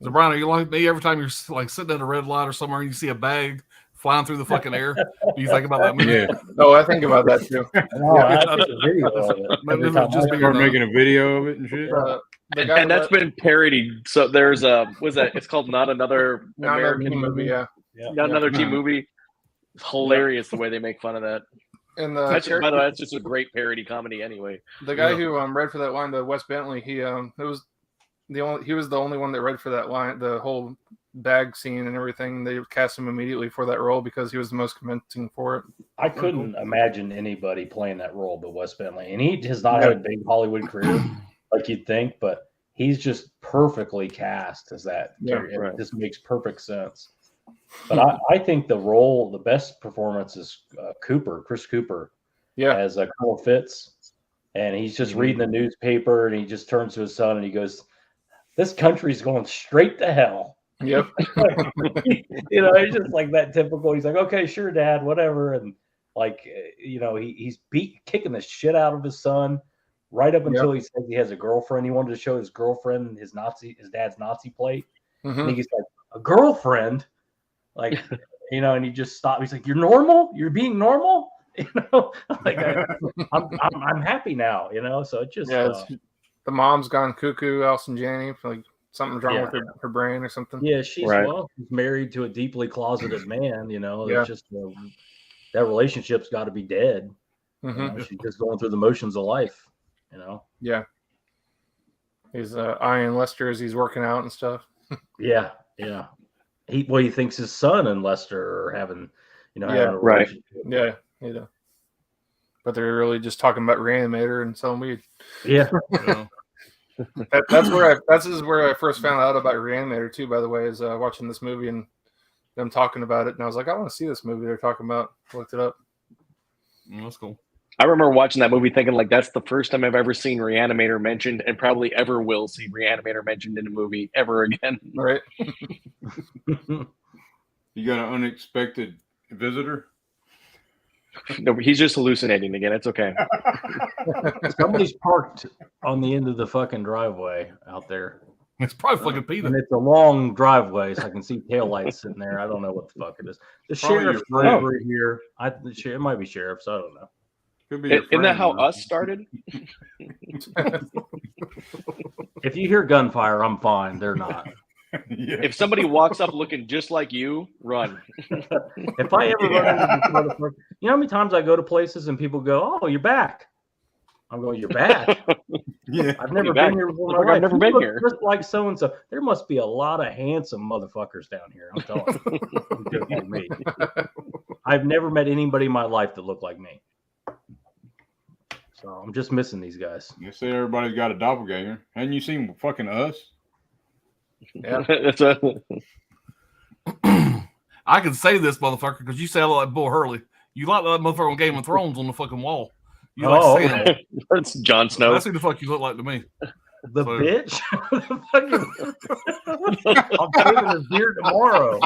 Brian, are you like me? Every time you're like sitting at a red light or somewhere and you see a bag flying through the fucking air. Do you think about that movie? Yeah. Oh, I think about that too. No, I take a video of it. Maybe every if it time was just I- bigger Start than making a video of it and shit. The And, guy and that's that- been parodied. So there's was that it's called Not Another Not American American Movie. yeah. Not Another Teen Movie. It's hilarious the way they make fun of that. And That's, by the way, that's just a great parody comedy anyway. the guy Yeah. who read for that line, the Wes Bentley, he was the only one that read for that line, the whole bag scene and everything. They cast him immediately for that role because he was the most convincing for it. I couldn't imagine anybody playing that role but Wes Bentley. And he has not had a big Hollywood career like you'd think, but he's just perfectly cast as that. Yeah, It right. just makes perfect sense. But I think the best performance is Chris Cooper, Yeah, as Colonel Fitz. And he's just reading the newspaper and he just turns to his son and he goes, "This country's going straight to hell." yep. He's just like that typical. He's like, "Okay, sure, Dad, whatever." And he's kicking the shit out of his son right up until he says he has a girlfriend. He wanted to show his girlfriend his dad's Nazi plate. Mhm. And he's like, "A girlfriend?" Like, and he just stopped. He's like, "You're normal? You're being normal?" Like I'm happy now, So it just the mom's gone cuckoo, Allison Janney, like something's wrong with her brain or something. yeah, she's Right. she's married to a deeply closeted man, Yeah. It's just that relationship's got to be dead. Mhm. She's just going through the motions of life, Yeah. He's eyeing Lester as he's working out and stuff. Yeah. He thinks his son and Lester are having, having a right. relationship. Yeah. But they're really just talking about Reanimator and selling weed. Yeah. That's where I first found out about Reanimator too. By the way, is watching this movie and them talking about it, and I was like, I want to see this movie they're talking about. Looked it up. That's cool. I remember watching that movie thinking like that's the first time I've ever seen Reanimator mentioned and probably ever will see Reanimator mentioned in a movie ever again. Right? You got an unexpected visitor? No, he's just hallucinating again. It's okay. Somebody's parked on the end of the fucking driveway out there. It's probably fucking Peter. And it's a long driveway, so I can see taillights sitting there. I don't know what the fuck it is. The Probably sheriff's your friend. over here. It might be sheriffs. I don't know. Could be your Isn't that friend, how man. Us started? If you hear gunfire, I'm fine. They're not. Yeah. If somebody walks up looking just like you, run. If I ever run into this motherfucker, you know how many times I go to places and people go, "Oh, you're back." I'm going, "You're back." Yeah. I've never You're been back. here before. in my Like, I've life. never You been look here. Just like so and so. There must be a lot of handsome motherfuckers down here. I'm telling you, just like me. I've never met anybody in my life that looked like me. So I'm just missing these guys. You say everybody's got a doppelganger. Hadn't you seen fucking Us? Yeah. That's a, I can say this motherfucker because you say I look like Bull Hurley. You like that motherfucker on Game of Thrones on the fucking wall. You like Oh, Sam. okay. that's Jon Snow. That's who the fuck you look like to me. The So- bitch. I'm shaving his beard tomorrow.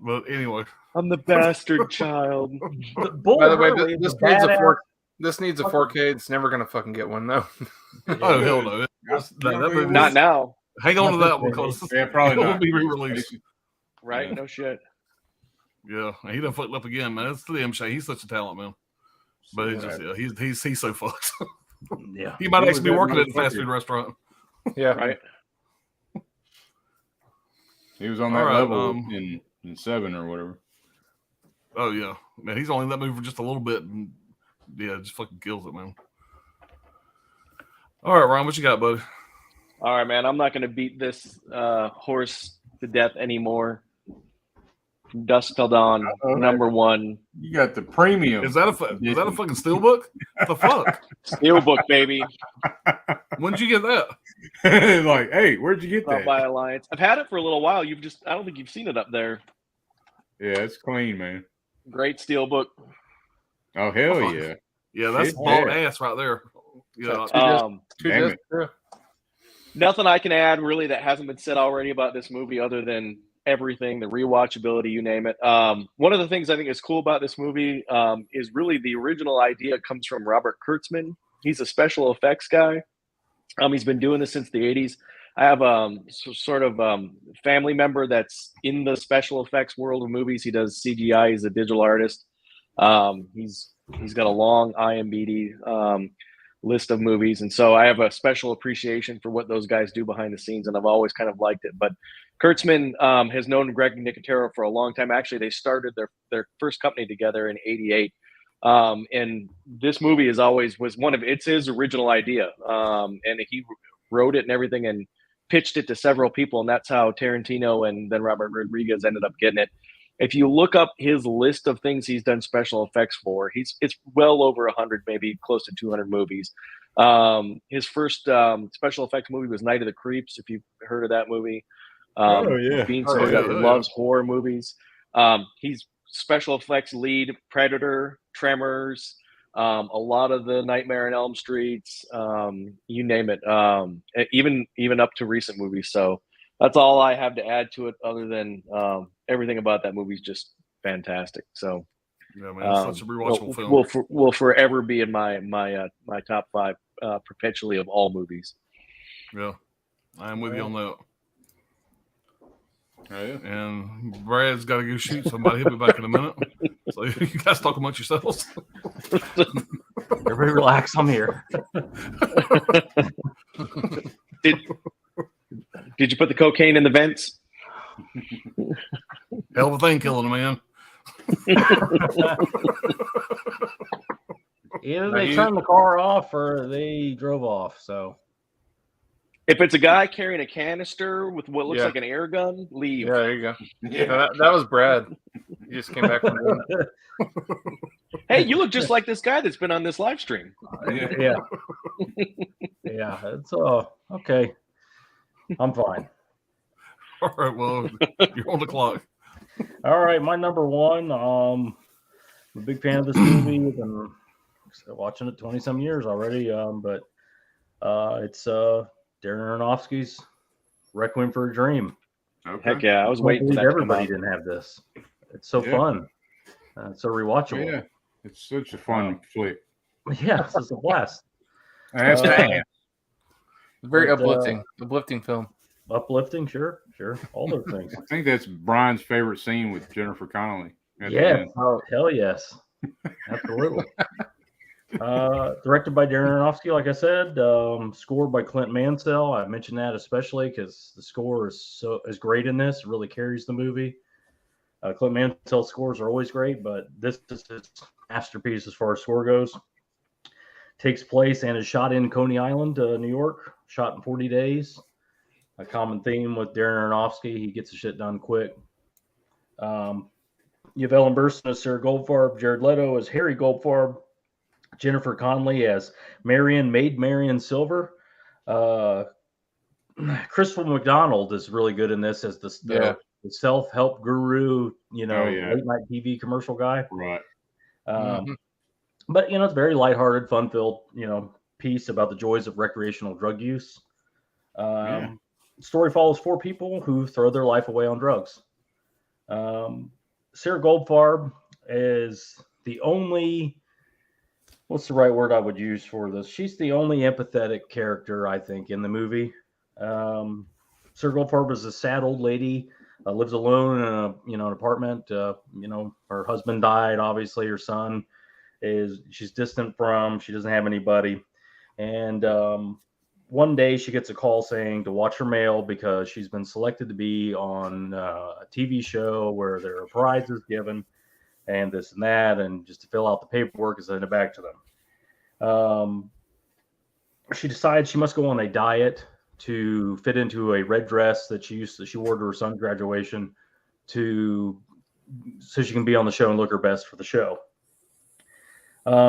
But anyway, I'm the bastard child. Bull By the way, Hurley this is needs a badass. 4. This needs a 4K. It's never gonna fucking get one though. oh hell no. That movie Not is- now, Hang on to that one because Yeah, probably it will not. be re-released. right? Yeah. No shit. Yeah, he done fucked up again, man. It's Liam Shane. He's such a talent, man. But he's just he's so fucked. Yeah. He might He actually be was that working at the fast motherfucker. food restaurant. Yeah. Right. He was on All that right, level um, in 7 or whatever. Oh yeah, man. He's only in that movie for just a little bit, and yeah, just fucking kills it, man. All right, Ryan, what you got, buddy? All right, man. I'm not going to beat this horse to death anymore. From dusk till dawn, Uh-oh. number one. You got the premium. Is that a fucking steelbook? What the fuck? Steelbook, baby. When did you get that? Like, hey, where'd you get Brought that? by Alliance. I've had it for a little while. I don't think you've seen it up there. Yeah, it's clean, man. Great steelbook. Oh, hell yeah. Yeah, that's Shit, bald yeah. ass right there. Yeah, Two Damn discs, yeah. Nothing I can add really that hasn't been said already about this movie other than everything, the rewatchability, you name it. One of the things I think is cool about this movie is really the original idea comes from Robert Kurtzman. He's a special effects guy. He's been doing this since the 80s. I have sort of family member that's in the special effects world of movies. He does CGI. He's a digital artist. He's got a long IMDb list of movies, and so I have a special appreciation for what those guys do behind the scenes, and I've always kind of liked it. But Kurtzman has known Greg Nicotero for a long time. Actually, they started their first company together in '88. And this movie is always was one of it's his original idea, and he wrote it and everything and pitched it to several people, and that's how Tarantino and then Robert Rodriguez ended up getting it. If you look up his list of things he's done special effects for, it's well over 100, maybe close to 200 movies. His first special effects movie was Night of the Creeps, if you've heard of that movie. Being somebody that loves horror movies, he's special effects lead Predator, Tremors, a lot of the Nightmare on Elm Streets, you name it, even up to recent movies. So that's all I have to add to it, other than everything about that movie is just fantastic. So yeah, man, it's such a rewatchable film. Will forever be in my top 5 perpetually of all movies. Yeah, I am with you on that. Oh, yeah. And Brad's got to go shoot somebody. He'll be back in a minute. So you guys talk amongst yourselves. Everybody relax. I'm here. Did you put the cocaine in the vents? Hell of a thing killing a man. Either they turned the car off or they drove off. So if it's a guy carrying a canister with what looks like an air gun, leave. Yeah, there you go. Yeah, that was Brad. He just came back from doing Hey, you look just like this guy that's been on this live stream. Yeah. Yeah, it's okay. I'm fine. All right, well, you're on the clock. All right, my number one. I'm a big fan of this movie. I've been watching it 20-some years already. But it's Darren Aronofsky's Requiem for a Dream. Okay. Heck yeah, I was waiting for that. Everybody didn't have this. It's so fun. It's so rewatchable. Yeah, it's such a fun flick. Yeah, it's a blast. very uplifting film. Uplifting, sure. All those things. I think that's Brian's favorite scene with Jennifer Connelly. Yeah, hell yes. Absolutely. Directed by Darren Aronofsky, like I said. Scored by Clint Mansell. I mentioned that especially because the score is great in this. It really carries the movie. Clint Mansell's scores are always great, but this is his masterpiece as far as score goes. Takes place and is shot in Coney Island, New York. Shot in 40 days. A common theme with Darren Aronofsky. He gets the shit done quick. You have Ellen Burstyn as Sarah Goldfarb, Jared Leto as Harry Goldfarb, Jennifer Connelly as Maid Marion Silver. Christopher McDonald is really good in this as the self-help guru, late night TV commercial guy. Right. But it's very lighthearted, fun-filled, piece about the joys of recreational drug use. Story follows 4 people who throw their life away on drugs. Sarah Goldfarb is the only, what's the right word I would use for this? She's the only empathetic character, I think, in the movie. Sarah Goldfarb is a sad old lady, lives alone in an apartment. Her husband died, obviously. Her son she's distant from, she doesn't have anybody. And one day she gets a call saying to watch her mail because she's been selected to be on a TV show where there are prizes given and this and that, and just to fill out the paperwork and send it back to them. She decides she must go on a diet to fit into a red dress that she wore to her son's graduation so she can be on the show and look her best for the show.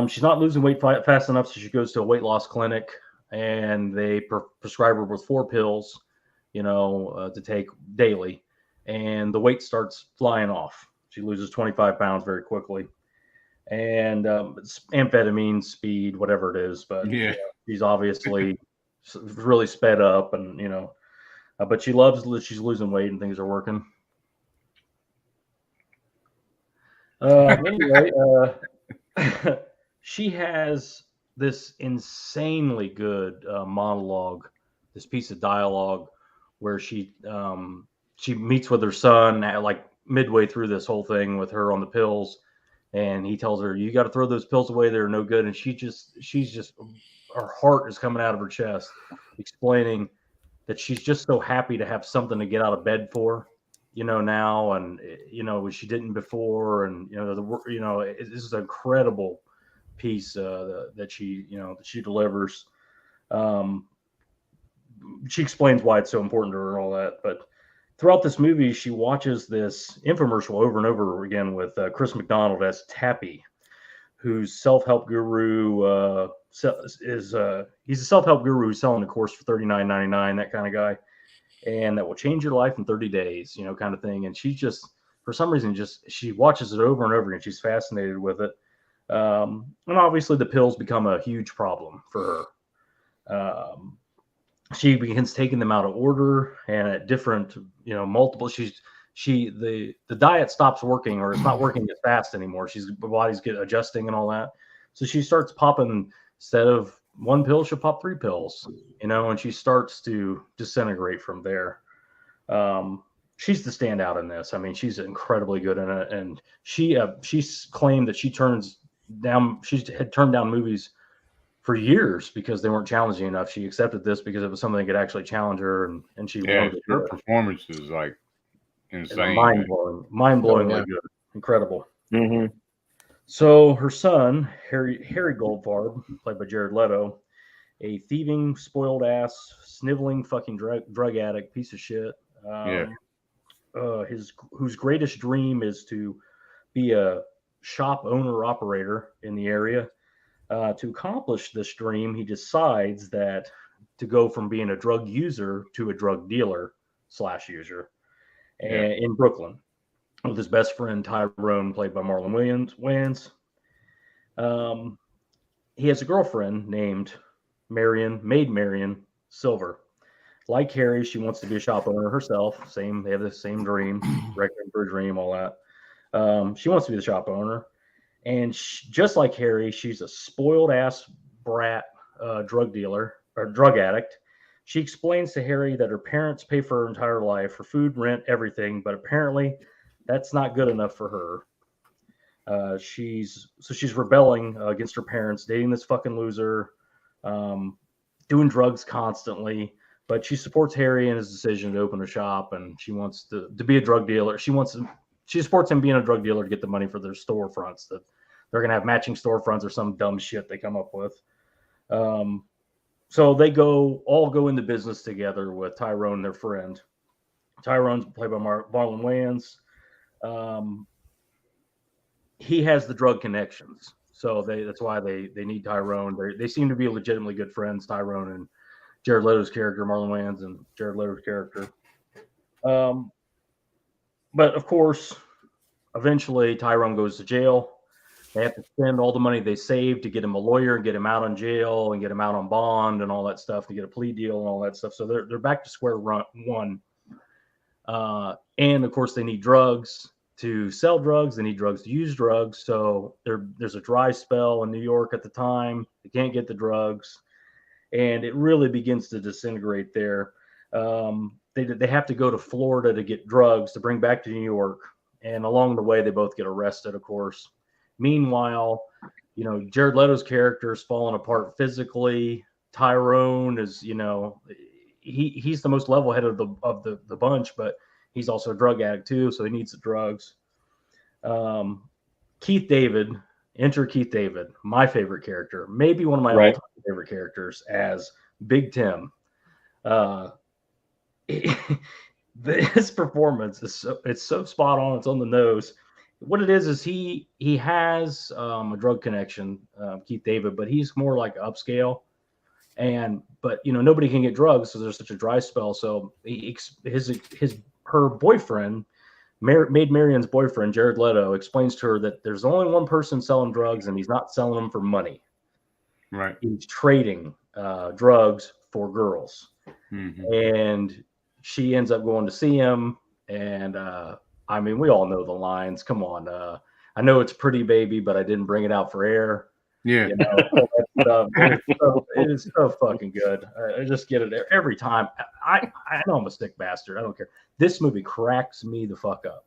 She's not losing weight fast enough, so she goes to a weight loss clinic. And they prescribe her with 4 pills, to take daily. And the weight starts flying off. She loses 25 pounds very quickly. And it's amphetamine, speed, whatever it is. But she's obviously really sped up. And, but she's losing weight and things are working. Anyway, she has this insanely good monologue, this piece of dialogue where she meets with her son at, like midway through this whole thing with her on the pills, and he tells her, "You got to throw those pills away; they're no good." And she's just her heart is coming out of her chest, explaining that she's just so happy to have something to get out of bed for, now, and she didn't before, and this is an incredible piece that she delivers. She explains why it's so important to her and all that, but throughout this movie, she watches this infomercial over and over again with Chris McDonald as Tappy, whose self-help guru he's a self-help guru who's selling a course for $39.99, that kind of guy, and that will change your life in 30 days, kind of thing. And she just, for some reason, she watches it over and over again. She's fascinated with it. And obviously the pills become a huge problem for her. She begins taking them out of order and at different, multiple. The diet stops working, or it's not working as fast anymore. The body's adjusting and all that. So she starts popping, instead of one pill, she'll pop 3 pills, and she starts to disintegrate from there. She's the standout in this. I mean, she's incredibly good in it. And she's claimed that she had turned down movies for years because they weren't challenging enough. She accepted this because it was something that could actually challenge her, and she wanted her it. performance is like insane, mind-blowingly good, incredible. Mm-hmm. So her son, Harry Goldfarb, played by Jared Leto, a thieving, spoiled ass, sniveling fucking drug addict piece of shit. Whose greatest dream is to be a shop owner operator in the area. To accomplish this dream, he decides that to go from being a drug user to a drug dealer / user in Brooklyn with his best friend Tyrone, played by Marlon Wayans. He has a girlfriend named Marion Silver. Like Harry, she wants to be a shop owner herself. They have the same dream, record for a dream, all that. She wants to be the shop owner. And just like Harry, she's a spoiled ass brat drug dealer or drug addict. She explains to Harry that her parents pay for her entire life, for food, rent, everything, but apparently that's not good enough for her. She's rebelling against her parents, dating this fucking loser, doing drugs constantly. But she supports Harry in his decision to open a shop, and she wants to be a drug dealer. She supports him being a drug dealer to get the money for their storefronts. That they're gonna have matching storefronts or some dumb shit they come up with. So they all go into business together with Tyrone, their friend. Tyrone's played by Marlon Wayans. He has the drug connections, so that's why they need Tyrone. They seem to be legitimately good friends, Tyrone and Jared Leto's character, Marlon Wayans, and Jared Leto's character. But of course, eventually Tyrone goes to jail. They have to spend all the money they saved to get him a lawyer and get him out on jail and get him out on bond and all that stuff, to get a plea deal and all that stuff. So they're back to square one. And of course, they need drugs to sell drugs. They need drugs to use drugs. So there's a dry spell in New York at the time. They can't get the drugs, and it really begins to disintegrate there. They have to go to Florida to get drugs to bring back to New York. And along the way, they both get arrested, of course. Meanwhile, Jared Leto's character is falling apart physically. Tyrone is, he's the most level-headed of the bunch, but he's also a drug addict too, so he needs the drugs. Enter Keith David, my favorite character, maybe one of my all-time favorite characters, as Big Tim. His performance it's so spot on. It's on the nose. What it is he has a drug connection, Keith David, but he's more like upscale. But nobody can get drugs because there's such a dry spell. So her boyfriend, Maid Marian's boyfriend, Jared Leto, explains to her that there's only one person selling drugs, and he's not selling them for money. Right. He's trading drugs for girls. Mm-hmm. And she ends up going to see him, and we all know the lines. Come on, I know it's pretty, baby, but I didn't bring it out for air. Yeah, all that It is so fucking good. I just get it every time. I know I'm a sick bastard. I don't care. This movie cracks me the fuck up.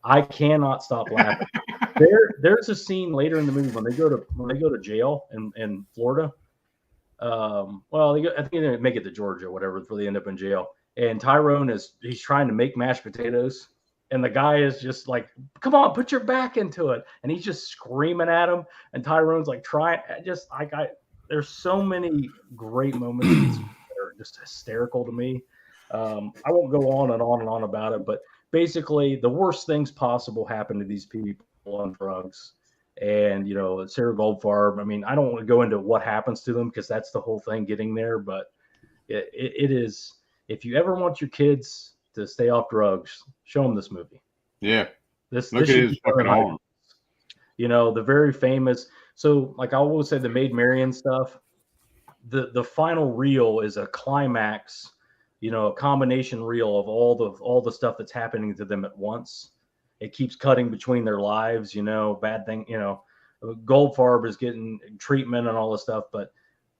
I cannot stop laughing. There's a scene later in the movie when they go to jail in Florida. I think they make it to Georgia, whatever, before they end up in jail. And Tyrone he's trying to make mashed potatoes, and the guy is just like, "Come on, put your back into it," and he's just screaming at him. And Tyrone's like, "Try." There's so many great moments that are just hysterical to me. I won't go on and on and on about it, but basically, the worst things possible happen to these people on drugs. And, Sarah Goldfarb, I mean, I don't want to go into what happens to them because that's the whole thing getting there. But it is, if you ever want your kids to stay off drugs, show them this movie. Yeah. Look at his fucking arm. The very famous. So, like I always say, the Maid Marian stuff, the final reel is a climax, a combination reel of all the stuff that's happening to them at once. It keeps cutting between their lives, bad thing, Goldfarb is getting treatment and all this stuff, but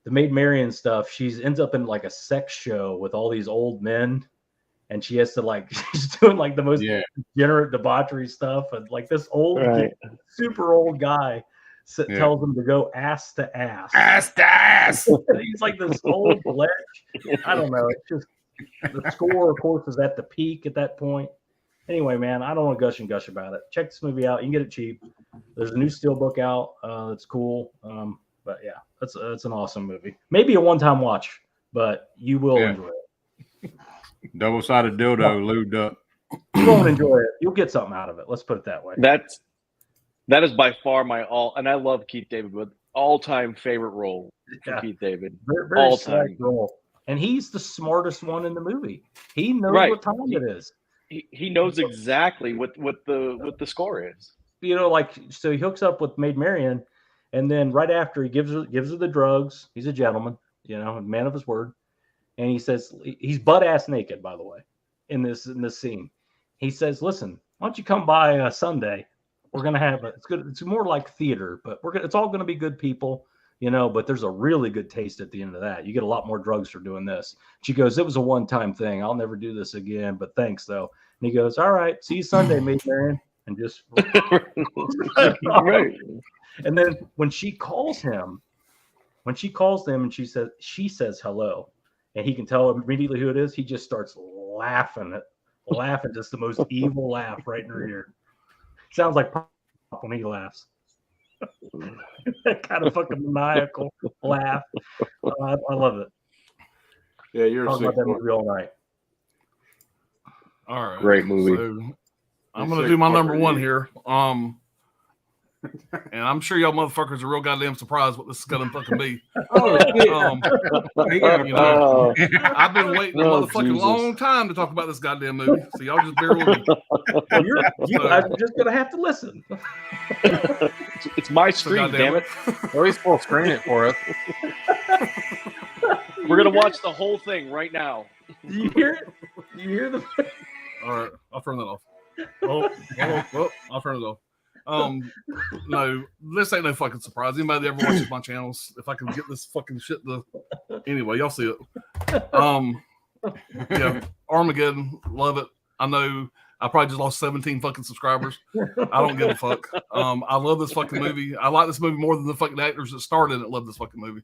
the Maid Marian stuff, she ends up in like a sex show with all these old men, and she has to she's doing like the most degenerate debauchery stuff, and like this old, super old guy tells them to go ass to ass. Ass to ass. He's like this old ledge. I don't know. It's just the score, of course, is at the peak at that point. Anyway, man, I don't want to gush about it. Check this movie out. You can get it cheap. There's a new steelbook out. That's cool. But yeah, that's an awesome movie. Maybe a one-time watch, but you will enjoy it. Double-sided dildo lubed up. You won't enjoy it. You'll get something out of it. Let's put it that way. That is by far and I love Keith David, but all-time favorite role for Keith David. Very, very all-time role. And he's the smartest one in the movie. He knows what time it is. He knows exactly what the score is. So he hooks up with Maid Marian, and then right after he gives her the drugs. He's a gentleman, a man of his word. And he says, he's butt ass naked, by the way, in this scene. He says, "Listen, why don't you come by Sunday? We're gonna have it's good. It's more like theater, but it's all gonna be good people, But there's a really good taste at the end of that. You get a lot more drugs for doing this." She goes, "It was a one-time thing. I'll never do this again, but thanks though." And he goes, "All right, see you Sunday, Maid Marian," and just right. And then when she calls him, and she says hello, and he can tell immediately who it is, he just starts laughing, just the most evil laugh right in her ear. Sounds like Pop when he laughs. That kind of fucking maniacal laugh. I love it. Yeah, you're talking about that movie all night. All right, great movie. So I'm gonna do my number one here. And I'm sure y'all motherfuckers are real goddamn surprised what this is gonna fucking be. I've been waiting a motherfucking long time to talk about this goddamn movie, so y'all just bear with me. I'm just gonna have to listen. It's my stream, damn it. At least we'll screen it for us. We're gonna watch the whole thing right now. Do you hear it? Do you hear the? All right, I'll turn that off. I'll turn it off. No, this ain't no fucking surprise. Anybody that ever watches my channels, if I can get this fucking shit anyway, y'all see it. Yeah, Armageddon, love it. I know I probably just lost 17 fucking subscribers. I don't give a fuck. I love this fucking movie. I like this movie more than the fucking actors that starred in it love this fucking movie.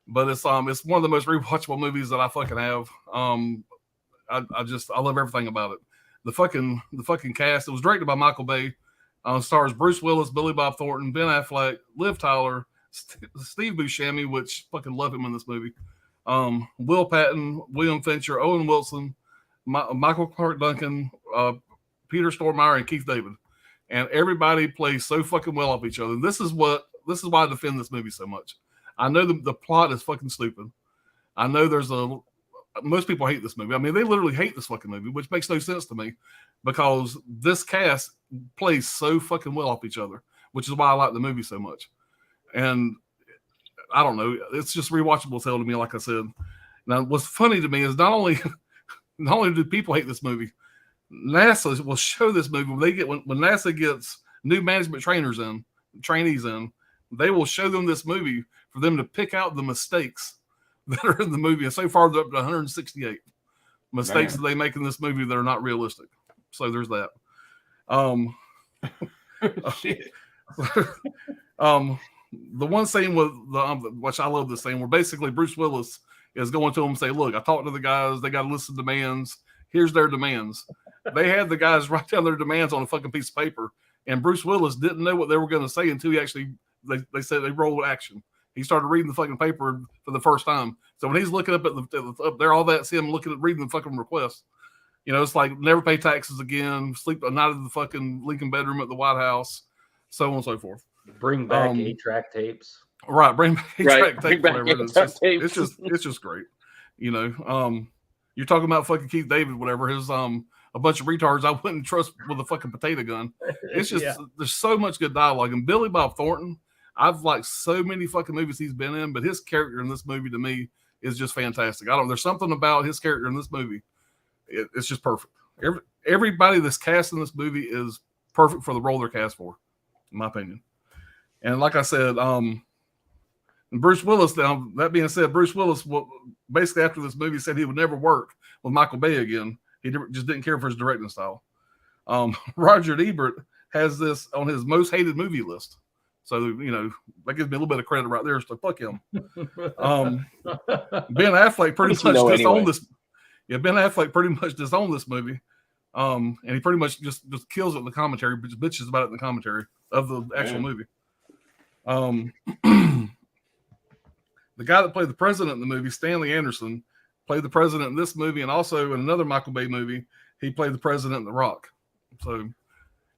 But it's one of the most rewatchable movies that I fucking have. I love everything about it. The fucking cast. It was directed by Michael Bay. Stars Bruce Willis, Billy Bob Thornton, Ben Affleck, Liv Tyler, Steve Buscemi, which fucking love him in this movie. Will Patton, William Fincher, Owen Wilson, Michael Clark Duncan, Peter Stormare, and Keith David. And everybody plays so fucking well off each other. This is why I defend this movie so much. I know the plot is fucking stupid. I know most people hate this movie. I mean, they literally hate this fucking movie, which makes no sense to me because this cast plays so fucking well off each other, which is why I like the movie so much. And I don't know, it's just rewatchable as hell to me, like I said. Now, what's funny to me is not only do people hate this movie, NASA will show this movie when NASA gets new management trainees in. they will show them this movie for them to pick out the mistakes that are in the movie. And so far, they're up to 168 mistakes that they make in this movie that are not realistic. So there's that. Shit. The one scene with which I love this scene, where basically Bruce Willis is going to them and say, "Look, I talked to the guys. They got a list of demands. Here's their demands." They had the guys write down their demands on a fucking piece of paper, and Bruce Willis didn't know what they were going to say until he actually they said they rolled action. He started reading the fucking paper for the first time. So when he's looking up at up there, all that's him reading the fucking request. You know, it's like never pay taxes again, sleep a night in the fucking Lincoln bedroom at the White House, so on and so forth. Bring back 8-track tapes. Right, bring back 8-track tapes. It's just great. You know, you're talking about fucking Keith David, whatever. His a bunch of retards I wouldn't trust with a fucking potato gun. It's just there's so much good dialogue. And Billy Bob Thornton, I've liked so many fucking movies he's been in, but his character in this movie to me is just fantastic. There's something about his character in this movie. It's just perfect. Everybody that's cast in this movie is perfect for the role they're cast for, in my opinion. And like I said, Bruce Willis, that being said, Bruce Willis, basically after this movie, said he would never work with Michael Bay again. He just didn't care for his directing style. Roger Ebert has this on his most hated movie list. So, you know, that gives me a little bit of credit right there. So fuck him. Ben Affleck pretty much disowned this. Yeah, Ben Affleck pretty much disowned this movie. And he pretty much just kills it in the commentary, but just bitches about it in the commentary of the actual movie. The guy that played the president in the movie, Stanley Anderson, played the president in this movie, and also in another Michael Bay movie, he played the president in The Rock. So,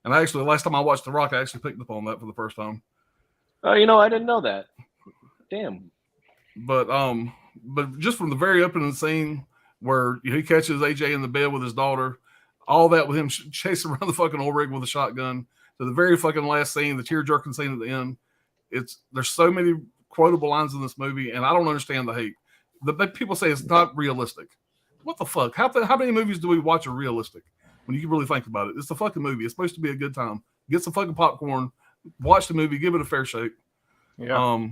and actually, the last time I watched The Rock, I actually picked up on that for the first time. Oh, you know, I didn't know that. Damn. But just from the very opening scene where he catches AJ in the bed with his daughter, all that with him chasing around the fucking oil rig with a shotgun, to the very fucking last scene, the tear-jerking scene at the end. There's so many quotable lines in this movie, and I don't understand the hate. People say it's not realistic. What the fuck? How many movies do we watch are realistic? When you really think about it, it's a fucking movie. It's supposed to be a good time. Get some fucking popcorn, watch the movie, give it a fair shake. Yeah.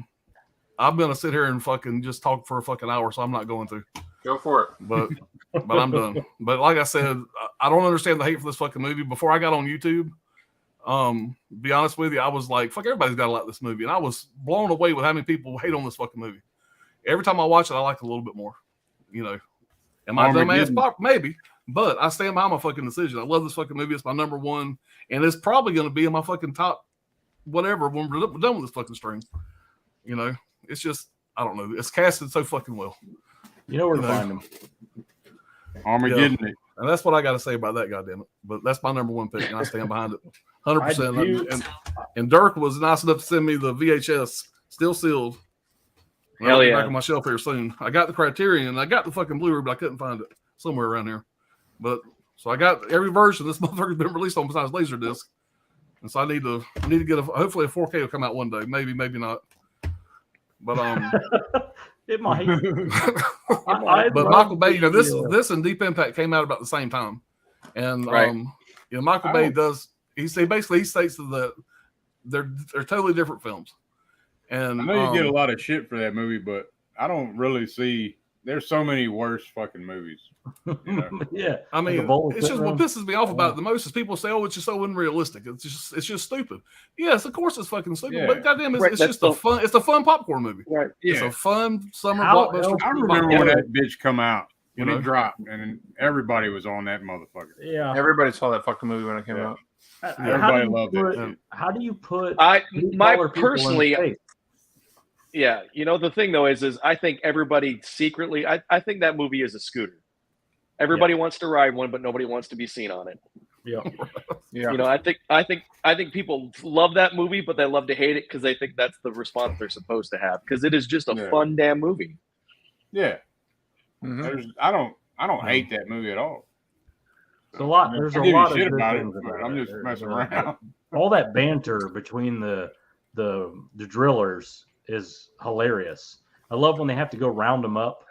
I'm gonna sit here and fucking just talk for a fucking hour, so I'm not going to. Go for it. But I'm done. But like I said, I don't understand the hate for this fucking movie. Before I got on YouTube, be honest with you, I was like, fuck, everybody's got to like this movie. And I was blown away with how many people hate on this fucking movie. Every time I watch it, I like it a little bit more. You know, am I dumb ass pop? Maybe. But I stand by my fucking decision. I love this fucking movie. It's my number one. And it's probably going to be in my fucking top whatever when we're done with this fucking stream. You know, it's just, I don't know. It's casted so fucking well. You know where to find them. Armageddon. Yeah. And that's what I got to say about that, goddammit. But that's my number one pick, and I stand behind it 100%. And Dirk was nice enough to send me the VHS, still sealed. Hell yeah. Back on my shelf here soon. I got the Criterion. I got the fucking Blu-ray, but I couldn't find it somewhere around here. But so I got every version this motherfucker's been released on besides Laserdisc. And so I need to get hopefully a 4K will come out one day. Maybe not. But it might. But Michael Bay, you know, this and Deep Impact came out about the same time. And you know, Michael Bay he states that they're totally different films. And I know you get a lot of shit for that movie, but I don't really see. There's so many worse fucking movies. You know? Yeah, I mean, it's just what pisses me off about it the most is people say, "Oh, it's just so unrealistic. It's just stupid." Yes, of course it's fucking stupid, but goddamn, it's just a fun. It's a fun popcorn movie. Right. It's a fun summer blockbuster. I remember when that bitch come out when it dropped, and everybody was on that motherfucker. Yeah, everybody saw that fucking movie when it came out. Everybody loved it. How do you put? Yeah, you know, the thing though is I think everybody secretly, I think that movie is a scooter. Everybody wants to ride one, but nobody wants to be seen on it. Yeah, yeah. You know, I think people love that movie, but they love to hate it because they think that's the response they're supposed to have. Because it is just a fun damn movie. Yeah, I don't hate that movie at all. There's a lot of shit about it. I'm just messing around. All that banter between the drillers is hilarious. I love when they have to go round them up,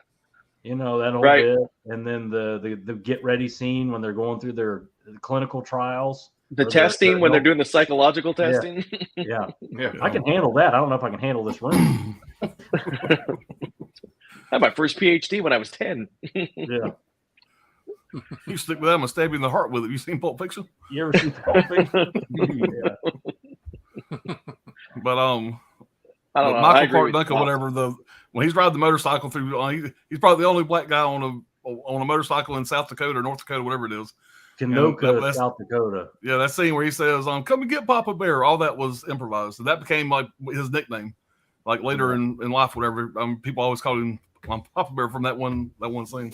you know, that whole bit, and then the get ready scene when they're going through their clinical trials. The testing when they're doing the psychological testing. Yeah. Yeah. I can handle that. I don't know if I can handle this room. I had my first PhD when I was 10. Yeah. You stick with that, I'm gonna stab you in the heart with it. You seen Pulp Fiction? You ever see Pulp Fiction? Yeah. But I don't know. I Michael agree Clark with Duncan, Bob. whatever, when he's riding the motorcycle through, he's probably the only black guy on a motorcycle in South Dakota or North Dakota, whatever it is. Canoka, South Dakota. Yeah, that scene where he says, "Come and get Papa Bear." All that was improvised, and that became like his nickname. Like later in life, whatever. People always called him Papa Bear from that one scene.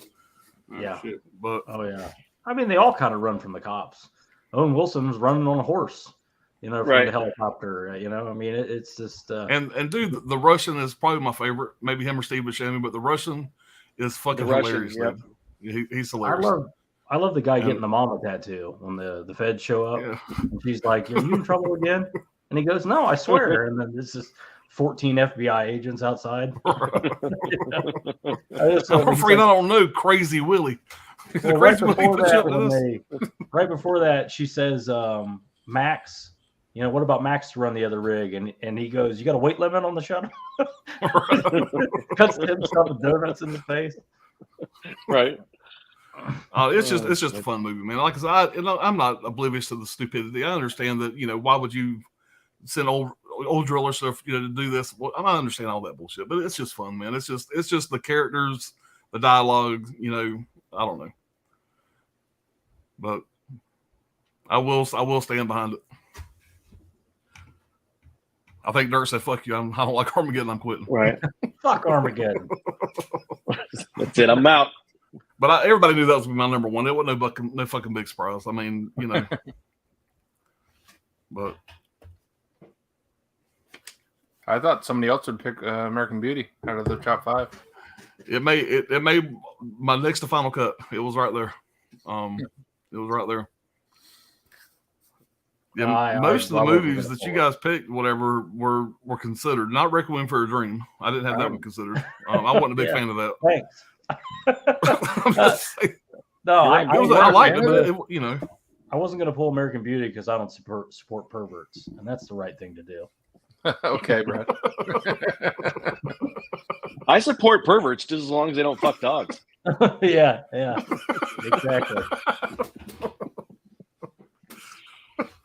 Yeah. Oh, shit. But Yeah. I mean, they all kind of run from the cops. Owen Wilson was running on a horse, from Right. the helicopter. I mean, it's just. And dude, the Russian is probably my favorite. Maybe him or Steve Buscemi, but the Russian is fucking hilarious. Yep. Dude. He's hilarious. I love the guy getting the mama tattoo when the feds show up. Yeah. And she's like, "Are you in trouble again?" And he goes, "No, I swear." And then this is 14 FBI agents outside. I'm afraid I don't know, Crazy Willie. Well, right before that, she says, "Max, what about Max to run the other rig?" And he goes, "You got a weight limit on the shuttle?" Cuts him stuffing donuts in the face. Right. It's just a fun movie, man. Like I said, I'm not oblivious to the stupidity. I understand that, why would you send old driller stuff, to do this? Well, I understand all that bullshit, but it's just fun, man. It's just the characters, the dialogue, I don't know. But I will stand behind it. I think Dirt said, "Fuck you. I don't like Armageddon. I'm quitting." Right. Fuck Armageddon. That's it. I'm out. But everybody knew that was my number one. It wasn't no fucking big surprise. I mean, but I thought somebody else would pick American Beauty out of the top 5. it made my next to final cut. It was right there. It was right there. Yeah, most of the movies that you guys picked, whatever, were considered. Not Requiem for a Dream. I didn't have that one considered. I wasn't a big fan of that. Thanks. No, I liked it, but I wasn't going to pull American Beauty because I don't support perverts, and that's the right thing to do. Okay, Brad. I support perverts just as long as they don't fuck dogs. Yeah, exactly.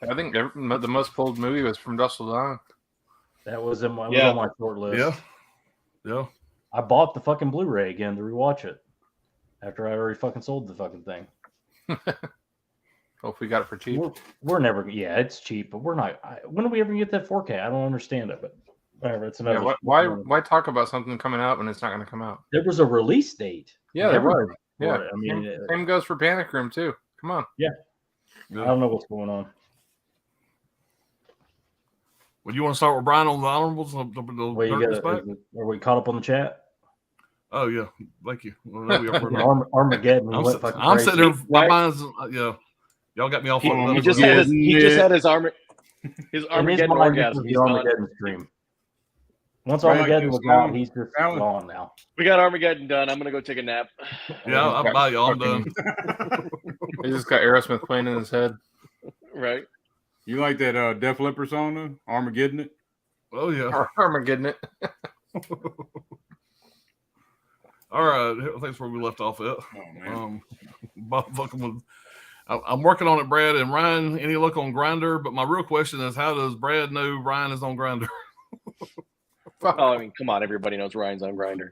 I think the most pulled movie was From Dusk Till Dawn. That was on my short list. Yeah. I bought the fucking Blu-ray again to rewatch it after I already fucking sold the fucking thing. Hope we got it for cheap. We're never. Yeah, it's cheap, but we're not. When do we ever get that 4K? I don't understand it, but whatever. It's another. Yeah, why talk about something coming out when it's not going to come out? There was a release date. Yeah, there was. Yeah, I mean, same goes for Panic Room too. Come on. Yeah. I don't know what's going on. Well, you want to start with Brian on the honorables? Are we caught up on the chat? Oh yeah, thank you. Armageddon. I'm sitting there. My mind's Y'all got me all fucked up. He just had his Armageddon orgasm. The Armageddon stream. Once Armageddon was gone, he's just gone now. We got Armageddon done. I'm gonna go take a nap. Yeah, I'll buy y'all. I'm done. He just got Aerosmith playing in his head. Right. You like that Def Leppard song, though? Armageddon it? Oh, yeah. Armageddon it. All right. That's where we left off at. Oh, man. I'm working on it, Brad. And Ryan, any luck on Grindr? But my real question is, how does Brad know Ryan is on Grindr? Oh, I mean, come on. Everybody knows Ryan's on Grindr.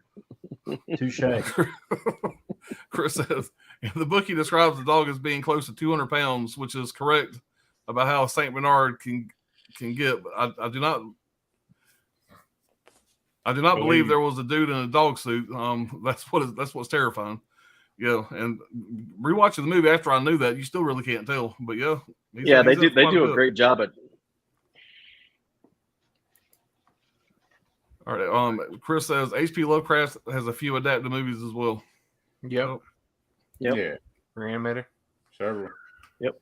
Touche. Chris says, in the book, he describes the dog as being close to 200 pounds, which is correct about how a Saint Bernard can get. But I do not believe there was a dude in a dog suit. That's what's terrifying. Yeah, and rewatching the movie after I knew that, you still really can't tell. But yeah, they do a great job at. All right. Chris says H.P. Lovecraft has a few adapted movies as well. Yep. Yeah. Reanimator. Several. Yep.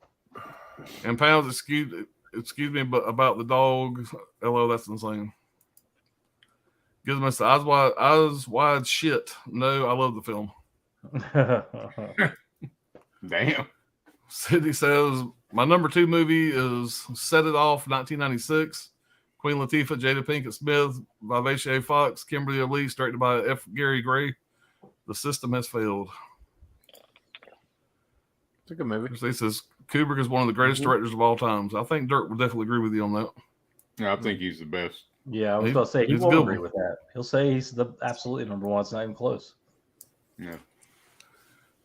And Pounds, excuse me, but about the dog. Hello, that's insane. Gives us eyes wide shit. No, I love the film. Damn. Sydney says My number 2 movie is Set It Off, 1996. Queen Latifah, Jada Pinkett Smith, Vivacia Fox, Kimberly Elise, directed by F. Gary Gray. The System Has Failed. It's a good movie. He says Kubrick is one of the greatest directors of all times. I think Dirk would definitely agree with you on that. Yeah, I think he's the best. Yeah, I was going to say he he's won't good agree one. with that. He'll say he's the absolutely number one. It's not even close. Yeah.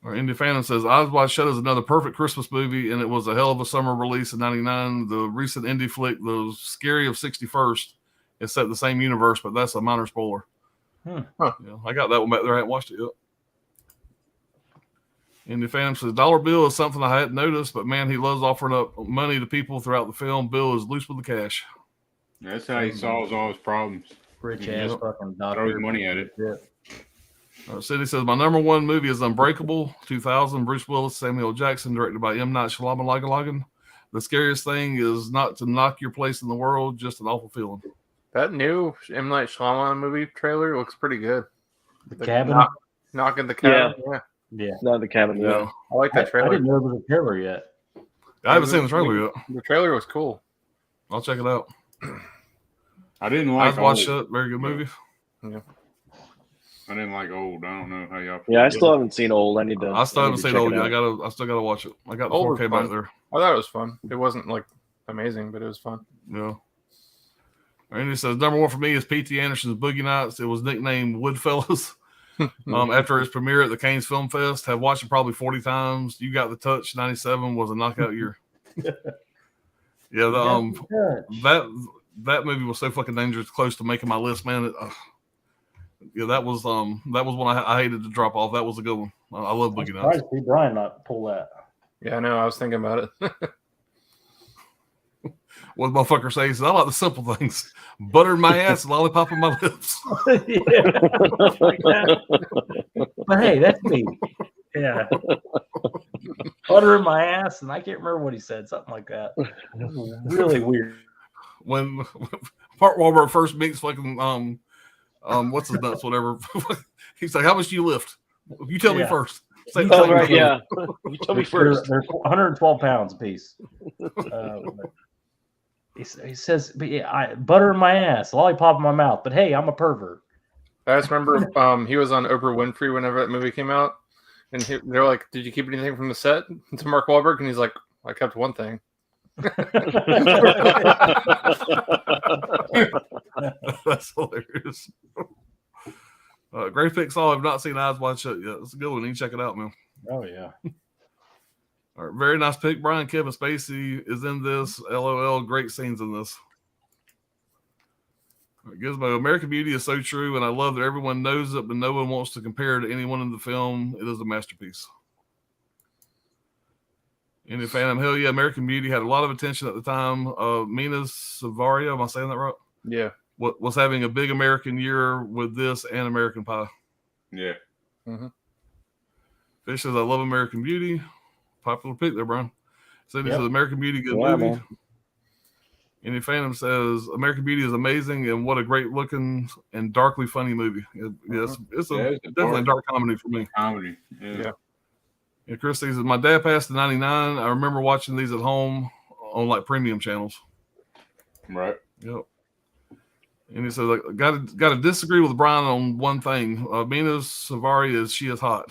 Our Indie Phantom says Eyes Wide Shut is another perfect Christmas movie, and it was a hell of a summer release in '99. The recent indie flick, The Scary of 61st, is set in the same universe, but that's a minor spoiler. Huh. Yeah, I got that one back there. I haven't watched it yet. Indie Phantom says Dollar Bill is something I hadn't noticed, but man, he loves offering up money to people throughout the film. Bill is loose with the cash. That's how he solves all his problems. Rich Yeah. ass fucking Throws doctor. money at it. Yeah. Cindy says my number 1 movie is Unbreakable, 2000. Bruce Willis, Samuel Jackson, directed by M. Night Shyamalan. The scariest thing is not to knock your place in the world, just an awful feeling. That new M. Night Shyamalan movie trailer looks pretty good. The cabin. Knocking the cabin. Yeah. Yeah. Not the cabin. Yeah. I like that I trailer. didn't know there was a trailer yet. I haven't seen the trailer yet. The trailer was cool. I'll check it out. I didn't like Eyes Wide Old. Shut, very good movie. I didn't like Old. I don't know how y'all. Yeah, I still haven't seen Old. I need to. I still haven't seen check Old it yet. out. I still gotta watch it. I got the Old was 4K fun. back there. I thought it was fun. It wasn't like amazing, but it was fun. Yeah. And he says number 1 for me is P.T. Anderson's Boogie Nights. It was nicknamed Woodfellas. After its premiere at the Cannes Film Fest, have watched it probably 40 times. You Got the Touch, 97 was a knockout year. Yeah, that movie was so fucking dangerous, close to making my list, man. That was one I hated to drop off. That was a good one. I love Boogie Nights. Surprised to see Brian not pull that. Yeah, I know. I was thinking about it. What the motherfucker says? He says, I like the simple things: butter in my ass, lollipop in my lips. But hey, that's me. Yeah. Butter in my ass, and I can't remember what he said. Something like that. Really weird. When Mark Wahlberg first meets fucking what's his nuts, whatever. He's like, how much do you lift? You tell me first. Say, Oh, right, yeah. You tell me first. They're 112 pounds a piece. He says, butter in my ass, lollipop in my mouth. But hey, I'm a pervert. I just remember he was on Oprah Winfrey whenever that movie came out. And they're like, did you keep anything from the set? To Mark Wahlberg. And he's like, I kept one thing. That's hilarious. Great pick, Saul. I've not seen Eyes Wide Shut yet. It's a good one. You can check it out, man. Oh, yeah. All right, very nice pick. Brian Kevin Spacey is in this. LOL. Great scenes in this. All right, Gizmo. American Beauty is so true, and I love that everyone knows it, but no one wants to compare to anyone in the film. It is a masterpiece. Any fan? Hell yeah, American Beauty had a lot of attention at the time. Mina Savaria, am I saying that right? Yeah. Was having a big American year with this and American Pie. Yeah. Mm-hmm. Fish says, I love American Beauty. Popular pick there, Brian. Cindy says, American Beauty, good Yeah, movie. man. Any Phantom says, American Beauty is amazing and what a great looking and darkly funny movie. It's definitely a dark comedy for me. Comedy. Yeah. And Chris says, my dad passed in 99. I remember watching these at home on like premium channels. Right. Yep. And he says, like, got to disagree with Brian on one thing. Mina Savaria she is hot.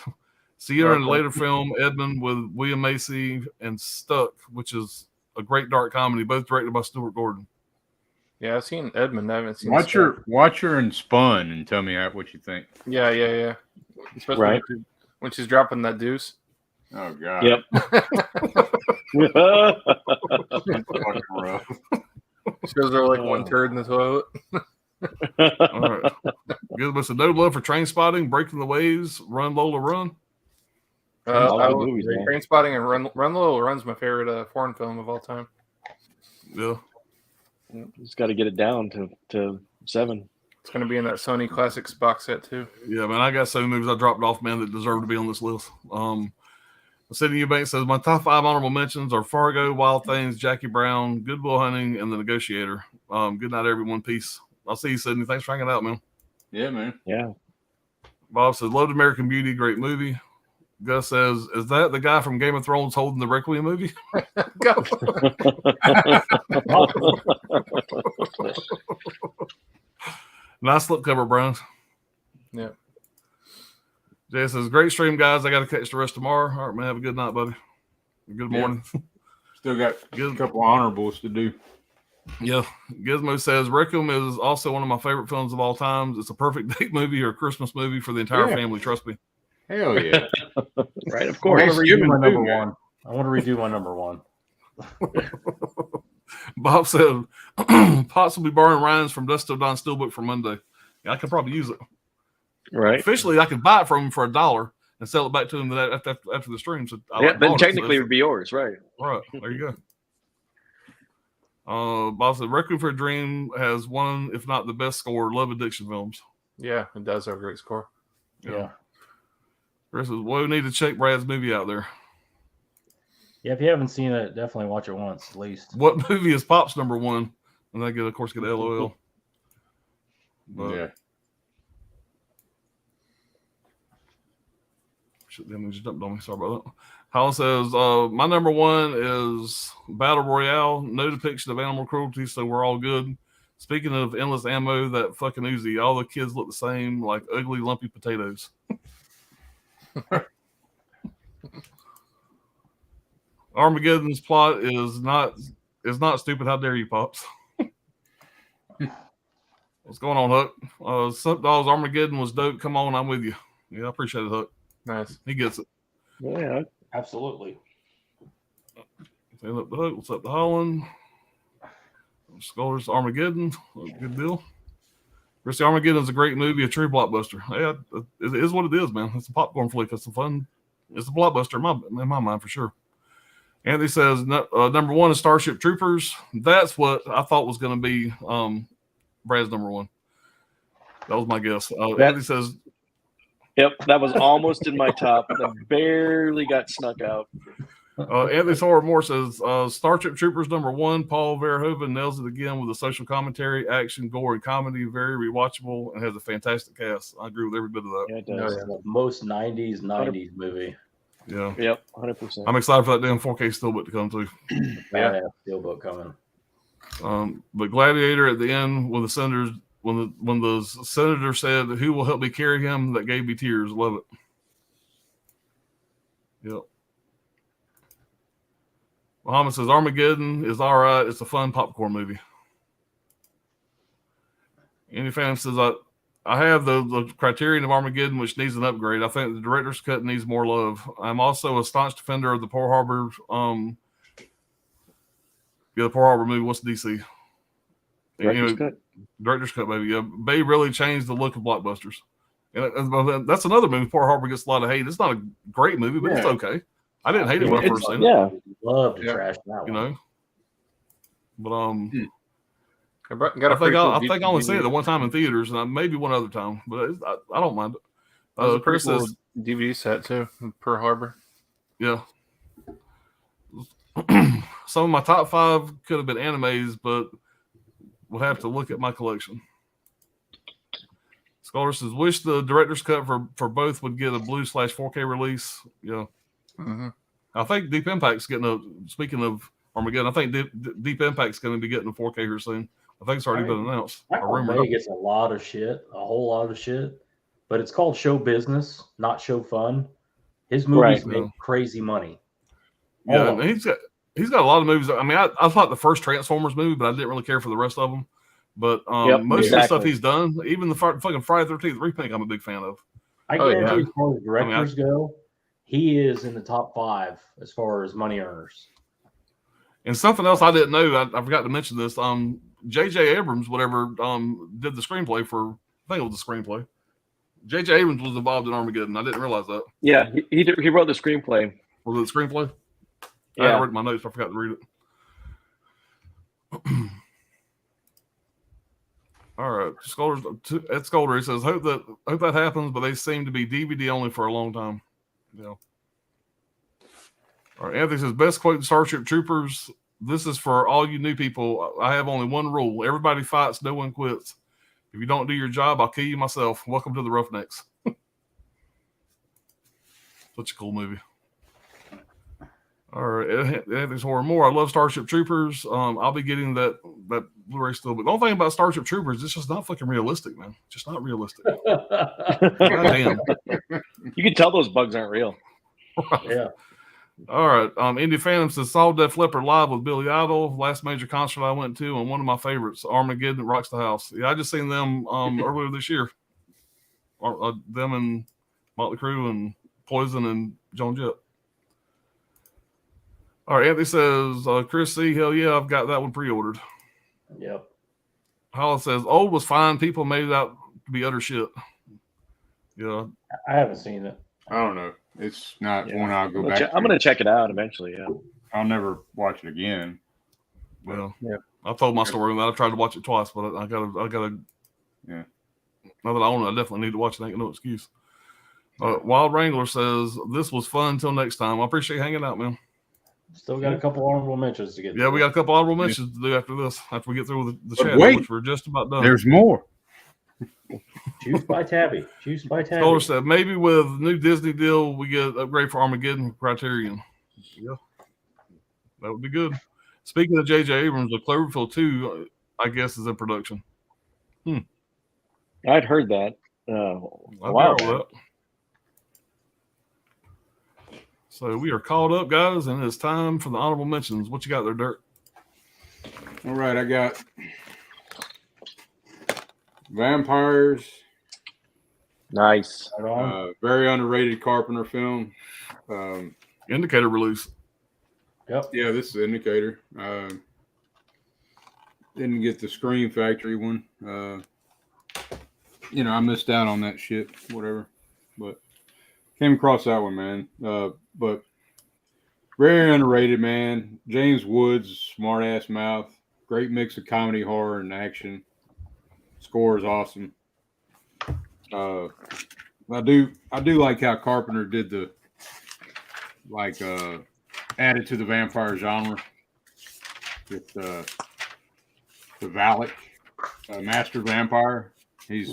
See her in a later film, Edmund, with William Macy and Stuck, which is a great dark comedy, both directed by Stuart Gordon. Yeah, I've seen Edmund. I haven't seen Watch her in Spun and tell me what you think. Yeah. Especially when she's dropping that deuce. Oh God. Yep. Fucking rough. Shows her like one turd in the toilet. All right. Give us a no love for Train Spotting, Breaking the Waves, Run Lola Run. Train Spotting and Run Lola Run's my favorite foreign film of all time. Yeah. Just got to get it down to 7. It's going to be in that Sony Classics box set too. Yeah, man, I got so many movies I dropped off, man, that deserve to be on this list. Sidney Eubanks says, my top 5 honorable mentions are Fargo, Wild Things, Jackie Brown, Good Will Hunting, and The Negotiator. Good night, everyone. Peace. I'll see you, Sidney. Thanks for hanging out, man. Yeah, man. Yeah. Bob says, loved American Beauty. Great movie. Gus says, "Is that the guy from Game of Thrones holding the Requiem movie?" Go. Nice slipcover, Brian. Yeah. Jay says, "Great stream, guys. I got to catch the rest tomorrow. All right, man. Have a good night, buddy. Good morning." Still got a couple honorables to do. Yeah. Gizmo says, "Requiem is also one of my favorite films of all time. It's a perfect date movie or a Christmas movie for the entire family. Trust me." Hell yeah. Right, of I course. want to redo my number man. one. I want to redo my number one. Bob said, "Possibly borrowing Ryan's from Dust Till Dawn Steelbook for Monday." Yeah, I could probably use it. Right. Officially, I could buy it from him for $1 and sell it back to him after the stream. So Then technically it would be yours, right? Right. There you go. Bob said, "Requiem for a Dream has one, if not the best score, Love Addiction films." Yeah, it does have a great score. Yeah. Chris says, "Well, we need to check Brad's movie out there." Yeah, if you haven't seen it, definitely watch it once at least. What movie is Pop's number one? And I of course, get LOL. But, Yeah. Shit, damn, they just jumped on me. Sorry about that. Holland says, "My number one is Battle Royale. No depiction of animal cruelty, so we're all good. Speaking of endless ammo, that fucking Uzi, all the kids look the same, like ugly, lumpy potatoes." Armageddon's plot is not stupid. How dare you, Pops? What's going on, Huck? Slip Dogs Armageddon was dope. Come on, I'm with you. Yeah, I appreciate it, Huck. Nice. He gets it. Yeah. Absolutely. Stand up the Hook. What's up, the Holland? Scholars Armageddon. Good deal. Chrissy, Armageddon is a great movie, a true blockbuster. Yeah, it is what it is, man. It's a popcorn flick. It's a fun. It's a blockbuster in my mind for sure. Anthony says number one is Starship Troopers. That's what I thought was going to be Brad's number one. That was my guess. Anthony says, "Yep, that was almost in my top. That barely got snuck out." Anthony Thor Moore says Starship Troopers number one. Paul Verhoeven nails it again with a social commentary, action, gore, and comedy. Very rewatchable and has a fantastic cast. I agree with every bit of that. Yeah, it does. The most 90s movie. Yeah. Yep, 100%. I'm excited for that damn 4K steelbook to come too. Yeah, steelbook coming. But Gladiator at the end when the senators when the senator said, "Who will help me carry him?" that gave me tears. Love it. Yep. Muhammad says Armageddon is all right. It's a fun popcorn movie. Any fan says I have the criterion of Armageddon, which needs an upgrade. I think the director's cut needs more love. I'm also a staunch defender of the Pearl Harbor. The Pearl Harbor movie. What's DC? Director's cut. Director's cut, baby. Yeah, Bay really changed the look of blockbusters. And that's another movie. Pearl Harbor gets a lot of hate. It's not a great movie, but it's okay. I didn't hate it when I first seen it. Yeah. Love to trash that one. You know. But I I think I only seen it the one time in theaters, and maybe one other time, but I don't mind it. That was a pretty Chris cool says, DVD set too, Pearl Harbor. yeah. Some of my top 5 could have been animes, but would have to look at my collection. Scholar says, "Wish the director's cut for both would get a Blu/4K release." Yeah. Mm-hmm. I think Deep Impact's getting speaking of Armageddon, I think Deep Impact's going to be getting a 4K here soon. I think it's already been announced. Bay gets a lot of shit, a whole lot of shit, but it's called show business, not show fun. His movies make crazy money. Yeah, and he's got a lot of movies. I mean, I thought the first Transformers movie, but I didn't really care for the rest of them. But most of the stuff he's done, even the fucking Friday the 13th remake, I'm a big fan of. I guarantee as far as directors go, he is in the top 5 as far as money earners. And something else I didn't know, I forgot to mention this. J.J. Abrams, whatever, did the screenplay for. I think it was the screenplay. J.J. Abrams was involved in Armageddon. I didn't realize that. Yeah, he wrote the screenplay. Was it the screenplay? Yeah. I read my notes. I forgot to read it. All right, Ed Scolder, he says, hope that happens, but they seem to be DVD only for a long time. Yeah. All right, Anthony says, best quote in Starship Troopers. This is for all you new people. I have only one rule. Everybody fights, no one quits. If you don't do your job, I'll kill you myself. Welcome to the Roughnecks. Such a cool movie. All right, Anthony's Horror more. I love Starship Troopers. I'll be getting that Blu-ray still. But the only thing about Starship Troopers, it's just not fucking realistic, man. Just not realistic. God damn. You can tell those bugs aren't real. Yeah. All right. Indie Phantom says saw Def Leppard live with Billy Idol. Last major concert I went to, and one of my favorites, Armageddon Rocks the House. Yeah, I just seen them earlier this year. Them and Motley Crue and Poison and Joan Jett. All right, Anthony says, Chris C, hell yeah, I've got that one pre-ordered. Yep. Hollis says, old was fine. People made it out to be utter shit. Yeah. I haven't seen it. I don't know. It's not one I'll go back to. I'm going to check it out eventually, yeah. I'll never watch it again. Well, yeah. I told my story on that. I tried to watch it twice, but I gotta. Yeah. Now that I own it, I definitely need to watch it. Ain't no excuse. Wild Wrangler says, this was fun until next time. I appreciate hanging out, man. Still got a couple honorable mentions to get. Yeah, we got a couple honorable mentions to do after this, after we get through with the chat, wait, which we're just about done. There's more. Juice by Tabby. Scholar said, maybe with new Disney deal, we get upgrade for Armageddon Criterion. Yeah, that would be good. Speaking of J.J. Abrams, the Cloverfield 2, I guess, is in production. I'd heard that. Wow. So we are caught up, guys, and it's time for the honorable mentions. What you got there, Dirk? All right, I got Vampires. Nice. Very underrated Carpenter film. Indicator release. Yep. Yeah, this is Indicator. Didn't get the Scream Factory one. I missed out on that shit. Whatever, but came across that one, man. But very underrated, man. James Woods, smart ass mouth, great mix of comedy, horror, and action. Score is awesome. I do like how Carpenter did the added to the vampire genre with the Valak, Master Vampire. He's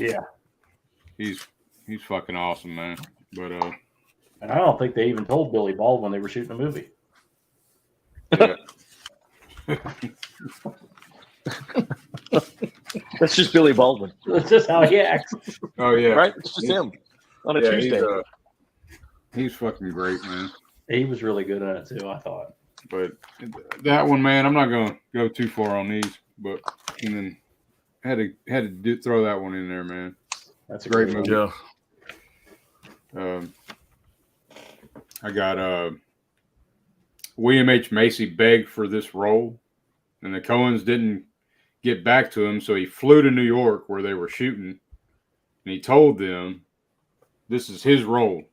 fucking awesome, man. But and I don't think they even told Billy Baldwin they were shooting a movie. Yeah. That's just Billy Baldwin. That's just how he acts. Oh yeah, right? It's just him on a Tuesday. He's fucking great, man. He was really good at it too, I thought. But that one, man, I'm not gonna go too far on these, but and then had to throw that one in there, man. That's a great movie. Yeah. I got William H. Macy begged for this role, and the Coens didn't get back to him, so he flew to New York where they were shooting, and he told them this is his role,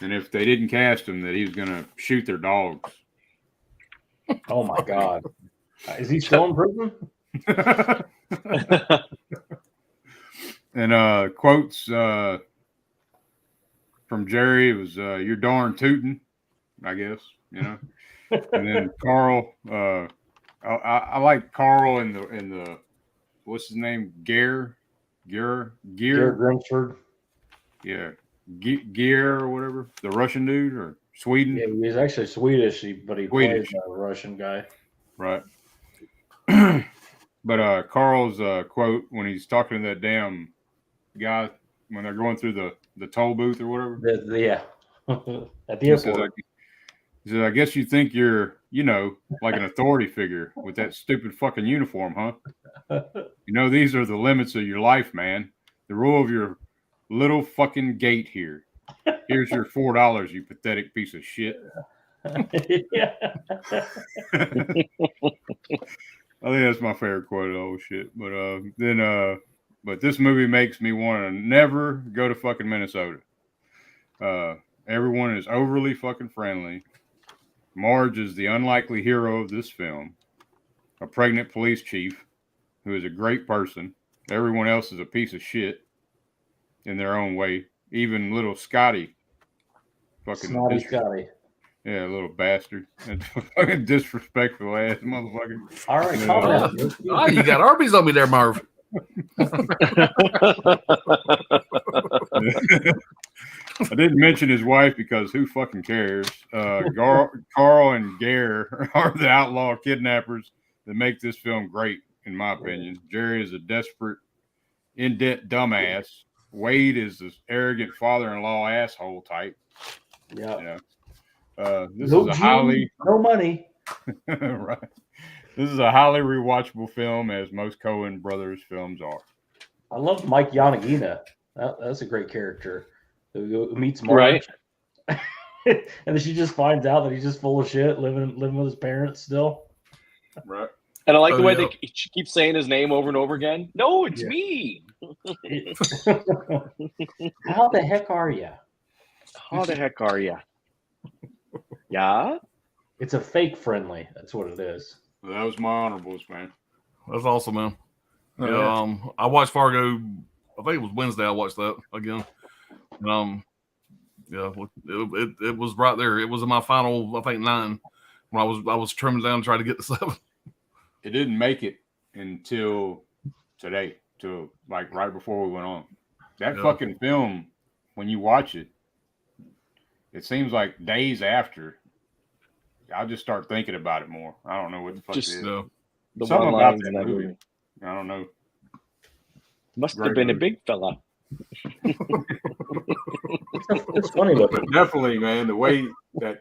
and if they didn't cast him, that he was gonna shoot their dogs. Oh my God! Is he still in prison? And quotes from Jerry was "You're darn tootin'," I guess, And then Carl, I like Carl and the what's his name, Gear Grimsford. Yeah, Gear or whatever, the Russian dude or Sweden. Yeah, he's actually Swedish, but he plays a Russian guy. Right. But Carl's quote when he's talking to that damn guy when they're going through the toll booth or whatever. Yeah. At the airport. He said, I guess you think you're, like an authority figure with that stupid fucking uniform, huh? These are the limits of your life, man. The rule of your little fucking gate here. Here's your $4, you pathetic piece of shit. Yeah. I think that's my favorite quote of the whole shit. But but this movie makes me want to never go to fucking Minnesota. Everyone is overly fucking friendly. Marge is the unlikely hero of this film, a pregnant police chief who is a great person. Everyone else is a piece of shit in their own way. Even little Scotty. Fucking Snotty Scotty. Yeah, little bastard. Fucking disrespectful ass motherfucker. All right, calm down. Oh, you got Arby's on me there, Marv. I didn't mention his wife because who fucking cares? Carl and Gare are the outlaw kidnappers that make this film great, in my opinion. Jerry is a desperate, in-debt dumbass. Wade is this arrogant father-in-law asshole type. Yeah. You know, this No is a Gene, highly no money. right. This is a highly rewatchable film, as most Coen brothers films are. I love Mike Yanagina. That's a great character. Who meets Marge. Right. And then she just finds out that he's just full of shit, living with his parents still. Right. And I like Oh, the way yeah. they keep saying his name over and over again. No, it's Yeah. me. How the heck are you? How the heck are you? Yeah. It's a fake friendly. That's what it is. Well, that was my honorables, man. That's awesome, man. Oh, Yeah, I watched Fargo. I think it was Wednesday. I watched that again. Yeah, it was right there. It was in my final, I think, 9 when I was trimming down to try to get to 7. It didn't make it until today, till like right before we went on. That fucking film, when you watch it, it seems like days after. I'll just start thinking about it more. I don't know what the fuck Just it is. No. The Something one about lines that in that movie. movie. I don't know. Must Great have been a movie. big fella. It's funny looking. But definitely, man, the way that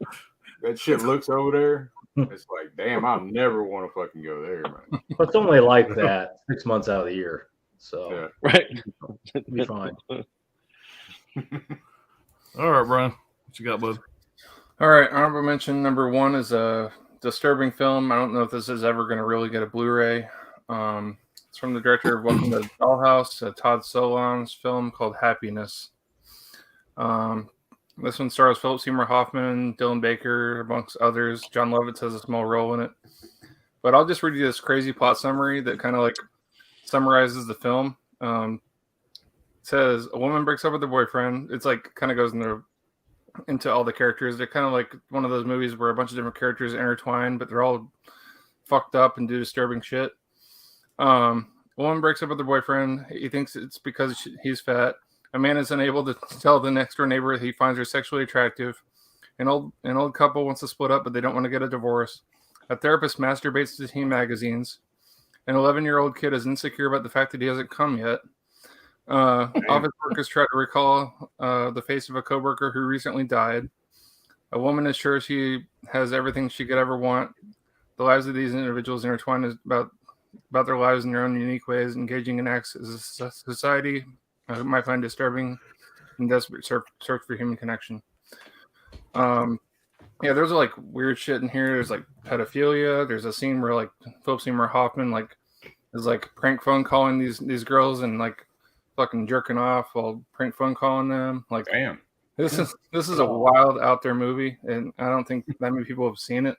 shit looks over there, it's like, damn, I'll never want to fucking go there, man. But it's only like that 6 months out of the year. So Yeah. Right. it'll be fine. All right, Brian. What you got, bud? All right, honorable mention number 1 is a disturbing film. I don't know if this is ever going to really get a Blu-ray. It's from the director of Welcome to the Dollhouse, Todd Solondz film called Happiness. This one stars Philip Seymour Hoffman, Dylan Baker, amongst others. John Lovitz has a small role in it. But I'll just read you this crazy plot summary that kind of like summarizes the film. It says a woman breaks up with her boyfriend. It's like kind of goes into all the characters. They're kind of like one of those movies where a bunch of different characters intertwine, but they're all fucked up and do disturbing shit. A woman breaks up with her boyfriend. He thinks it's because he's fat. A man is unable to tell the next door neighbor he finds her sexually attractive. An old couple wants to split up, but they don't want to get a divorce. A therapist masturbates to teen magazines. An 11-year-old kid is insecure about the fact that he hasn't come yet. Office workers try to recall the face of a coworker who recently died. A woman is sure she has everything she could ever want. The lives of these individuals intertwine about their lives in their own unique ways, engaging in acts as a society might find disturbing and desperate search for human connection. Yeah, there's like weird shit in here. There's like pedophilia. There's a scene where like Philip Seymour Hoffman like is like prank phone calling these girls and like fucking jerking off while prank phone calling them. Like, Damn. This is a wild out there movie, and I don't think that many people have seen it.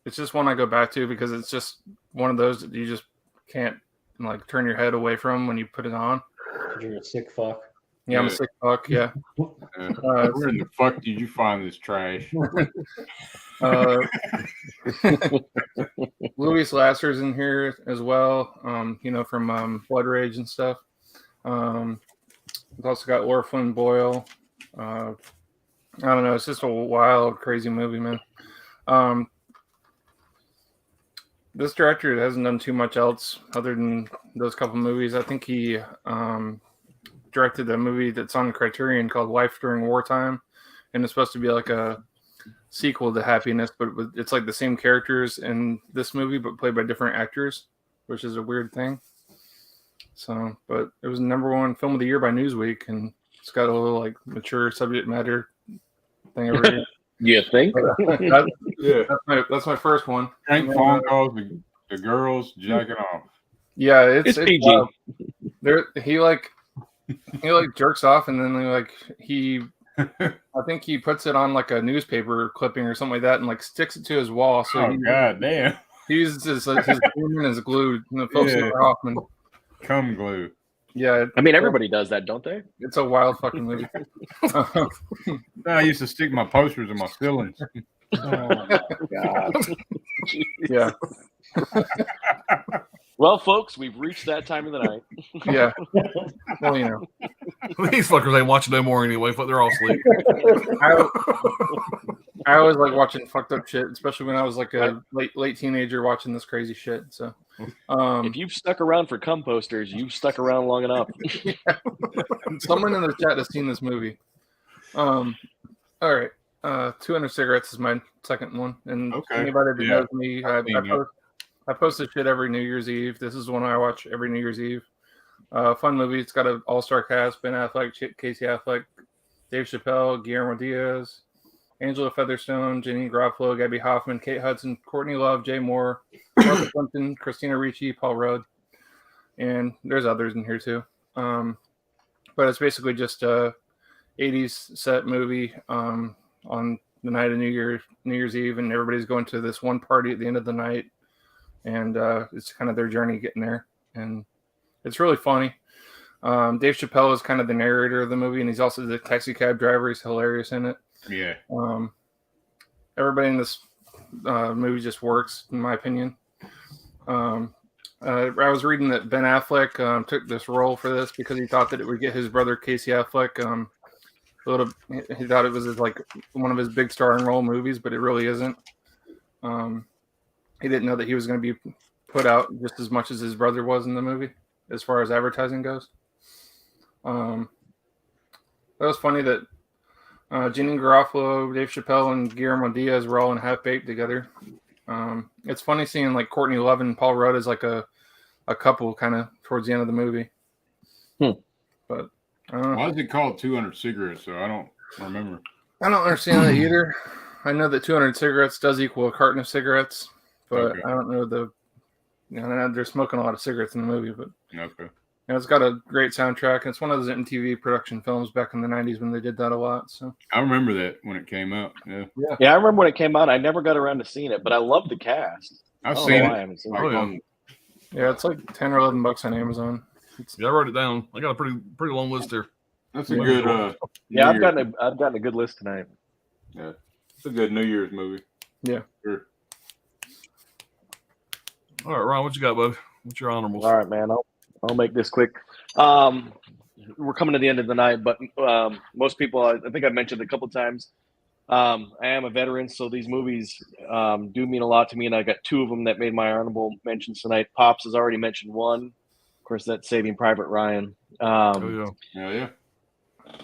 It's just one I go back to because it's just one of those that you just can't like turn your head away from when you put it on. You're a sick fuck. Yeah, I'm a sick fuck. Yeah. Where in the fuck did you find this trash? Louis Lasser's in here as well. From Blood Rage and stuff. We've also got Laura Flynn Boyle. I don't know. It's just a wild, crazy movie, man. This director hasn't done too much else other than those couple movies. I think he directed a movie that's on Criterion called Life During Wartime, and it's supposed to be like a sequel to Happiness, but it's like the same characters in this movie, but played by different actors, which is a weird thing. So, but it was #1 film of the year by Newsweek, and it's got a little like mature subject matter thing over here. You think? That's my first one. Prank phone calls, the girls jacking off. Yeah, It's PG. wild. He jerks off, and then I think he puts it on like a newspaper clipping or something like that, and like sticks it to his wall. So God damn. he uses his glue as glue. Hoffman. Cum glue. Yeah, I mean, everybody does that, don't they? it's a wild fucking movie. I used to stick my posters in my ceilings. Oh my god. Yeah, Well, folks, we've reached that time of the night. yeah. Well, These fuckers ain't watching no more anyway, but they're all asleep. I always like watching fucked up shit, especially when I was like a late teenager watching this crazy shit. So, If you've stuck around for cum posters, you've stuck around long enough. someone in the chat has seen this movie. All right, 200 Cigarettes is my second one, and anybody that knows me, I post this shit every New Year's Eve. This is the one I watch every New Year's Eve. Fun movie. It's got an all-star cast: Ben Affleck, Casey Affleck, Dave Chappelle, Guillermo Diaz, Angela Featherstone, Janine Garofalo, Gabby Hoffman, Kate Hudson, Courtney Love, Jay Moore, Martha Plimpton, Christina Ricci, Paul Rudd, and there's others in here too. But it's basically just a 80s set movie on the night of New Year's Eve, and everybody's going to this one party at the end of the night, and it's kind of their journey getting there, and it's really funny. Dave Chappelle is kind of the narrator of the movie, and he's also the taxi cab driver. He's hilarious in it. Yeah. Everybody in this movie just works, in my opinion. I was reading that Ben Affleck took this role for this because he thought that it would get his brother Casey Affleck he thought it was like one of his big starring role movies, but it really isn't. He didn't know that he was going to be put out just as much as his brother was in the movie, as far as advertising goes. That was funny that Janine Garofalo, Dave Chappelle, and Guillermo Diaz were all in Half Baked together. It's funny seeing like Courtney Love and Paul Rudd as like a couple kind of towards the end of the movie. But why is it called 200 Cigarettes? So I don't remember. I don't understand that either. I know that 200 cigarettes does equal a carton of cigarettes, but I don't know they're smoking a lot of cigarettes in the movie. But it's got a great soundtrack. It's one of those MTV production films back in the 90s when they did that a lot. So I remember that when it came out. Yeah, I remember when it came out. I never got around to seeing it, but I love the cast. I've seen it. I haven't seen it. Yeah, it's like $10 or $11 on Amazon. I wrote it down. I got a pretty long list here. That's a good. I've gotten a good list tonight. Yeah, it's a good New Year's movie. Yeah. Sure. All right, Ron, what you got, bud? What's your honorables? All right, man. I'll make this quick. We're coming to the end of the night, but most people, I think I've mentioned a couple times, I am a veteran, so these movies do mean a lot to me, and I got two of them that made my honorable mentions tonight. Pops has already mentioned one. Of course, that's Saving Private Ryan. Yeah.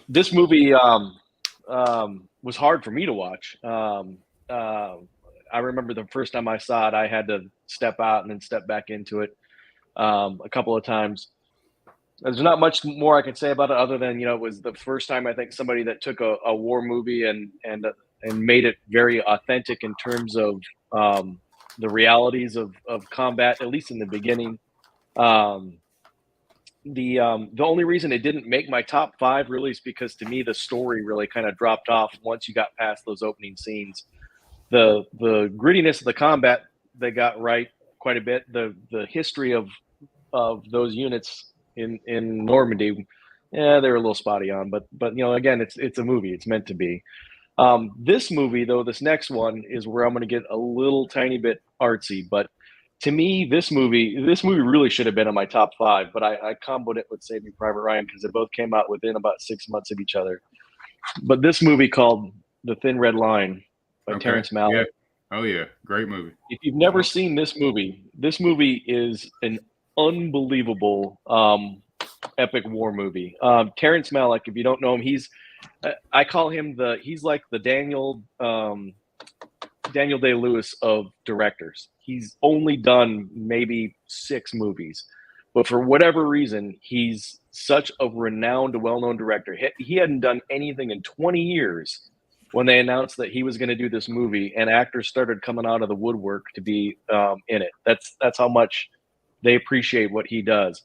This movie was hard for me to watch. I remember the first time I saw it, I had to step out and then step back into it a couple of times. There's not much more I can say about it other than, it was the first time I think somebody that took a war movie and made it very authentic in terms of the realities of combat, at least in the beginning. The only reason it didn't make my top 5 really is because to me the story really kind of dropped off once you got past those opening scenes. The grittiness of the combat they got right quite a bit. The history of those units in Normandy, they were a little spotty on, but again, it's a movie. It's meant to be. This movie though, this next one is where I'm going to get a little tiny bit artsy, but to me, this movie really should have been in my top 5, but I comboed it with Saving Private Ryan because they both came out within about 6 months of each other. But this movie called The Thin Red Line by Terrence Malick. Yeah. Oh yeah, great movie. If you've never seen this movie is an unbelievable epic war movie. Terrence Malick, if you don't know him, I call him he's like the Daniel Day-Lewis of directors. He's only done maybe 6 movies, but for whatever reason, he's such a renowned, well-known director. He hadn't done anything in 20 years when they announced that he was going to do this movie, and actors started coming out of the woodwork to be in it. That's how much they appreciate what he does.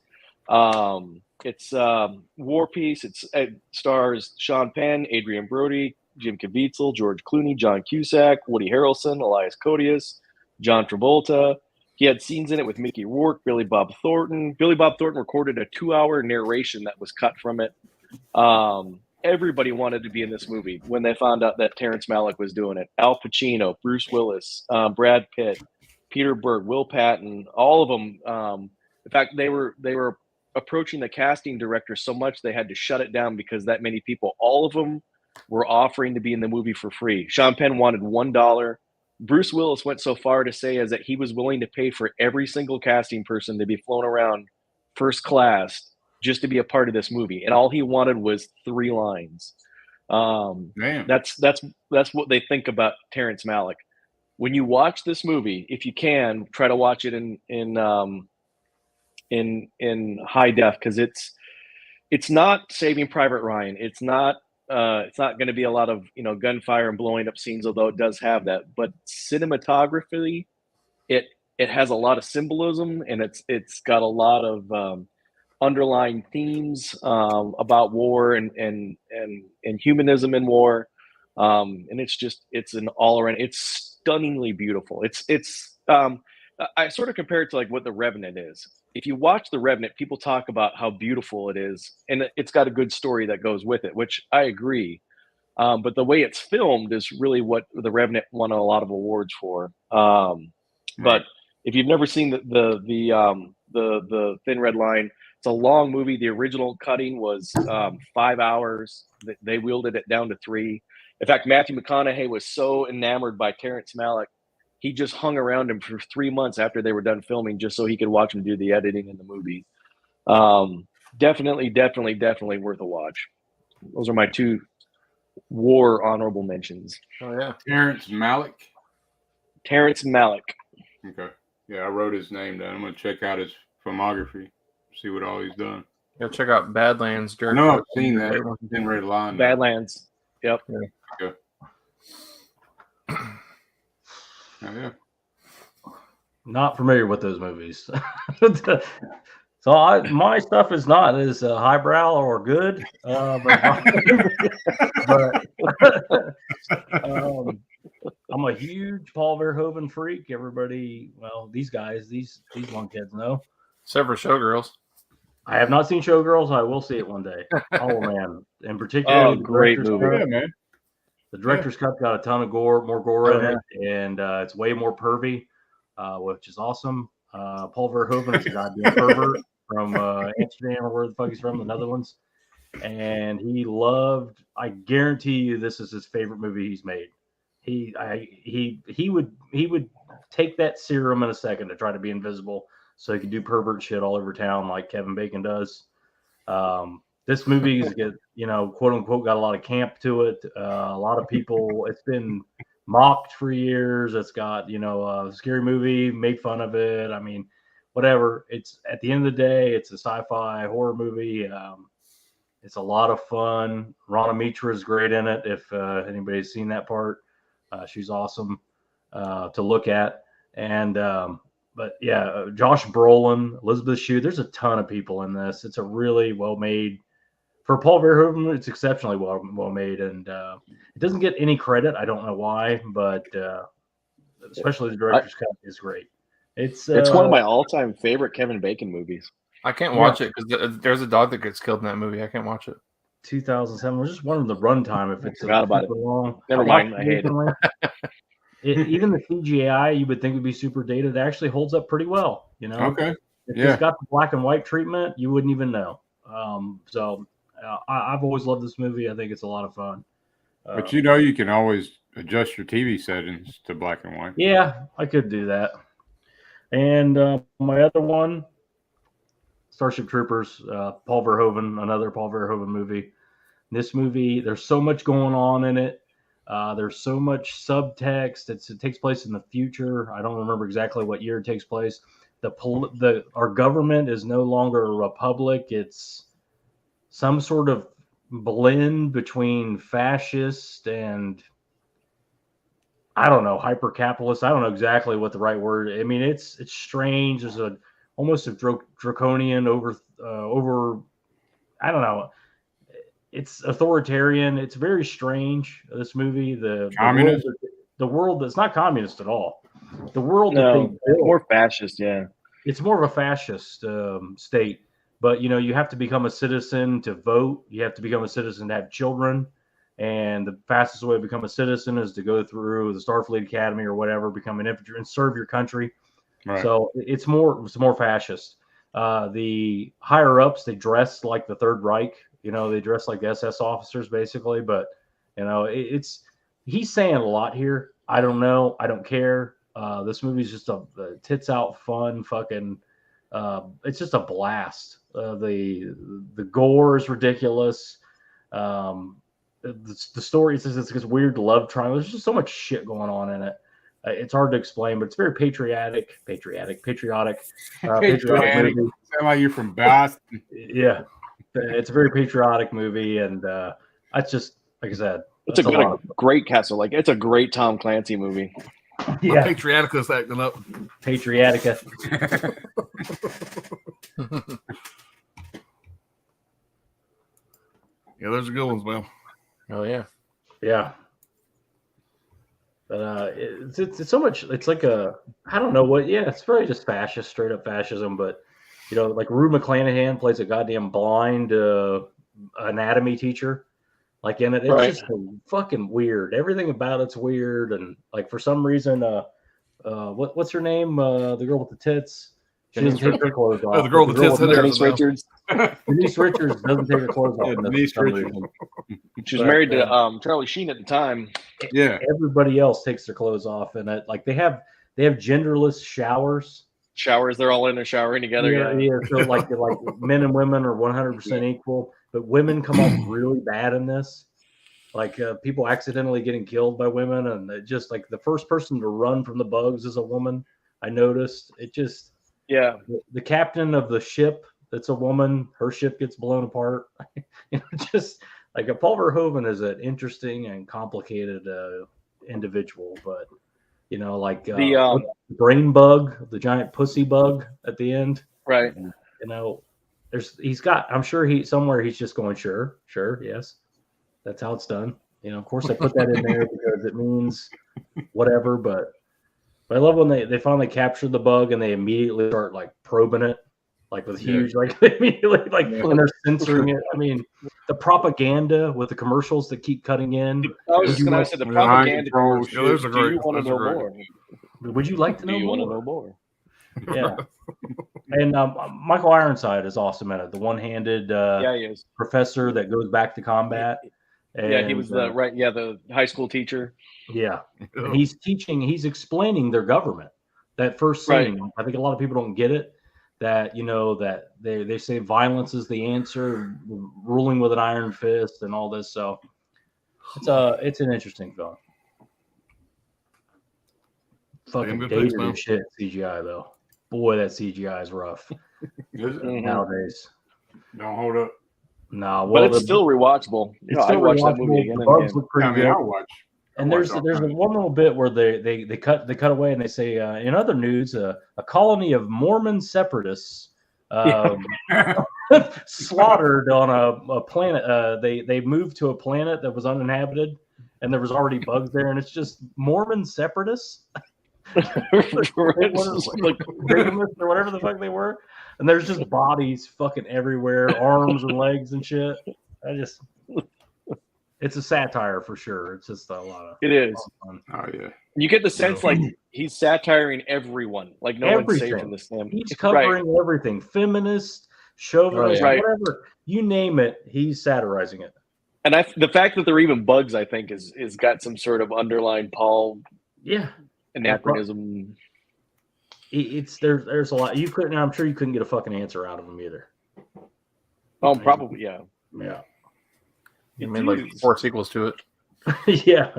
It's War Piece. It stars Sean Penn, Adrian Brody, Jim Caviezel, George Clooney, John Cusack, Woody Harrelson, Elias Koteas, John Travolta. He had scenes in it with Mickey Rourke, Billy Bob Thornton. Billy Bob Thornton recorded a 2-hour narration that was cut from it. Everybody wanted to be in this movie when they found out that Terrence Malick was doing it. Al Pacino, Bruce Willis, Brad Pitt, Peter Berg, Will Patton, all of them. In fact, they were approaching the casting director so much they had to shut it down because that many people, all of them were offering to be in the movie for free. Sean Penn wanted $1. Bruce Willis went so far to say as that he was willing to pay for every single casting person to be flown around first class just to be a part of this movie. And all he wanted was 3 lines. Damn. That's what they think about Terrence Malick. When you watch this movie, if you can, try to watch it in high def, because it's not Saving Private Ryan. It's not going to be a lot of gunfire and blowing up scenes, although it does have that. But cinematographically, it has a lot of symbolism, and it's got a lot of underlying themes about war and humanism in war, and it's an all around. It's stunningly beautiful. I sort of compare it to like what The Revenant is. If you watch The Revenant, people talk about how beautiful it is, and it's got a good story that goes with it, which I agree. But the way it's filmed is really what The Revenant won a lot of awards for. But if you've never seen the Thin Red Line, it's a long movie. The original cutting was 5 hours. They wielded it down to 3. In fact, Matthew McConaughey was so enamored by Terrence Malick, he just hung around him for 3 months after they were done filming just so he could watch him do the editing in the movie. Definitely worth a watch. Those are my 2 war honorable mentions. Oh yeah, Terrence Malick. Terrence Malick. Okay. Yeah, I wrote his name down. I'm gonna check out his filmography, see what all he's done. yeah. Check out Badlands. I know I've seen that. Thin Red Line. Badlands. Yep. Okay. Oh, yeah. Not familiar with those movies. So my stuff is not as highbrow or good, but I'm a huge Paul Verhoeven freak. Everybody, well, these lunkheads know. Except for Showgirls. I have not seen Showgirls. I will see it one day. Oh man, in particular, the great director's movie. cut. Yeah, man. The director's cut got a ton of more gore in it, and it's way more pervy, which is awesome. Paul Verhoeven is a goddamn pervert from Amsterdam or where the fuck he's from, the Netherlands, and he loved. I guarantee you, this is his favorite movie he's made. He would take that serum in a second to try to be invisible, so he could do pervert shit all over town like Kevin Bacon does. This movie is quote unquote got a lot of camp to it. A lot of people. It's been mocked for years. It's got a scary movie, made fun of it. I mean, whatever. It's at the end of the day, it's a sci-fi horror movie. It's a lot of fun. Rana Mitra is great in it. If anybody's seen that part, she's awesome to look at. And but yeah, Josh Brolin, Elizabeth Shue. There's a ton of people in this. It's a really well made. For Paul Verhoeven, it's exceptionally well made, and it doesn't get any credit. I don't know why, but especially the director's cut is great. It's one of my all-time favorite Kevin Bacon movies. I can't watch it because there's a dog that gets killed in that movie. I can't watch it. 2007. We're just wondering the runtime if it's Forgot about it. long. Never mind. I hate it. Even the CGI you would think would be super dated, it actually holds up pretty well. Okay. If it's got the black and white treatment, you wouldn't even know. I've always loved this movie. I think it's a lot of fun. But you can always adjust your TV settings to black and white. Yeah, I could do that. And my other one, Starship Troopers, Paul Verhoeven, another Paul Verhoeven movie. This movie, there's so much going on in it. There's so much subtext. It takes place in the future. I don't remember exactly what year it takes place. Our government is no longer a republic. It's some sort of blend between fascist and I don't know, hyper capitalist. I don't know exactly what the right word. I mean, it's strange. There's almost a draconian over. I don't know. It's authoritarian. It's very strange. This movie, the world that's not communist at all. The world that they built, more fascist. Yeah, it's more of a fascist state. But you have to become a citizen to vote. You have to become a citizen to have children. And the fastest way to become a citizen is to go through the Starfleet Academy or whatever, become an infantry and serve your country. Right. So it's more fascist. The higher ups, they dress like the Third Reich. You know, they dress like SS officers basically. But you know, he's saying a lot here. I don't know. I don't care. This movie's just a tits out fun fucking. It's just a blast. The gore is ridiculous. The story is this weird love triangle. There's just so much shit going on in it. It's hard to explain, but it's very patriotic movie. Sound like you're from Boston. Yeah, it's a very patriotic movie, and that's just like I said. It's a great castle. Like it's a great Tom Clancy movie. Yeah, Patriotica's acting up. Patriotica. Yeah, those are good ones, man. Oh yeah. Yeah. But it's so much. It's like I don't know what. Yeah, it's very just fascist, straight up fascism. But you know, like Rue McClanahan plays a goddamn blind anatomy teacher. Like in it, it's just fucking weird. Everything about it's weird, and like for some reason, what's her name? The girl with the tits. She doesn't take her clothes off. Oh, the girl with the tits. Denise Richards. Denise Richards doesn't take her clothes off. Denise Richards. She was married to Charlie Sheen at the time. Yeah. Everybody else takes their clothes off, and like they have genderless showers. They're all in there showering together. Yeah. So like men and women are 100% equal, but women come off really bad in this. Like people accidentally getting killed by women, and just like the first person to run from the bugs is a woman. I noticed it just. Yeah. The captain of the ship, that's a woman. Her ship gets blown apart. You know, just like Paul Verhoeven is an interesting and complicated individual, but you know, like the brain bug, the giant pussy bug at the end. Right. You know, he's got. I'm sure he's just going sure, yes. That's how it's done. You know, of course I put that in there because it means whatever, but I love when they finally capture the bug and they immediately start like probing it, like with huge, like immediately, like when they're censoring it. I mean, the propaganda with the commercials that keep cutting in. I was just going to say the propaganda. Those are great. Do you want to know more? Would you like to know more? Do you want to know more? Yeah. And Michael Ironside is awesome at it. The one-handed he is. professor that goes back to combat. And, he was the high school teacher. Yeah. He's explaining their government. That first scene, I think a lot of people don't get it, that, you know, that they say violence is the answer, ruling with an iron fist and all this. So it's an interesting film. Fucking dated as shit CGI though. Boy, that CGI is rough nowadays. Don't hold up. No, well, but it's still rewatchable. It's still watch rewatchable. that movie again. The bugs look pretty good. I'll watch. And there's one little bit where they cut away and they say in other news a colony of Mormon separatists slaughtered on a planet. They moved to a planet that was uninhabited and there was already bugs there, and it's just Mormon separatists. Like, or whatever the fuck they were, and there's just bodies fucking everywhere, arms and legs and shit. It's a satire for sure. It's just a lot of. It is. Oh yeah. You get the sense like he's satiring everyone. Like no one's safe from this thing. He's covering everything: feminist, chauvinist, whatever you name it. He's satirizing it. And the fact that they're even bugs, I think, is got some sort of underlying Paul. Yeah. Anachronism. There's a lot you couldn't. I'm sure you couldn't get a fucking answer out of them either. Oh, probably yeah. Yeah. You mean like 4 sequels to it? yeah.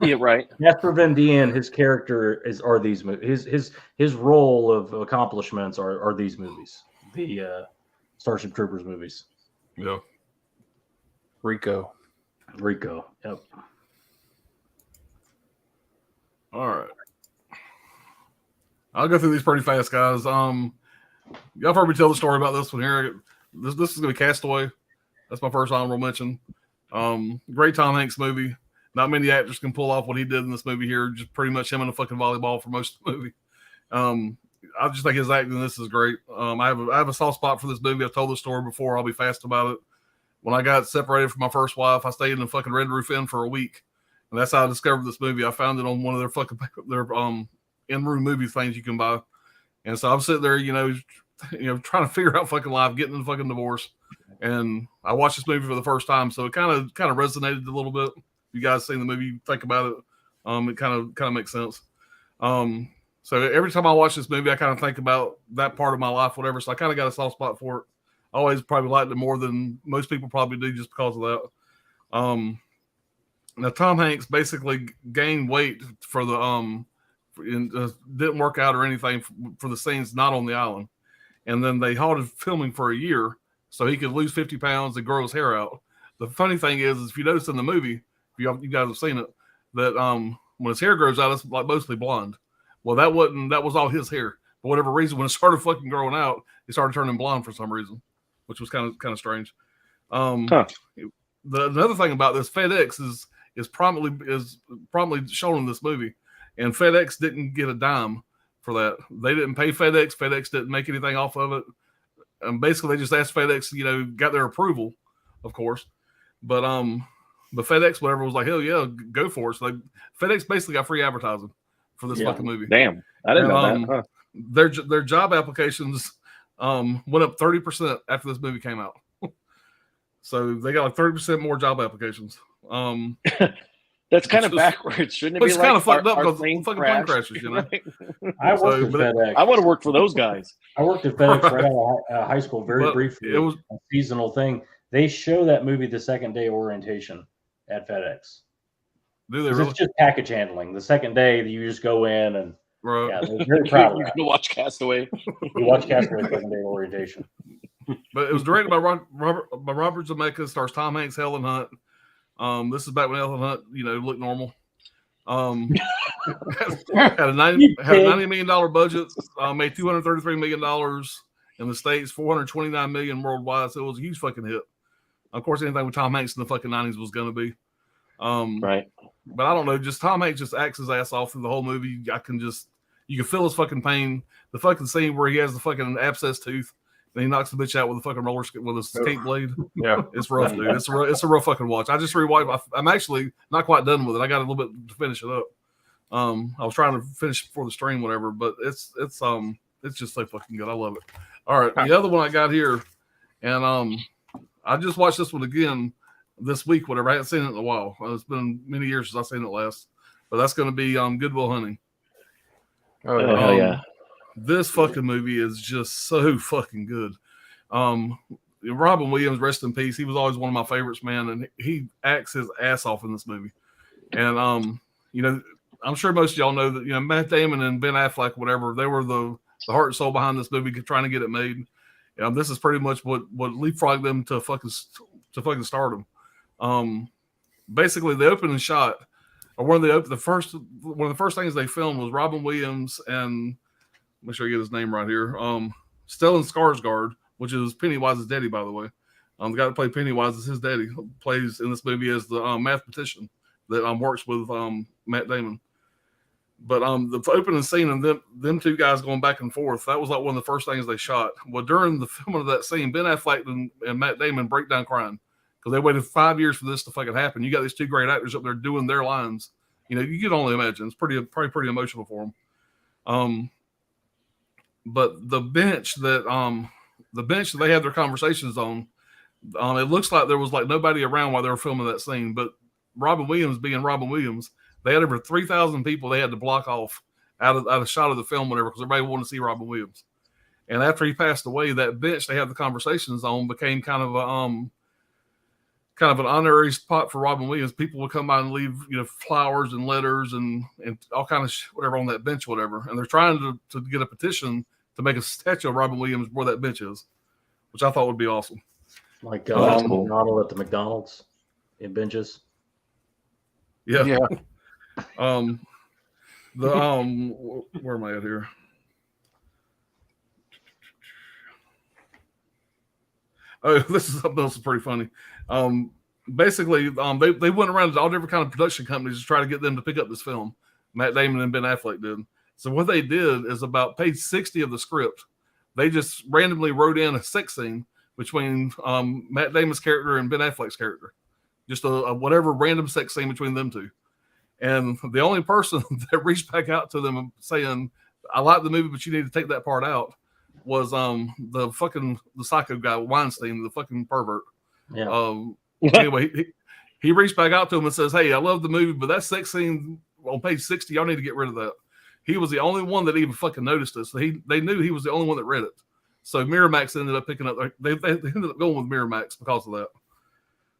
Yeah, right. Jasper Van Dien, his character are these movies. His role of accomplishments are these movies, the Starship Troopers movies. Yeah. Rico. Yep. All right. I'll go through these pretty fast, guys. Y'all heard me tell the story about this one here. This is going to be Castaway. That's my first honorable mention. Great Tom Hanks movie. Not many actors can pull off what he did in this movie here. Just pretty much him in a fucking volleyball for most of the movie. I just think his acting in this is great. I have a soft spot for this movie. I've told the story before. I'll be fast about it. When I got separated from my first wife, I stayed in the fucking Red Roof Inn for a week. And that's how I discovered this movie. I found it on one of their in-room movie things you can buy. And so I'm sitting there, you know, trying to figure out fucking life, getting in the fucking divorce. And I watched this movie for the first time, so it kind of resonated a little bit. You guys seen the movie, think about it. It kind of makes sense. So every time I watch this movie, I kind of think about that part of my life, whatever. So I kind of got a soft spot for it. I always probably liked it more than most people probably do just because of that. Now Tom Hanks basically gained weight for the didn't work out or anything for the scenes not on the island, and then they halted filming for a year so he could lose 50 pounds and grow his hair out. The funny thing is if you notice in the movie, if you guys have seen it, that when his hair grows out, it's like mostly blonde. Well, that was all his hair. For whatever reason, when it started fucking growing out, it started turning blonde for some reason, which was kind of strange. The another thing about this, FedEx is prominently shown in this movie, and FedEx didn't get a dime for that. They didn't pay FedEx. FedEx didn't make anything off of it. And basically, they just asked FedEx, got their approval, of course. But the FedEx, whatever, was like, hell yeah, go for it. So FedEx basically got free advertising for this fucking movie. Damn, I didn't know that. Huh. Their job applications went up 30% after this movie came out. So they got like 30% more job applications. That's kind of backwards, shouldn't it be? It's kind of fucked up because fucking plane crashes, I worked at FedEx. I want to work for those guys. I worked at FedEx right out of high school, very briefly. It was a seasonal thing. They show that movie the second day orientation at FedEx. Do they really? It's just package handling. The second day, you just go in and right. They're very proud of that. You watch Castaway. You watch Castaway second day orientation. But it was directed by Robert Zemeckis, stars Tom Hanks, Helen Hunt. This is back when Helen Hunt, looked normal. Had a $90 million budget, made $233 million in the States, $429 million worldwide. So it was a huge fucking hit. Of course, anything with Tom Hanks in the fucking 90s was going to be. Right. But I don't know, just Tom Hanks just acts his ass off through the whole movie. You can feel his fucking pain. The fucking scene where he has the fucking abscess tooth. And he knocks the bitch out with a fucking roller with a skate blade. Yeah, it's rough, dude. It's a rough fucking watch. I just rewatched. I'm actually not quite done with it. I got a little bit to finish it up. I was trying to finish before the stream, whatever. But it's just so fucking good. I love it. All right, the other one I got here, and I just watched this one again this week. Whatever, I haven't seen it in a while. It's been many years since I've seen it last. But that's going to be Good Will Hunting. Oh yeah. This fucking movie is just so fucking good. Robin Williams, rest in peace. He was always one of my favorites, man, and he acts his ass off in this movie. And I'm sure most of y'all know that Matt Damon and Ben Affleck, whatever, they were the heart and soul behind this movie, trying to get it made. This is pretty much what leapfrogged them to fucking stardom. Basically, the opening shot, or one of the first things they filmed was Robin Williams and. Make sure I get his name right here. Stellan Skarsgård, which is Pennywise's daddy, by the way. The guy that played Pennywise is his daddy. Plays in this movie as the mathematician that works with Matt Damon. But the opening scene and them two guys going back and forth, that was like one of the first things they shot. Well, during the filming of that scene, Ben Affleck and Matt Damon break down crying because they waited 5 years for this to fucking happen. You got these two great actors up there doing their lines. You can only imagine. It's probably pretty emotional for them. But the bench that they had their conversations on, it looks like there was like nobody around while they were filming that scene. But Robin Williams being Robin Williams, they had over 3,000 people they had to block off out of shot of the film, whatever, because everybody wanted to see Robin Williams. And after he passed away, that bench they had the conversations on became kind of an honorary spot for Robin Williams. People would come by and leave, flowers and letters and all kind of whatever on that bench, whatever. And they're trying to get a petition to make a statue of Robin Williams where that bench is, which I thought would be awesome. Like McDonald at the McDonald's in benches. Yeah. Where am I at here? Oh, this is something else that's pretty funny. Basically, they went around to all different kind of production companies to try to get them to pick up this film. Matt Damon and Ben Affleck did. So what they did is about page 60 of the script, they just randomly wrote in a sex scene between Matt Damon's character and Ben Affleck's character. Just a whatever random sex scene between them two. And the only person that reached back out to them saying, I like the movie, but you need to take that part out, was the psycho guy Weinstein, the fucking pervert. Yeah. Anyway, he reached back out to him and says, "Hey, I love the movie, but that sex scene on page 60, y'all need to get rid of that." He was the only one that even fucking noticed this. They knew he was the only one that read it. So Miramax ended up picking up. They ended up going with Miramax because of that.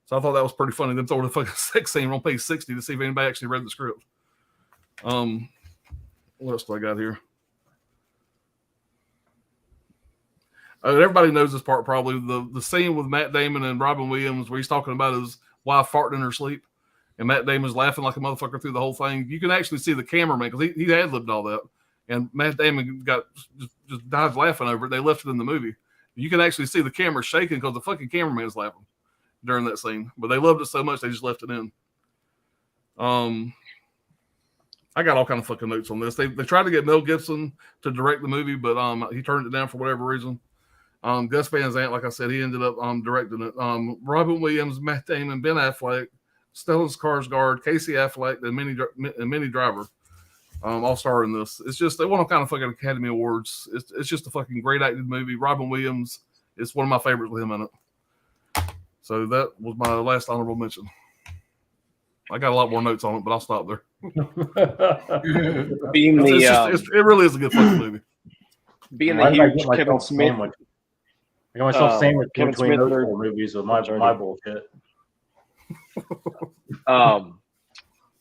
So I thought that was pretty funny. Them throwing the fucking sex scene on page 60 to see if anybody actually read the script. What else do I got here? Everybody knows this part probably. The scene with Matt Damon and Robin Williams where he's talking about his wife farting in her sleep, and Matt Damon's laughing like a motherfucker through the whole thing. You can actually see the cameraman because he ad-libbed all that, and Matt Damon got just died laughing over it. They left it in the movie. You can actually see the camera shaking because the fucking cameraman's laughing during that scene. But they loved it so much they just left it in. I got all kind of fucking notes on this. They tried to get Mel Gibson to direct the movie, but he turned it down for whatever reason. Gus Van Sant, like I said, he ended up directing it. Robin Williams, Matt Damon, Ben Affleck, Stellan Skarsgård, Casey Affleck, and Minnie Driver all star in this. It's just they won all kind of fucking Academy Awards. It's just a fucking great acted movie. Robin Williams is one of my favorites with him in it. So that was my last honorable mention. I got a lot more notes on it, but I'll stop there. It really is a good fucking movie. Being the huge Kevin Smith. I got myself sandwiched Kevin between Smith those 4 movies with my bullshit.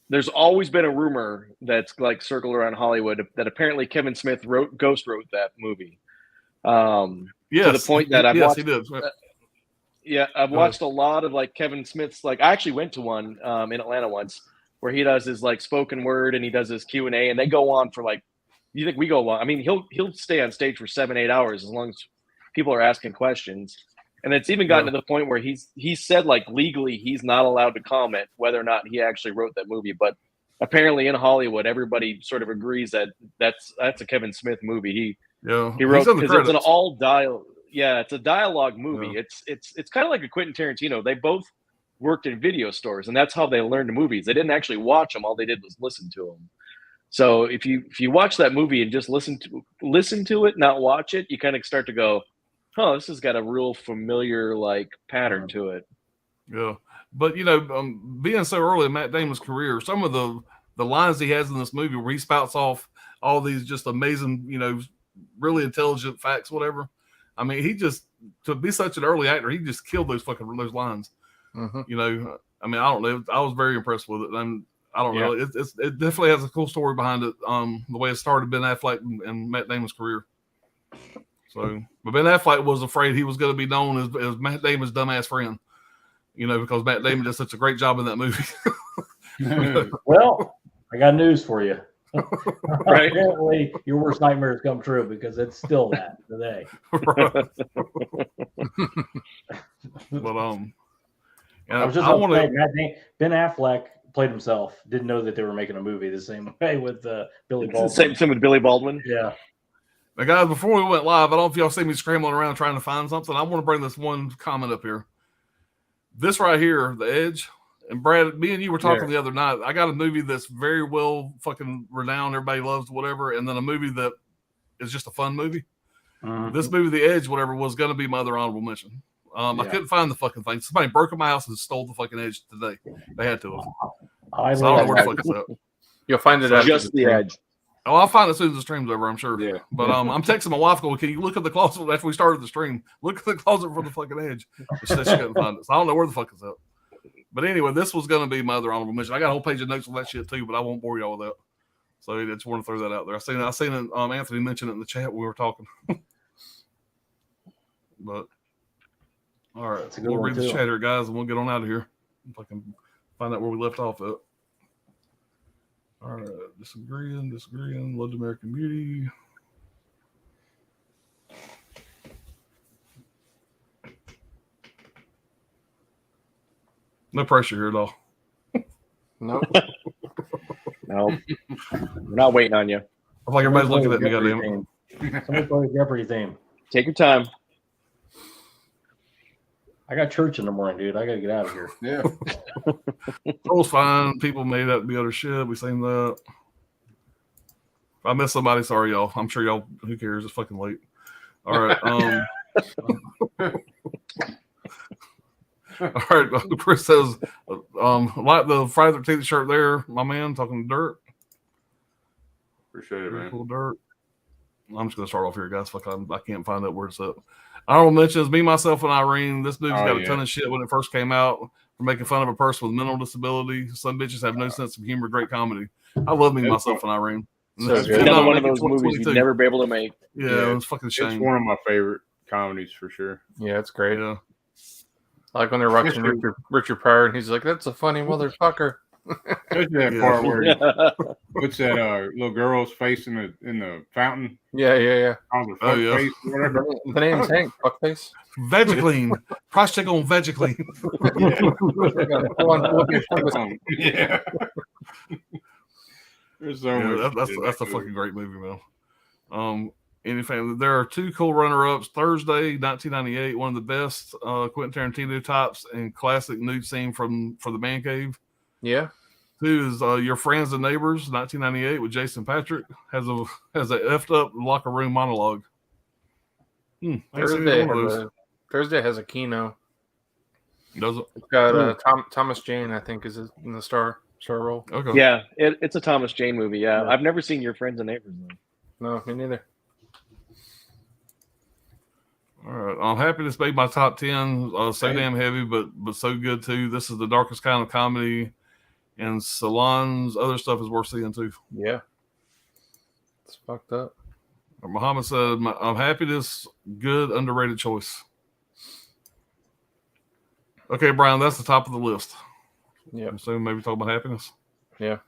There's always been a rumor that's like circled around Hollywood that apparently Kevin Smith wrote that movie. Yes, to the point that I've watched. He did. I've watched a lot of like Kevin Smith's. Like I actually went to one in Atlanta once where he does his like spoken word and he does his Q&A, and they go on for like. You think we go long? I mean, he'll stay on stage for 7-8 hours as long as people are asking questions. And it's even gotten to the point where he said like legally he's not allowed to comment whether or not he actually wrote that movie. But apparently in Hollywood, everybody sort of agrees that that's a Kevin Smith movie. He wrote because it's an all dialogue. Yeah, it's a dialogue movie. Yeah. It's kind of like a Quentin Tarantino. They both worked in video stores, and that's how they learned movies. They didn't actually watch them. All they did was listen to them. So if you watch that movie and just listen to it, not watch it, you kind of start to go, "Oh, this has got a real familiar like pattern to it." Yeah, but being so early in Matt Damon's career, some of the lines he has in this movie where he spouts off all these just amazing, really intelligent facts, whatever. I mean, he just to be such an early actor, he just killed those lines. Mm-hmm. I mean, I don't know. I was very impressed with it, and I don't know. It definitely has a cool story behind it. The way it started Ben Affleck and Matt Damon's career. So, but Ben Affleck was afraid he was going to be known as Matt Damon's dumbass friend, because Matt Damon did such a great job in that movie. Well, I got news for you. Right. Apparently, your worst nightmares come true because it's still that today. Right. But I was just saying, Ben Affleck played himself. Didn't know that they were making a movie the same way with Billy Baldwin. Same with Billy Baldwin. Yeah. Now, guys, before we went live, I don't know if y'all see me scrambling around trying to find something. I want to bring this one comment up here. This right here, The Edge, and Brad, me and you were talking the other night. I got a movie that's very well fucking renowned. Everybody loves whatever. And then a movie that is just a fun movie. Mm-hmm. This movie, The Edge, whatever, was going to be my other honorable mention. I couldn't find the fucking thing. Somebody broke in my house and stole the fucking Edge today. They had to. I don't know where the fuck it's at. You'll find it just The Edge. Oh, I'll find it as soon as the stream's over, I'm sure. Yeah. But I'm texting my wife going, can you look at the closet after we started the stream? Look at the closet for the fucking Edge. She said she couldn't find it. So I don't know where the fuck it's at. But anyway, this was going to be my other honorable mention. I got a whole page of notes on that shit too, but I won't bore y'all with that. So I just want to throw that out there. I seen it, Anthony mentioned it in the chat when we were talking. But all right, we'll read the chat here, guys, and we'll get on out of here. If I can find out where we left off at. All right, disagreeing. Loved American Beauty. No pressure here at all. Nope. No. We're not waiting on you. I feel like everybody's looking at me, goddamn. Somebody play a Jeopardy theme. Take your time. I got church in the morning, dude. I got to get out of here. Yeah. It was fine. People made up to be other shit. We seen that. If I missed somebody, sorry, y'all. I'm sure y'all, who cares? It's fucking late. All right. All right. Chris says, like the Friday the 13th shirt there, my man, talking dirt. Appreciate it, man. Cool dirt. I'm just gonna start off here, guys. Fuck, I can't find that word up. Honorable mentions: Me, Myself, and Irene. This movie's got a ton of shit when it first came out for making fun of a person with mental disability. Some bitches have no sense of humor. Great comedy. I love Me, Myself, and Irene. It's another one of those movies you'd never be able to make. Yeah, it's fucking shame. It's one of my favorite comedies for sure. Yeah, it's great. Yeah. I like when they're watching Richard Pryor, and he's like, "That's a funny motherfucker." There's that part where he puts that little girl's face in the fountain. Yeah. Oh yeah. Face, the name's Hank. Fuckface. Vegiclean. Price check on Vegiclean. Yeah. There's so much. That's a fucking great movie, man. Anything. There are two cool runner-ups. Thursday, 1998, one of the best Quentin Tarantino tops and classic nude scene from the Man Cave. Yeah. Two is Your Friends and Neighbors, 1998, with Jason Patrick. Has a effed up locker room monologue. Thursday has a Kino. Does it? It's got Thomas Jane, I think, is in the star role. Okay. Yeah, it's a Thomas Jane movie. Yeah, I've never seen Your Friends and Neighbors though. No, me neither. All right, I'm happy this made my top 10. So damn heavy, but so good too. This is the darkest kind of comedy, and Salon's other stuff is worth seeing too. Yeah, it's fucked up. Muhammad said, "I'm happy this good underrated choice." Okay, Brian, that's the top of the list. Yeah, so maybe talk about happiness. Yeah.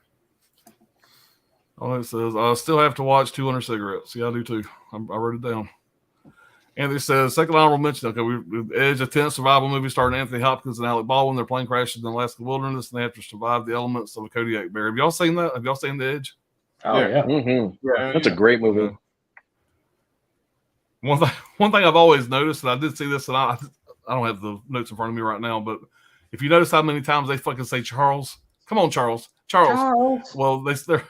Oh, it says I still have to watch 200 Cigarettes. Yeah, I do too. I wrote it down. Anthony says, second honorable mention. Okay, we Edge, a tense survival movie starring Anthony Hopkins and Alec Baldwin. Their plane crashes in the Alaska wilderness, and they have to survive the elements of a Kodiak bear. Have y'all seen that? Have y'all seen The Edge? Oh yeah, Mm-hmm. That's a great movie. One thing I've always noticed, and I did see this, and I don't have the notes in front of me right now, but if you notice how many times they fucking say Charles, come on, Charles. Well, they're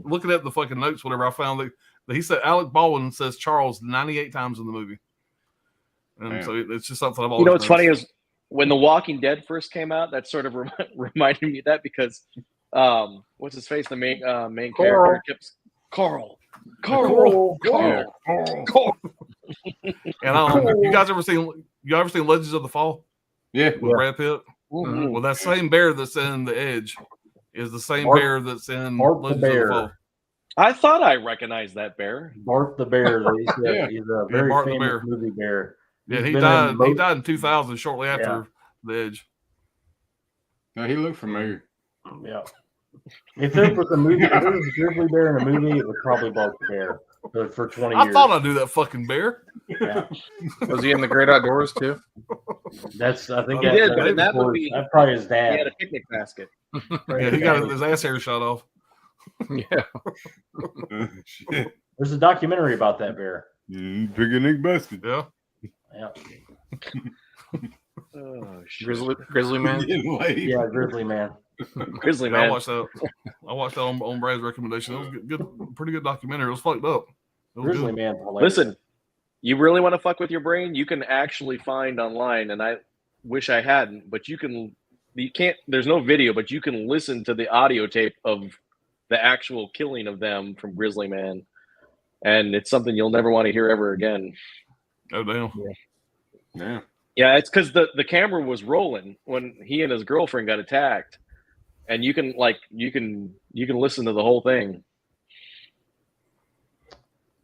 looking at the fucking notes. Whatever I found that he said Alec Baldwin says Charles 98 times in the movie. And so it's just something I've always what's noticed. funny is when The Walking Dead first came out, that sort of reminded me of that because what's his face? The main character kept Carl. And you guys ever seen Legends of the Fall? Yeah, with Brad Pitt. Mm-hmm. Well, that same bear that's in The Edge is the same bear that's in Legends of the Fall. I thought I recognized that bear. Bart the bear. He's a very Bart famous movie bear. Yeah, he died. He died in 2000, shortly after The Edge. No, he looked familiar. Yeah. If there was a movie, if there was a grizzly bear in a movie, it would probably Bart the bear. But for 20 years, I thought I knew that fucking bear. Yeah. Was he in The Great Outdoors too? I think he did, but in that movie, that's probably his dad. He had a picnic basket. Yeah, he got his ass hair shot off. Yeah. Shit. There's a documentary about that bear. Picnic basket. Yeah. Yeah. Oh, shit. Grizzly man. Yeah, grizzly man. Grizzly man. I watched that on Brad's recommendation. It was good, pretty good documentary. It was fucked up. Grizzly man. Hilarious. Listen, you really want to fuck with your brain? You can actually find online, and I wish I hadn't, but you can't. There's no video, but you can listen to the audio tape of the actual killing of them from Grizzly Man, and it's something you'll never want to hear ever again. Oh damn. Yeah. Yeah, it's because the camera was rolling when he and his girlfriend got attacked, and you can listen to the whole thing.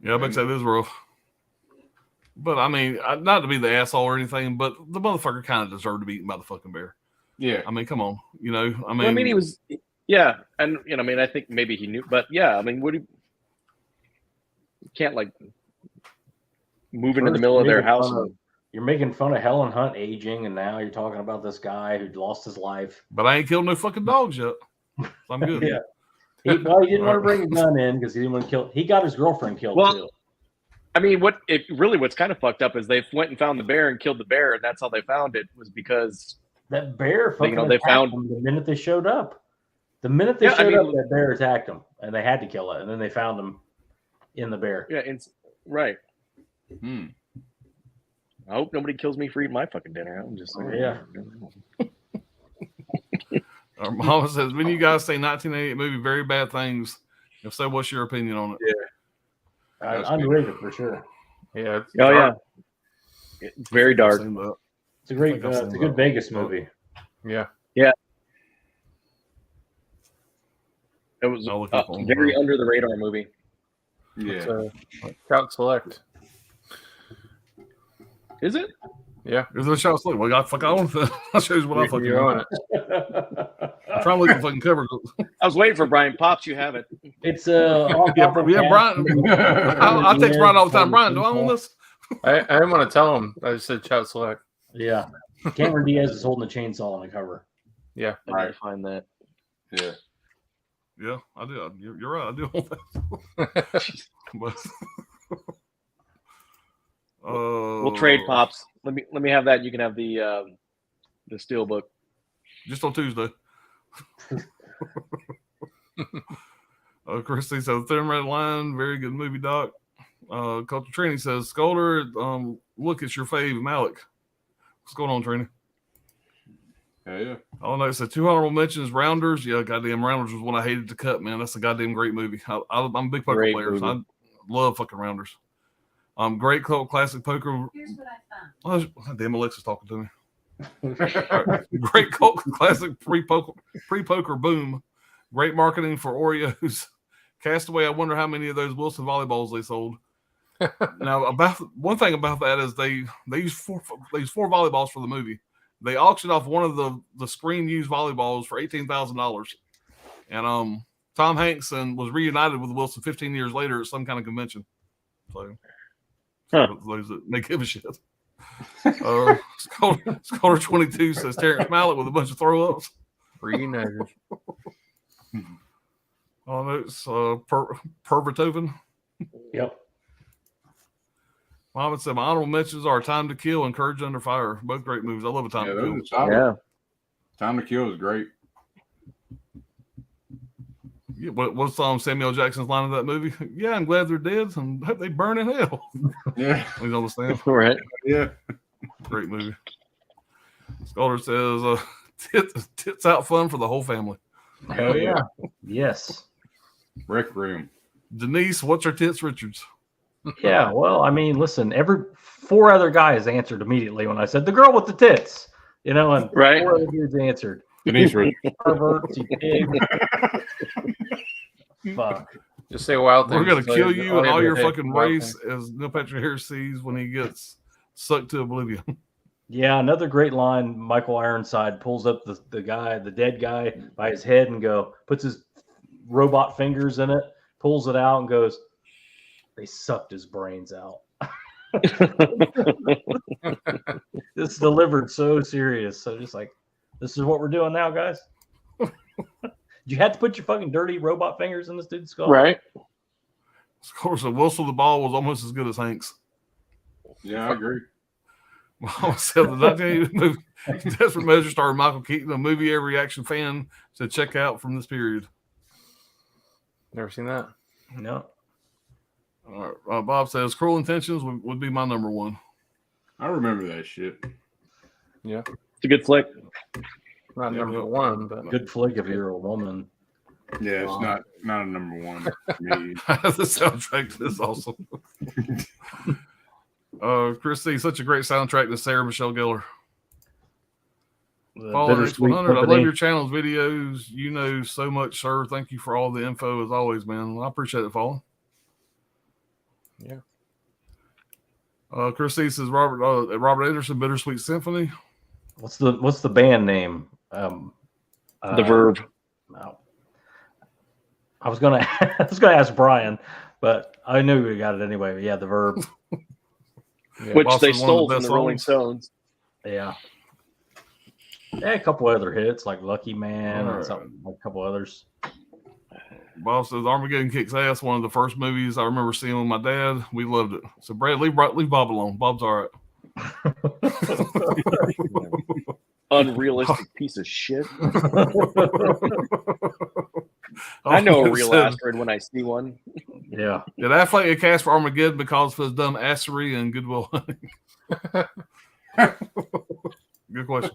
Yeah, I bet that is rough. But I mean, not to be the asshole or anything, but the motherfucker kind of deserved to be eaten by the fucking bear. Yeah. I mean, come on. You know, he was. Yeah, and I think maybe he knew, but yeah, I mean, you can't like move into the middle of their house. You're making fun of Helen Hunt aging, and now you're talking about this guy who lost his life. But I ain't killed no fucking dogs yet. So I'm good. Yeah. He didn't want to bring a gun in because he didn't want to kill. He got his girlfriend killed too. I mean, what's kind of fucked up is they went and found the bear and killed the bear, and that's how they found it was because that bear fucking they found them the minute they showed up. The minute they showed up, that bear attacked them, and they had to kill it. And then they found him in the bear. Yeah, right. I hope nobody kills me for eating my fucking dinner. I'm just saying. Yeah. Our mama says, when you guys say 1988 movie, very bad things. If so, what's your opinion on it? Yeah. Underrated for sure. Yeah. It's Oh dark. yeah. It's very dark. It's a great, it's a good Vegas movie. Yeah. It was very under the radar movie. Yeah. Shout Select. Is it? Yeah. Is it a shot sleep? Well, I fuck on. I'll show you what I fucking You're on it. I'm trying to look at the fucking cover. I was waiting for Brian. Pops, you have it. It's Yeah, Brian. I text Brian all the time. Brian, do I own this? I didn't want to tell him. I just said Shout Select. Yeah. Cameron Diaz is holding a chainsaw on the cover. Yeah. I gotta find that. Yeah. Yeah, I do. You're right. I do own that. But, We'll trade, Pops. Let me have that. You can have the steel book. Just on Tuesday. Christy says, Thin Red Line, very good movie, Doc. Culture Trini says, Scolder, look, it's your fave, Malik. What's going on, Trini? Yeah. Oh, no, it said 2 honorable mentions, Rounders. Yeah, goddamn, Rounders was one I hated to cut, man. That's a goddamn great movie. I'm a big poker Great player, so I movie. love fucking Rounders. Great cult classic poker. Here's what I found. Oh, damn, Alexa's talking to me. Great cult classic pre-poker boom. Great marketing for Oreos. Castaway, I wonder how many of those Wilson volleyballs they sold. Now, about one thing about that is they use four volleyballs for the movie. They auctioned off one of the screen used volleyballs for $18,000. And Tom Hanks was reunited with Wilson 15 years later at some kind of convention. So those that may give a shit. Scholar 22 says Terrence Malick with a bunch of throw ups. Reunited. Oh no, it's Pervertoven. Yep. Mom said my honorable mentions are Time to Kill and Courage Under Fire. Both great movies. I love A Time to Kill. Those are solid. Time to Kill is great. Yeah, what's Samuel Jackson's line of that movie? Yeah, I'm glad they're dead and hope they burn in hell. Yeah. He's on the stand. Right. Yeah. Great movie. Scholar says tits out fun for the whole family. Hell yeah. Yes. Requiem. Denise, what's her tits, Richards? Yeah, well, I mean, listen, every 4 other guys answered immediately when I said the girl with the tits, and Right. 4 other dudes answered. Denise Richards. Perverts, you pig. Fuck. Just say wild things. We're gonna kill you and all your fucking wild race, things. as Neil Patrick Harris sees when he gets sucked to oblivion. Yeah, another great line. Michael Ironside pulls up the dead guy by his head and puts his robot fingers in it, pulls it out and goes, they sucked his brains out. This is delivered so serious. So just like, this is what we're doing now, guys. You had to put your fucking dirty robot fingers in this dude's skull. Right. Of course, Wilson the Ball was almost as good as Hanks. Yeah, I agree. Well, so the 1980 movie Desperate Measures starring Michael Keaton, a movie every action fan should check out from this period. Never seen that. No. All right, Bob says Cruel Intentions would be my number one. I remember that shit. Yeah. It's a good flick. Not number one, but Good flick if you're a woman. Yeah, it's not a number one for me. The soundtrack to this also. Christy, such a great soundtrack to Sarah Michelle Gellar. Paul Bittersweet 100. I Company. love your channel's videos. You know so much, sir. Thank you for all the info as always, man. I appreciate it, Paul. yeah. Christy says Robert Anderson, Bittersweet Symphony. What's the band name? The Verve. No. I was gonna ask Brian, but I knew we got it anyway. Yeah, the Verb. Which Boston, they one of stole the from best the Rolling songs. Stones. Yeah. Yeah, a couple other hits like Lucky Man and a couple others. Bob says Armageddon kicks ass. One of the first movies I remember seeing with my dad. We loved it. So Brad, leave Bob alone. Bob's all right. Unrealistic piece of shit. I know a real asteroid when I see one. Yeah. Did Affleck get cast for Armageddon because of his dumb assery and Goodwill Hunting? Good question.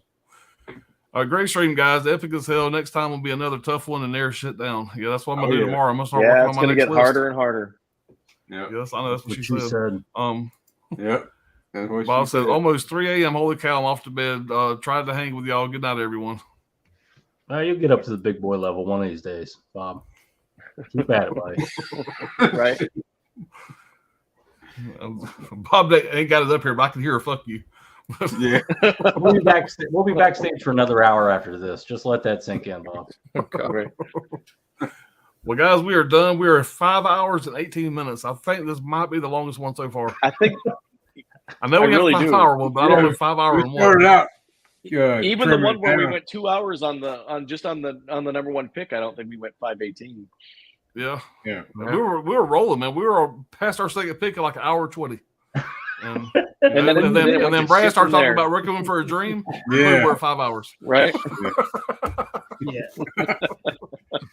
Great stream, guys. Epic as hell. Next time will be another tough one and narrow shit down. Yeah, that's what I'm gonna do tomorrow. I'm gonna start working on it's my gonna next get list. harder and harder. Yeah. Yes, I know that's what she said. Yep. Bob says almost 3 a.m. Holy cow! I'm off to bed. Tried to hang with y'all. Good night, everyone. You'll get up to the big boy level one of these days, Bob. Keep at it, buddy. Right. Bob ain't got it up here, but I can hear her. Fuck you. Yeah. We'll be backstage for another hour after this. Just let that sink in, Bob. Right. Well, guys, we are done. We are at 5 hours and 18 minutes. I think this might be the longest one so far. I think. I know we have a 5 hour one, but I don't know 5 hour and one. Out. Even the one where we went 2 hours on the number one pick, I don't think we went 5:18. Yeah. Yeah. We were rolling, man. We were past our second pick at like an hour 20. And then Brad started talking about Requiem for a Dream. Yeah. We're 5 hours. Right. Yeah.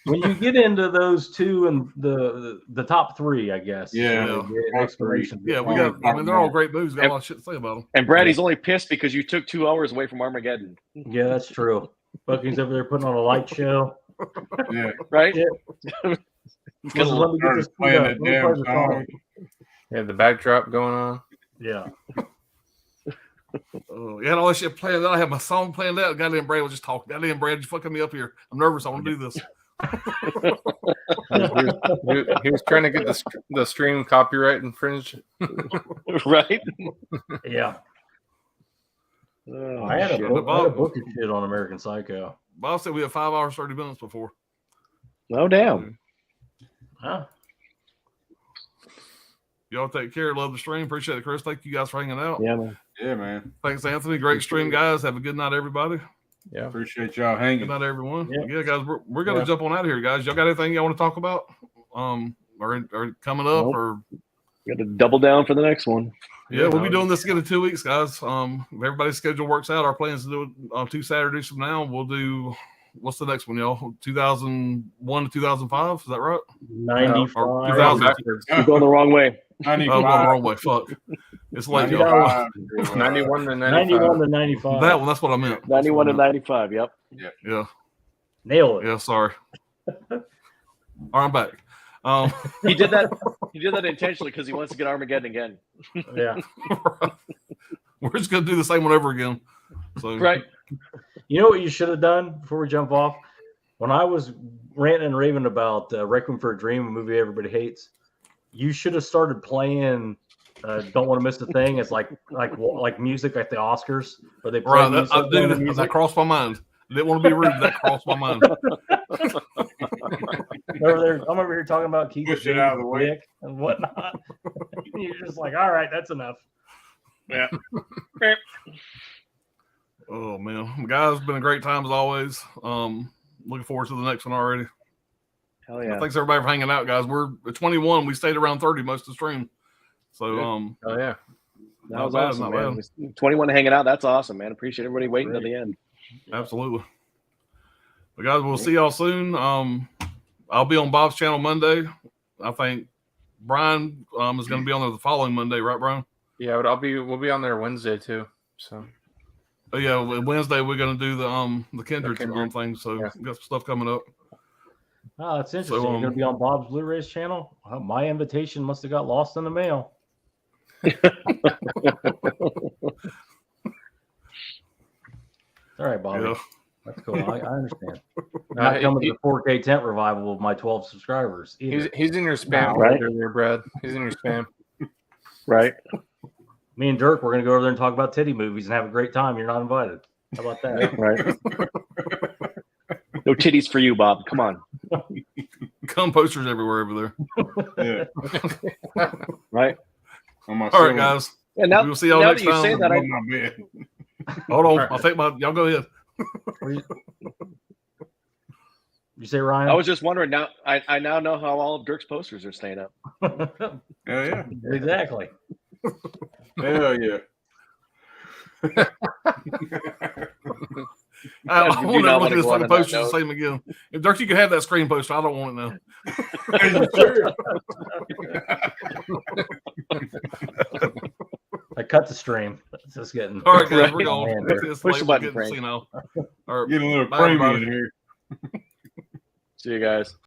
When you get into those two and the top three, I guess. Yeah. Exploration. Yeah, we got. I mean, they're all great movies. Got a lot of shit to say about them. And Brady's only pissed because you took 2 hours away from Armageddon. Yeah, that's true. Bucky's over there putting on a light show. Yeah. Right. Yeah. Let me get this playing up. that damn song. Yeah, the backdrop going on. Yeah. You had all that shit playing. Then I had my song playing out. Goddamn Brad was just talking. Goddamn Brad, you fucking me up here. I'm nervous. I want to do this. He was trying to get the stream copyright infringed. Right. Yeah. Oh, I had a shit. book of shit on American Psycho. Bob said we had 5 hours 30 minutes before. Oh damn. Huh? Y'all take care. Love the stream. Appreciate it, Chris. Thank you guys for hanging out. Yeah, man. Yeah, man. Thanks, Anthony. Great stream, guys. Have a good night, everybody. Yeah. Appreciate y'all Good hanging. night, everyone. Yeah. Yeah, guys, we're gonna jump on out of here, guys. Y'all got anything y'all want to talk about? Or coming up, Nope. or Got to double down for the next one. yeah, we'll be doing this again in 2 weeks, guys. If everybody's schedule works out, our plan is to do it on 2 Saturdays from now. We'll do what's the next one, y'all? 2001 to 2005. Is that right? 95. Or 2000. You're going the wrong way. Oh, I'm going the wrong way. Fuck. It's late, y'all. 91 to 95. 91 to 95. That one. That's what I meant. 91 and 95. Yep. Yeah. Nail it. Yeah. Sorry. All right, I'm back. He did that. He did that intentionally because he wants to get Armageddon again. Yeah. We're just gonna do the same one over again. So Right. You know what you should have done before we jump off? When I was ranting and raving about Requiem for a Dream, a movie everybody hates, you should have started playing Don't Want to Miss a Thing. It's like music at the Oscars, where they play music. That crossed my mind. I didn't want to be rude. That crossed my mind. I'm over here talking about Keith Push it out of the way. Dick and whatnot. You're just like, all right, that's enough. Yeah. Oh man, guys, been a great time as always. Looking forward to the next one already. Hell yeah. Thanks everybody for hanging out, guys. We're at 21. We stayed around 30 most of the stream. So Oh yeah. That was not bad, awesome, not man. 21 hanging out. That's awesome, man. Appreciate everybody waiting to the end. absolutely. But guys, we'll see y'all soon. I'll be on Bob's channel Monday. I think Brian is going to be on there the following Monday, right, Brian? Yeah, we'll be on there Wednesday too. So Oh yeah, Wednesday we're going to do the Kindred Kindred. thing. So Yeah. we got some stuff coming up. Oh, that's interesting. So, You're going to be on Bob's Blu-rays channel? Oh, my invitation must have got lost in the mail. All right, Bobby. Yeah. That's cool. I understand. Not coming to the 4K tent revival of my 12 subscribers. Either. he's in your spam Right. folder there, Brad. He's in your spam. Right. Me and Dirk, we're going to go over there and talk about titty movies and have a great time. You're not invited. How about that? Right. No titties for you, Bob. Come on. Come posters everywhere over there. Yeah. Right. On my All right, ceiling. guys. And now, We'll see y'all now next that you time. say that, On my bed. Hold on. Right. I'll take my. Y'all go ahead. You say Ryan? I was just wondering. Now I now know how all of Dirk's posters are staying up. Hell yeah. Exactly. Hell yeah. I You do want to not look wanna at this go on fucking that poster the note. same again. If Dirk, you can have that screen poster. I don't want it now. Are you sure? I cut the stream. It's just getting. All right, guys, Right. we're going. Man, It's push the late, button, we're getting, Frank. All right, Getting a little bye, creamy everybody. in here. See you guys.